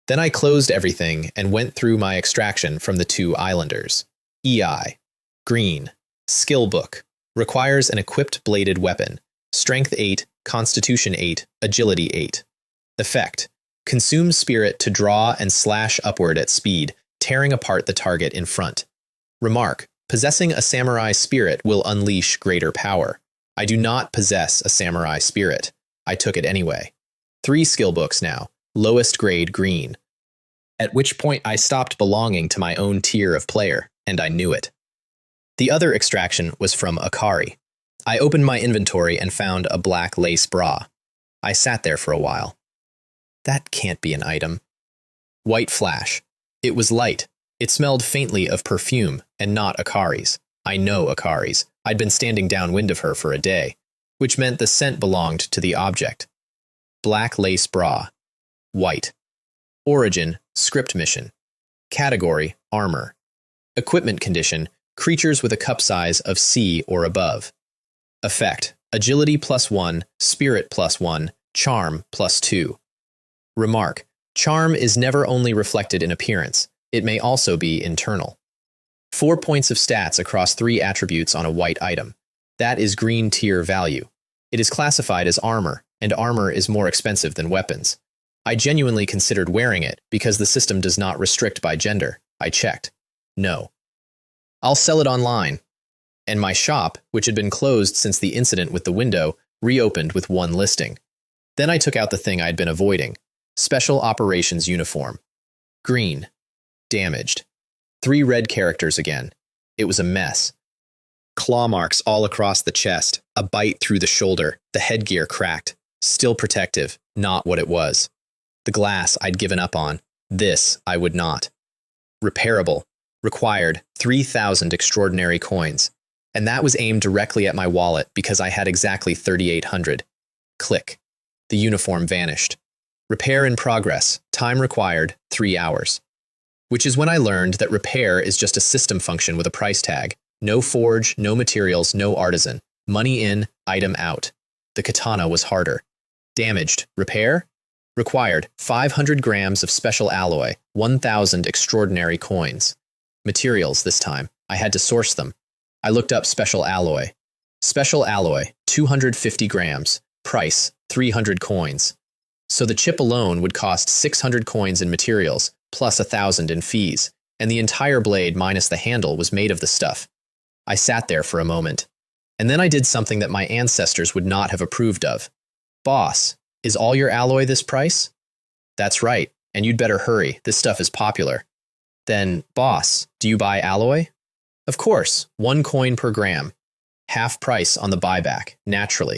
Then I closed everything and went through my extraction from the 2 islanders. EI. Green. Skill book. Requires an equipped bladed weapon. Strength 8, Constitution 8, Agility 8. Effect. Consume spirit to draw and slash upward at speed, tearing apart the target in front. Remark. Possessing a samurai spirit will unleash greater power. I do not possess a samurai spirit. I took it anyway. 3 skill books now. Lowest grade green. At which point I stopped belonging to my own tier of player, and I knew it. The other extraction was from Akari. I opened my inventory and found a black lace bra. I sat there for a while. That can't be an item. White flash. It was light. It smelled faintly of perfume, and not Akari's. I know Akari's. I'd been standing downwind of her for a day, which meant the scent belonged to the object. Black lace bra. White. Origin, script mission. Category, armor. Equipment condition, creatures with a cup size of C or above. Effect, Agility +1, Spirit +1, Charm +2. Remark: Charm is never only reflected in appearance, it may also be internal. 4 points of stats across 3 attributes on a white item. That is green tier value. It is classified as armor, and armor is more expensive than weapons. I genuinely considered wearing it because the system does not restrict by gender. I checked. No. I'll sell it online. And my shop, which had been closed since the incident with the window, reopened with 1 listing. Then I took out the thing I'd been avoiding. Special Operations Uniform. Green. Damaged. 3 red characters again. It was a mess. Claw marks all across the chest, a bite through the shoulder, the headgear cracked. Still protective, not what it was. The glass I'd given up on. This I would not. Repairable. Required 3,000 extraordinary coins. And that was aimed directly at my wallet because I had exactly 3,800. Click. The uniform vanished. Repair in progress. Time required, 3 hours. Which is when I learned that repair is just a system function with a price tag. No forge, no materials, no artisan. Money in, item out. The katana was harder. Damaged. Repair? Required 500 grams of special alloy, 1,000 extraordinary coins. Materials this time. I had to source them. I looked up special alloy. Special alloy, 250 grams. Price, 300 coins. So the chip alone would cost 600 coins in materials, plus 1,000 in fees, and the entire blade minus the handle was made of the stuff. I sat there for a moment. And then I did something that my ancestors would not have approved of. Boss, is all your alloy this price? That's right, and you'd better hurry, this stuff is popular. Then, boss, do you buy alloy? Of course, 1 coin per gram. Half price on the buyback, naturally.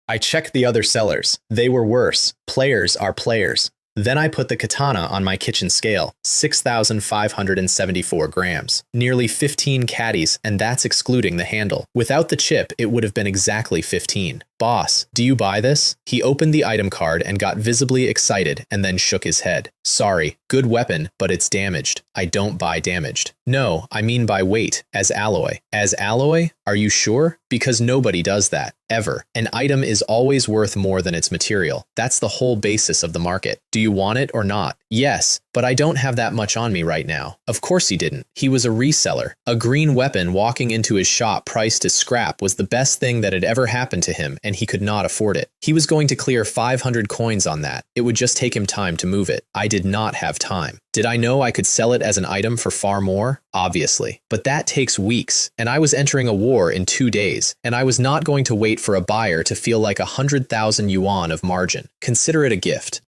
I checked the other sellers. They were worse. Players are players. Then I put the katana on my kitchen scale, 6,574 grams. Nearly 15 caddies, and that's excluding the handle. Without the chip, it would have been exactly 15. Boss, do you buy this? He opened the item card and got visibly excited and then shook his head. Sorry, good weapon, but it's damaged. I don't buy damaged. No, I mean by weight, as alloy. As alloy? Are you sure? Because nobody does that, ever. An item is always worth more than its material. That's the whole basis of the market. Do you want it or not? Yes, but I don't have that much on me right now. Of course he didn't. He was a reseller. A green weapon walking into his shop priced as scrap was the best thing that had ever happened to him, and he could not afford it. He was going to clear 500 coins on that. It would just take him time to move it. I did not have time. Did I know I could sell it as an item for far more? Obviously. But that takes weeks, and I was entering a war in 2 days, and I was not going to wait for a buyer to feel like 100,000 yuan of margin. Consider it a gift.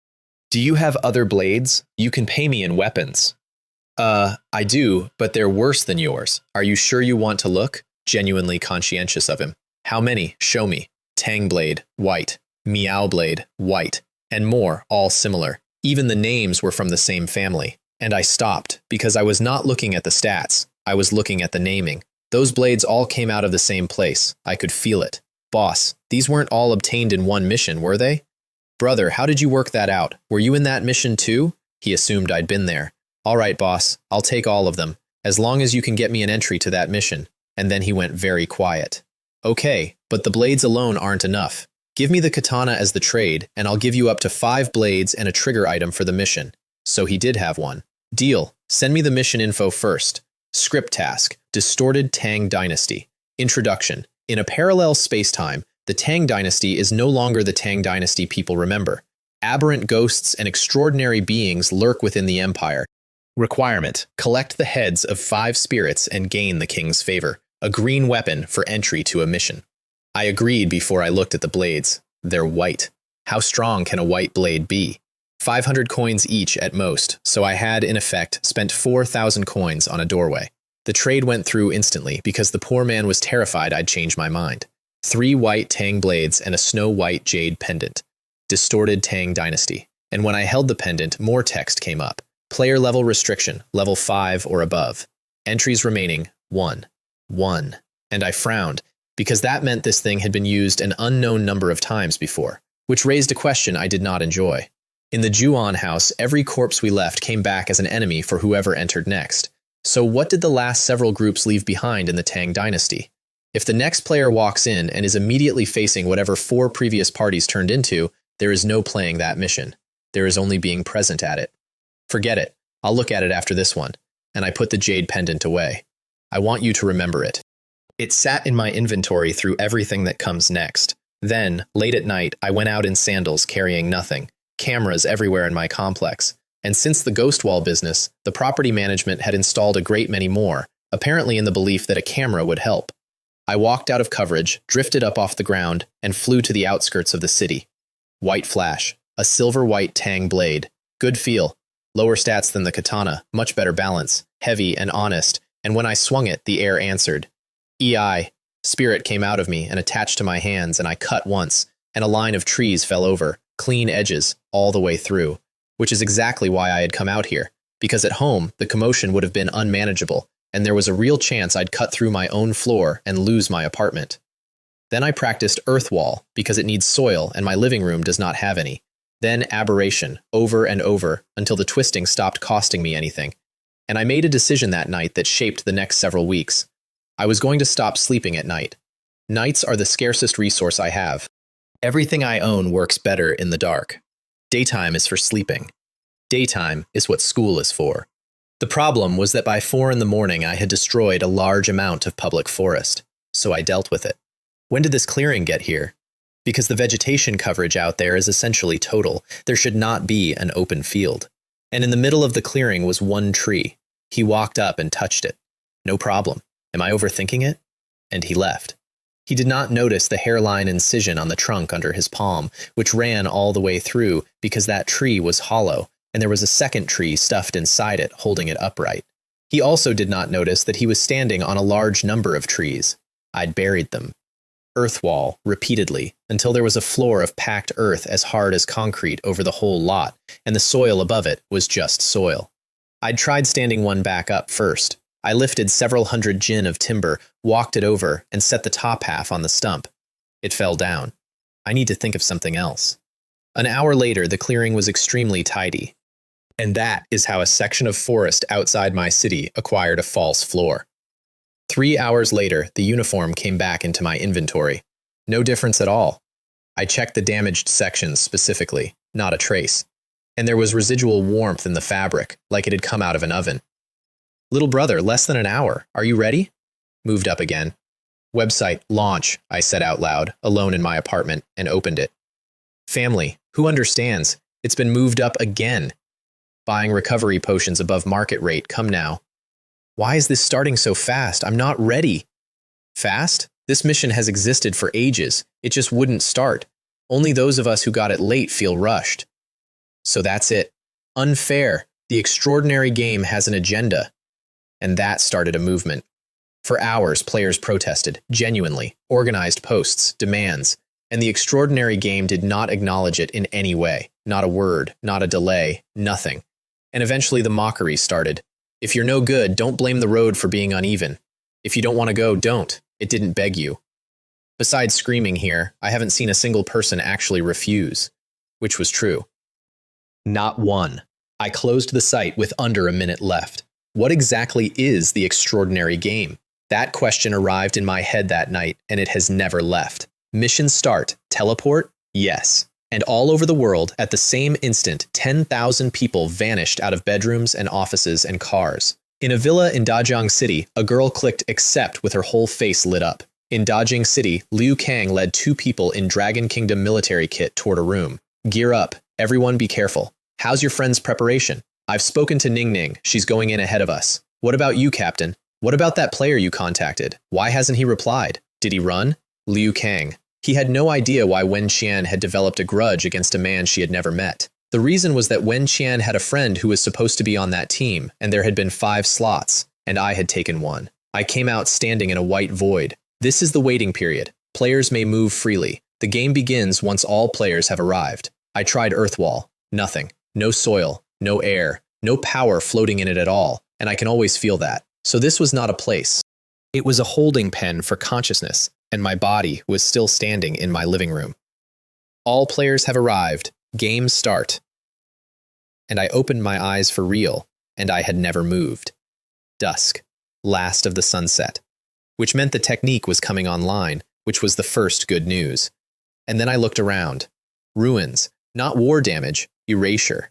Do you have other blades? You can pay me in weapons. I do, but they're worse than yours. Are you sure you want to look? Genuinely conscientious of him. How many? Show me. Tang blade, white. Meow blade, white. And more, all similar. Even the names were from the same family. And I stopped, because I was not looking at the stats. I was looking at the naming. Those blades all came out of the same place. I could feel it. Boss, these weren't all obtained in one mission, were they? Brother, how did you work that out? Were you in that mission too? He assumed I'd been there. All right, boss, I'll take all of them, as long as you can get me an entry to that mission. And then he went very quiet. Okay, but the blades alone aren't enough. Give me the katana as the trade, and I'll give you up to 5 blades and a trigger item for the mission. So he did have one. Deal. Send me the mission info first. Script task. Distorted Tang Dynasty. Introduction. In a parallel space-time, the Tang Dynasty is no longer the Tang Dynasty people remember. Aberrant ghosts and extraordinary beings lurk within the empire. Requirement. Collect the heads of 5 spirits and gain the king's favor. A green weapon for entry to a mission. I agreed before I looked at the blades. They're white. How strong can a white blade be? 500 coins each at most, so I had, in effect, spent 4,000 coins on a doorway. The trade went through instantly because the poor man was terrified I'd change my mind. 3 white Tang blades and a snow-white jade pendant. Distorted Tang Dynasty. And when I held the pendant, more text came up. Player level restriction, level 5 or above. Entries remaining, 1. 1. And I frowned, because that meant this thing had been used an unknown number of times before, which raised a question I did not enjoy. In the Juan house, every corpse we left came back as an enemy for whoever entered next. So what did the last several groups leave behind in the Tang Dynasty? If the next player walks in and is immediately facing whatever 4 previous parties turned into, there is no playing that mission. There is only being present at it. Forget it. I'll look at it after this one. And I put the jade pendant away. I want you to remember it. It sat in my inventory through everything that comes next. Then, late at night, I went out in sandals carrying nothing. Cameras everywhere in my complex. And since the ghost wall business, the property management had installed a great many more, apparently in the belief that a camera would help. I walked out of coverage, drifted up off the ground, and flew to the outskirts of the city. White flash, a silver-white tang blade. Good feel. Lower stats than the katana, much better balance, heavy and honest, and when I swung it, the air answered. EI. Spirit came out of me and attached to my hands, and I cut once, and a line of trees fell over, clean edges, all the way through. Which is exactly why I had come out here, because at home, the commotion would have been unmanageable, and there was a real chance I'd cut through my own floor and lose my apartment. Then I practiced earth wall, because it needs soil and my living room does not have any. Then aberration, over and over, until the twisting stopped costing me anything. And I made a decision that night that shaped the next several weeks. I was going to stop sleeping at night. Nights are the scarcest resource I have. Everything I own works better in the dark. Daytime is for sleeping. Daytime is what school is for. The problem was that by 4 in the morning I had destroyed a large amount of public forest, so I dealt with it. When did this clearing get here? Because the vegetation coverage out there is essentially total. There should not be an open field. And in the middle of the clearing was one tree. He walked up and touched it. No problem. Am I overthinking it? And he left. He did not notice the hairline incision on the trunk under his palm, which ran all the way through because that tree was hollow, and there was a second tree stuffed inside it, holding it upright. He also did not notice that he was standing on a large number of trees. I'd buried them. Earth wall, repeatedly, until there was a floor of packed earth as hard as concrete over the whole lot, and the soil above it was just soil. I'd tried standing one back up first. I lifted several hundred jin of timber, walked it over, and set the top half on the stump. It fell down. I need to think of something else. An hour later, the clearing was extremely tidy. And that is how a section of forest outside my city acquired a false floor. 3 hours later, the uniform came back into my inventory. No difference at all. I checked the damaged sections specifically, not a trace. And there was residual warmth in the fabric, like it had come out of an oven. Little brother, less than an hour. Are you ready? Moved up again. Website, launch, I said out loud, alone in my apartment, and opened it. Family, who understands? It's been moved up again. Buying recovery potions above market rate, come now. Why is this starting so fast? I'm not ready. Fast? This mission has existed for ages. It just wouldn't start. Only those of us who got it late feel rushed. So that's it. Unfair. The extraordinary game has an agenda. And that started a movement. For hours, players protested, genuinely, organized posts, demands, and the extraordinary game did not acknowledge it in any way. Not a word, not a delay, nothing. And eventually the mockery started. If you're no good, don't blame the road for being uneven. If you don't want to go, don't. It didn't beg you. Besides screaming here, I haven't seen a single person actually refuse. Which was true. Not one. I closed the site with under a minute left. What exactly is the extraordinary game? That question arrived in my head that night, and it has never left. Mission start. Teleport? Yes. And all over the world, at the same instant, 10,000 people vanished out of bedrooms and offices and cars. In a villa in Dajiang City, a girl clicked accept with her whole face lit up. In Dajing City, Liu Kang led 2 people in Dragon Kingdom military kit toward a room. Gear up. Everyone be careful. How's your friend's preparation? I've spoken to Ning Ning. She's going in ahead of us. What about you, Captain? What about that player you contacted? Why hasn't he replied? Did he run? Liu Kang. He had no idea why Wen Qian had developed a grudge against a man she had never met. The reason was that Wen Qian had a friend who was supposed to be on that team, and there had been 5 slots, and I had taken one. I came out standing in a white void. This is the waiting period. Players may move freely. The game begins once all players have arrived. I tried Earthwall. Nothing. No soil. No air. No power floating in it at all, and I can always feel that. So this was not a place. It was a holding pen for consciousness, and my body was still standing in my living room. All players have arrived. Game start. And I opened my eyes for real, and I had never moved. Dusk. Last of the sunset. which meant the technique was coming online, which was the first good news. And then I looked around. Ruins, not war damage, erasure.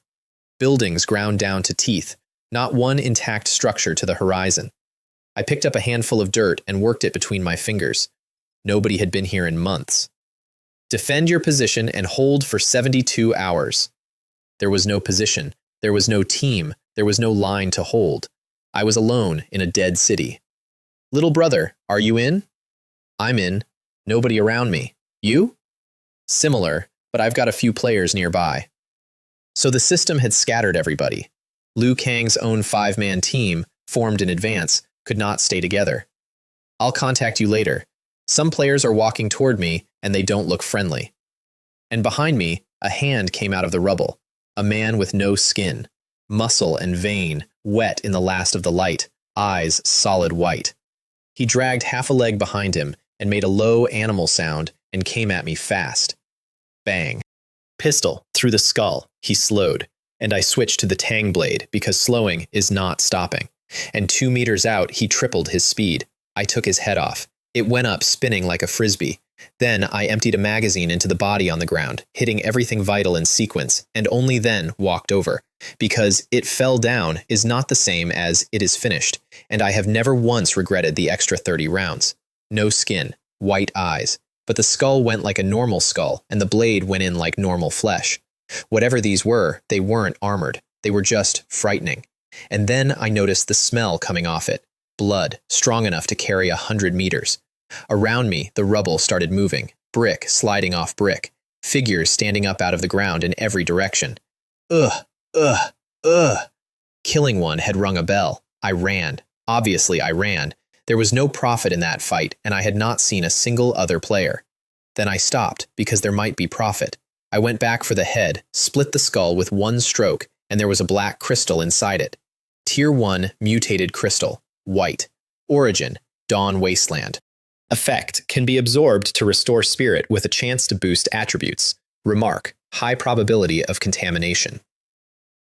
Buildings ground down to teeth, not one intact structure to the horizon. I picked up a handful of dirt and worked it between my fingers. Nobody had been here in months. Defend your position and hold for 72 hours. There was no position. There was no team. There was no line to hold. I was alone in a dead city. Little brother, are you in? I'm in. Nobody around me. You? Similar, but I've got a few players nearby. So the system had scattered everybody. Liu Kang's own 5-man team, formed in advance, could not stay together. I'll contact you later. Some players are walking toward me, and they don't look friendly. And behind me, a hand came out of the rubble. A man with no skin, muscle and vein, wet in the last of the light, eyes solid white. He dragged half a leg behind him and made a low animal sound and came at me fast. Bang. Pistol through the skull. He slowed, and I switched to the tang blade because slowing is not stopping. And 2 meters out, he tripled his speed. I took his head off. It went up spinning like a frisbee. Then I emptied a magazine into the body on the ground, hitting everything vital in sequence, and only then walked over, because it fell down is not the same as it is finished, and I have never once regretted the extra 30 rounds. No skin, white eyes, but the skull went like a normal skull, and the blade went in like normal flesh. Whatever these were, they weren't armored. They were just frightening. And then I noticed the smell coming off it. Blood, strong enough to carry 100 meters. Around me, the rubble started moving, brick sliding off brick, figures standing up out of the ground in every direction. Ugh, ugh, ugh. Killing one had rung a bell. I ran. Obviously, I ran. There was no profit in that fight, and I had not seen a single other player. Then I stopped, because there might be profit. I went back for the head, split the skull with one stroke, and there was a black crystal inside it. Tier 1 mutated crystal, white. Origin, Dawn Wasteland. Effect, can be absorbed to restore spirit with a chance to boost attributes. Remark, high probability of contamination.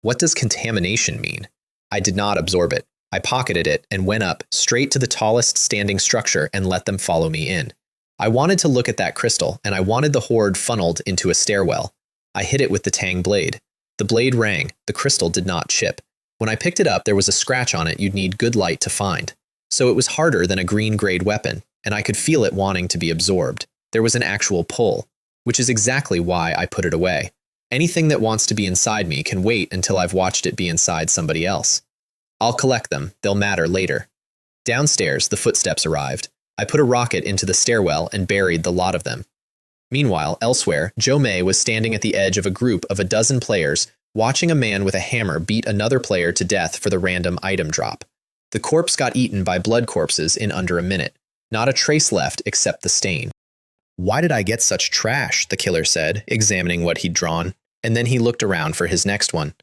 What does contamination mean? I did not absorb it. I pocketed it and went up straight to the tallest standing structure and let them follow me in. I wanted to look at that crystal, and I wanted the horde funneled into a stairwell. I hit it with the tang blade. The blade rang. The crystal did not chip. When I picked it up, there was a scratch on it you'd need good light to find. So it was harder than a green-grade weapon, and I could feel it wanting to be absorbed. There was an actual pull, which is exactly why I put it away. Anything that wants to be inside me can wait until I've watched it be inside somebody else. I'll collect them. They'll matter later. Downstairs, the footsteps arrived. I put a rocket into the stairwell and buried the lot of them. Meanwhile, elsewhere, Joe May was standing at the edge of a group of a dozen players, watching a man with a hammer beat another player to death for the random item drop. The corpse got eaten by blood corpses in under a minute. Not a trace left except the stain. Why did I get such trash? The killer said, examining what he'd drawn. And then he looked around for his next one.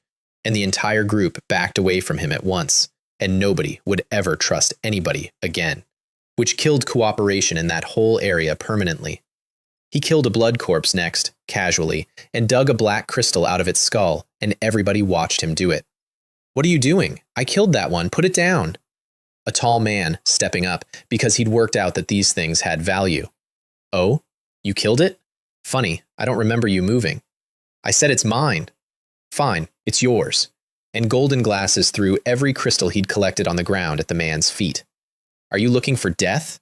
And the entire group backed away from him at once. And nobody would ever trust anybody again. Which killed cooperation in that whole area permanently. He killed a blood corpse next, casually, and dug a black crystal out of its skull, and everybody watched him do it. What are you doing? I killed that one. Put it down. A tall man, stepping up, because he'd worked out that these things had value. Oh? You killed it? Funny, I don't remember you moving. I said it's mine. Fine, it's yours. And Golden Glasses threw every crystal he'd collected on the ground at the man's feet. Are you looking for death?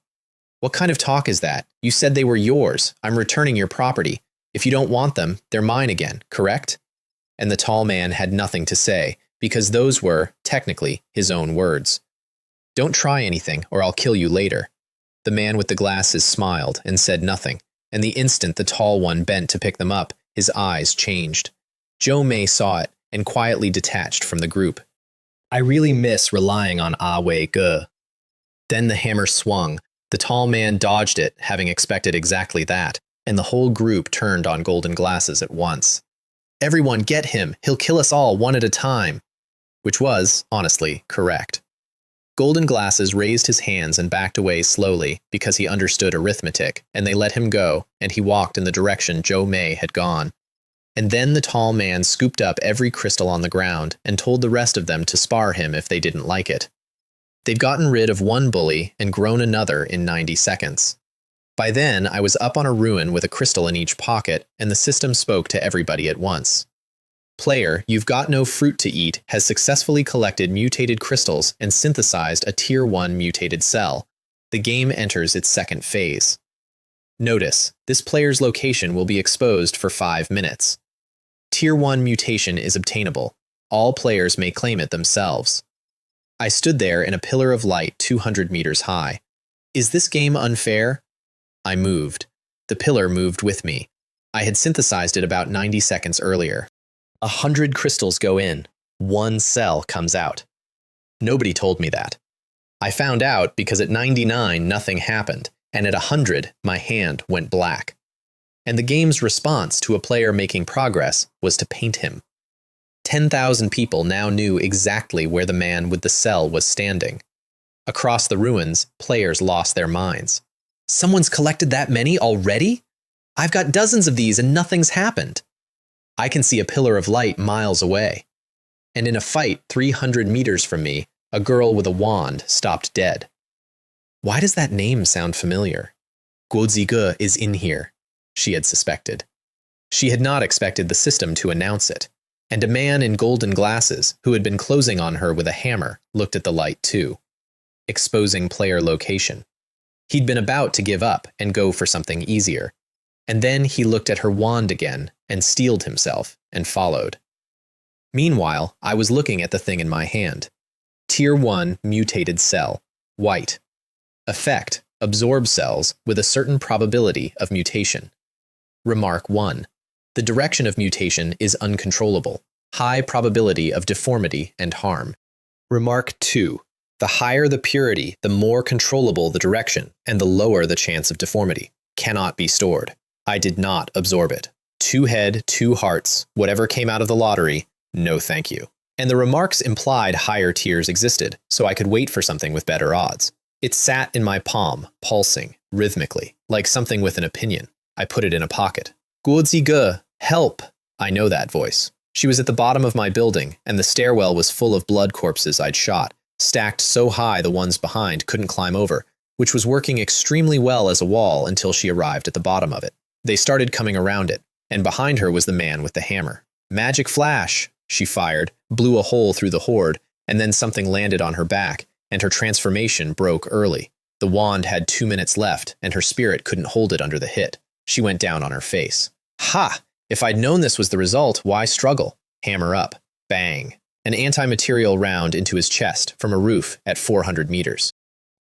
What kind of talk is that? You said they were yours. I'm returning your property. If you don't want them, they're mine again, correct? And the tall man had nothing to say, because those were, technically, his own words. Don't try anything, or I'll kill you later. The man with the glasses smiled and said nothing, and the instant the tall one bent to pick them up, his eyes changed. Joe May saw it and quietly detached from the group. I really miss relying on Ah Wei Ge. Then the hammer swung. The tall man dodged it, having expected exactly that, and the whole group turned on Golden Glasses at once. Everyone get him! He'll kill us all one at a time! Which was, honestly, correct. Golden Glasses raised his hands and backed away slowly because he understood arithmetic, and they let him go, and he walked in the direction Joe May had gone. And then the tall man scooped up every crystal on the ground and told the rest of them to spar him if they didn't like it. They've gotten rid of one bully and grown another in 90 seconds. By then, I was up on a ruin with a crystal in each pocket, and the system spoke to everybody at once. Player, you've got no fruit to eat, has successfully collected mutated crystals and synthesized a Tier 1 mutated cell. The game enters its second phase. Notice, this player's location will be exposed for 5 minutes. Tier 1 mutation is obtainable. All players may claim it themselves. I stood there in a pillar of light 200 meters high. Is this game unfair? I moved. The pillar moved with me. I had synthesized it about 90 seconds earlier. 100 crystals go in. 1 cell comes out. Nobody told me that. I found out because at 99 nothing happened, and at 100 my hand went black. And the game's response to a player making progress was to paint him. 10,000 people now knew exactly where the man with the cell was standing. Across the ruins, players lost their minds. Someone's collected that many already? I've got dozens of these and nothing's happened. I can see a pillar of light miles away. And in a fight 300 meters from me, a girl with a wand stopped dead. Why does that name sound familiar? Guozige is in here, she had suspected. She had not expected the system to announce it, and a man in golden glasses, who had been closing on her with a hammer, looked at the light too, exposing player location. He'd been about to give up and go for something easier, and then he looked at her wand again and steeled himself and followed. Meanwhile, I was looking at the thing in my hand. Tier 1 mutated cell, white. Effect, absorb cells with a certain probability of mutation. Remark 1. The direction of mutation is uncontrollable. High probability of deformity and harm. Remark 2. The higher the purity, the more controllable the direction, and the lower the chance of deformity. Cannot be stored. I did not absorb it. 2 head, 2 hearts, whatever came out of the lottery, no thank you. And the remarks implied higher tiers existed, so I could wait for something with better odds. It sat in my palm, pulsing, rhythmically, like something with an opinion. I put it in a pocket. Guozige, help! I know that voice. She was at the bottom of my building, and the stairwell was full of blood corpses I'd shot, stacked so high the ones behind couldn't climb over, which was working extremely well as a wall until she arrived at the bottom of it. They started coming around it, and behind her was the man with the hammer. Magic flash! She fired, blew a hole through the horde, and then something landed on her back, and her transformation broke early. The wand had 2 minutes left, and her spirit couldn't hold it under the hit. She went down on her face. Ha! If I'd known this was the result, why struggle? Hammer up. Bang. An anti-material round into his chest from a roof at 400 meters.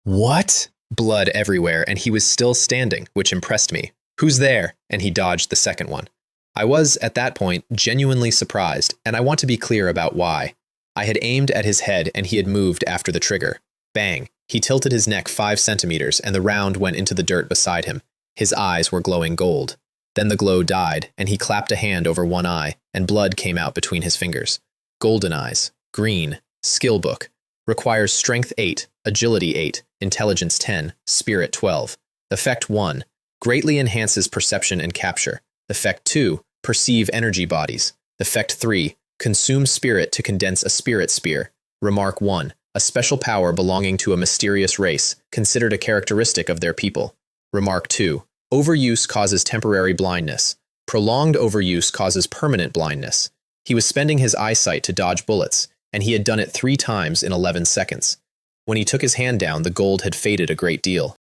What? Blood everywhere, and he was still standing, which impressed me. Who's there? And he dodged the second one. I was, at that point, genuinely surprised, and I want to be clear about why. I had aimed at his head, and he had moved after the trigger. Bang. He tilted his neck 5 centimeters, and the round went into the dirt beside him. His eyes were glowing gold. Then the glow died, and he clapped a hand over one eye, and blood came out between his fingers. Golden eyes. Green. Skill book. Requires Strength 8, Agility 8, Intelligence 10, Spirit 12. Effect 1. Greatly enhances perception and capture. Effect 2. Perceive energy bodies. Effect 3. Consume spirit to condense a spirit spear. Remark 1. A special power belonging to a mysterious race, considered a characteristic of their people. Remark 2. Overuse causes temporary blindness. Prolonged overuse causes permanent blindness. He was spending his eyesight to dodge bullets, and he had done it 3 times in 11 seconds. When he took his hand down, the gold had faded a great deal.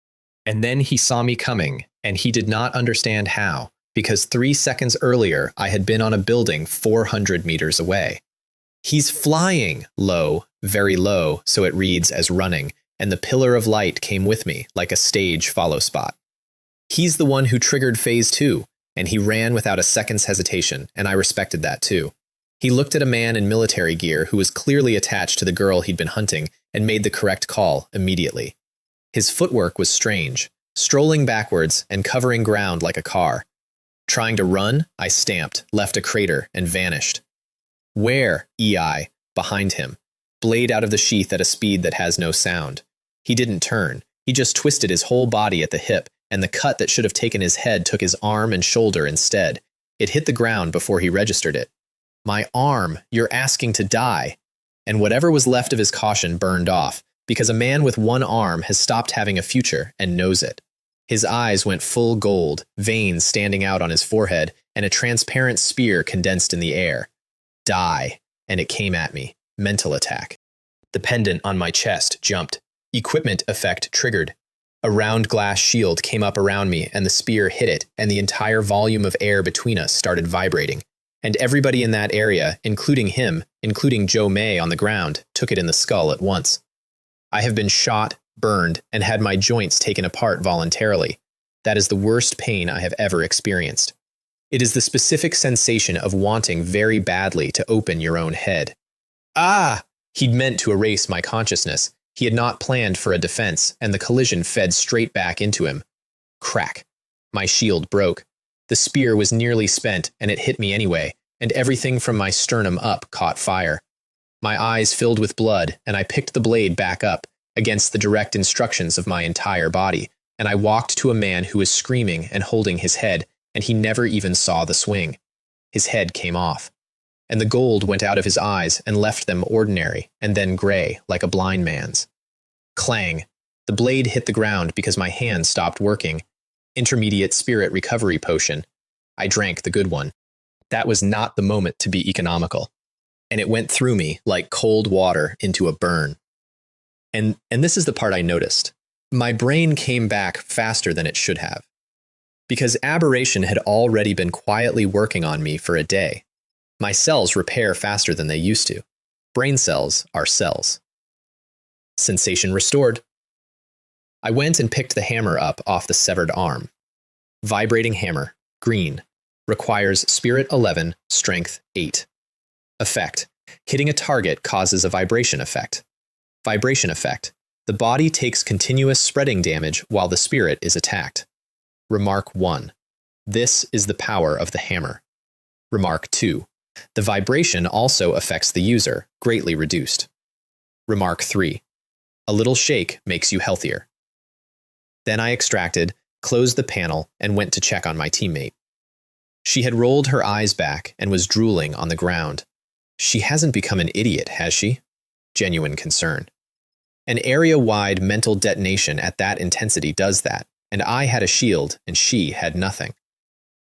And then he saw me coming, and he did not understand how, because 3 seconds earlier I had been on a building 400 meters away. He's flying, low, very low, so it reads as running, and the pillar of light came with me like a stage follow spot. He's the one who triggered phase 2, and he ran without a second's hesitation, and I respected that too. He looked at a man in military gear who was clearly attached to the girl he'd been hunting and made the correct call immediately. His footwork was strange, strolling backwards and covering ground like a car. Trying to run, I stamped, left a crater, and vanished. Where, EI, behind him, blade out of the sheath at a speed that has no sound. He didn't turn. He just twisted his whole body at the hip, and the cut that should have taken his head took his arm and shoulder instead. It hit the ground before he registered it. My arm, you're asking to die. And whatever was left of his caution burned off, because a man with one arm has stopped having a future and knows it. His eyes went full gold, veins standing out on his forehead, and a transparent spear condensed in the air. Die, and it came at me. Mental attack. The pendant on my chest jumped. Equipment effect triggered. A round glass shield came up around me, and the spear hit it, and the entire volume of air between us started vibrating. And everybody in that area, including him, including Joe May on the ground, took it in the skull at once. I have been shot, burned, and had my joints taken apart voluntarily. That is the worst pain I have ever experienced. It is the specific sensation of wanting very badly to open your own head. Ah! He'd meant to erase my consciousness. He had not planned for a defense, and the collision fed straight back into him. Crack. My shield broke. The spear was nearly spent, and it hit me anyway, and everything from my sternum up caught fire. My eyes filled with blood, and I picked the blade back up, against the direct instructions of my entire body, and I walked to a man who was screaming and holding his head, and he never even saw the swing. His head came off, and the gold went out of his eyes and left them ordinary, and then gray, like a blind man's. Clang. The blade hit the ground because my hand stopped working. Intermediate spirit recovery potion. I drank the good one. That was not the moment to be economical, and it went through me like cold water into a burn. And this is the part I noticed. My brain came back faster than it should have, because aberration had already been quietly working on me for a day. My cells repair faster than they used to. Brain cells are cells. Sensation restored. I went and picked the hammer up off the severed arm. Vibrating hammer, green. Requires spirit 11, strength 8. Effect. Hitting a target causes a vibration effect. Vibration effect. The body takes continuous spreading damage while the spirit is attacked. Remark 1. This is the power of the hammer. Remark 2. The vibration also affects the user, greatly reduced. Remark 3. A little shake makes you healthier. Then I extracted, closed the panel, and went to check on my teammate. She had rolled her eyes back and was drooling on the ground. She hasn't become an idiot, has she? Genuine concern. An area-wide mental detonation at that intensity does that, and I had a shield and she had nothing.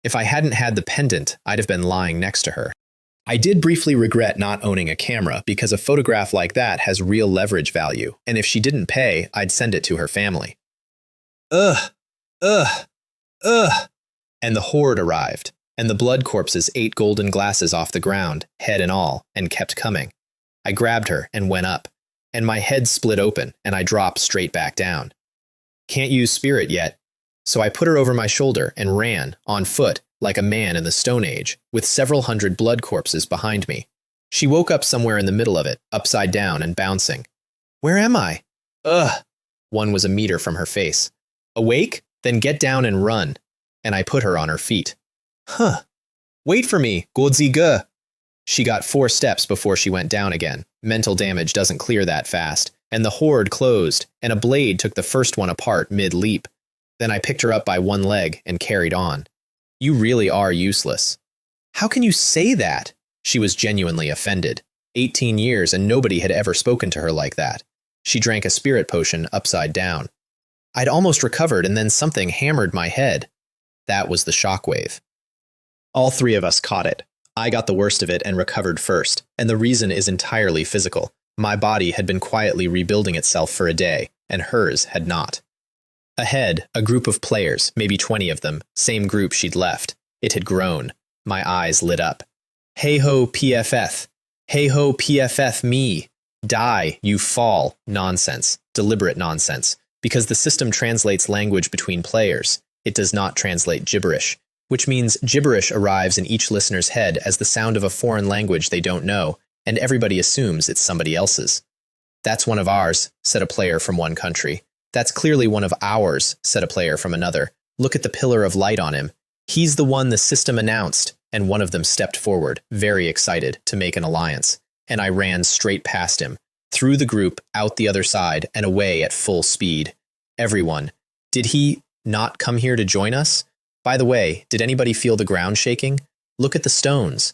If I hadn't had the pendant, I'd have been lying next to her. I did briefly regret not owning a camera because a photograph like that has real leverage value, and if she didn't pay, I'd send it to her family. Ugh, ugh, ugh. And the horde arrived, and the blood corpses ate golden glasses off the ground, head and all, and kept coming. I grabbed her and went up, and my head split open, and I dropped straight back down. Can't use spirit yet, so I put her over my shoulder and ran, on foot, like a man in the Stone Age, with several hundred blood corpses behind me. She woke up somewhere in the middle of it, upside down and bouncing. Where am I? Ugh! One was a meter from her face. Awake? Then get down and run. And I put her on her feet. Huh. Wait for me, Godziga! She got 4 steps before she went down again. Mental damage doesn't clear that fast, and the horde closed, and a blade took the first one apart mid-leap. Then I picked her up by one leg and carried on. You really are useless. How can you say that? She was genuinely offended. 18 years and nobody had ever spoken to her like that. She drank a spirit potion upside down. I'd almost recovered and then something hammered my head. That was the shockwave. All 3 of us caught it. I got the worst of it and recovered first, and the reason is entirely physical. My body had been quietly rebuilding itself for a day, and hers had not. Ahead, a group of players, maybe 20 of them, same group she'd left. It had grown. My eyes lit up. Hey-ho, PFF. Hey-ho, PFF me. Die, you fall. Nonsense. Deliberate nonsense. Because the system translates language between players. It does not translate gibberish. Which means gibberish arrives in each listener's head as the sound of a foreign language they don't know, and everybody assumes it's somebody else's. That's one of ours, said a player from one country. That's clearly one of ours, said a player from another. Look at the pillar of light on him. He's the one the system announced, and one of them stepped forward, very excited, to make an alliance. And I ran straight past him, through the group, out the other side, and away at full speed. Everyone. Did he not come here to join us? By the way, did anybody feel the ground shaking? Look at the stones.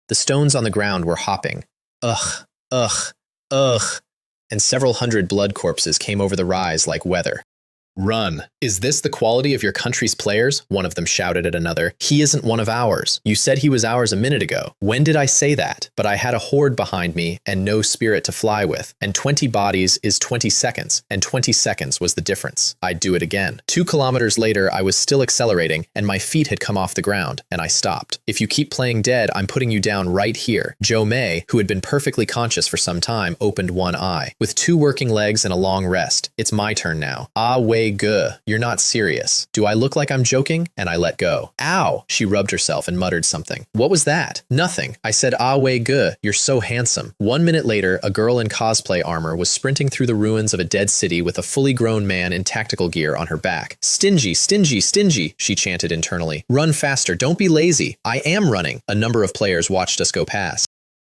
The stones on the ground were hopping. Ugh, ugh, ugh. and several hundred blood corpses came over the rise like weather. Run. Is this the quality of your country's players? One of them shouted at another. He isn't one of ours. You said he was ours a minute ago. When did I say that? But I had a horde behind me and no spirit to fly with. And 20 bodies is 20 seconds. And 20 seconds was the difference. I'd do it again. 2 kilometers later, I was still accelerating and my feet had come off the ground and I stopped. If you keep playing dead, I'm putting you down right here. Joe May, who had been perfectly conscious for some time, opened one eye. With 2 working legs and a long rest. It's my turn now. Ah, way good. You're not serious. Do I look like I'm joking? And I let go. Ow! She rubbed herself and muttered something. What was that? Nothing. I said, ah, way good. You're so handsome. 1 minute later, a girl in cosplay armor was sprinting through the ruins of a dead city with a fully grown man in tactical gear on her back. Stingy, stingy, stingy, she chanted internally. Run faster. Don't be lazy. I am running. A number of players watched us go past.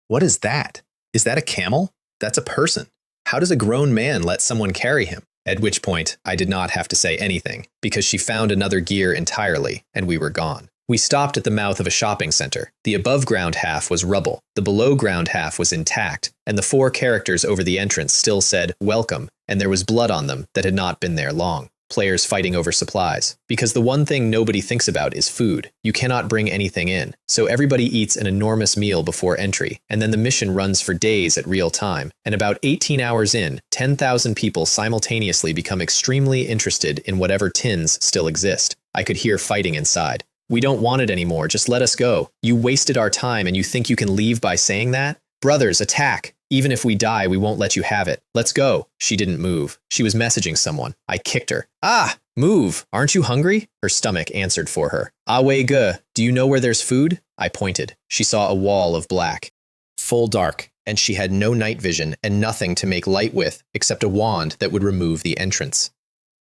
What is that? Is that a camel? That's a person. How does a grown man let someone carry him? At which point, I did not have to say anything, because she found another gear entirely, and we were gone. We stopped at the mouth of a shopping center. The above-ground half was rubble, the below-ground half was intact, and the 4 characters over the entrance still said, welcome, and there was blood on them that had not been there long. Players fighting over supplies. Because the one thing nobody thinks about is food. You cannot bring anything in, so everybody eats an enormous meal before entry, and then the mission runs for days at real time. And about 18 hours in, 10,000 people simultaneously become extremely interested in whatever tins still exist. I could hear fighting inside. We don't want it anymore, just let us go. You wasted our time and you think you can leave by saying that? Brothers, attack! Even if we die, we won't let you have it. Let's go. She didn't move. She was messaging someone. I kicked her. Ah, move. Aren't you hungry? Her stomach answered for her. Ah, wei ge. Do you know where there's food? I pointed. She saw a wall of black. Full dark, and she had no night vision and nothing to make light with except a wand that would remove the entrance.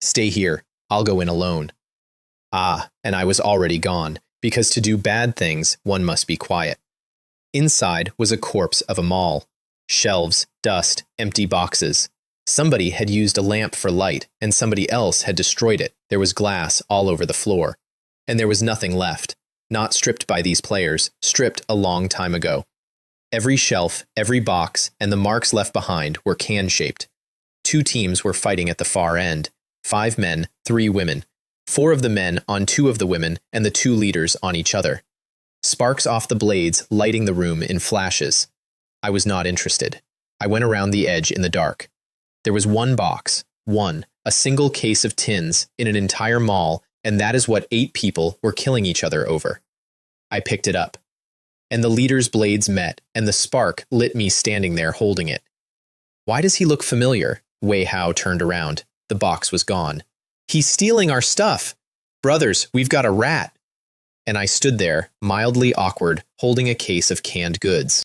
Stay here. I'll go in alone. Ah, and I was already gone, because to do bad things, one must be quiet. Inside was a corpse of a mall. Shelves, dust, empty boxes. Somebody had used a lamp for light, and somebody else had destroyed it. There was glass all over the floor. And there was nothing left. Not stripped by these players, stripped a long time ago. Every shelf, every box, and the marks left behind were can-shaped. 2 teams were fighting at the far end. 5 men, 3 women. 4 of the men on 2 of the women, and the 2 leaders on each other. Sparks off the blades lighting the room in flashes. I was not interested. I went around the edge in the dark. There was 1 box, a single case of tins in an entire mall, and that is what 8 people were killing each other over. I picked it up. And the leader's blades met, and the spark lit me standing there holding it. Why does he look familiar? Wei Hao turned around. The box was gone. He's stealing our stuff. Brothers, we've got a rat. And I stood there, mildly awkward, holding a case of canned goods.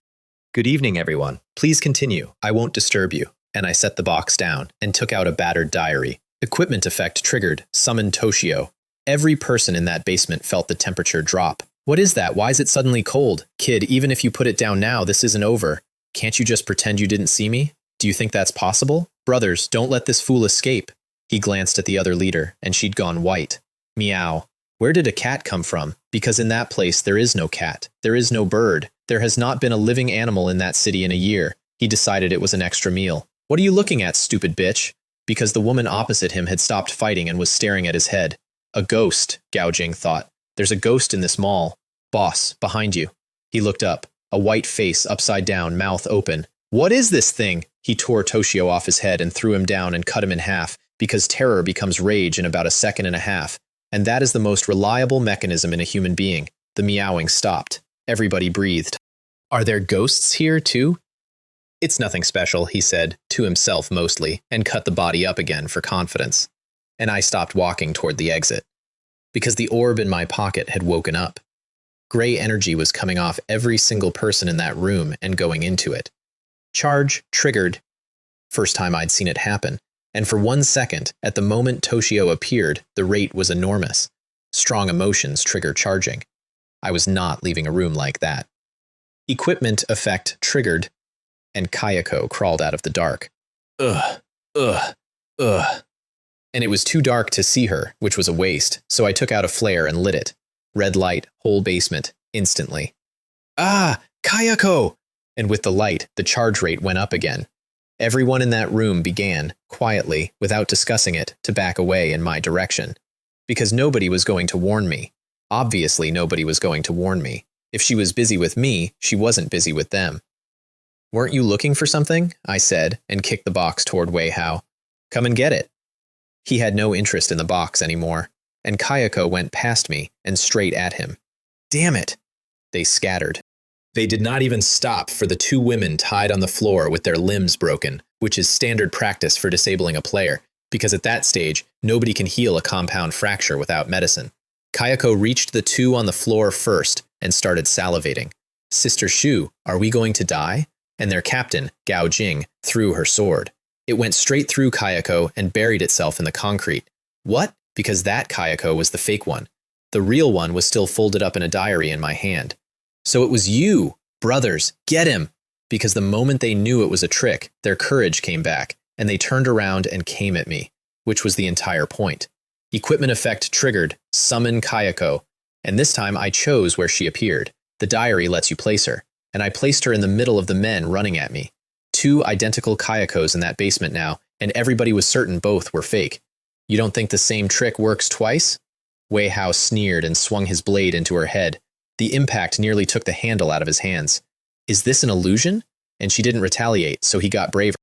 Good evening, everyone. Please continue. I won't disturb you. And I set the box down and took out a battered diary. Equipment effect triggered. Summoned Toshio. Every person in that basement felt the temperature drop. What is that? Why is it suddenly cold? Kid, even if you put it down now, this isn't over. Can't you just pretend you didn't see me? Do you think that's possible? Brothers, don't let this fool escape. He glanced at the other leader, and she'd gone white. Meow. Where did a cat come from? Because in that place there is no cat. There is no bird. There has not been a living animal in that city in a year. He decided it was an extra meal. What are you looking at, stupid bitch? Because the woman opposite him had stopped fighting and was staring at his head. A ghost, Gao Jing thought. There's a ghost in this mall. Boss, behind you. He looked up. A white face, upside down, mouth open. What is this thing? He tore Toshio off his head and threw him down and cut him in half, because terror becomes rage in about a second and a half. And that is the most reliable mechanism in a human being. The meowing stopped. Everybody breathed. Are there ghosts here, too? It's nothing special, he said, to himself mostly, and cut the body up again for confidence. And I stopped walking toward the exit. Because the orb in my pocket had woken up. Gray energy was coming off every single person in that room and going into it. Charge triggered. First time I'd seen it happen. And for 1 second, at the moment Toshio appeared, the rate was enormous. Strong emotions trigger charging. I was not leaving a room like that. Equipment effect triggered, and Kayako crawled out of the dark. Ugh. And it was too dark to see her, which was a waste, so I took out a flare and lit it. Red light, whole basement, instantly. Ah, Kayako! And with the light, the charge rate went up again. Everyone in that room began, quietly, without discussing it, to back away in my direction. Because nobody was going to warn me. Obviously, nobody was going to warn me. If she was busy with me, she wasn't busy with them. "Weren't you looking for something?" I said, and kicked the box toward Wei Hao. "Come and get it." He had no interest in the box anymore, and Kayako went past me and straight at him. "Damn it!" They scattered. They did not even stop for the two women tied on the floor with their limbs broken, which is standard practice for disabling a player, because at that stage, nobody can heal a compound fracture without medicine. Kayako reached the two on the floor first and started salivating. "Sister Shu, are we going to die?" And their captain, Gao Jing, threw her sword. It went straight through Kayako and buried itself in the concrete. What? Because that Kayako was the fake one. The real one was still folded up in a diary in my hand. "So it was you! Brothers, get him!" Because the moment they knew it was a trick, their courage came back, and they turned around and came at me, which was the entire point. Equipment effect triggered, summon Kayako, and this time I chose where she appeared. The diary lets you place her, and I placed her in the middle of the men running at me. Two identical Kayakos in that basement now, and everybody was certain both were fake. "You don't think the same trick works twice?" Wei Hao sneered and swung his blade into her head. The impact nearly took the handle out of his hands. "Is this an illusion?" And she didn't retaliate, so he got braver.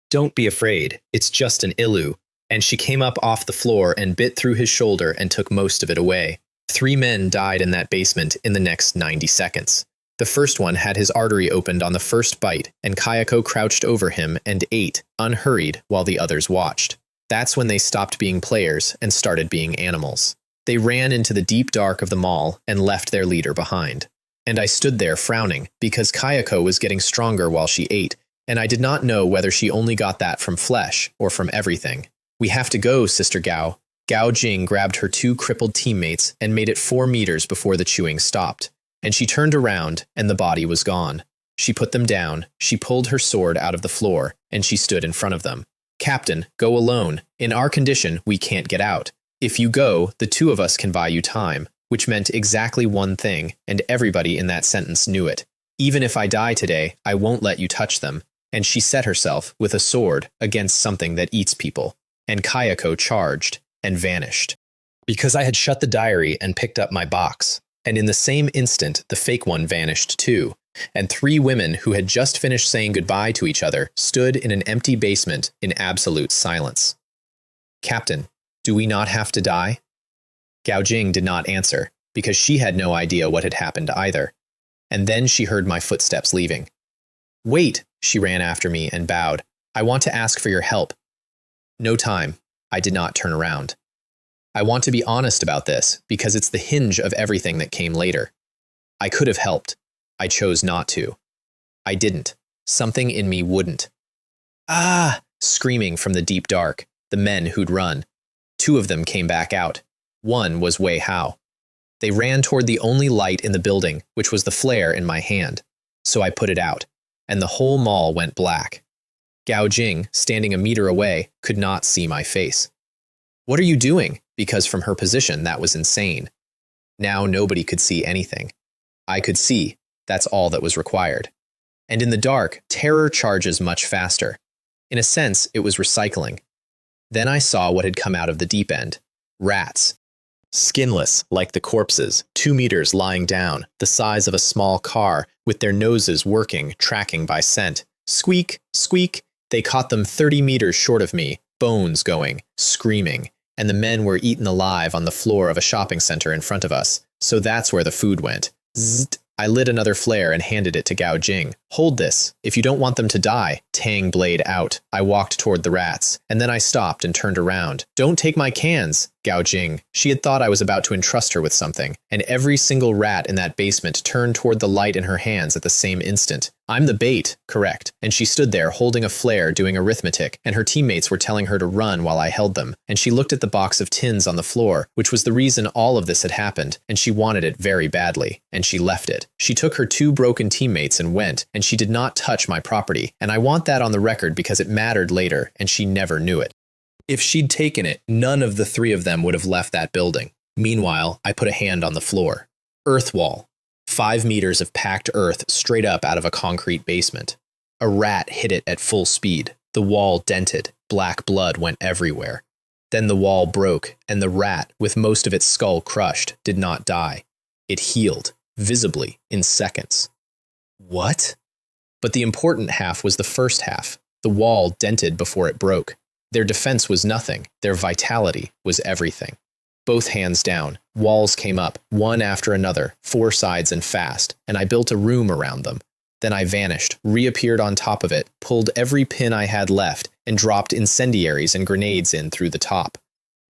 "Don't be afraid, it's just an illu." And she came up off the floor and bit through his shoulder and took most of it away. 3 men died in that basement in the next 90 seconds. The first one had his artery opened on the first bite, and Kayako crouched over him and ate, unhurried, while the others watched. That's when they stopped being players and started being animals. They ran into the deep dark of the mall and left their leader behind. And I stood there frowning, because Kayako was getting stronger while she ate, and I did not know whether she only got that from flesh or from everything. "We have to go, Sister Gao." Gao Jing grabbed her 2 crippled teammates and made it 4 meters before the chewing stopped. And she turned around, and the body was gone. She put them down, she pulled her sword out of the floor, and she stood in front of them. "Captain, go alone. In our condition, we can't get out. If you go, the 2 of us can buy you time," which meant exactly one thing, and everybody in that sentence knew it. "Even if I die today, I won't let you touch them." And she set herself, with a sword, against something that eats people. And Kayako charged, and vanished. Because I had shut the diary and picked up my box. And in the same instant, the fake one vanished too. And 3 women who had just finished saying goodbye to each other stood in an empty basement in absolute silence. "Captain, do we not have to die?" Gao Jing did not answer, because she had no idea what had happened either. And then she heard my footsteps leaving. "Wait," she ran after me and bowed. "I want to ask for your help." No time. I did not turn around. I want to be honest about this, because it's the hinge of everything that came later. I could have helped. I chose not to. I didn't. Something in me wouldn't. "Ah!" Screaming from the deep dark, the men who'd run. 2 of them came back out. One was Wei Hao. They ran toward the only light in the building, which was the flare in my hand. So I put it out, and the whole mall went black. Gao Jing, standing a meter away, could not see my face. "What are you doing?" Because from her position, that was insane. Now nobody could see anything. I could see. That's all that was required. And in the dark, terror charges much faster. In a sense, it was recycling. Then I saw what had come out of the deep end. Rats. Skinless, like the corpses, 2 meters lying down, the size of a small car, with their noses working, tracking by scent. Squeak, squeak. They caught them 30 meters short of me, bones going, screaming. And the men were eaten alive on the floor of a shopping center in front of us. So that's where the food went. Zzzt. I lit another flare and handed it to Gao Jing. "Hold this. If you don't want them to die." Tang blade out. I walked toward the rats, and then I stopped and turned around. "Don't take my cans." Gao Jing. She had thought I was about to entrust her with something, and every single rat in that basement turned toward the light in her hands at the same instant. "I'm the bait." Correct. And she stood there holding a flare doing arithmetic, and her teammates were telling her to run while I held them. And she looked at the box of tins on the floor, which was the reason all of this had happened, and she wanted it very badly, and she left it. She took her 2 broken teammates and went, and she did not touch my property, and I want that on the record because it mattered later, and she never knew it. If she'd taken it, none of the 3 of them would have left that building. Meanwhile, I put a hand on the floor. Earth wall. 5 meters of packed earth straight up out of a concrete basement. A rat hit it at full speed. The wall dented, black blood went everywhere. Then the wall broke, and the rat, with most of its skull crushed, did not die. It healed, visibly, in seconds. What? But the important half was the first half. The wall dented before it broke. Their defense was nothing. Their vitality was everything. Both hands down, walls came up, one after another, 4 sides and fast, and I built a room around them. Then I vanished, reappeared on top of it, pulled every pin I had left, and dropped incendiaries and grenades in through the top.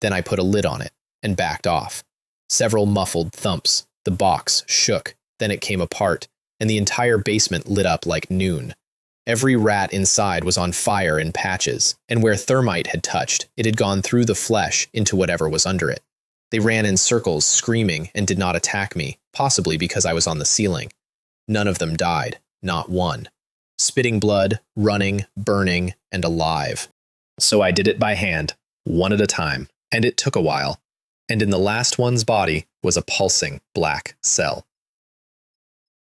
Then I put a lid on it, and backed off. Several muffled thumps. The box shook, then it came apart, and the entire basement lit up like noon. Every rat inside was on fire in patches, and where thermite had touched, it had gone through the flesh into whatever was under it. They ran in circles, screaming, and did not attack me, possibly because I was on the ceiling. None of them died, not one. Spitting blood, running, burning, and alive. So I did it by hand, one at a time, and it took a while. And in the last one's body was a pulsing black cell.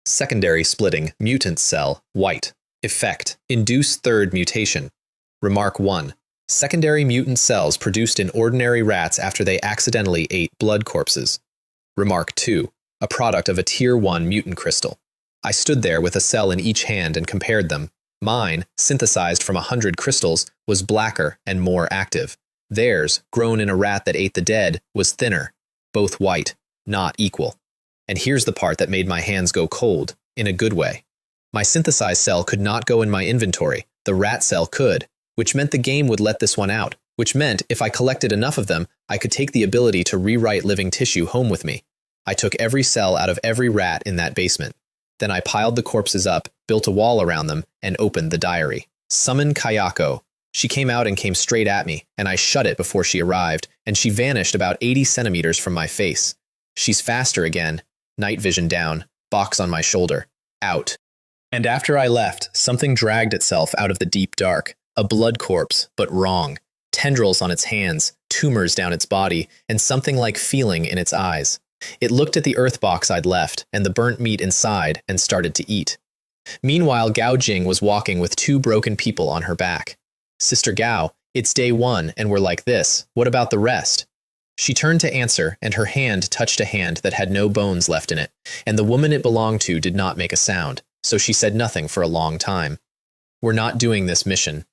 Secondary splitting, mutant cell, white. Effect, induce third mutation. Remark 1. Secondary mutant cells produced in ordinary rats after they accidentally ate blood corpses. Remark 2. A product of a Tier 1 mutant crystal. I stood there with a cell in each hand and compared them. Mine, synthesized from 100 crystals, was blacker and more active. Theirs, grown in a rat that ate the dead, was thinner. Both white, not equal. And here's the part that made my hands go cold, in a good way. My synthesized cell could not go in my inventory. The rat cell could, which meant the game would let this one out, which meant if I collected enough of them, I could take the ability to rewrite living tissue home with me. I took every cell out of every rat in that basement. Then I piled the corpses up, built a wall around them, and opened the diary. Summon Kayako. She came out and came straight at me, and I shut it before she arrived, and she vanished about 80 centimeters from my face. She's faster again. Night vision down, box on my shoulder. Out. And after I left, something dragged itself out of the deep dark. A blood corpse, but wrong. Tendrils on its hands, tumors down its body, and something like feeling in its eyes. It looked at the earth box I'd left, and the burnt meat inside, and started to eat. Meanwhile, Gao Jing was walking with 2 broken people on her back. Sister Gao, it's day 1, and we're like this. What about the rest? She turned to answer, and her hand touched a hand that had no bones left in it, and the woman it belonged to did not make a sound, so she said nothing for a long time. We're not doing this mission.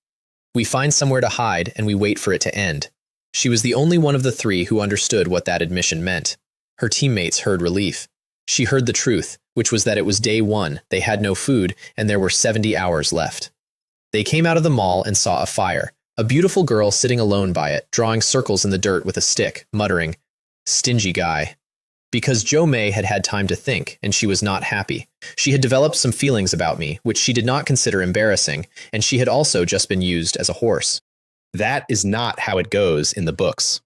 We find somewhere to hide, and we wait for it to end. She was the only one of the 3 who understood what that admission meant. Her teammates heard relief. She heard the truth, which was that it was day 1, they had no food, and there were 70 hours left. They came out of the mall and saw a fire. A beautiful girl sitting alone by it, drawing circles in the dirt with a stick, muttering, "Stingy guy." Because Jo Mei had had time to think, and she was not happy. She had developed some feelings about me, which she did not consider embarrassing, and she had also just been used as a horse. That is not how it goes in the books.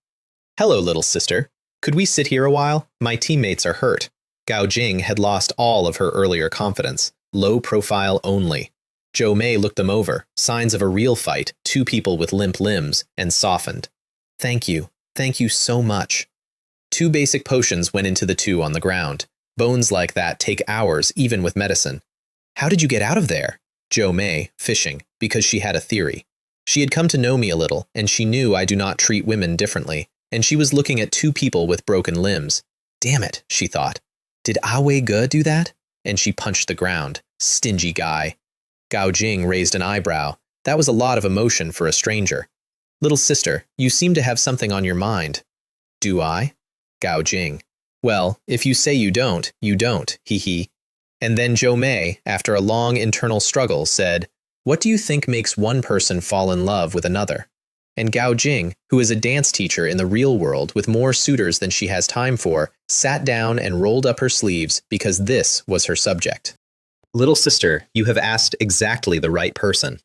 Hello, little sister. Could we sit here a while? My teammates are hurt. Gao Jing had lost all of her earlier confidence. Low profile only. Jo Mei looked them over, signs of a real fight, 2 people with limp limbs, and softened. Thank you so much. 2 basic potions went into the 2 on the ground. Bones like that take hours, even with medicine. How did you get out of there? Jo Mei, fishing, because she had a theory. She had come to know me a little, and she knew I do not treat women differently, and she was looking at 2 people with broken limbs. Damn it, she thought. Did Aoi Ge do that? And she punched the ground. Stingy guy. Gao Jing raised an eyebrow. That was a lot of emotion for a stranger. Little sister, you seem to have something on your mind. Do I? Gao Jing. Well, if you say you don't, hee hee. And then Jo Mei, after a long internal struggle, said, what do you think makes one person fall in love with another? And Gao Jing, who is a dance teacher in the real world with more suitors than she has time for, sat down and rolled up her sleeves because this was her subject. Little sister, you have asked exactly the right person.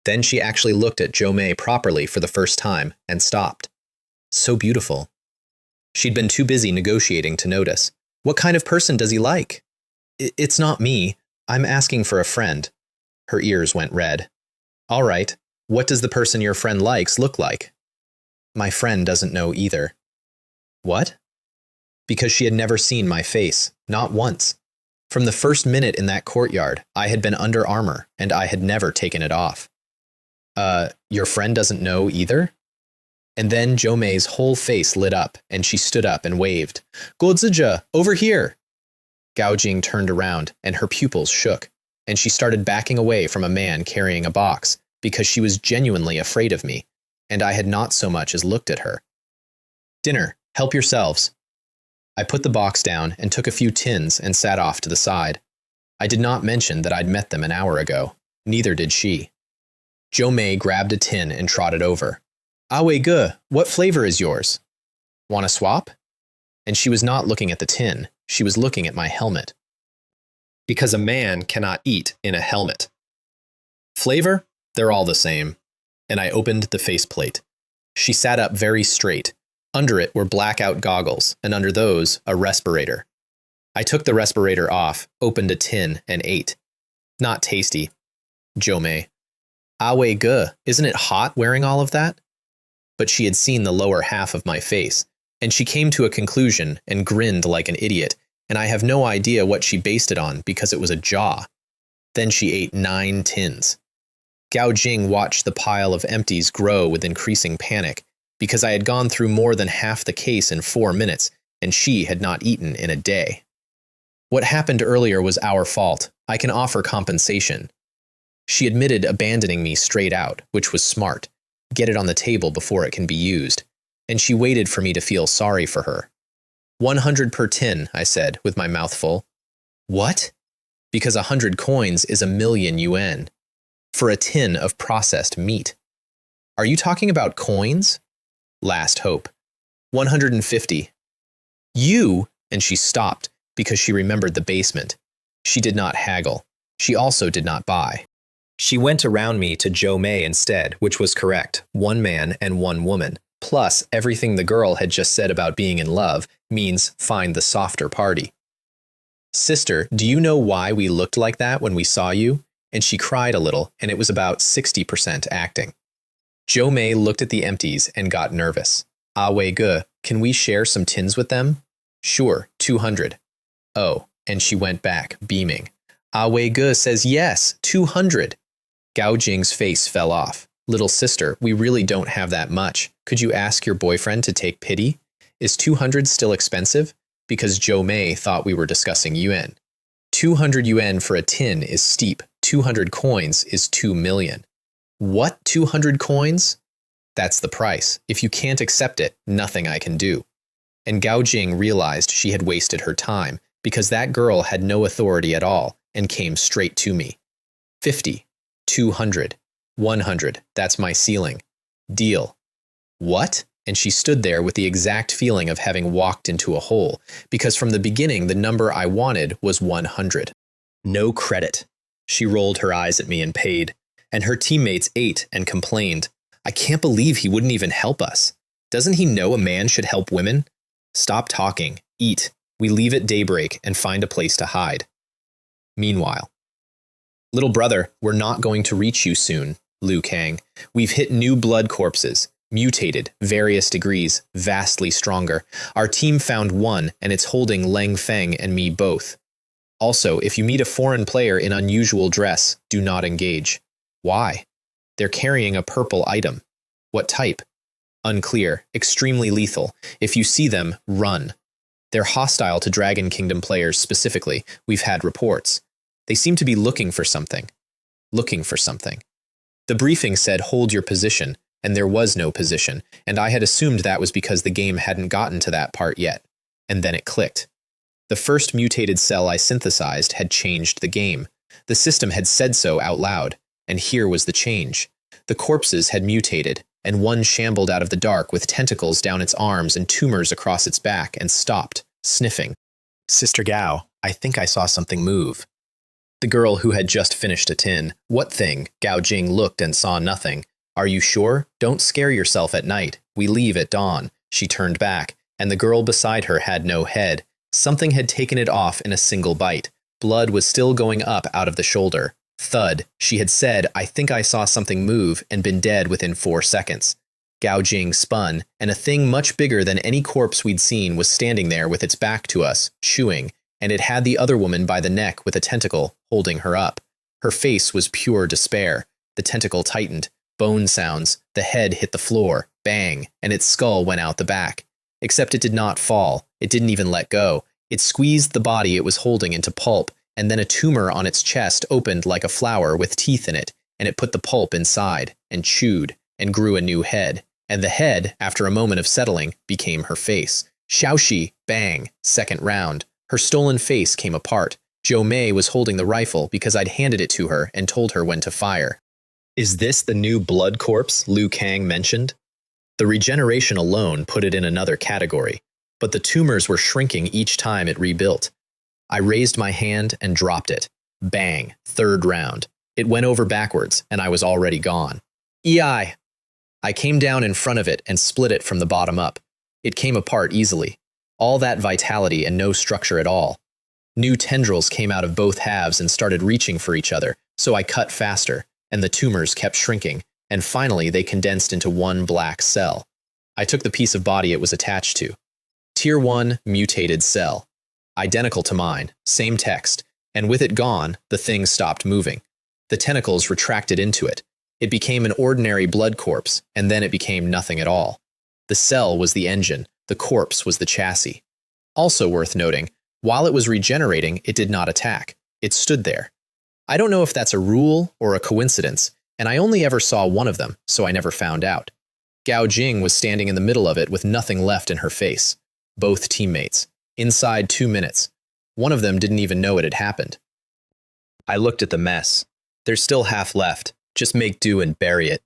Then she actually looked at Jo Mei properly for the first time and stopped. So beautiful. She'd been too busy negotiating to notice. What kind of person does he like? It's not me. I'm asking for a friend. Her ears went red. All right. What does the person your friend likes look like? My friend doesn't know either. What? Because she had never seen my face, not once. From the first minute in that courtyard, I had been under armor, and I had never taken it off. Your friend doesn't know either? And then Jo Mei's whole face lit up, and she stood up and waved. Guozija, over here! Gao Jing turned around, and her pupils shook, and she started backing away from a man carrying a box, because she was genuinely afraid of me, and I had not so much as looked at her. Dinner, help yourselves. I put the box down and took a few tins and sat off to the side. I did not mention that I'd met them an hour ago. Neither did she. Jo Mei grabbed a tin and trotted over. Awe Ge, what flavor is yours? Want to swap? And she was not looking at the tin. She was looking at my helmet. Because a man cannot eat in a helmet. Flavor? They're all the same. And I opened the faceplate. She sat up very straight. Under it were blackout goggles, and under those, a respirator. I took the respirator off, opened a tin, and ate. Not tasty. Jo Mei. Awe Ge, isn't it hot wearing all of that? But she had seen the lower half of my face, and she came to a conclusion and grinned like an idiot, and I have no idea what she based it on because it was a jaw. Then she ate 9 tins. Gao Jing watched the pile of empties grow with increasing panic, because I had gone through more than half the case in 4 minutes, and she had not eaten in a day. What happened earlier was our fault. I can offer compensation. She admitted abandoning me straight out, which was smart. Get it on the table before it can be used. And she waited for me to feel sorry for her. 100 per tin, I said, with my mouth full. What? Because 100 coins is 1,000,000 yuan. For a tin of processed meat. Are you talking about coins? Last hope. 150. You? And she stopped, because she remembered the basement. She did not haggle. She also did not buy. She went around me to Jo Mei instead, which was correct, 1 man and 1 woman, plus everything the girl had just said about being in love means find the softer party. Sister, do you know why we looked like that when we saw you? And she cried a little, and it was about 60% acting. Jo Mei looked at the empties and got nervous. Awe Ge, can we share some tins with them? Sure, 200. Oh, and she went back, beaming. Awe Ge says yes, 200. Gao Jing's face fell off. Little sister, we really don't have that much. Could you ask your boyfriend to take pity? Is 200 still expensive? Because Jo Mei thought we were discussing yuan. 200 yuan for a tin is steep. 200 coins is 2 million. What 200 coins? That's the price. If you can't accept it, nothing I can do. And Gao Jing realized she had wasted her time because that girl had no authority at all and came straight to me. 50. 200, 100, that's my ceiling. Deal. What? And she stood there with the exact feeling of having walked into a hole, because from the beginning the number I wanted was 100. No credit. She rolled her eyes at me and paid, and her teammates ate and complained. I can't believe he wouldn't even help us. Doesn't he know a man should help women? Stop talking. Eat. We leave at daybreak and find a place to hide. Meanwhile, little brother, we're not going to reach you soon, Liu Kang. We've hit new blood corpses, mutated, various degrees, vastly stronger. Our team found one, and it's holding Leng Feng and me both. Also, if you meet a foreign player in unusual dress, do not engage. Why? They're carrying a purple item. What type? Unclear, extremely lethal. If you see them, run. They're hostile to Dragon Kingdom players specifically. We've had reports. They seem to be looking for something. The briefing said hold your position, and there was no position, and I had assumed that was because the game hadn't gotten to that part yet. And then it clicked. The first mutated cell I synthesized had changed the game. The system had said so out loud, and here was the change. The corpses had mutated, and one shambled out of the dark with tentacles down its arms and tumors across its back and stopped, sniffing. Sister Gao, I think I saw something move. The girl who had just finished a tin. What thing? Gao Jing looked and saw nothing. Are you sure? Don't scare yourself at night. We leave at dawn. She turned back, and the girl beside her had no head. Something had taken it off in a single bite. Blood was still going up out of the shoulder. Thud. She had said, I think I saw something move, and been dead within 4 seconds. Gao Jing spun, and a thing much bigger than any corpse we'd seen was standing there with its back to us, chewing, and it had the other woman by the neck with a tentacle, holding her up. Her face was pure despair. The tentacle tightened. Bone sounds, the head hit the floor, bang, and its skull went out the back. Except it did not fall, it didn't even let go. It squeezed the body it was holding into pulp, and then a tumor on its chest opened like a flower with teeth in it, and it put the pulp inside, and chewed, and grew a new head. And the head, after a moment of settling, became her face. Xiaoxi, bang, second round. Her stolen face came apart. Jo Mei was holding the rifle because I'd handed it to her and told her when to fire. Is this the new blood corpse Liu Kang mentioned? The regeneration alone put it in another category, but the tumors were shrinking each time it rebuilt. I raised my hand and dropped it. Bang, third round. It went over backwards, and I was already gone. EI! I came down in front of it and split it from the bottom up. It came apart easily. All that vitality and no structure at all. New tendrils came out of both halves and started reaching for each other, so I cut faster, and the tumors kept shrinking, and finally they condensed into one black cell. I took the piece of body it was attached to. Tier 1 mutated cell. Identical to mine, same text, and with it gone, the thing stopped moving. The tentacles retracted into it. It became an ordinary blood corpse, and then it became nothing at all. The cell was the engine, the corpse was the chassis. Also worth noting, while it was regenerating, it did not attack. It stood there. I don't know if that's a rule or a coincidence, and I only ever saw one of them, so I never found out. Gao Jing was standing in the middle of it with nothing left in her face. Both teammates. Inside 2 minutes. One of them didn't even know it had happened. I looked at the mess. There's still half left. Just make do and bury it.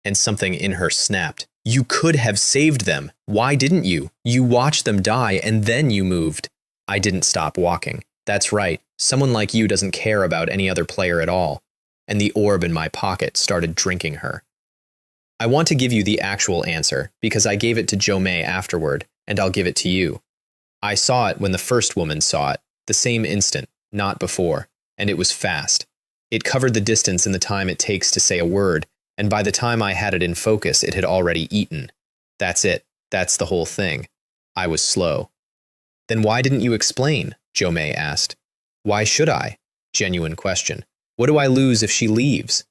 And something in her snapped. You could have saved them. Why didn't you? You watched them die and then you moved. I didn't stop walking. That's right. Someone like you doesn't care about any other player at all. And the orb in my pocket started drinking her. I want to give you the actual answer because I gave it to Jo Mei afterward, and I'll give it to you. I saw it when the first woman saw it, the same instant, not before, and it was fast. It covered the distance in the time it takes to say a word, and by the time I had it in focus, it had already eaten. That's it. That's the whole thing. I was slow. Then why didn't you explain? Jo Mei asked. Why should I? Genuine question. What do I lose if she leaves?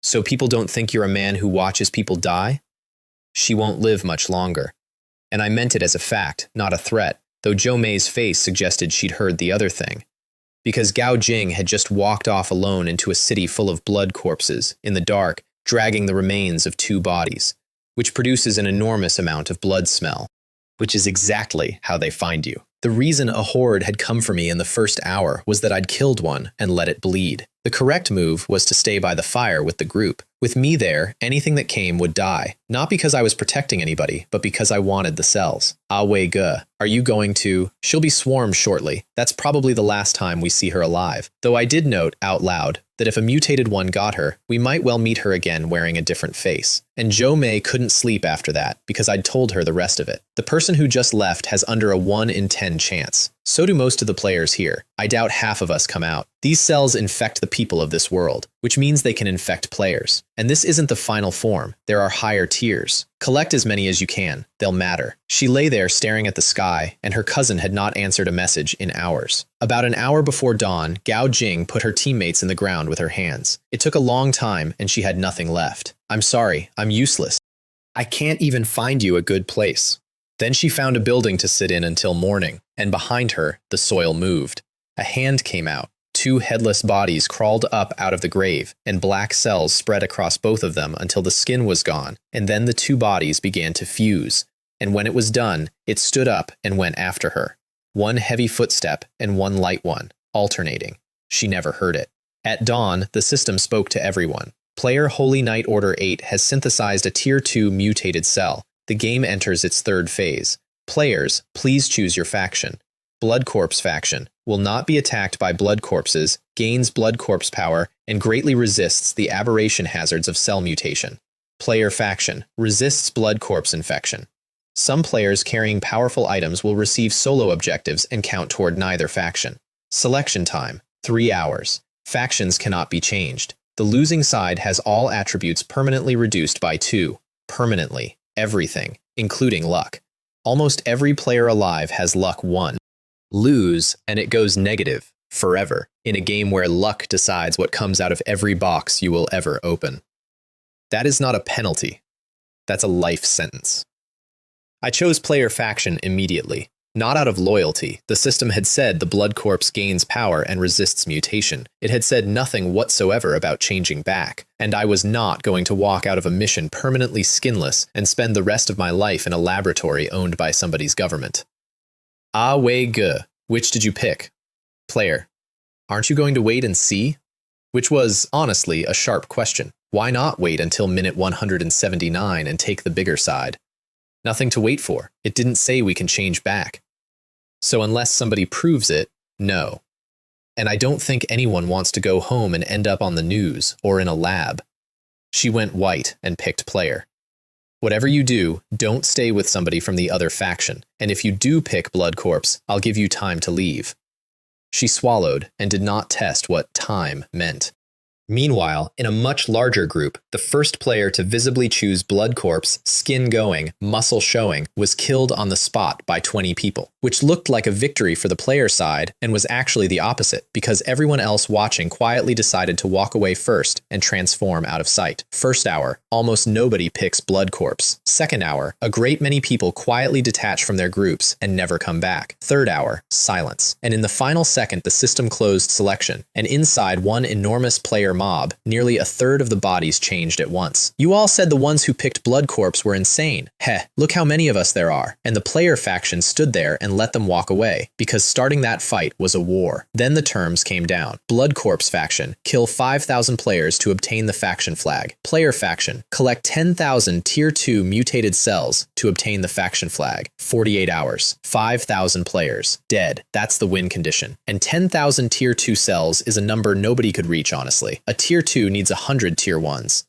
So people don't think you're a man who watches people die? She won't live much longer. And I meant it as a fact, not a threat, though Jo Mei's face suggested she'd heard the other thing. Because Gao Jing had just walked off alone into a city full of blood corpses, in the dark, dragging the remains of 2 bodies, which produces an enormous amount of blood smell, which is exactly how they find you. The reason a horde had come for me in the first hour was that I'd killed one and let it bleed. The correct move was to stay by the fire with the group. With me there, anything that came would die. Not because I was protecting anybody, but because I wanted the cells. Ah Wei Ge, are you going to? She'll be swarmed shortly. That's probably the last time we see her alive. Though I did note, out loud, that if a mutated one got her, we might well meet her again wearing a different face. And Jo Mei couldn't sleep after that, because I'd told her the rest of it. The person who just left has under a 1 in 10 chance. So do most of the players here. I doubt half of us come out. These cells infect the people of this world, which means they can infect players. And this isn't the final form. There are higher tiers. Collect as many as you can. They'll matter. She lay there staring at the sky, and her cousin had not answered a message in hours. About an hour before dawn, Gao Jing put her teammates in the ground with her hands. It took a long time, and she had nothing left. I'm sorry, I'm useless. I can't even find you a good place. Then she found a building to sit in until morning, and behind her, the soil moved. A hand came out. 2 headless bodies crawled up out of the grave, and black cells spread across both of them until the skin was gone, and then the 2 bodies began to fuse. And when it was done, it stood up and went after her. 1 heavy footstep and 1 light one, alternating. She never heard it. At dawn, the system spoke to everyone. Player Holy Knight Order 8 has synthesized a Tier 2 mutated cell. The game enters its 3rd phase. Players, please choose your faction. Blood Corpse faction will not be attacked by blood corpses, gains blood corpse power, and greatly resists the aberration hazards of cell mutation. Player faction resists blood corpse infection. Some players carrying powerful items will receive solo objectives and count toward neither faction. Selection time, 3 hours. Factions cannot be changed. The losing side has all attributes permanently reduced by 2. Permanently. Everything, including luck. Almost every player alive has luck 1. Lose, and it goes negative, forever, in a game where luck decides what comes out of every box you will ever open. That is not a penalty. That's a life sentence. I chose player faction immediately. Not out of loyalty. The system had said the blood corpse gains power and resists mutation. It had said nothing whatsoever about changing back. And I was not going to walk out of a mission permanently skinless and spend the rest of my life in a laboratory owned by somebody's government. Ah wei ge. Which did you pick? Player. Aren't you going to wait and see? Which was, honestly, a sharp question. Why not wait until minute 179 and take the bigger side? Nothing to wait for. It didn't say we can change back. So unless somebody proves it, no. And I don't think anyone wants to go home and end up on the news or in a lab. She went white and picked player. Whatever you do, don't stay with somebody from the other faction, and if you do pick Blood Corpse, I'll give you time to leave. She swallowed and did not test what time meant. Meanwhile, in a much larger group, the first player to visibly choose Blood Corpse, skin going, muscle showing, was killed on the spot by 20 people, which looked like a victory for the player side and was actually the opposite, because everyone else watching quietly decided to walk away first and transform out of sight. First hour, almost nobody picks Blood Corpse. Second hour, a great many people quietly detach from their groups and never come back. Third hour, silence. And in the final second, the system closed selection, and inside one enormous player mob, nearly a third of the bodies changed at once. You all said the ones who picked Blood Corpse were insane. Heh, look how many of us there are. And the player faction stood there and let them walk away, because starting that fight was a war. Then the terms came down. Blood Corpse faction, kill 5,000 players to obtain the faction flag. Player faction, collect 10,000 tier 2 mutated cells to obtain the faction flag. 48 hours. 5,000 players. Dead. That's the win condition. And 10,000 tier 2 cells is a number nobody could reach, honestly. A tier 2 needs 100 tier 1s.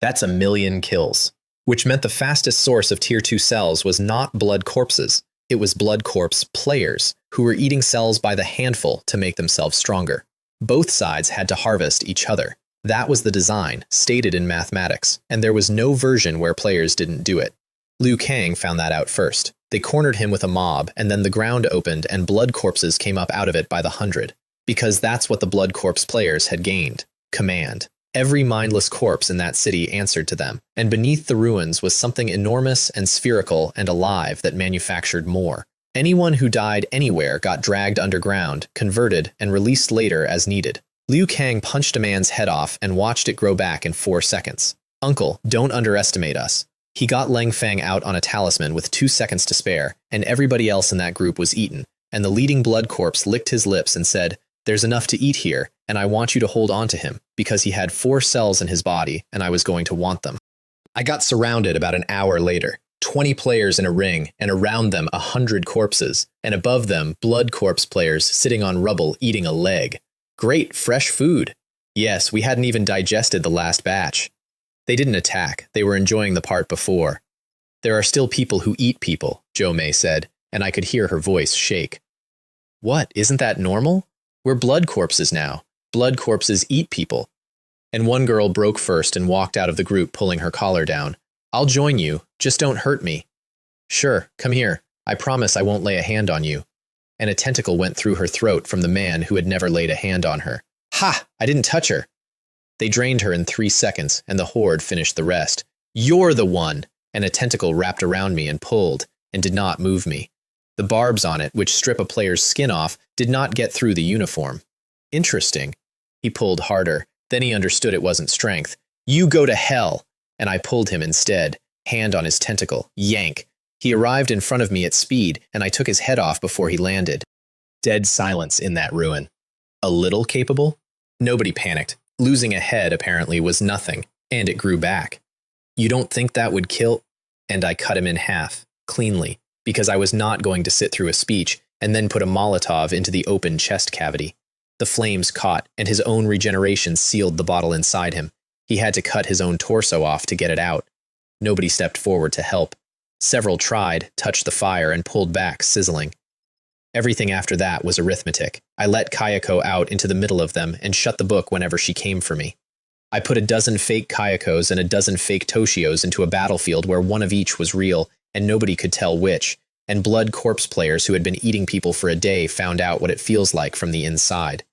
That's 1,000,000 kills. Which meant the fastest source of tier 2 cells was not Blood Corpses. It was Blood Corpse players, who were eating cells by the handful to make themselves stronger. Both sides had to harvest each other. That was the design, stated in mathematics, and there was no version where players didn't do it. Liu Kang found that out first. They cornered him with a mob, and then the ground opened and Blood Corpses came up out of it by the 100. Because that's what the Blood Corpse players had gained. Command. Every mindless corpse in that city answered to them, and beneath the ruins was something enormous and spherical and alive that manufactured more. Anyone who died anywhere got dragged underground, converted, and released later as needed. Liu Kang punched a man's head off and watched it grow back in 4 seconds. Uncle, don't underestimate us. He got Lang Fang out on a talisman with 2 seconds to spare, and everybody else in that group was eaten, and the leading Blood Corpse licked his lips and said, "There's enough to eat here, and I want you to hold on to him, because he had 4 cells in his body, and I was going to want them." I got surrounded about an hour later. 20 players in a ring, and around them 100 corpses, and above them Blood Corpse players sitting on rubble eating a leg. Great, fresh food. Yes, we hadn't even digested the last batch. They didn't attack, they were enjoying the part before. There are still people who eat people, Jo Mei said, and I could hear her voice shake. What, isn't that normal? We're Blood Corpses now. Blood Corpses eat people. And one girl broke first and walked out of the group pulling her collar down. I'll join you, just don't hurt me. Sure, come here. I promise I won't lay a hand on you. And a tentacle went through her throat from the man who had never laid a hand on her. Ha! I didn't touch her. They drained her in 3 seconds, and the horde finished the rest. You're the one! And a tentacle wrapped around me and pulled, and did not move me. The barbs on it, which strip a player's skin off, did not get through the uniform. Interesting. He pulled harder. Then he understood it wasn't strength. You go to hell! And I pulled him instead, hand on his tentacle. Yank. He arrived in front of me at speed, and I took his head off before he landed. Dead silence in that ruin. A little capable? Nobody panicked. Losing a head, apparently, was nothing, and it grew back. You don't think that would kill? And I cut him in half, cleanly, because I was not going to sit through a speech and then put a Molotov into the open chest cavity. The flames caught, and his own regeneration sealed the bottle inside him. He had to cut his own torso off to get it out. Nobody stepped forward to help. Several tried, touched the fire, and pulled back, sizzling. Everything after that was arithmetic. I let Kayako out into the middle of them and shut the book whenever she came for me. I put a dozen fake Kayakos and a dozen fake Toshios into a battlefield where one of each was real, and nobody could tell which, and Blood Corpse players who had been eating people for a day found out what it feels like from the inside.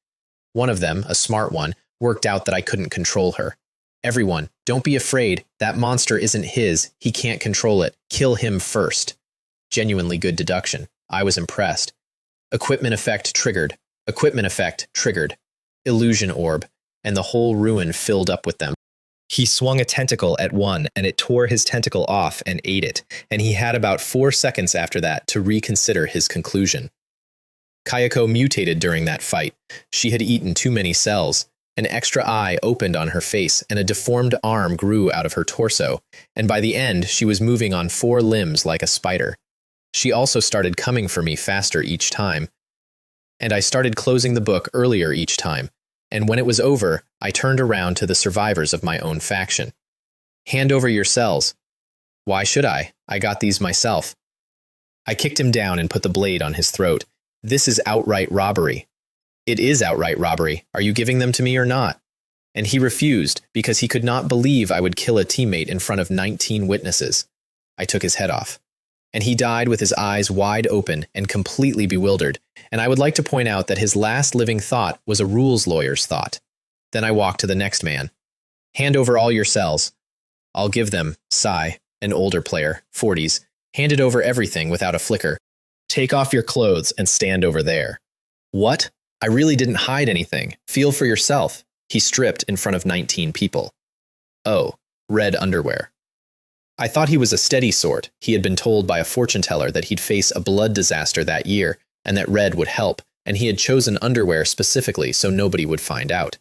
One of them, a smart one, worked out that I couldn't control her. Everyone, don't be afraid. That monster isn't his. He can't control it. Kill him first. Genuinely good deduction. I was impressed. Equipment effect triggered. Equipment effect triggered. Illusion orb, and the whole ruin filled up with them. He swung a tentacle at one, and it tore his tentacle off and ate it, and he had about 4 seconds after that to reconsider his conclusion. Kayako mutated during that fight. She had eaten too many cells. An extra eye opened on her face, and a deformed arm grew out of her torso, and by the end, she was moving on 4 limbs like a spider. She also started coming for me faster each time, and I started closing the book earlier each time, and when it was over, I turned around to the survivors of my own faction. Hand over your cells. Why should I? I got these myself. I kicked him down and put the blade on his throat. This is outright robbery. It is outright robbery. Are you giving them to me or not? And he refused because he could not believe I would kill a teammate in front of 19 witnesses. I took his head off. And he died with his eyes wide open and completely bewildered, and I would like to point out that his last living thought was a rules lawyer's thought. Then I walked to the next man. Hand over all your cells. I'll give them, Sai, an older player, 40s, handed over everything without a flicker. Take off your clothes and stand over there. What? I really didn't hide anything. Feel for yourself. He stripped in front of 19 people. Oh, red underwear. I thought he was a steady sort. He had been told by a fortune teller that he'd face a blood disaster that year, and that red would help, and he had chosen underwear specifically so nobody would find out.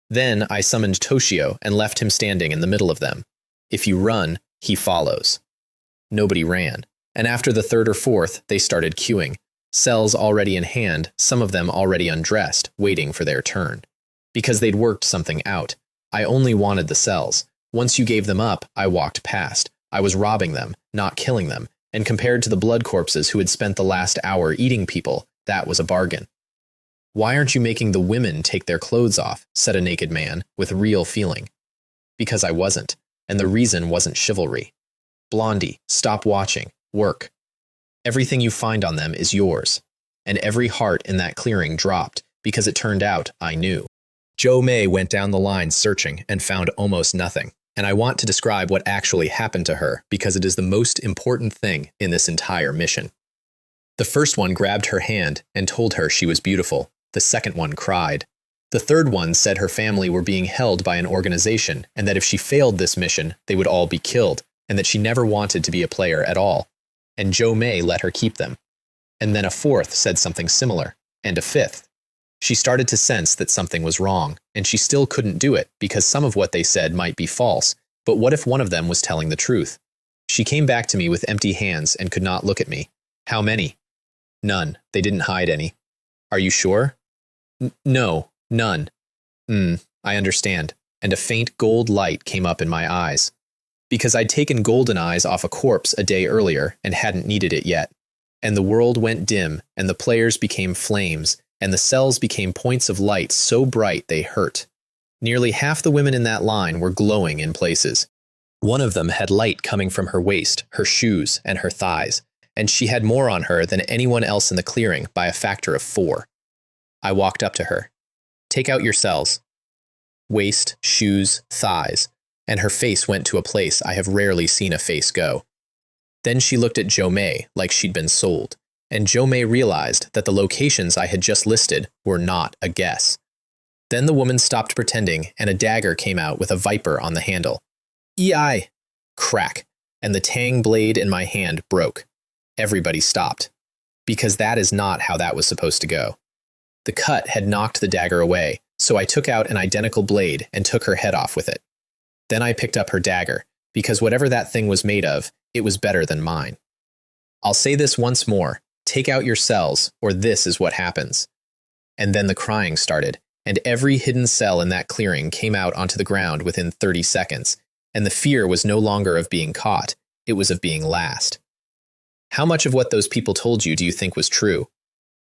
Then I summoned Toshio and left him standing in the middle of them. If you run, he follows. Nobody ran, and after the 3rd or 4th, they started queuing. Cells already in hand, some of them already undressed, waiting for their turn. Because they'd worked something out. I only wanted the cells. Once you gave them up, I walked past. I was robbing them, not killing them, and compared to the blood corpses who had spent the last hour eating people, that was a bargain. Why aren't you making the women take their clothes off? Said a naked man, with real feeling. Because I wasn't, and the reason wasn't chivalry. Blondie, stop watching. Work. Everything you find on them is yours. And every heart in that clearing dropped, because it turned out I knew. Joe May went down the line searching and found almost nothing. And I want to describe what actually happened to her because it is the most important thing in this entire mission. The first one grabbed her hand and told her she was beautiful. The second one cried. The third one said her family were being held by an organization and that if she failed this mission, they would all be killed, and that she never wanted to be a player at all. And Joe May let her keep them. And then a fourth said something similar, and a fifth. She started to sense that something was wrong, and she still couldn't do it because some of what they said might be false, but what if one of them was telling the truth? She came back to me with empty hands and could not look at me. How many? None. They didn't hide any. Are you sure? No, none. I understand. And a faint gold light came up in my eyes. Because I'd taken golden eyes off a corpse a day earlier and hadn't needed it yet. And the world went dim, and the players became flames, and the cells became points of light so bright they hurt. Nearly half the women in that line were glowing in places. One of them had light coming from her waist, her shoes, and her thighs, and she had more on her than anyone else in the clearing by a factor of 4. I walked up to her. Take out your cells. Waist, shoes, thighs, and her face went to a place I have rarely seen a face go. Then she looked at Joe May like she'd been sold, and Joe May realized that the locations I had just listed were not a guess. Then the woman stopped pretending, and a dagger came out with a viper on the handle. EI! Crack, and the tang blade in my hand broke. Everybody stopped, because that is not how that was supposed to go. The cut had knocked the dagger away, so I took out an identical blade and took her head off with it. Then I picked up her dagger, because whatever that thing was made of, it was better than mine. I'll say this once more. Take out your cells, or this is what happens. And then the crying started, and every hidden cell in that clearing came out onto the ground within 30 seconds, and the fear was no longer of being caught, it was of being last. How much of what those people told you do you think was true?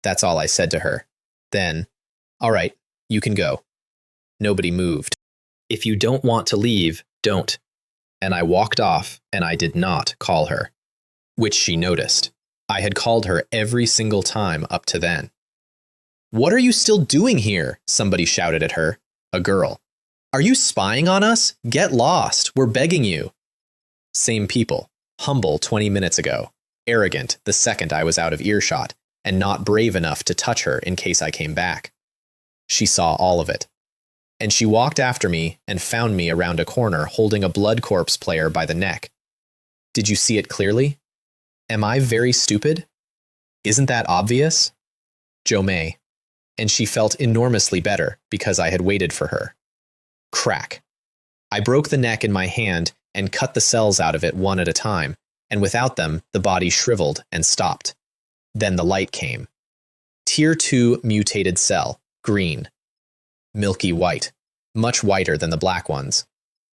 That's all I said to her. Then, all right, you can go. Nobody moved. If you don't want to leave, don't. And I walked off, and I did not call her. Which she noticed. I had called her every single time up to then. What are you still doing here? Somebody shouted at her. A girl. Are you spying on us? Get lost. We're begging you. Same people. Humble 20 minutes ago. Arrogant the second I was out of earshot, and not brave enough to touch her in case I came back. She saw all of it. And she walked after me and found me around a corner holding a blood corpse player by the neck. Did you see it clearly? Am I very stupid? Isn't that obvious? Jo May. And she felt enormously better because I had waited for her. Crack. I broke the neck in my hand and cut the cells out of it one at a time, and without them, the body shriveled and stopped. Then the light came. Tier 2 mutated cell, green. Milky white, much whiter than the black ones.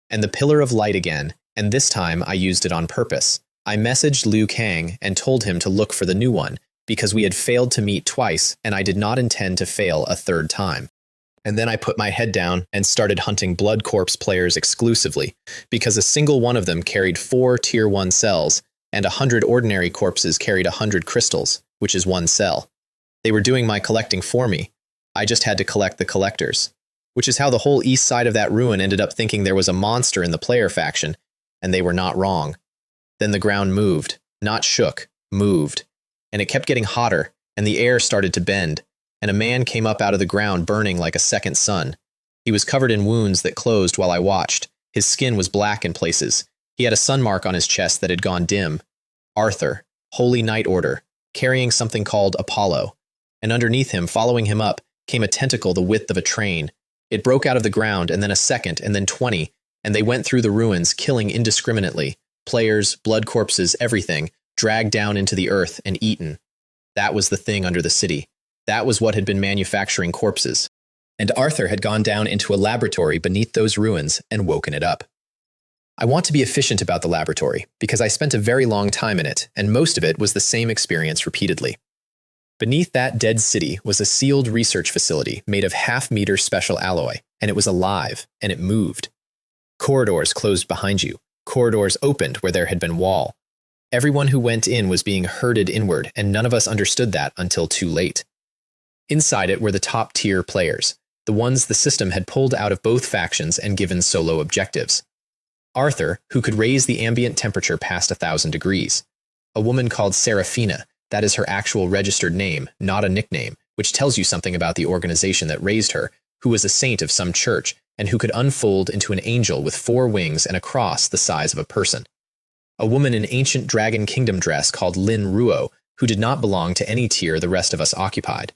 And the pillar of light again, and this time I used it on purpose. I messaged Liu Kang and told him to look for the new one, because we had failed to meet twice, and I did not intend to fail a third time. And then I put my head down and started hunting blood corpse players exclusively, because a single one of them carried 4 Tier 1 cells, and 100 ordinary corpses carried 100 crystals, which is 1 cell. They were doing my collecting for me. I just had to collect the collectors, which is how the whole east side of that ruin ended up thinking there was a monster in the player faction, and they were not wrong. Then the ground moved, not shook, moved, and it kept getting hotter, and the air started to bend, and a man came up out of the ground burning like a second sun. He was covered in wounds that closed while I watched. His skin was black in places. He had a sun mark on his chest that had gone dim. Arthur, Holy Knight Order, carrying something called Apollo. And underneath him, following him up, came a tentacle the width of a train. It broke out of the ground, and then a second, and then 20, and they went through the ruins, killing indiscriminately. Players, blood corpses, everything, dragged down into the earth and eaten. That was the thing under the city. That was what had been manufacturing corpses. And Arthur had gone down into a laboratory beneath those ruins and woken it up. I want to be efficient about the laboratory, because I spent a very long time in it, and most of it was the same experience repeatedly. Beneath that dead city was a sealed research facility made of half-meter special alloy, and it was alive, and it moved. Corridors closed behind you. Corridors opened where there had been wall. Everyone who went in was being herded inward, and none of us understood that until too late. Inside it were the top-tier players, the ones the system had pulled out of both factions and given solo objectives. Arthur, who could raise the ambient temperature past 1,000 degrees. A woman called Seraphina, that is her actual registered name, not a nickname, which tells you something about the organization that raised her, who was a saint of some church, and who could unfold into an angel with 4 wings and a cross the size of a person. A woman in ancient Dragon Kingdom dress called Lin Ruo, who did not belong to any tier the rest of us occupied.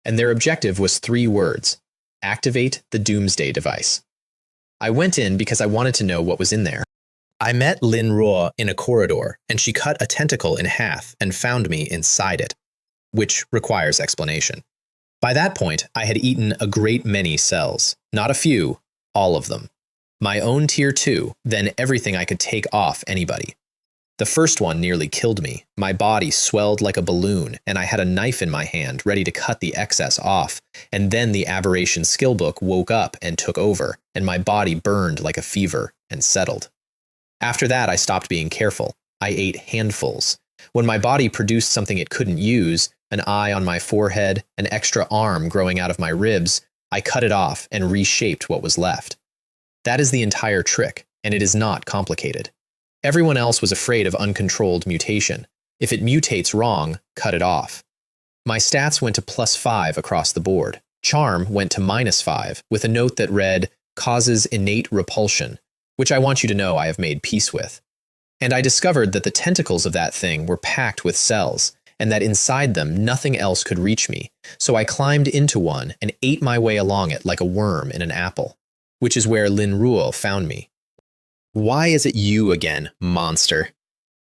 And their objective was 3 words: activate the Doomsday device. I went in because I wanted to know what was in there. I met Lin Ruo in a corridor, and she cut a tentacle in half and found me inside it, which requires explanation. By that point, I had eaten a great many cells, not a few, all of them. My own Tier 2, then everything I could take off anybody. The first one nearly killed me. My body swelled like a balloon, and I had a knife in my hand ready to cut the excess off, and then the aberration skill book woke up and took over, and my body burned like a fever and settled. After that, I stopped being careful. I ate handfuls. When my body produced something it couldn't use, an eye on my forehead, an extra arm growing out of my ribs, I cut it off and reshaped what was left. That is the entire trick, and it is not complicated. Everyone else was afraid of uncontrolled mutation. If it mutates wrong, cut it off. My stats went to +5 across the board. Charm went to -5, with a note that read, causes innate repulsion, which I want you to know I have made peace with. And I discovered that the tentacles of that thing were packed with cells, and that inside them nothing else could reach me, so I climbed into one and ate my way along it like a worm in an apple, which is where Lin Ruo found me. Why is it you again, monster?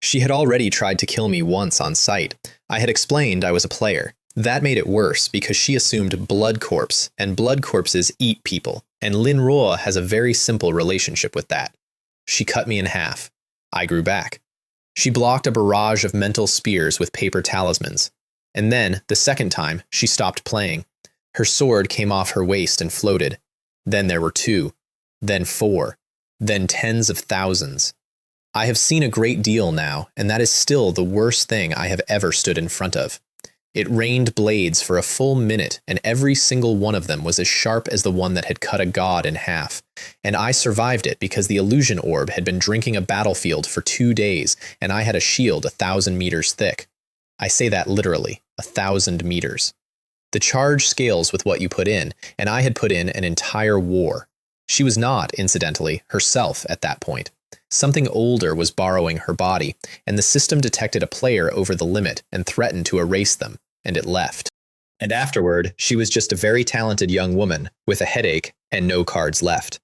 She had already tried to kill me once on sight. I had explained I was a player. That made it worse because she assumed blood corpse, and blood corpses eat people, and Lin Ruo has a very simple relationship with that. She cut me in half. I grew back. She blocked a barrage of mental spears with paper talismans. And then, the second time, she stopped playing. Her sword came off her waist and floated. Then there were 2. Then 4. Then tens of thousands. I have seen a great deal now, and that is still the worst thing I have ever stood in front of. It rained blades for a full minute, and every single one of them was as sharp as the one that had cut a god in half. And I survived it because the illusion orb had been drinking a battlefield for 2 days, and I had a shield 1,000 meters thick. I say that literally, 1,000 meters. The charge scales with what you put in, and I had put in an entire war. She was not, incidentally, herself at that point. Something older was borrowing her body, and the system detected a player over the limit and threatened to erase them, and it left. And afterward, she was just a very talented young woman with a headache and no cards left.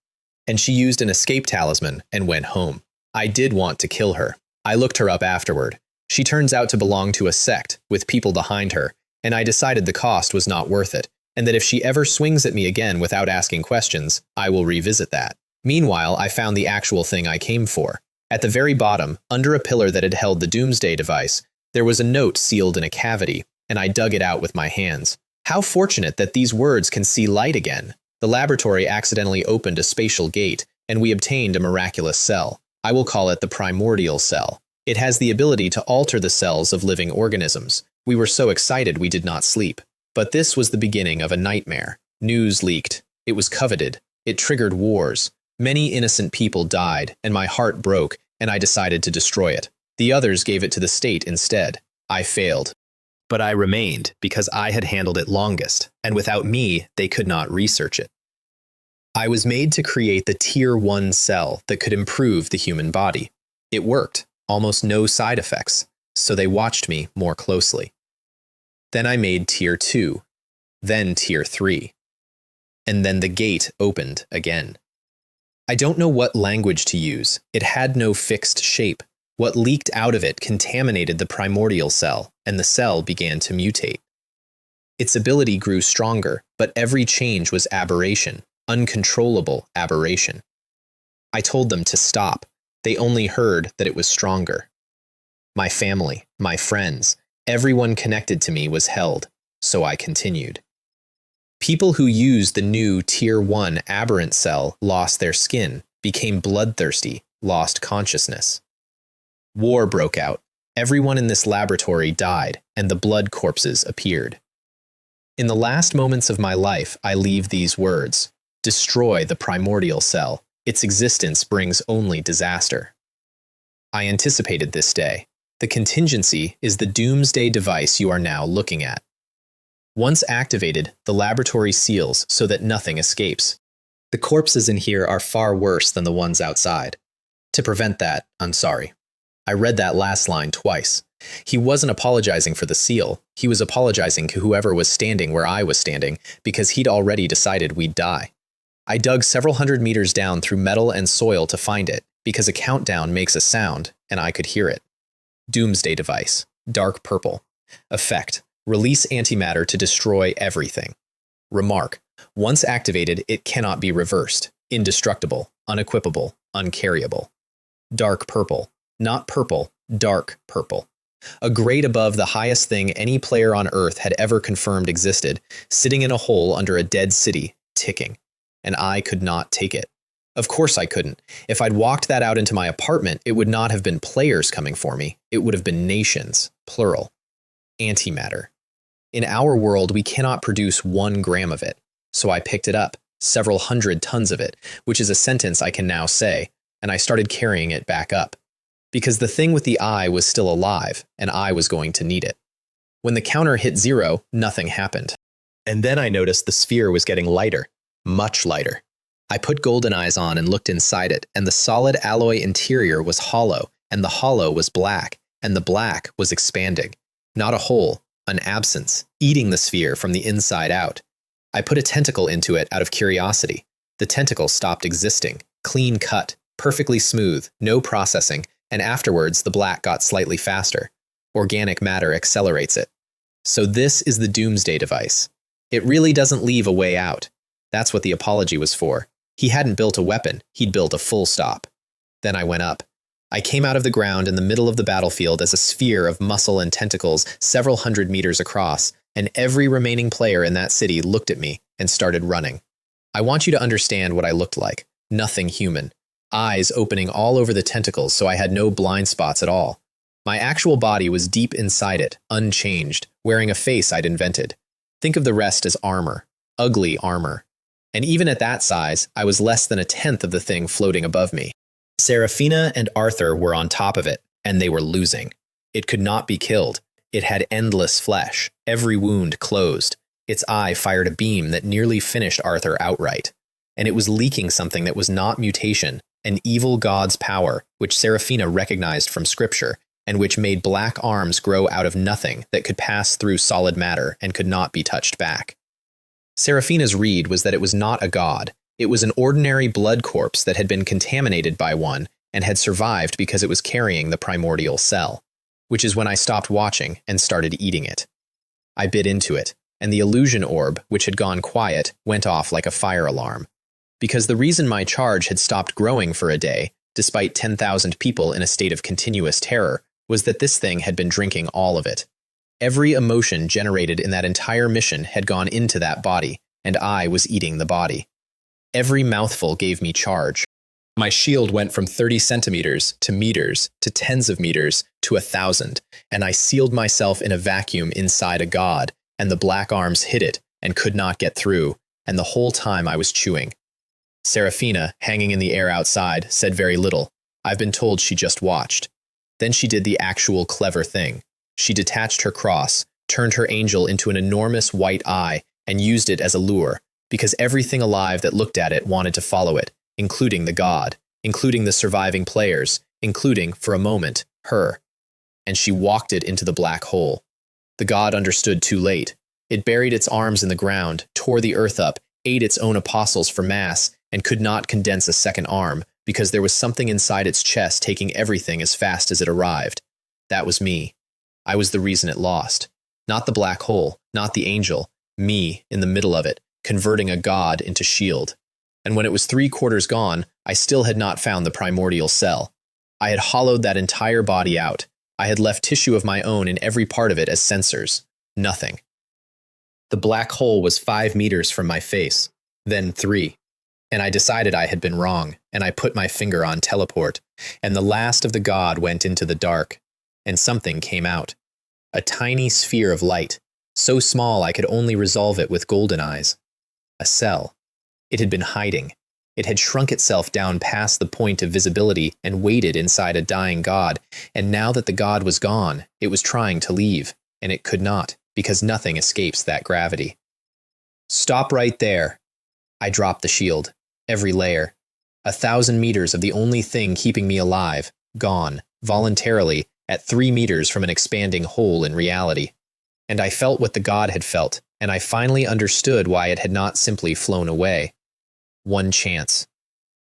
And she used an escape talisman and went home. I did want to kill her. I looked her up afterward. She turns out to belong to a sect with people behind her, and I decided the cost was not worth it, and that if she ever swings at me again without asking questions, I will revisit that. Meanwhile, I found the actual thing I came for. At the very bottom, under a pillar that had held the Doomsday device, there was a note sealed in a cavity, and I dug it out with my hands. How fortunate that these words can see light again. The laboratory accidentally opened a spatial gate, and we obtained a miraculous cell. I will call it the primordial cell. It has the ability to alter the cells of living organisms. We were so excited we did not sleep. But this was the beginning of a nightmare. News leaked. It was coveted. It triggered wars. Many innocent people died, and my heart broke, and I decided to destroy it. The others gave it to the state instead. I failed. But I remained, because I had handled it longest, and without me, they could not research it. I was made to create the Tier 1 cell that could improve the human body. It worked, almost no side effects, so they watched me more closely. Then I made Tier 2, then Tier 3. And then the gate opened again. I don't know what language to use. It had no fixed shape. What leaked out of it contaminated the primordial cell, and the cell began to mutate. Its ability grew stronger, but every change was aberration, uncontrollable aberration. I told them to stop. They only heard that it was stronger. My family, my friends, everyone connected to me was held, so I continued. People who used the new Tier 1 aberrant cell lost their skin, became bloodthirsty, lost consciousness. War broke out. Everyone in this laboratory died, and the blood corpses appeared. In the last moments of my life, I leave these words: destroy the primordial cell. Its existence brings only disaster. I anticipated this day. The contingency is the Doomsday device you are now looking at. Once activated, the laboratory seals so that nothing escapes. The corpses in here are far worse than the ones outside. To prevent that, I'm sorry. I read that last line twice. He wasn't apologizing for the seal. He was apologizing to whoever was standing where I was standing because he'd already decided we'd die. I dug several hundred meters down through metal and soil to find it because a countdown makes a sound and I could hear it. Doomsday device. Dark purple. Effect. Release antimatter to destroy everything. Remark. Once activated, it cannot be reversed. Indestructible. Unequipable. Uncarryable. Dark purple. Not purple. Dark purple. A grade above the highest thing any player on Earth had ever confirmed existed, sitting in a hole under a dead city, ticking. And I could not take it. Of course I couldn't. If I'd walked that out into my apartment, it would not have been players coming for me. It would have been nations, plural. Antimatter. In our world, we cannot produce 1 gram of it. So I picked it up, several hundred tons of it, which is a sentence I can now say, and I started carrying it back up. Because the thing with the eye was still alive, and I was going to need it. When the counter hit 0, nothing happened. And then I noticed the sphere was getting lighter, much lighter. I put golden eyes on and looked inside it, and the solid alloy interior was hollow, and the hollow was black, and the black was expanding. Not a hole, an absence, eating the sphere from the inside out. I put a tentacle into it out of curiosity. The tentacle stopped existing, clean cut, perfectly smooth, no processing, and afterwards the black got slightly faster. Organic matter accelerates it. So this is the Doomsday device. It really doesn't leave a way out. That's what the apology was for. He hadn't built a weapon, he'd built a full stop. Then I went up. I came out of the ground in the middle of the battlefield as a sphere of muscle and tentacles several hundred meters across, and every remaining player in that city looked at me and started running. I want you to understand what I looked like. Nothing human. Eyes opening all over the tentacles so I had no blind spots at all. My actual body was deep inside it, unchanged, wearing a face I'd invented. Think of the rest as armor. Ugly armor. And even at that size, I was less than a tenth of the thing floating above me. Seraphina and Arthur were on top of it, and they were losing. It could not be killed. It had endless flesh, every wound closed. Its eye fired a beam that nearly finished Arthur outright. And it was leaking something that was not mutation, an evil god's power, which Seraphina recognized from scripture, and which made black arms grow out of nothing that could pass through solid matter and could not be touched back. Seraphina's read was that it was not a god. It was an ordinary blood corpse that had been contaminated by one and had survived because it was carrying the primordial cell, which is when I stopped watching and started eating it. I bit into it, and the illusion orb, which had gone quiet, went off like a fire alarm. Because the reason my charge had stopped growing for a day, despite 10,000 people in a state of continuous terror, was that this thing had been drinking all of it. Every emotion generated in that entire mission had gone into that body, and I was eating the body. Every mouthful gave me charge. My shield went from 30 centimeters to meters to tens of meters to 1,000, and I sealed myself in a vacuum inside a god, and the black arms hit it and could not get through, and the whole time I was chewing. Seraphina, hanging in the air outside, said very little. I've been told she just watched. Then she did the actual clever thing. She detached her cross, turned her angel into an enormous white eye, and used it as a lure, because everything alive that looked at it wanted to follow it, including the god, including the surviving players, including, for a moment, her. And she walked it into the black hole. The god understood too late. It buried its arms in the ground, tore the earth up, ate its own apostles for mass, and could not condense a second arm, because there was something inside its chest taking everything as fast as it arrived. That was me. I was the reason it lost. Not the black hole, not the angel, me in the middle of it, converting a god into shield. And when it was 3/4 gone, I still had not found the primordial cell. I had hollowed that entire body out. I had left tissue of my own in every part of it as sensors. Nothing. The black hole was 5 meters from my face, then 3. And I decided I had been wrong, and I put my finger on teleport, and the last of the god went into the dark, and something came out. A tiny sphere of light, so small I could only resolve it with golden eyes. A cell. It had been hiding. It had shrunk itself down past the point of visibility and waited inside a dying god, and now that the god was gone, it was trying to leave, and it could not, because nothing escapes that gravity. Stop right there. I dropped the shield. Every layer. 1,000 meters of the only thing keeping me alive, gone, voluntarily, at 3 meters from an expanding hole in reality. And I felt what the god had felt, and I finally understood why it had not simply flown away. One chance.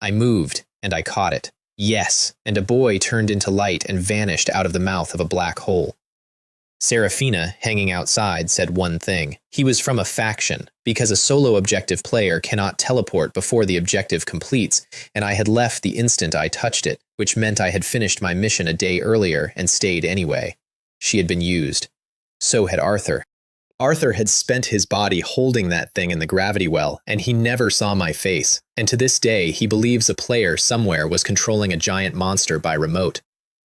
I moved, and I caught it. Yes, and a boy turned into light and vanished out of the mouth of a black hole. Seraphina, hanging outside, said one thing. He was from a faction, because a solo objective player cannot teleport before the objective completes, and I had left the instant I touched it, which meant I had finished my mission a day earlier and stayed anyway. She had been used. So had Arthur. Arthur had spent his body holding that thing in the gravity well, and he never saw my face, and to this day he believes a player somewhere was controlling a giant monster by remote.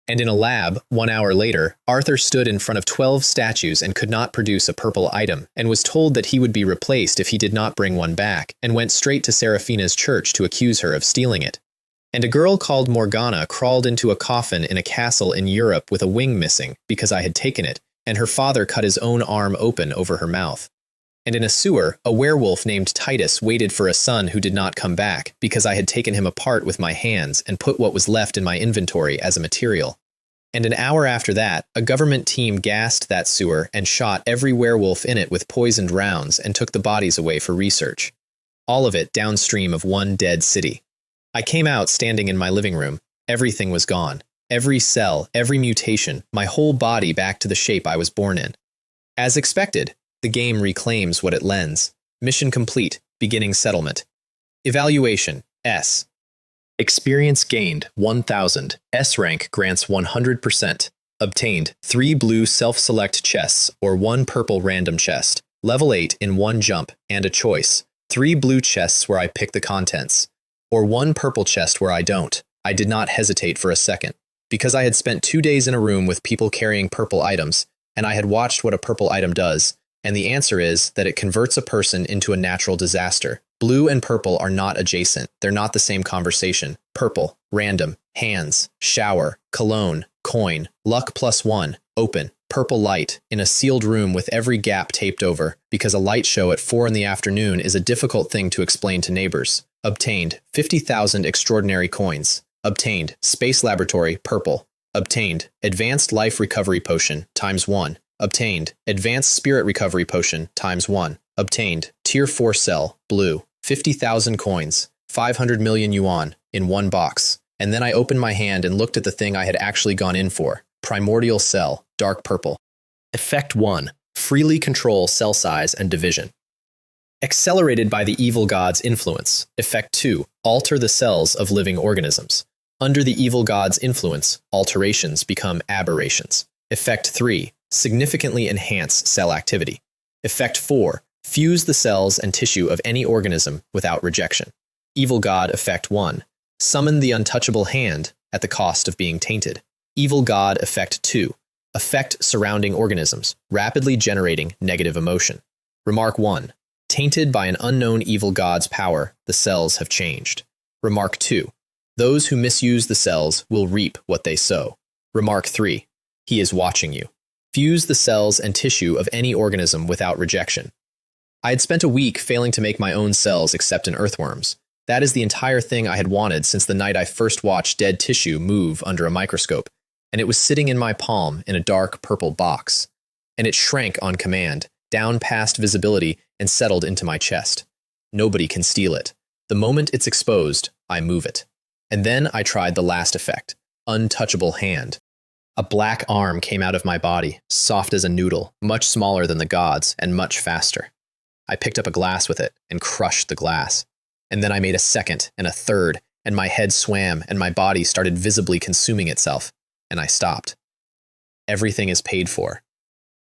And in a lab, 1 hour later, Arthur stood in front of 12 statues and could not produce a purple item, and was told that he would be replaced if he did not bring one back, and went straight to Seraphina's church to accuse her of stealing it. And a girl called Morgana crawled into a coffin in a castle in Europe with a wing missing, because I had taken it, and her father cut his own arm open over her mouth. And in a sewer, a werewolf named Titus waited for a son who did not come back, because I had taken him apart with my hands and put what was left in my inventory as a material. And an hour after that, a government team gassed that sewer and shot every werewolf in it with poisoned rounds and took the bodies away for research. All of it downstream of one dead city. I came out standing in my living room. Everything was gone. Every cell, every mutation, my whole body back to the shape I was born in. As expected, the game reclaims what it lends. Mission complete. Beginning settlement. Evaluation, S. Experience gained, 1,000. S rank grants 100%. Obtained, 3 blue self-select chests or 1 purple random chest. Level 8 in 1 jump, and a choice. 3 blue chests where I pick the contents. Or 1 purple chest where I don't. I did not hesitate for a second. because I had spent 2 days in a room with people carrying purple items, and I had watched what a purple item does, and the answer is that it converts a person into a natural disaster. Blue and purple are not adjacent. They're not the same conversation. Purple, random, hands, shower, cologne, coin, luck +1, open, purple light, in a sealed room with every gap taped over, because a light show at 4 in the afternoon is a difficult thing to explain to neighbors. Obtained, 50,000 extraordinary coins. Obtained, space laboratory, purple. Obtained, advanced life recovery potion, ×1. Obtained, advanced spirit recovery potion, ×1. Obtained, tier 4 cell, blue. 50,000 coins, 500 million yuan, in one box. And then I opened my hand and looked at the thing I had actually gone in for. Primordial cell, dark purple. Effect 1. Freely control cell size and division. Accelerated by the evil god's influence. Effect 2. Alter the cells of living organisms. Under the evil god's influence, alterations become aberrations. Effect 3. Significantly enhance cell activity. Effect 4. Fuse the cells and tissue of any organism without rejection. Evil God Effect 1. Summon the untouchable hand at the cost of being tainted. Evil God Effect 2. Affect surrounding organisms, rapidly generating negative emotion. Remark 1. Tainted by an unknown evil god's power, the cells have changed. Remark 2. Those who misuse the cells will reap what they sow. Remark 3. He is watching you. Fuse the cells and tissue of any organism without rejection. I had spent a week failing to make my own cells except in earthworms. That is the entire thing I had wanted since the night I first watched dead tissue move under a microscope, and it was sitting in my palm in a dark purple box. And it shrank on command, down past visibility, and settled into my chest. Nobody can steal it. The moment it's exposed, I move it. And then I tried the last effect, untouchable hand. A black arm came out of my body, soft as a noodle, much smaller than the god's, and much faster. I picked up a glass with it and crushed the glass. And then I made a second and a third, and my head swam and my body started visibly consuming itself, and I stopped. Everything is paid for.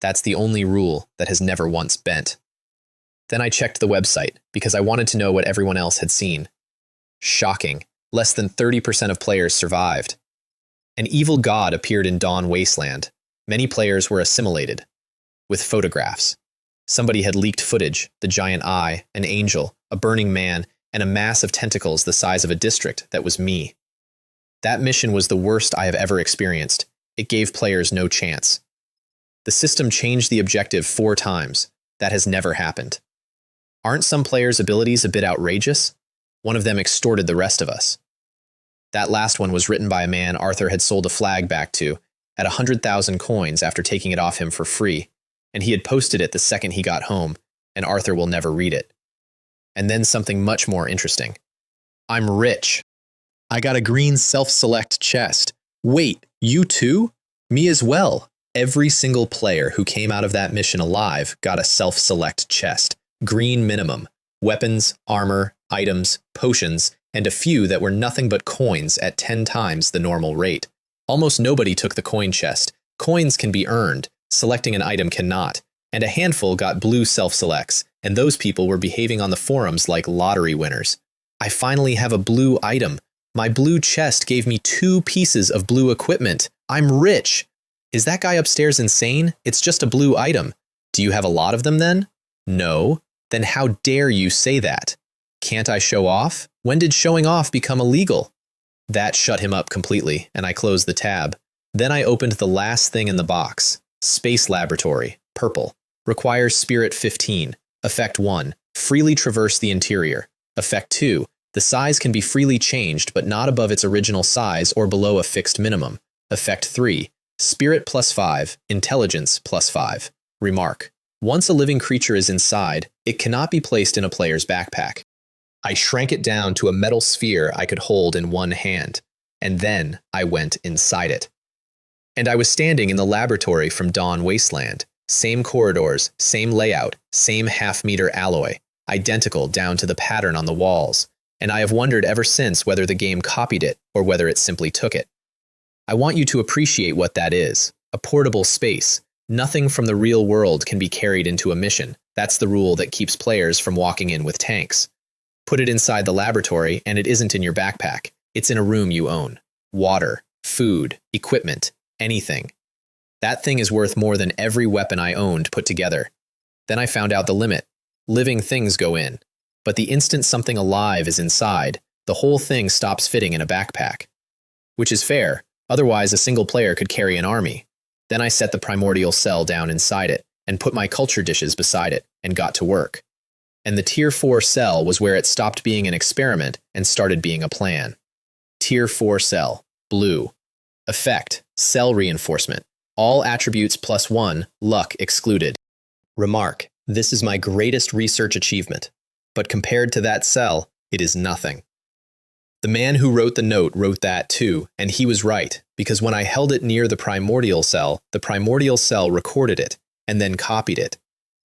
That's the only rule that has never once bent. Then I checked the website because I wanted to know what everyone else had seen. Shocking. Less than 30% of players survived. An evil god appeared in Dawn Wasteland. Many players were assimilated. With photographs. Somebody had leaked footage, the giant eye, an angel, a burning man, and a mass of tentacles the size of a district that was me. That mission was the worst I have ever experienced. It gave players no chance. The system changed the objective 4 times. That has never happened. Aren't some players' abilities a bit outrageous? One of them extorted the rest of us. That last one was written by a man Arthur had sold a flag back to at 100,000 coins after taking it off him for free, and he had posted it the second he got home, and Arthur will never read it. And then something much more interesting. I'm rich. I got a green self-select chest. Wait, you too? Me as well. Every single player who came out of that mission alive got a self-select chest. Green minimum. Weapons, armor, items, potions, and a few that were nothing but coins at 10 times the normal rate. Almost nobody took the coin chest. Coins can be earned. Selecting an item cannot. And a handful got blue self-selects, and those people were behaving on the forums like lottery winners. I finally have a blue item. My blue chest gave me 2 pieces of blue equipment. I'm rich. Is that guy upstairs insane? It's just a blue item. Do you have a lot of them then? No. Then how dare you say that? Can't I show off? When did showing off become illegal? That shut him up completely, and I closed the tab. Then I opened the last thing in the box. Space Laboratory, purple. Requires Spirit 15. Effect 1. Freely traverse the interior. Effect 2. The size can be freely changed, but not above its original size or below a fixed minimum. Effect 3. Spirit +5. Intelligence +5. Remark. Once a living creature is inside, it cannot be placed in a player's backpack. I shrank it down to a metal sphere I could hold in one hand, and then I went inside it. And I was standing in the laboratory from Dawn Wasteland. Same corridors, same layout, same half-meter alloy, identical down to the pattern on the walls, and I have wondered ever since whether the game copied it or whether it simply took it. I want you to appreciate what that is, a portable space. Nothing from the real world can be carried into a mission. That's the rule that keeps players from walking in with tanks. Put it inside the laboratory and it isn't in your backpack. It's in a room you own. Water, food, equipment, anything. That thing is worth more than every weapon I owned put together. Then I found out the limit. Living things go in. But the instant something alive is inside, the whole thing stops fitting in a backpack. Which is fair, otherwise a single player could carry an army. Then I set the primordial cell down inside it, and put my culture dishes beside it, and got to work. And the Tier 4 cell was where it stopped being an experiment and started being a plan. Tier 4 cell, blue. Effect, cell reinforcement. All attributes +1, luck excluded. Remark, this is my greatest research achievement. But compared to that cell, it is nothing. The man who wrote the note wrote that too, and he was right, because when I held it near the primordial cell recorded it, and then copied it.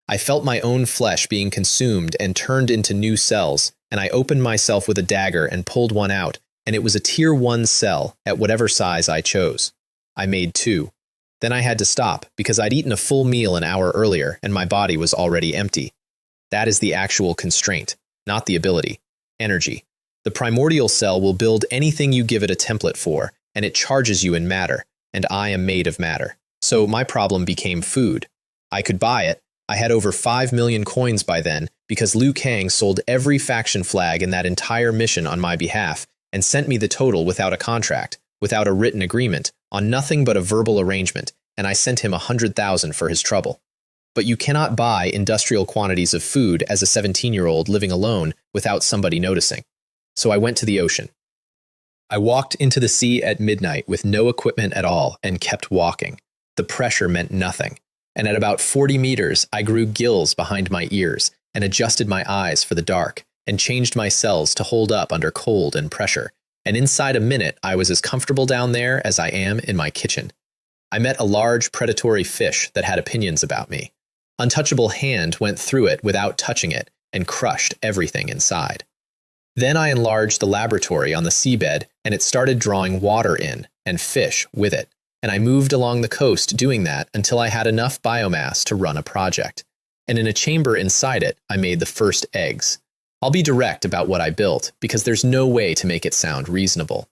I felt my own flesh being consumed and turned into new cells, and I opened myself with a dagger and pulled one out, and it was a Tier 1 cell at whatever size I chose. I made 2. Then I had to stop, because I'd eaten a full meal an hour earlier, and my body was already empty. That is the actual constraint, not the ability. Energy. The primordial cell will build anything you give it a template for, and it charges you in matter, and I am made of matter. So my problem became food. I could buy it. I had over 5 million coins by then, because Liu Kang sold every faction flag in that entire mission on my behalf, and sent me the total without a contract, without a written agreement, on nothing but a verbal arrangement, and I sent him 100,000 for his trouble. But you cannot buy industrial quantities of food as a 17-year-old living alone without somebody noticing. So I went to the ocean. I walked into the sea at midnight with no equipment at all and kept walking. The pressure meant nothing. And at about 40 meters, I grew gills behind my ears and adjusted my eyes for the dark and changed my cells to hold up under cold and pressure. And inside a minute, I was as comfortable down there as I am in my kitchen. I met a large predatory fish that had opinions about me. Untouchable hand went through it without touching it and crushed everything inside. Then I enlarged the laboratory on the seabed, and it started drawing water in and fish with it. And I moved along the coast doing that until I had enough biomass to run a project. And in a chamber inside it, I made the first eggs. I'll be direct about what I built, because there's no way to make it sound reasonable.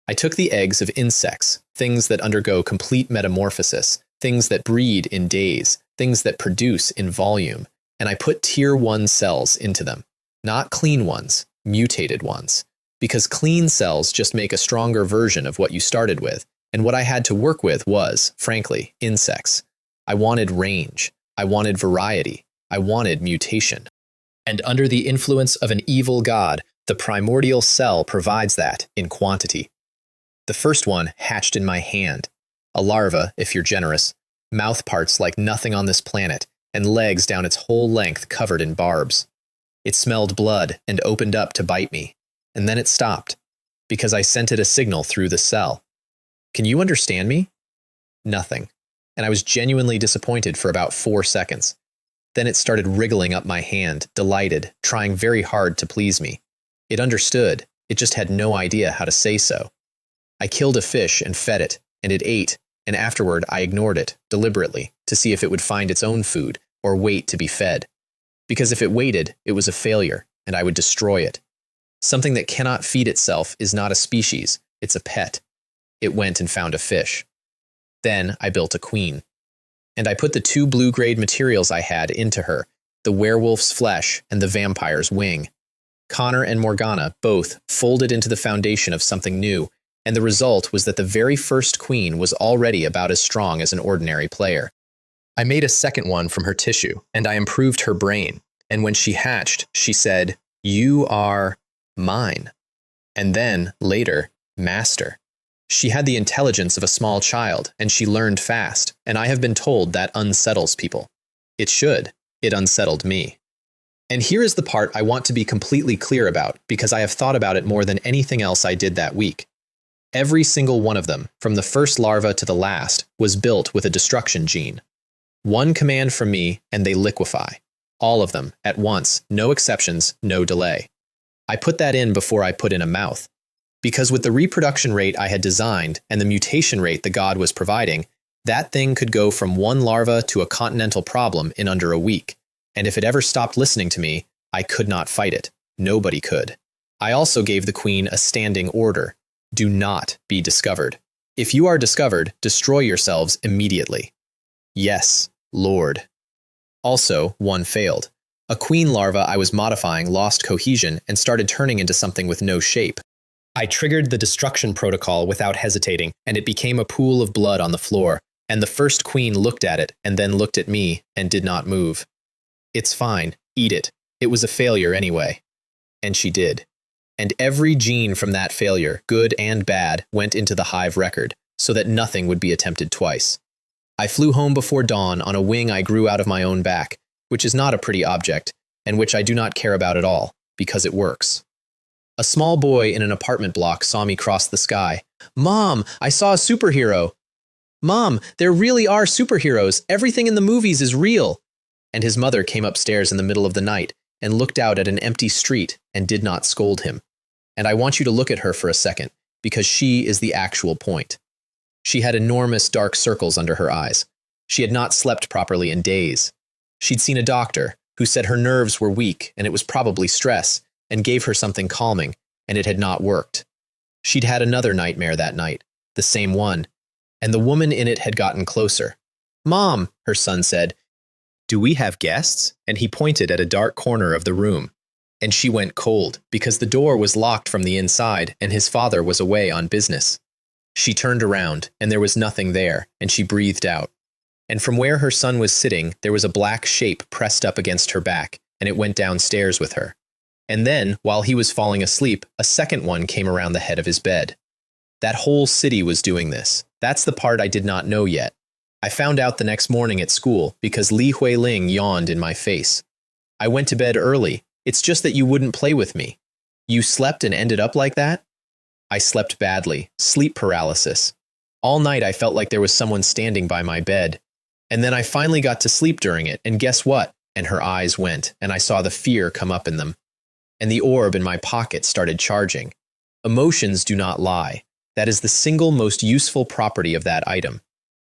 I took the eggs of insects, things that undergo complete metamorphosis, things that breed in days, things that produce in volume, and I put Tier 1 cells into them. Not clean ones, mutated ones. Because clean cells just make a stronger version of what you started with, and what I had to work with was, frankly, insects. I wanted range. I wanted variety. I wanted mutation. And under the influence of an evil god, the primordial cell provides that in quantity. The first one hatched in my hand. A larva, if you're generous, mouth parts like nothing on this planet, and legs down its whole length covered in barbs. It smelled blood and opened up to bite me, and then it stopped, because I sent it a signal through the cell. Can you understand me? Nothing, and I was genuinely disappointed for about 4 seconds. Then it started wriggling up my hand, delighted, trying very hard to please me. It understood, it just had no idea how to say so. I killed a fish and fed it, and it ate, and afterward I ignored it, deliberately, to see if it would find its own food, or wait to be fed. Because if it waited, it was a failure, and I would destroy it. Something that cannot feed itself is not a species, it's a pet. It went and found a fish. Then I built a queen. And I put the 2 blue-grade materials I had into her, the werewolf's flesh and the vampire's wing. Connor and Morgana both folded into the foundation of something new, and the result was that the very first queen was already about as strong as an ordinary player. I made a second one from her tissue, and I improved her brain, and when she hatched, she said, "You are mine." And then, later, master. She had the intelligence of a small child, and she learned fast, and I have been told that unsettles people. It should. It unsettled me. And here is the part I want to be completely clear about, because I have thought about it more than anything else I did that week. Every single one of them, from the first larva to the last, was built with a destruction gene. One command from me, and they liquefy. All of them, at once, no exceptions, no delay. I put that in before I put in a mouth. Because with the reproduction rate I had designed and the mutation rate the god was providing, that thing could go from one larva to a continental problem in under a week. And if it ever stopped listening to me, I could not fight it. Nobody could. I also gave the queen a standing order. Do not be discovered. If you are discovered, destroy yourselves immediately. Yes, Lord. Also, one failed. A queen larva I was modifying lost cohesion and started turning into something with no shape. I triggered the destruction protocol without hesitating, and it became a pool of blood on the floor, and the first queen looked at it and then looked at me and did not move. It's fine, eat it. It was a failure anyway. And she did. And every gene from that failure, good and bad, went into the hive record, so that nothing would be attempted twice. I flew home before dawn on a wing I grew out of my own back, which is not a pretty object, and which I do not care about at all, because it works. A small boy in an apartment block saw me cross the sky. "Mom, I saw a superhero." "Mom, there really are superheroes. Everything in the movies is real." And his mother came upstairs in the middle of the night and looked out at an empty street and did not scold him. And I want you to look at her for a second, because she is the actual point. She had enormous dark circles under her eyes. She had not slept properly in days. She'd seen a doctor who said her nerves were weak and it was probably stress, and gave her something calming, and it had not worked. She'd had another nightmare that night, the same one, and the woman in it had gotten closer. "Mom," her son said, "do we have guests?" And he pointed at a dark corner of the room. And she went cold, because the door was locked from the inside and his father was away on business. She turned around, and there was nothing there, and she breathed out. And from where her son was sitting, there was a black shape pressed up against her back, and it went downstairs with her. And then, while he was falling asleep, a second one came around the head of his bed. That whole city was doing this. That's the part I did not know yet. I found out the next morning at school because Li Huiling yawned in my face. "I went to bed early. It's just that you wouldn't play with me." "You slept and ended up like that?" "I slept badly. Sleep paralysis. All night I felt like there was someone standing by my bed. And then I finally got to sleep during it, and guess what?" And her eyes went, and I saw the fear come up in them. And the orb in my pocket started charging. Emotions do not lie. That is the single most useful property of that item.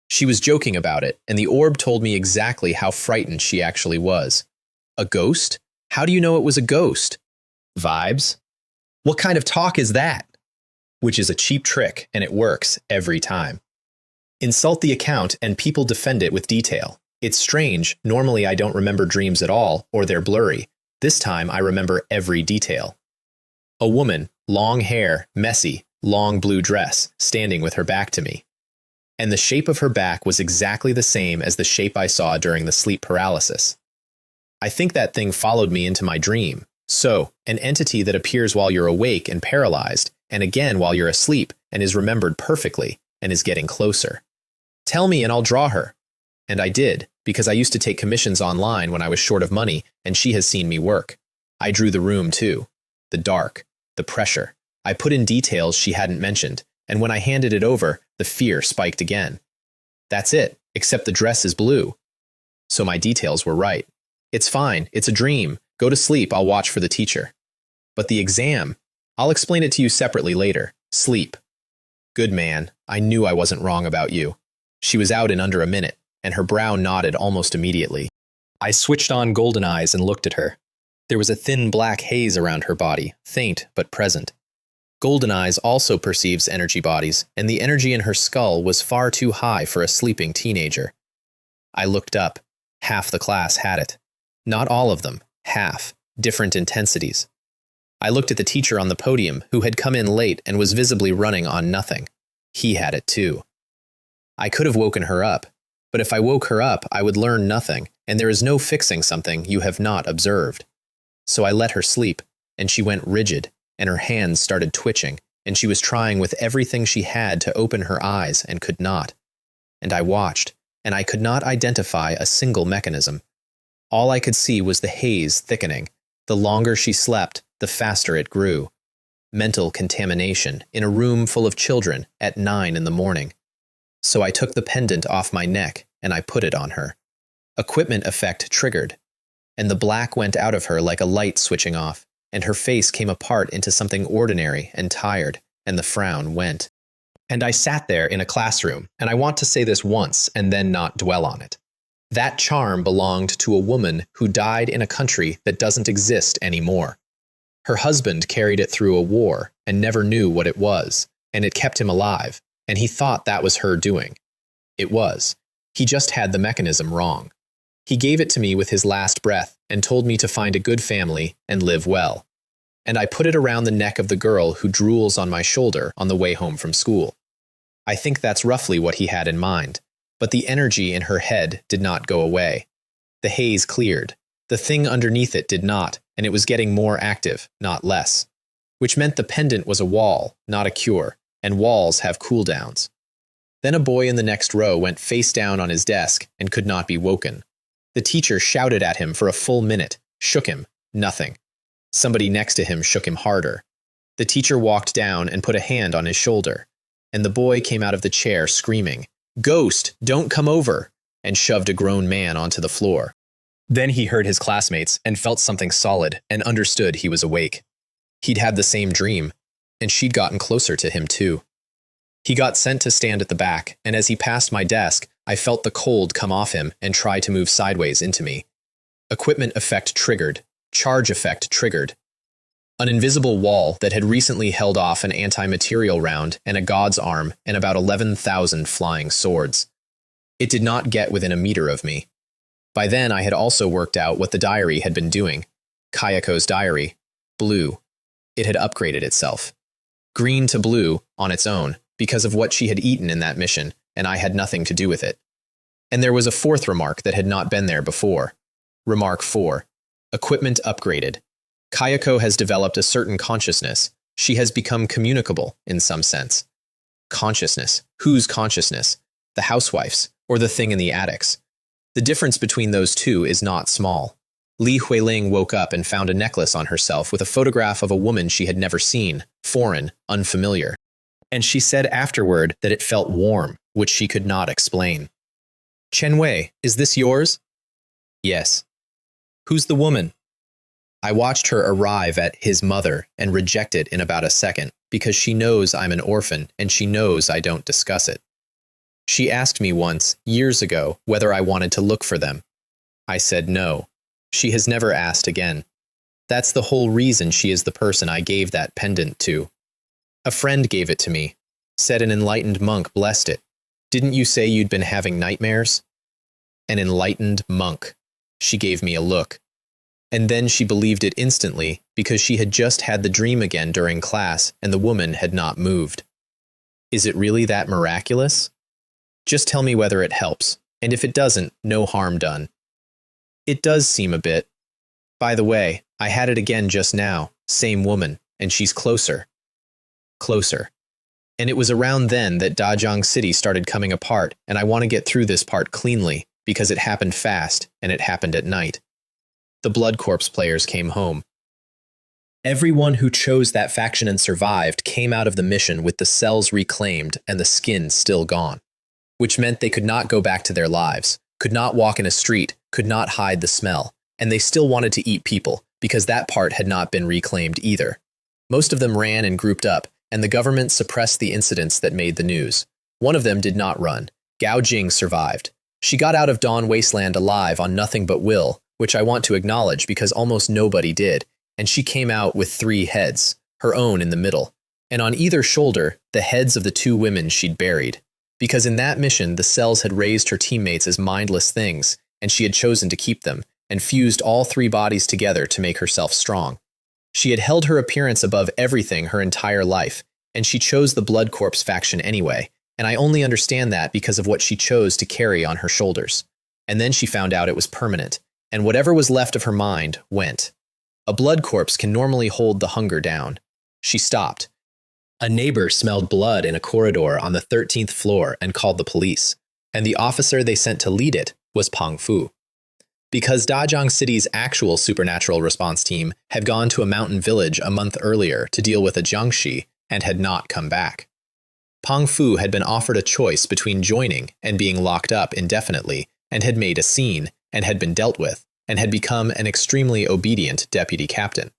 She was joking about it, and the orb told me exactly how frightened she actually was. A ghost? How do you know it was a ghost? Vibes? What kind of talk is that? Which is a cheap trick, and it works every time. Insult the account, and people defend it with detail. It's strange, normally I don't remember dreams at all, or they're blurry. This time I remember every detail. A woman, long hair, messy, long blue dress, standing with her back to me. And the shape of her back was exactly the same as the shape I saw during the sleep paralysis. I think that thing followed me into my dream. So, an entity that appears while you're awake and paralyzed, and again while you're asleep, and is remembered perfectly, and is getting closer. Tell me and I'll draw her. And I did, because I used to take commissions online when I was short of money, and she has seen me work. I drew the room too. The dark, the pressure. I put in details she hadn't mentioned, and when I handed it over, the fear spiked again. That's it, except the dress is blue. So my details were right. It's fine, it's a dream. Go to sleep, I'll watch for the teacher. But the exam, I'll explain it to you separately later. Sleep. Good man, I knew I wasn't wrong about you. She was out in under a minute, and her brow nodded almost immediately. I switched on golden eyes and looked at her. There was a thin black haze around her body, faint but present. Golden Eyes also perceives energy bodies, and the energy in her skull was far too high for a sleeping teenager. I looked up. Half the class had it. Not all of them. Half. Different intensities. I looked at the teacher on the podium, who had come in late and was visibly running on nothing. He had it too. I could have woken her up, but if I woke her up, I would learn nothing, and there is no fixing something you have not observed. So I let her sleep, and she went rigid, and her hands started twitching, and she was trying with everything she had to open her eyes and could not. And I watched, and I could not identify a single mechanism. All I could see was the haze thickening. The longer she slept, the faster it grew. Mental contamination in a room full of children at 9 in the morning. So I took the pendant off my neck, and I put it on her. Equipment effect triggered, and the black went out of her like a light switching off, and her face came apart into something ordinary and tired, and the frown went. And I sat there in a classroom, and I want to say this once and then not dwell on it. That charm belonged to a woman who died in a country that doesn't exist anymore. Her husband carried it through a war and never knew what it was, and it kept him alive, and he thought that was her doing. It was. He just had the mechanism wrong. He gave it to me with his last breath and told me to find a good family and live well. And I put it around the neck of the girl who drools on my shoulder on the way home from school. I think that's roughly what he had in mind, but the energy in her head did not go away. The haze cleared. The thing underneath it did not, and it was getting more active, not less. Which meant the pendant was a wall, not a cure, and walls have cooldowns. Then a boy in the next row went face down on his desk and could not be woken. The teacher shouted at him for a full minute, shook him, nothing. Somebody next to him shook him harder. The teacher walked down and put a hand on his shoulder, and the boy came out of the chair screaming, "Ghost, don't come over," and shoved a grown man onto the floor. Then he heard his classmates and felt something solid and understood he was awake. He'd had the same dream, and she'd gotten closer to him too. He got sent to stand at the back, and as he passed my desk, I felt the cold come off him and try to move sideways into me. Equipment effect triggered. Charge effect triggered. An invisible wall that had recently held off an anti-material round and a god's arm and about 11,000 flying swords. It did not get within a meter of me. By then I had also worked out what the diary had been doing. Kayako's diary. Blue. It had upgraded itself. Green to blue on its own, because of what she had eaten in that mission, and I had nothing to do with it. And there was a fourth remark that had not been there before. Remark 4. Equipment upgraded. Kayako has developed a certain consciousness. She has become communicable, in some sense. Consciousness. Whose consciousness? The housewife's, or the thing in the attics? The difference between those two is not small. Li Huiling woke up and found a necklace on herself with a photograph of a woman she had never seen, foreign, unfamiliar. And she said afterward that it felt warm, which she could not explain. "Chen Wei, is this yours?" "Yes." "Who's the woman?" I watched her arrive at his mother and reject it in about a second, because she knows I'm an orphan and she knows I don't discuss it. She asked me once, years ago, whether I wanted to look for them. I said no. She has never asked again. That's the whole reason she is the person I gave that pendant to. A friend gave it to me. Said an enlightened monk blessed it. Didn't you say you'd been having nightmares? An enlightened monk. She gave me a look. And then she believed it instantly because she had just had the dream again during class and the woman had not moved. Is it really that miraculous? Just tell me whether it helps, and if it doesn't, no harm done. It does seem a bit. By the way, I had it again just now, same woman, and she's closer. Closer. And it was around then that Dajang City started coming apart, and I want to get through this part cleanly, because it happened fast, and it happened at night. The Blood Corps players came home. Everyone who chose that faction and survived came out of the mission with the cells reclaimed and the skin still gone, which meant they could not go back to their lives, could not walk in a street, could not hide the smell, and they still wanted to eat people, because that part had not been reclaimed either. Most of them ran and grouped up, and the government suppressed the incidents that made the news. One of them did not run. Gao Jing survived. She got out of Dawn Wasteland alive on nothing but will, which I want to acknowledge because almost nobody did, and she came out with 3 heads, her own in the middle, and on either shoulder, the heads of the 2 women she'd buried. Because in that mission, the cells had raised her teammates as mindless things, and she had chosen to keep them, and fused all 3 bodies together to make herself strong. She had held her appearance above everything her entire life, and she chose the Blood Corps faction anyway, and I only understand that because of what she chose to carry on her shoulders. And then she found out it was permanent, and whatever was left of her mind went. A blood corpse can normally hold the hunger down. She stopped. A neighbor smelled blood in a corridor on the 13th floor and called the police, and the officer they sent to lead it was Pang Fu. Because Dajang City's actual supernatural response team had gone to a mountain village a month earlier to deal with a jiangshi and had not come back. Pang Fu had been offered a choice between joining and being locked up indefinitely, and had made a scene, and had been dealt with, and had become an extremely obedient deputy captain.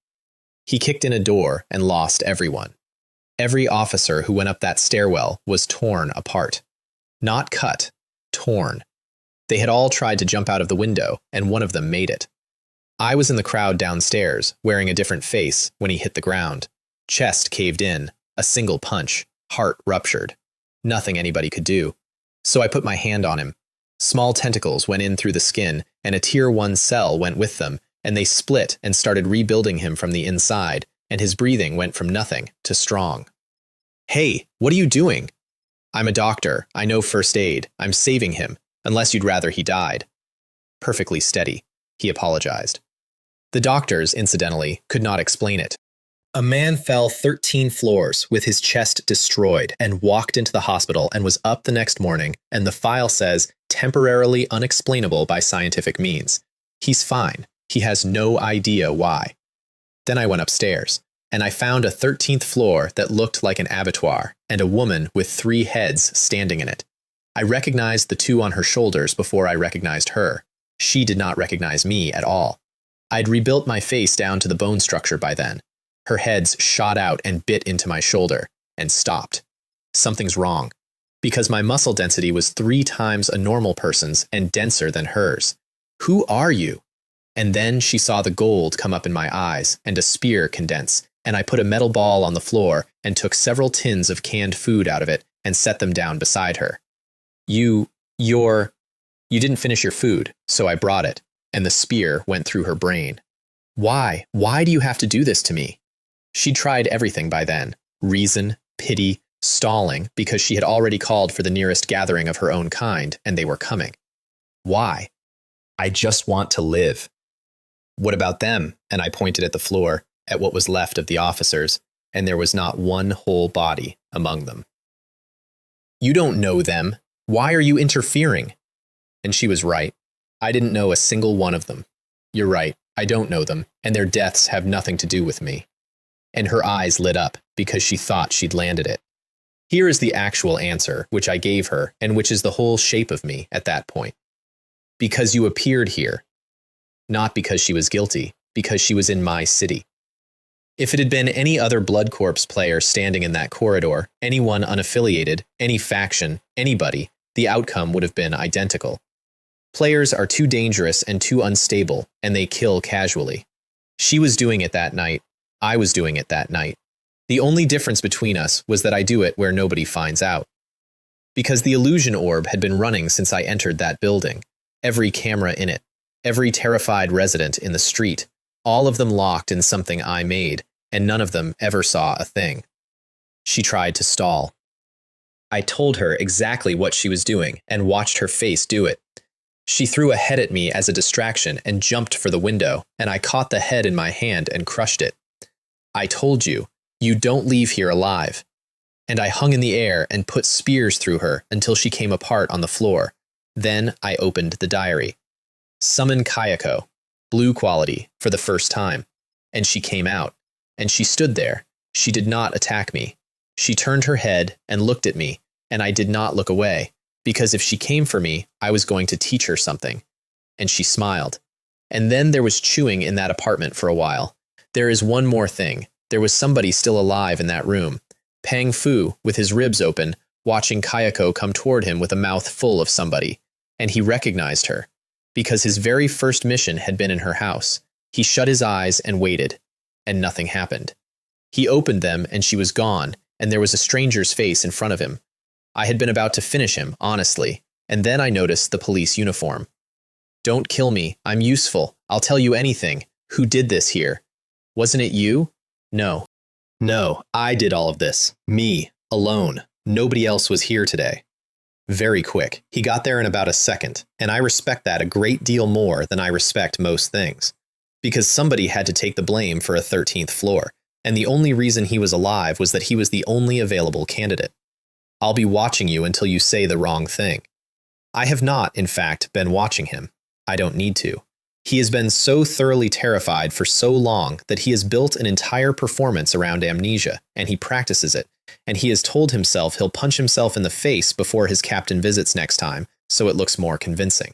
He kicked in a door and lost everyone. Every officer who went up that stairwell was torn apart. Not cut, torn. They had all tried to jump out of the window, and one of them made it. I was in the crowd downstairs, wearing a different face, when he hit the ground. Chest caved in, a single punch, heart ruptured. Nothing anybody could do. So I put my hand on him. Small tentacles went in through the skin, and a Tier 1 cell went with them, and they split and started rebuilding him from the inside, and his breathing went from nothing to strong. Hey, what are you doing? I'm a doctor. I know first aid. I'm saving him, unless you'd rather he died. Perfectly steady, he apologized. The doctors, incidentally, could not explain it. A man fell 13 floors with his chest destroyed and walked into the hospital and was up the next morning, and the file says, temporarily unexplainable by scientific means. He's fine. He has no idea why. Then I went upstairs, and I found a 13th floor that looked like an abattoir, and a woman with 3 heads standing in it. I recognized the 2 on her shoulders before I recognized her. She did not recognize me at all. I'd rebuilt my face down to the bone structure by then. Her heads shot out and bit into my shoulder, and stopped. Something's wrong, because my muscle density was 3 times a normal person's and denser than hers. Who are you? And then she saw the gold come up in my eyes and a spear condense, and I put a metal ball on the floor and took several tins of canned food out of it and set them down beside her. You didn't finish your food, so I brought it, and the spear went through her brain. Why? Why do you have to do this to me? She tried everything by then. Reason, pity, stalling, because she had already called for the nearest gathering of her own kind, and they were coming. Why? I just want to live. What about them? And I pointed at the floor, at what was left of the officers, and there was not one whole body among them. You don't know them. Why are you interfering? And she was right. I didn't know a single one of them. You're right. I don't know them, and their deaths have nothing to do with me. And her eyes lit up because she thought she'd landed it. Here is the actual answer, which I gave her, and which is the whole shape of me at that point. Because you appeared here. Not because she was guilty, because she was in my city. If it had been any other Blood Corps player standing in that corridor, anyone unaffiliated, any faction, anybody, the outcome would have been identical. Players are too dangerous and too unstable, and they kill casually. She was doing it that night. I was doing it that night. The only difference between us was that I do it where nobody finds out. Because the illusion orb had been running since I entered that building. Every camera in it, every terrified resident in the street, all of them locked in something I made, and none of them ever saw a thing. She tried to stall. I told her exactly what she was doing and watched her face do it. She threw a head at me as a distraction and jumped for the window, and I caught the head in my hand and crushed it. I told you, you don't leave here alive. And I hung in the air and put spears through her until she came apart on the floor. Then I opened the diary. Summon Kayako, blue quality, for the first time. And she came out. And she stood there. She did not attack me. She turned her head and looked at me, and I did not look away, because if she came for me, I was going to teach her something. And she smiled. And then there was chewing in that apartment for a while. There is one more thing. There was somebody still alive in that room. Pang Fu, with his ribs open, watching Kayako come toward him with a mouth full of somebody. And he recognized her, because his very first mission had been in her house. He shut his eyes and waited, and nothing happened. He opened them, and she was gone, and there was a stranger's face in front of him. I had been about to finish him, honestly, and then I noticed the police uniform. Don't kill me. I'm useful. I'll tell you anything. Who did this here? Wasn't it you? No. No, I did all of this. Me, alone. Nobody else was here today. Very quick. He got there in about a second, and I respect that a great deal more than I respect most things. Because somebody had to take the blame for a 13th floor, and the only reason he was alive was that he was the only available candidate. I'll be watching you until you say the wrong thing. I have not, in fact, been watching him. I don't need to. He has been so thoroughly terrified for so long that he has built an entire performance around amnesia, and he practices it, and he has told himself he'll punch himself in the face before his captain visits next time, so it looks more convincing.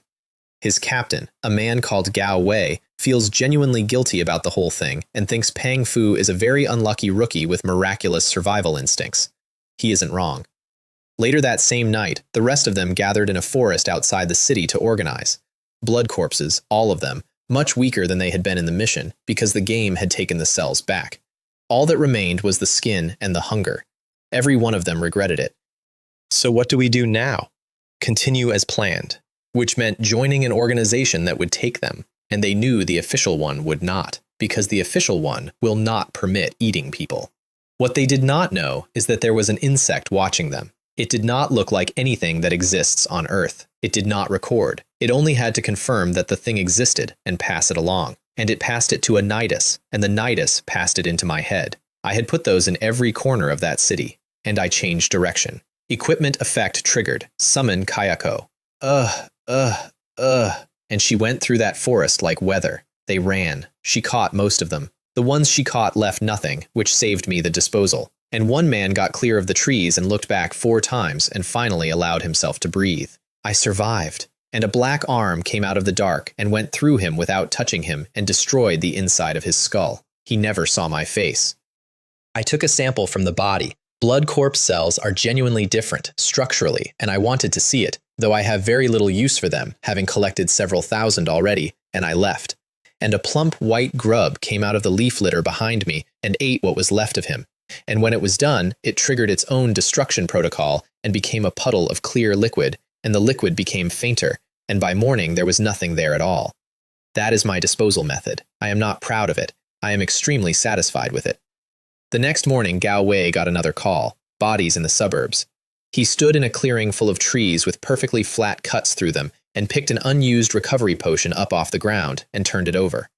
His captain, a man called Gao Wei, feels genuinely guilty about the whole thing and thinks Pang Fu is a very unlucky rookie with miraculous survival instincts. He isn't wrong. Later that same night, the rest of them gathered in a forest outside the city to organize. Blood corpses, all of them, much weaker than they had been in the mission, because the game had taken the cells back. All that remained was the skin and the hunger. Every one of them regretted it. So what do we do now? Continue as planned, which meant joining an organization that would take them, and they knew the official one would not, because the official one will not permit eating people. What they did not know is that there was an insect watching them. It did not look like anything that exists on Earth. It did not record. It only had to confirm that the thing existed and pass it along. And it passed it to a nidus, and the nidus passed it into my head. I had put those in every corner of that city, and I changed direction. Equipment effect triggered. Summon Kayako. And she went through that forest like weather. They ran. She caught most of them. The ones she caught left nothing, which saved me the disposal. And one man got clear of the trees and looked back 4 times and finally allowed himself to breathe. I survived. And a black arm came out of the dark and went through him without touching him and destroyed the inside of his skull. He never saw my face. I took a sample from the body. Blood corpse cells are genuinely different, structurally, and I wanted to see it, though I have very little use for them, having collected several thousand already, and I left. And a plump white grub came out of the leaf litter behind me and ate what was left of him. And when it was done, it triggered its own destruction protocol and became a puddle of clear liquid, and the liquid became fainter, and by morning there was nothing there at all. That is my disposal method. I am not proud of it. I am extremely satisfied with it. The next morning, Gao Wei got another call. Bodies in the suburbs. He stood in a clearing full of trees with perfectly flat cuts through them and picked an unused recovery potion up off the ground and turned it over.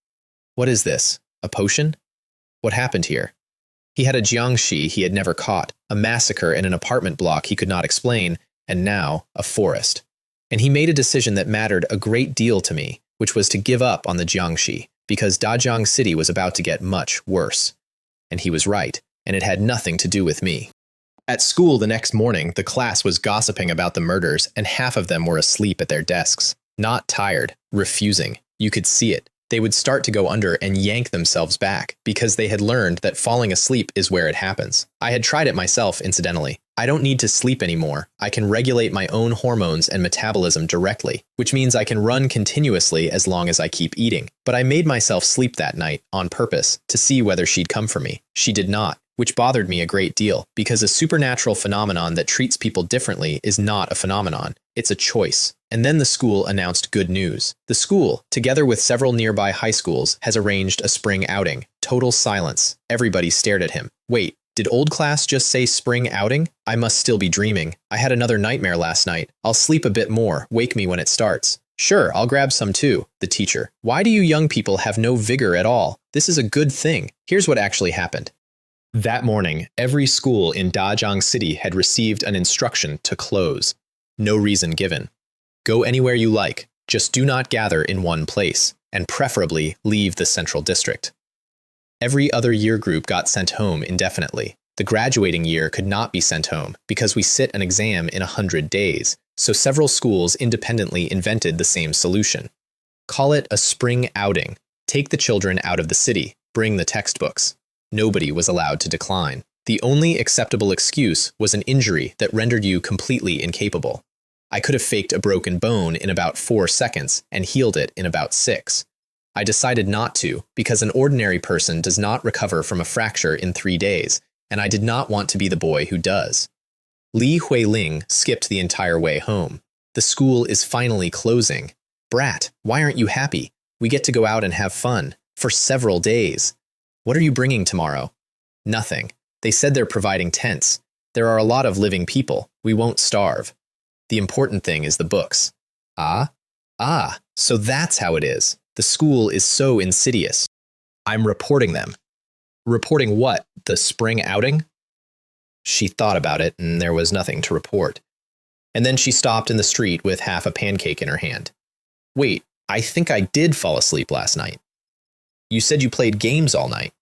What is this? A potion? What happened here? He had a jiangshi he had never caught, a massacre in an apartment block he could not explain, and now a forest. And he made a decision that mattered a great deal to me, which was to give up on the jiangshi, because Dajiang City was about to get much worse. And he was right, and it had nothing to do with me. At school the next morning, the class was gossiping about the murders, and half of them were asleep at their desks. Not tired, refusing. You could see it. They would start to go under and yank themselves back, because they had learned that falling asleep is where it happens. I had tried it myself, incidentally. I don't need to sleep anymore. I can regulate my own hormones and metabolism directly, which means I can run continuously as long as I keep eating. But I made myself sleep that night, on purpose, to see whether she'd come for me. She did not, which bothered me a great deal, because a supernatural phenomenon that treats people differently is not a phenomenon. It's a choice. And then the school announced good news. The school, together with several nearby high schools, has arranged a spring outing. Total silence. Everybody stared at him. Wait. Did old class just say spring outing? I must still be dreaming. I had another nightmare last night. I'll sleep a bit more. Wake me when it starts. Sure, I'll grab some too. The teacher. Why do you young people have no vigor at all? This is a good thing. Here's what actually happened. That morning, every school in Dajiang City had received an instruction to close. No reason given. Go anywhere you like. Just do not gather in one place, and preferably leave the central district. Every other year group got sent home indefinitely. The graduating year could not be sent home because we sit an exam in 100 days, so several schools independently invented the same solution. Call it a spring outing. Take the children out of the city. Bring the textbooks. Nobody was allowed to decline. The only acceptable excuse was an injury that rendered you completely incapable. I could have faked a broken bone in about 4 seconds and healed it in about 6. I decided not to, because an ordinary person does not recover from a fracture in 3 days, and I did not want to be the boy who does. Li Huiling skipped the entire way home. The school is finally closing. Brat, why aren't you happy? We get to go out and have fun. For several days. What are you bringing tomorrow? Nothing. They said they're providing tents. There are a lot of living people. We won't starve. The important thing is the books. Ah, so that's how it is. The school is so insidious. I'm reporting them. Reporting what? The spring outing? She thought about it, and there was nothing to report. And then she stopped in the street with half a pancake in her hand. Wait, I think I did fall asleep last night. You said you played games all night.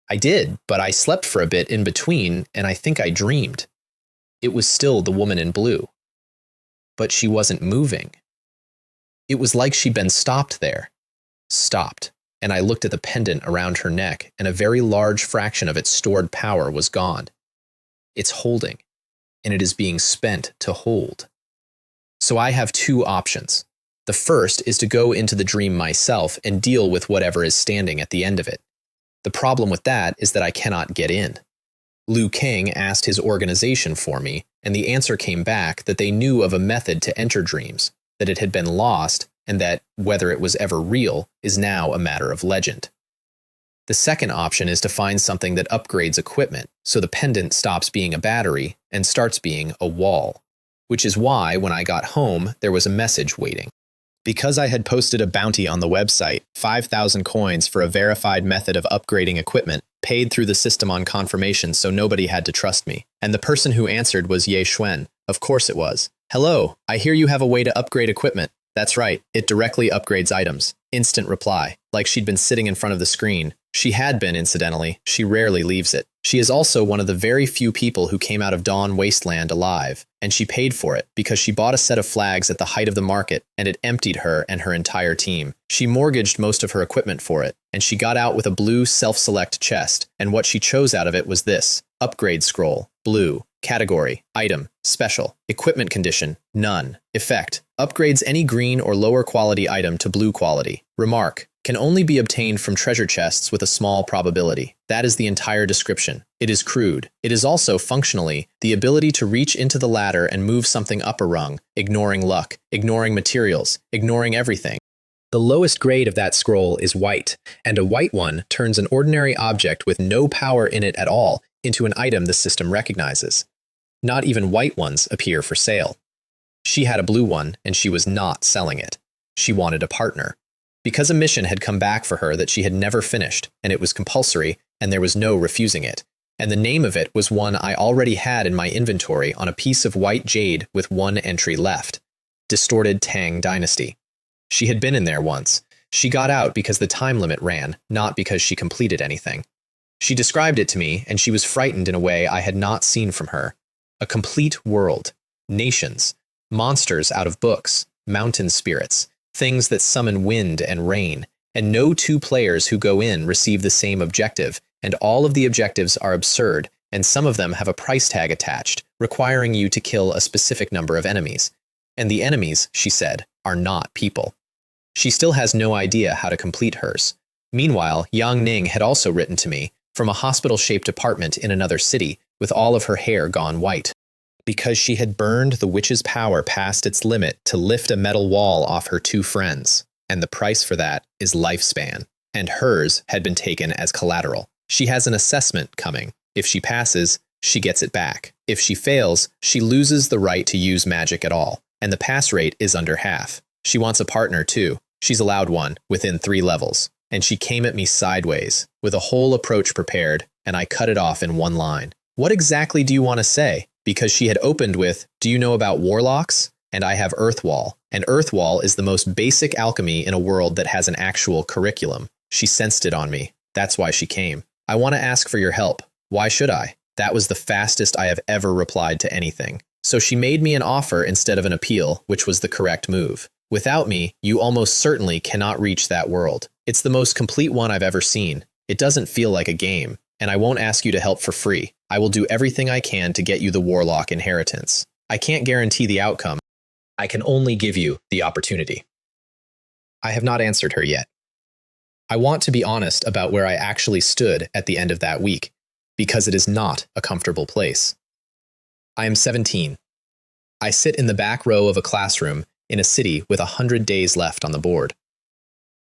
I did, but I slept for a bit in between, and I think I dreamed. It was still the woman in blue. But she wasn't moving. It was like she'd been stopped there. Stopped, and I looked at the pendant around her neck, and a very large fraction of its stored power was gone. It's holding, and it is being spent to hold. So I have 2 options. The first is to go into the dream myself and deal with whatever is standing at the end of it. The problem with that is that I cannot get in. Liu Kang asked his organization for me, and the answer came back that they knew of a method to enter dreams, that it had been lost, and that, whether it was ever real, is now a matter of legend. The second option is to find something that upgrades equipment, so the pendant stops being a battery and starts being a wall. Which is why, when I got home, there was a message waiting. Because I had posted a bounty on the website, 5,000 coins for a verified method of upgrading equipment, paid through the system on confirmation so nobody had to trust me. And the person who answered was Ye Xuan. Of course it was. Hello, I hear you have a way to upgrade equipment. That's right, it directly upgrades items. Instant reply, like she'd been sitting in front of the screen. She had been, incidentally. She rarely leaves it. She is also one of the very few people who came out of Dawn Wasteland alive, and she paid for it because she bought a set of flags at the height of the market, and it emptied her and her entire team. She mortgaged most of her equipment for it, and she got out with a blue self-select chest, and what she chose out of it was this: upgrade scroll, blue, category, item, special, equipment condition, none, effect, upgrades any green or lower quality item to blue quality, remark, can only be obtained from treasure chests with a small probability. That is the entire description. It is crude. It is also, functionally, the ability to reach into the ladder and move something up a rung, ignoring luck, ignoring materials, ignoring everything. The lowest grade of that scroll is white, and a white one turns an ordinary object with no power in it at all into an item the system recognizes. Not even white ones appear for sale. She had a blue one, and she was not selling it. She wanted a partner. Because a mission had come back for her that she had never finished, and it was compulsory, and there was no refusing it. And the name of it was one I already had in my inventory on a piece of white jade with one entry left. Distorted Tang Dynasty. She had been in there once. She got out because the time limit ran, not because she completed anything. She described it to me, and she was frightened in a way I had not seen from her. A complete world. Nations. Monsters out of books. Mountain spirits. Things that summon wind and rain, and no two players who go in receive the same objective, and all of the objectives are absurd, and some of them have a price tag attached, requiring you to kill a specific number of enemies. And the enemies, she said, are not people. She still has no idea how to complete hers. Meanwhile, Yang Ning had also written to me, from a hospital-shaped apartment in another city, with all of her hair gone white. Because she had burned the witch's power past its limit to lift a metal wall off her two friends, and the price for that is lifespan, and hers had been taken as collateral. She has an assessment coming. If she passes, she gets it back. If she fails, she loses the right to use magic at all, and the pass rate is under half. She wants a partner too. She's allowed one, within 3 levels, and she came at me sideways, with a whole approach prepared, and I cut it off in one line. What exactly do you want to say? Because she had opened with, do you know about warlocks? And I have Earthwall. And Earthwall is the most basic alchemy in a world that has an actual curriculum. She sensed it on me. That's why she came. I want to ask for your help. Why should I? That was the fastest I have ever replied to anything. So she made me an offer instead of an appeal, which was the correct move. Without me, you almost certainly cannot reach that world. It's the most complete one I've ever seen. It doesn't feel like a game. And I won't ask you to help for free. I will do everything I can to get you the warlock inheritance. I can't guarantee the outcome. I can only give you the opportunity. I have not answered her yet. I want to be honest about where I actually stood at the end of that week, because it is not a comfortable place. I am 17. I sit in the back row of a classroom in a city with 100 days left on the board.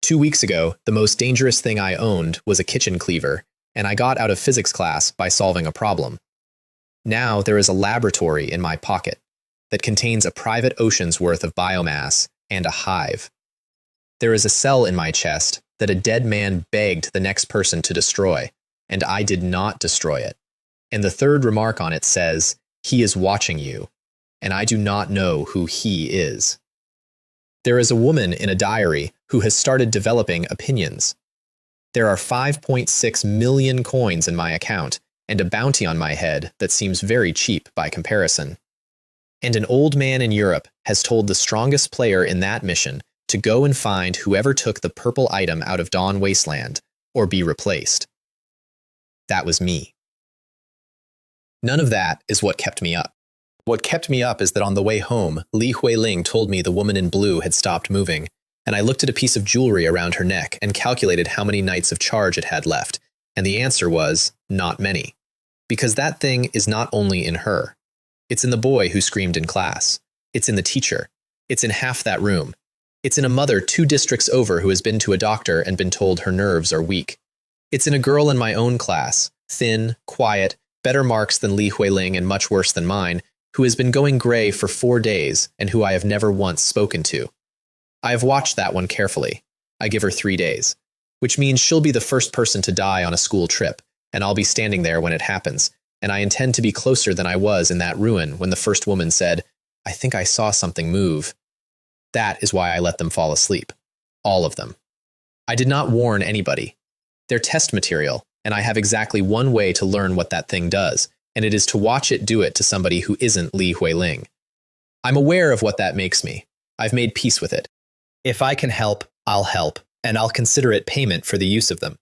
2 weeks ago, the most dangerous thing I owned was a kitchen cleaver, and I got out of physics class by solving a problem. Now there is a laboratory in my pocket that contains a private ocean's worth of biomass and a hive. There is a cell in my chest that a dead man begged the next person to destroy, and I did not destroy it. And the third remark on it says, he is watching you, and I do not know who he is. There is a woman in a diary who has started developing opinions. There are 5.6 million coins in my account, and a bounty on my head that seems very cheap by comparison. And an old man in Europe has told the strongest player in that mission to go and find whoever took the purple item out of Dawn Wasteland, or be replaced. That was me. None of that is what kept me up. What kept me up is that on the way home, Li Huiling told me the woman in blue had stopped moving, and I looked at a piece of jewelry around her neck and calculated how many nights of charge it had left, and the answer was, not many. Because that thing is not only in her. It's in the boy who screamed in class. It's in the teacher. It's in half that room. It's in a mother 2 districts over who has been to a doctor and been told her nerves are weak. It's in a girl in my own class, thin, quiet, better marks than Li Huiling and much worse than mine, who has been going gray for 4 days and who I have never once spoken to. I have watched that one carefully. I give her 3 days, which means she'll be the first person to die on a school trip, and I'll be standing there when it happens, and I intend to be closer than I was in that ruin when the first woman said, "I think I saw something move." That is why I let them fall asleep. All of them. I did not warn anybody. They're test material, and I have exactly one way to learn what that thing does, and it is to watch it do it to somebody who isn't Li Huiling. I'm aware of what that makes me. I've made peace with it. If I can help, I'll help, and I'll consider it payment for the use of them.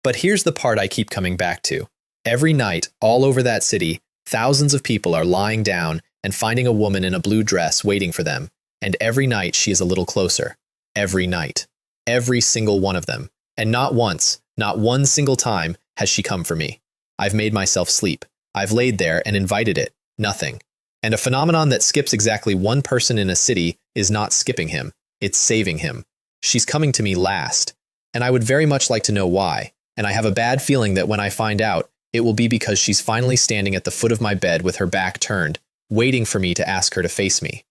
But here's the part I keep coming back to. Every night, all over that city, thousands of people are lying down and finding a woman in a blue dress waiting for them, and every night she is a little closer. Every night. Every single one of them. And not once, not one single time, has she come for me. I've made myself sleep. I've laid there and invited it. Nothing. And a phenomenon that skips exactly one person in a city is not skipping him. It's saving him. She's coming to me last. And I would very much like to know why. And I have a bad feeling that when I find out, it will be because she's finally standing at the foot of my bed with her back turned, waiting for me to ask her to face me.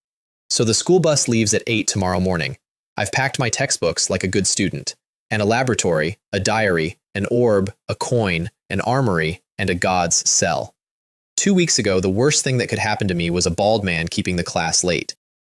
So the school bus leaves at 8 tomorrow morning. I've packed my textbooks like a good student, and a laboratory, a diary, an orb, a coin, an armory, and a god's cell. 2 weeks ago, the worst thing that could happen to me was a bald man keeping the class late.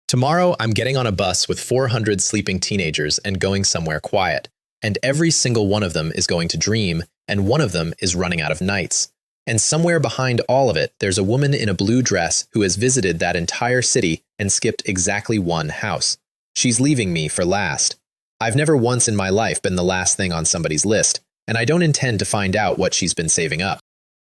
Tomorrow, I'm getting on a bus with 400 sleeping teenagers and going somewhere quiet. And every single one of them is going to dream, and one of them is running out of nights. And somewhere behind all of it, there's a woman in a blue dress who has visited that entire city and skipped exactly one house. She's leaving me for last. I've never once in my life been the last thing on somebody's list, and I don't intend to find out what she's been saving up.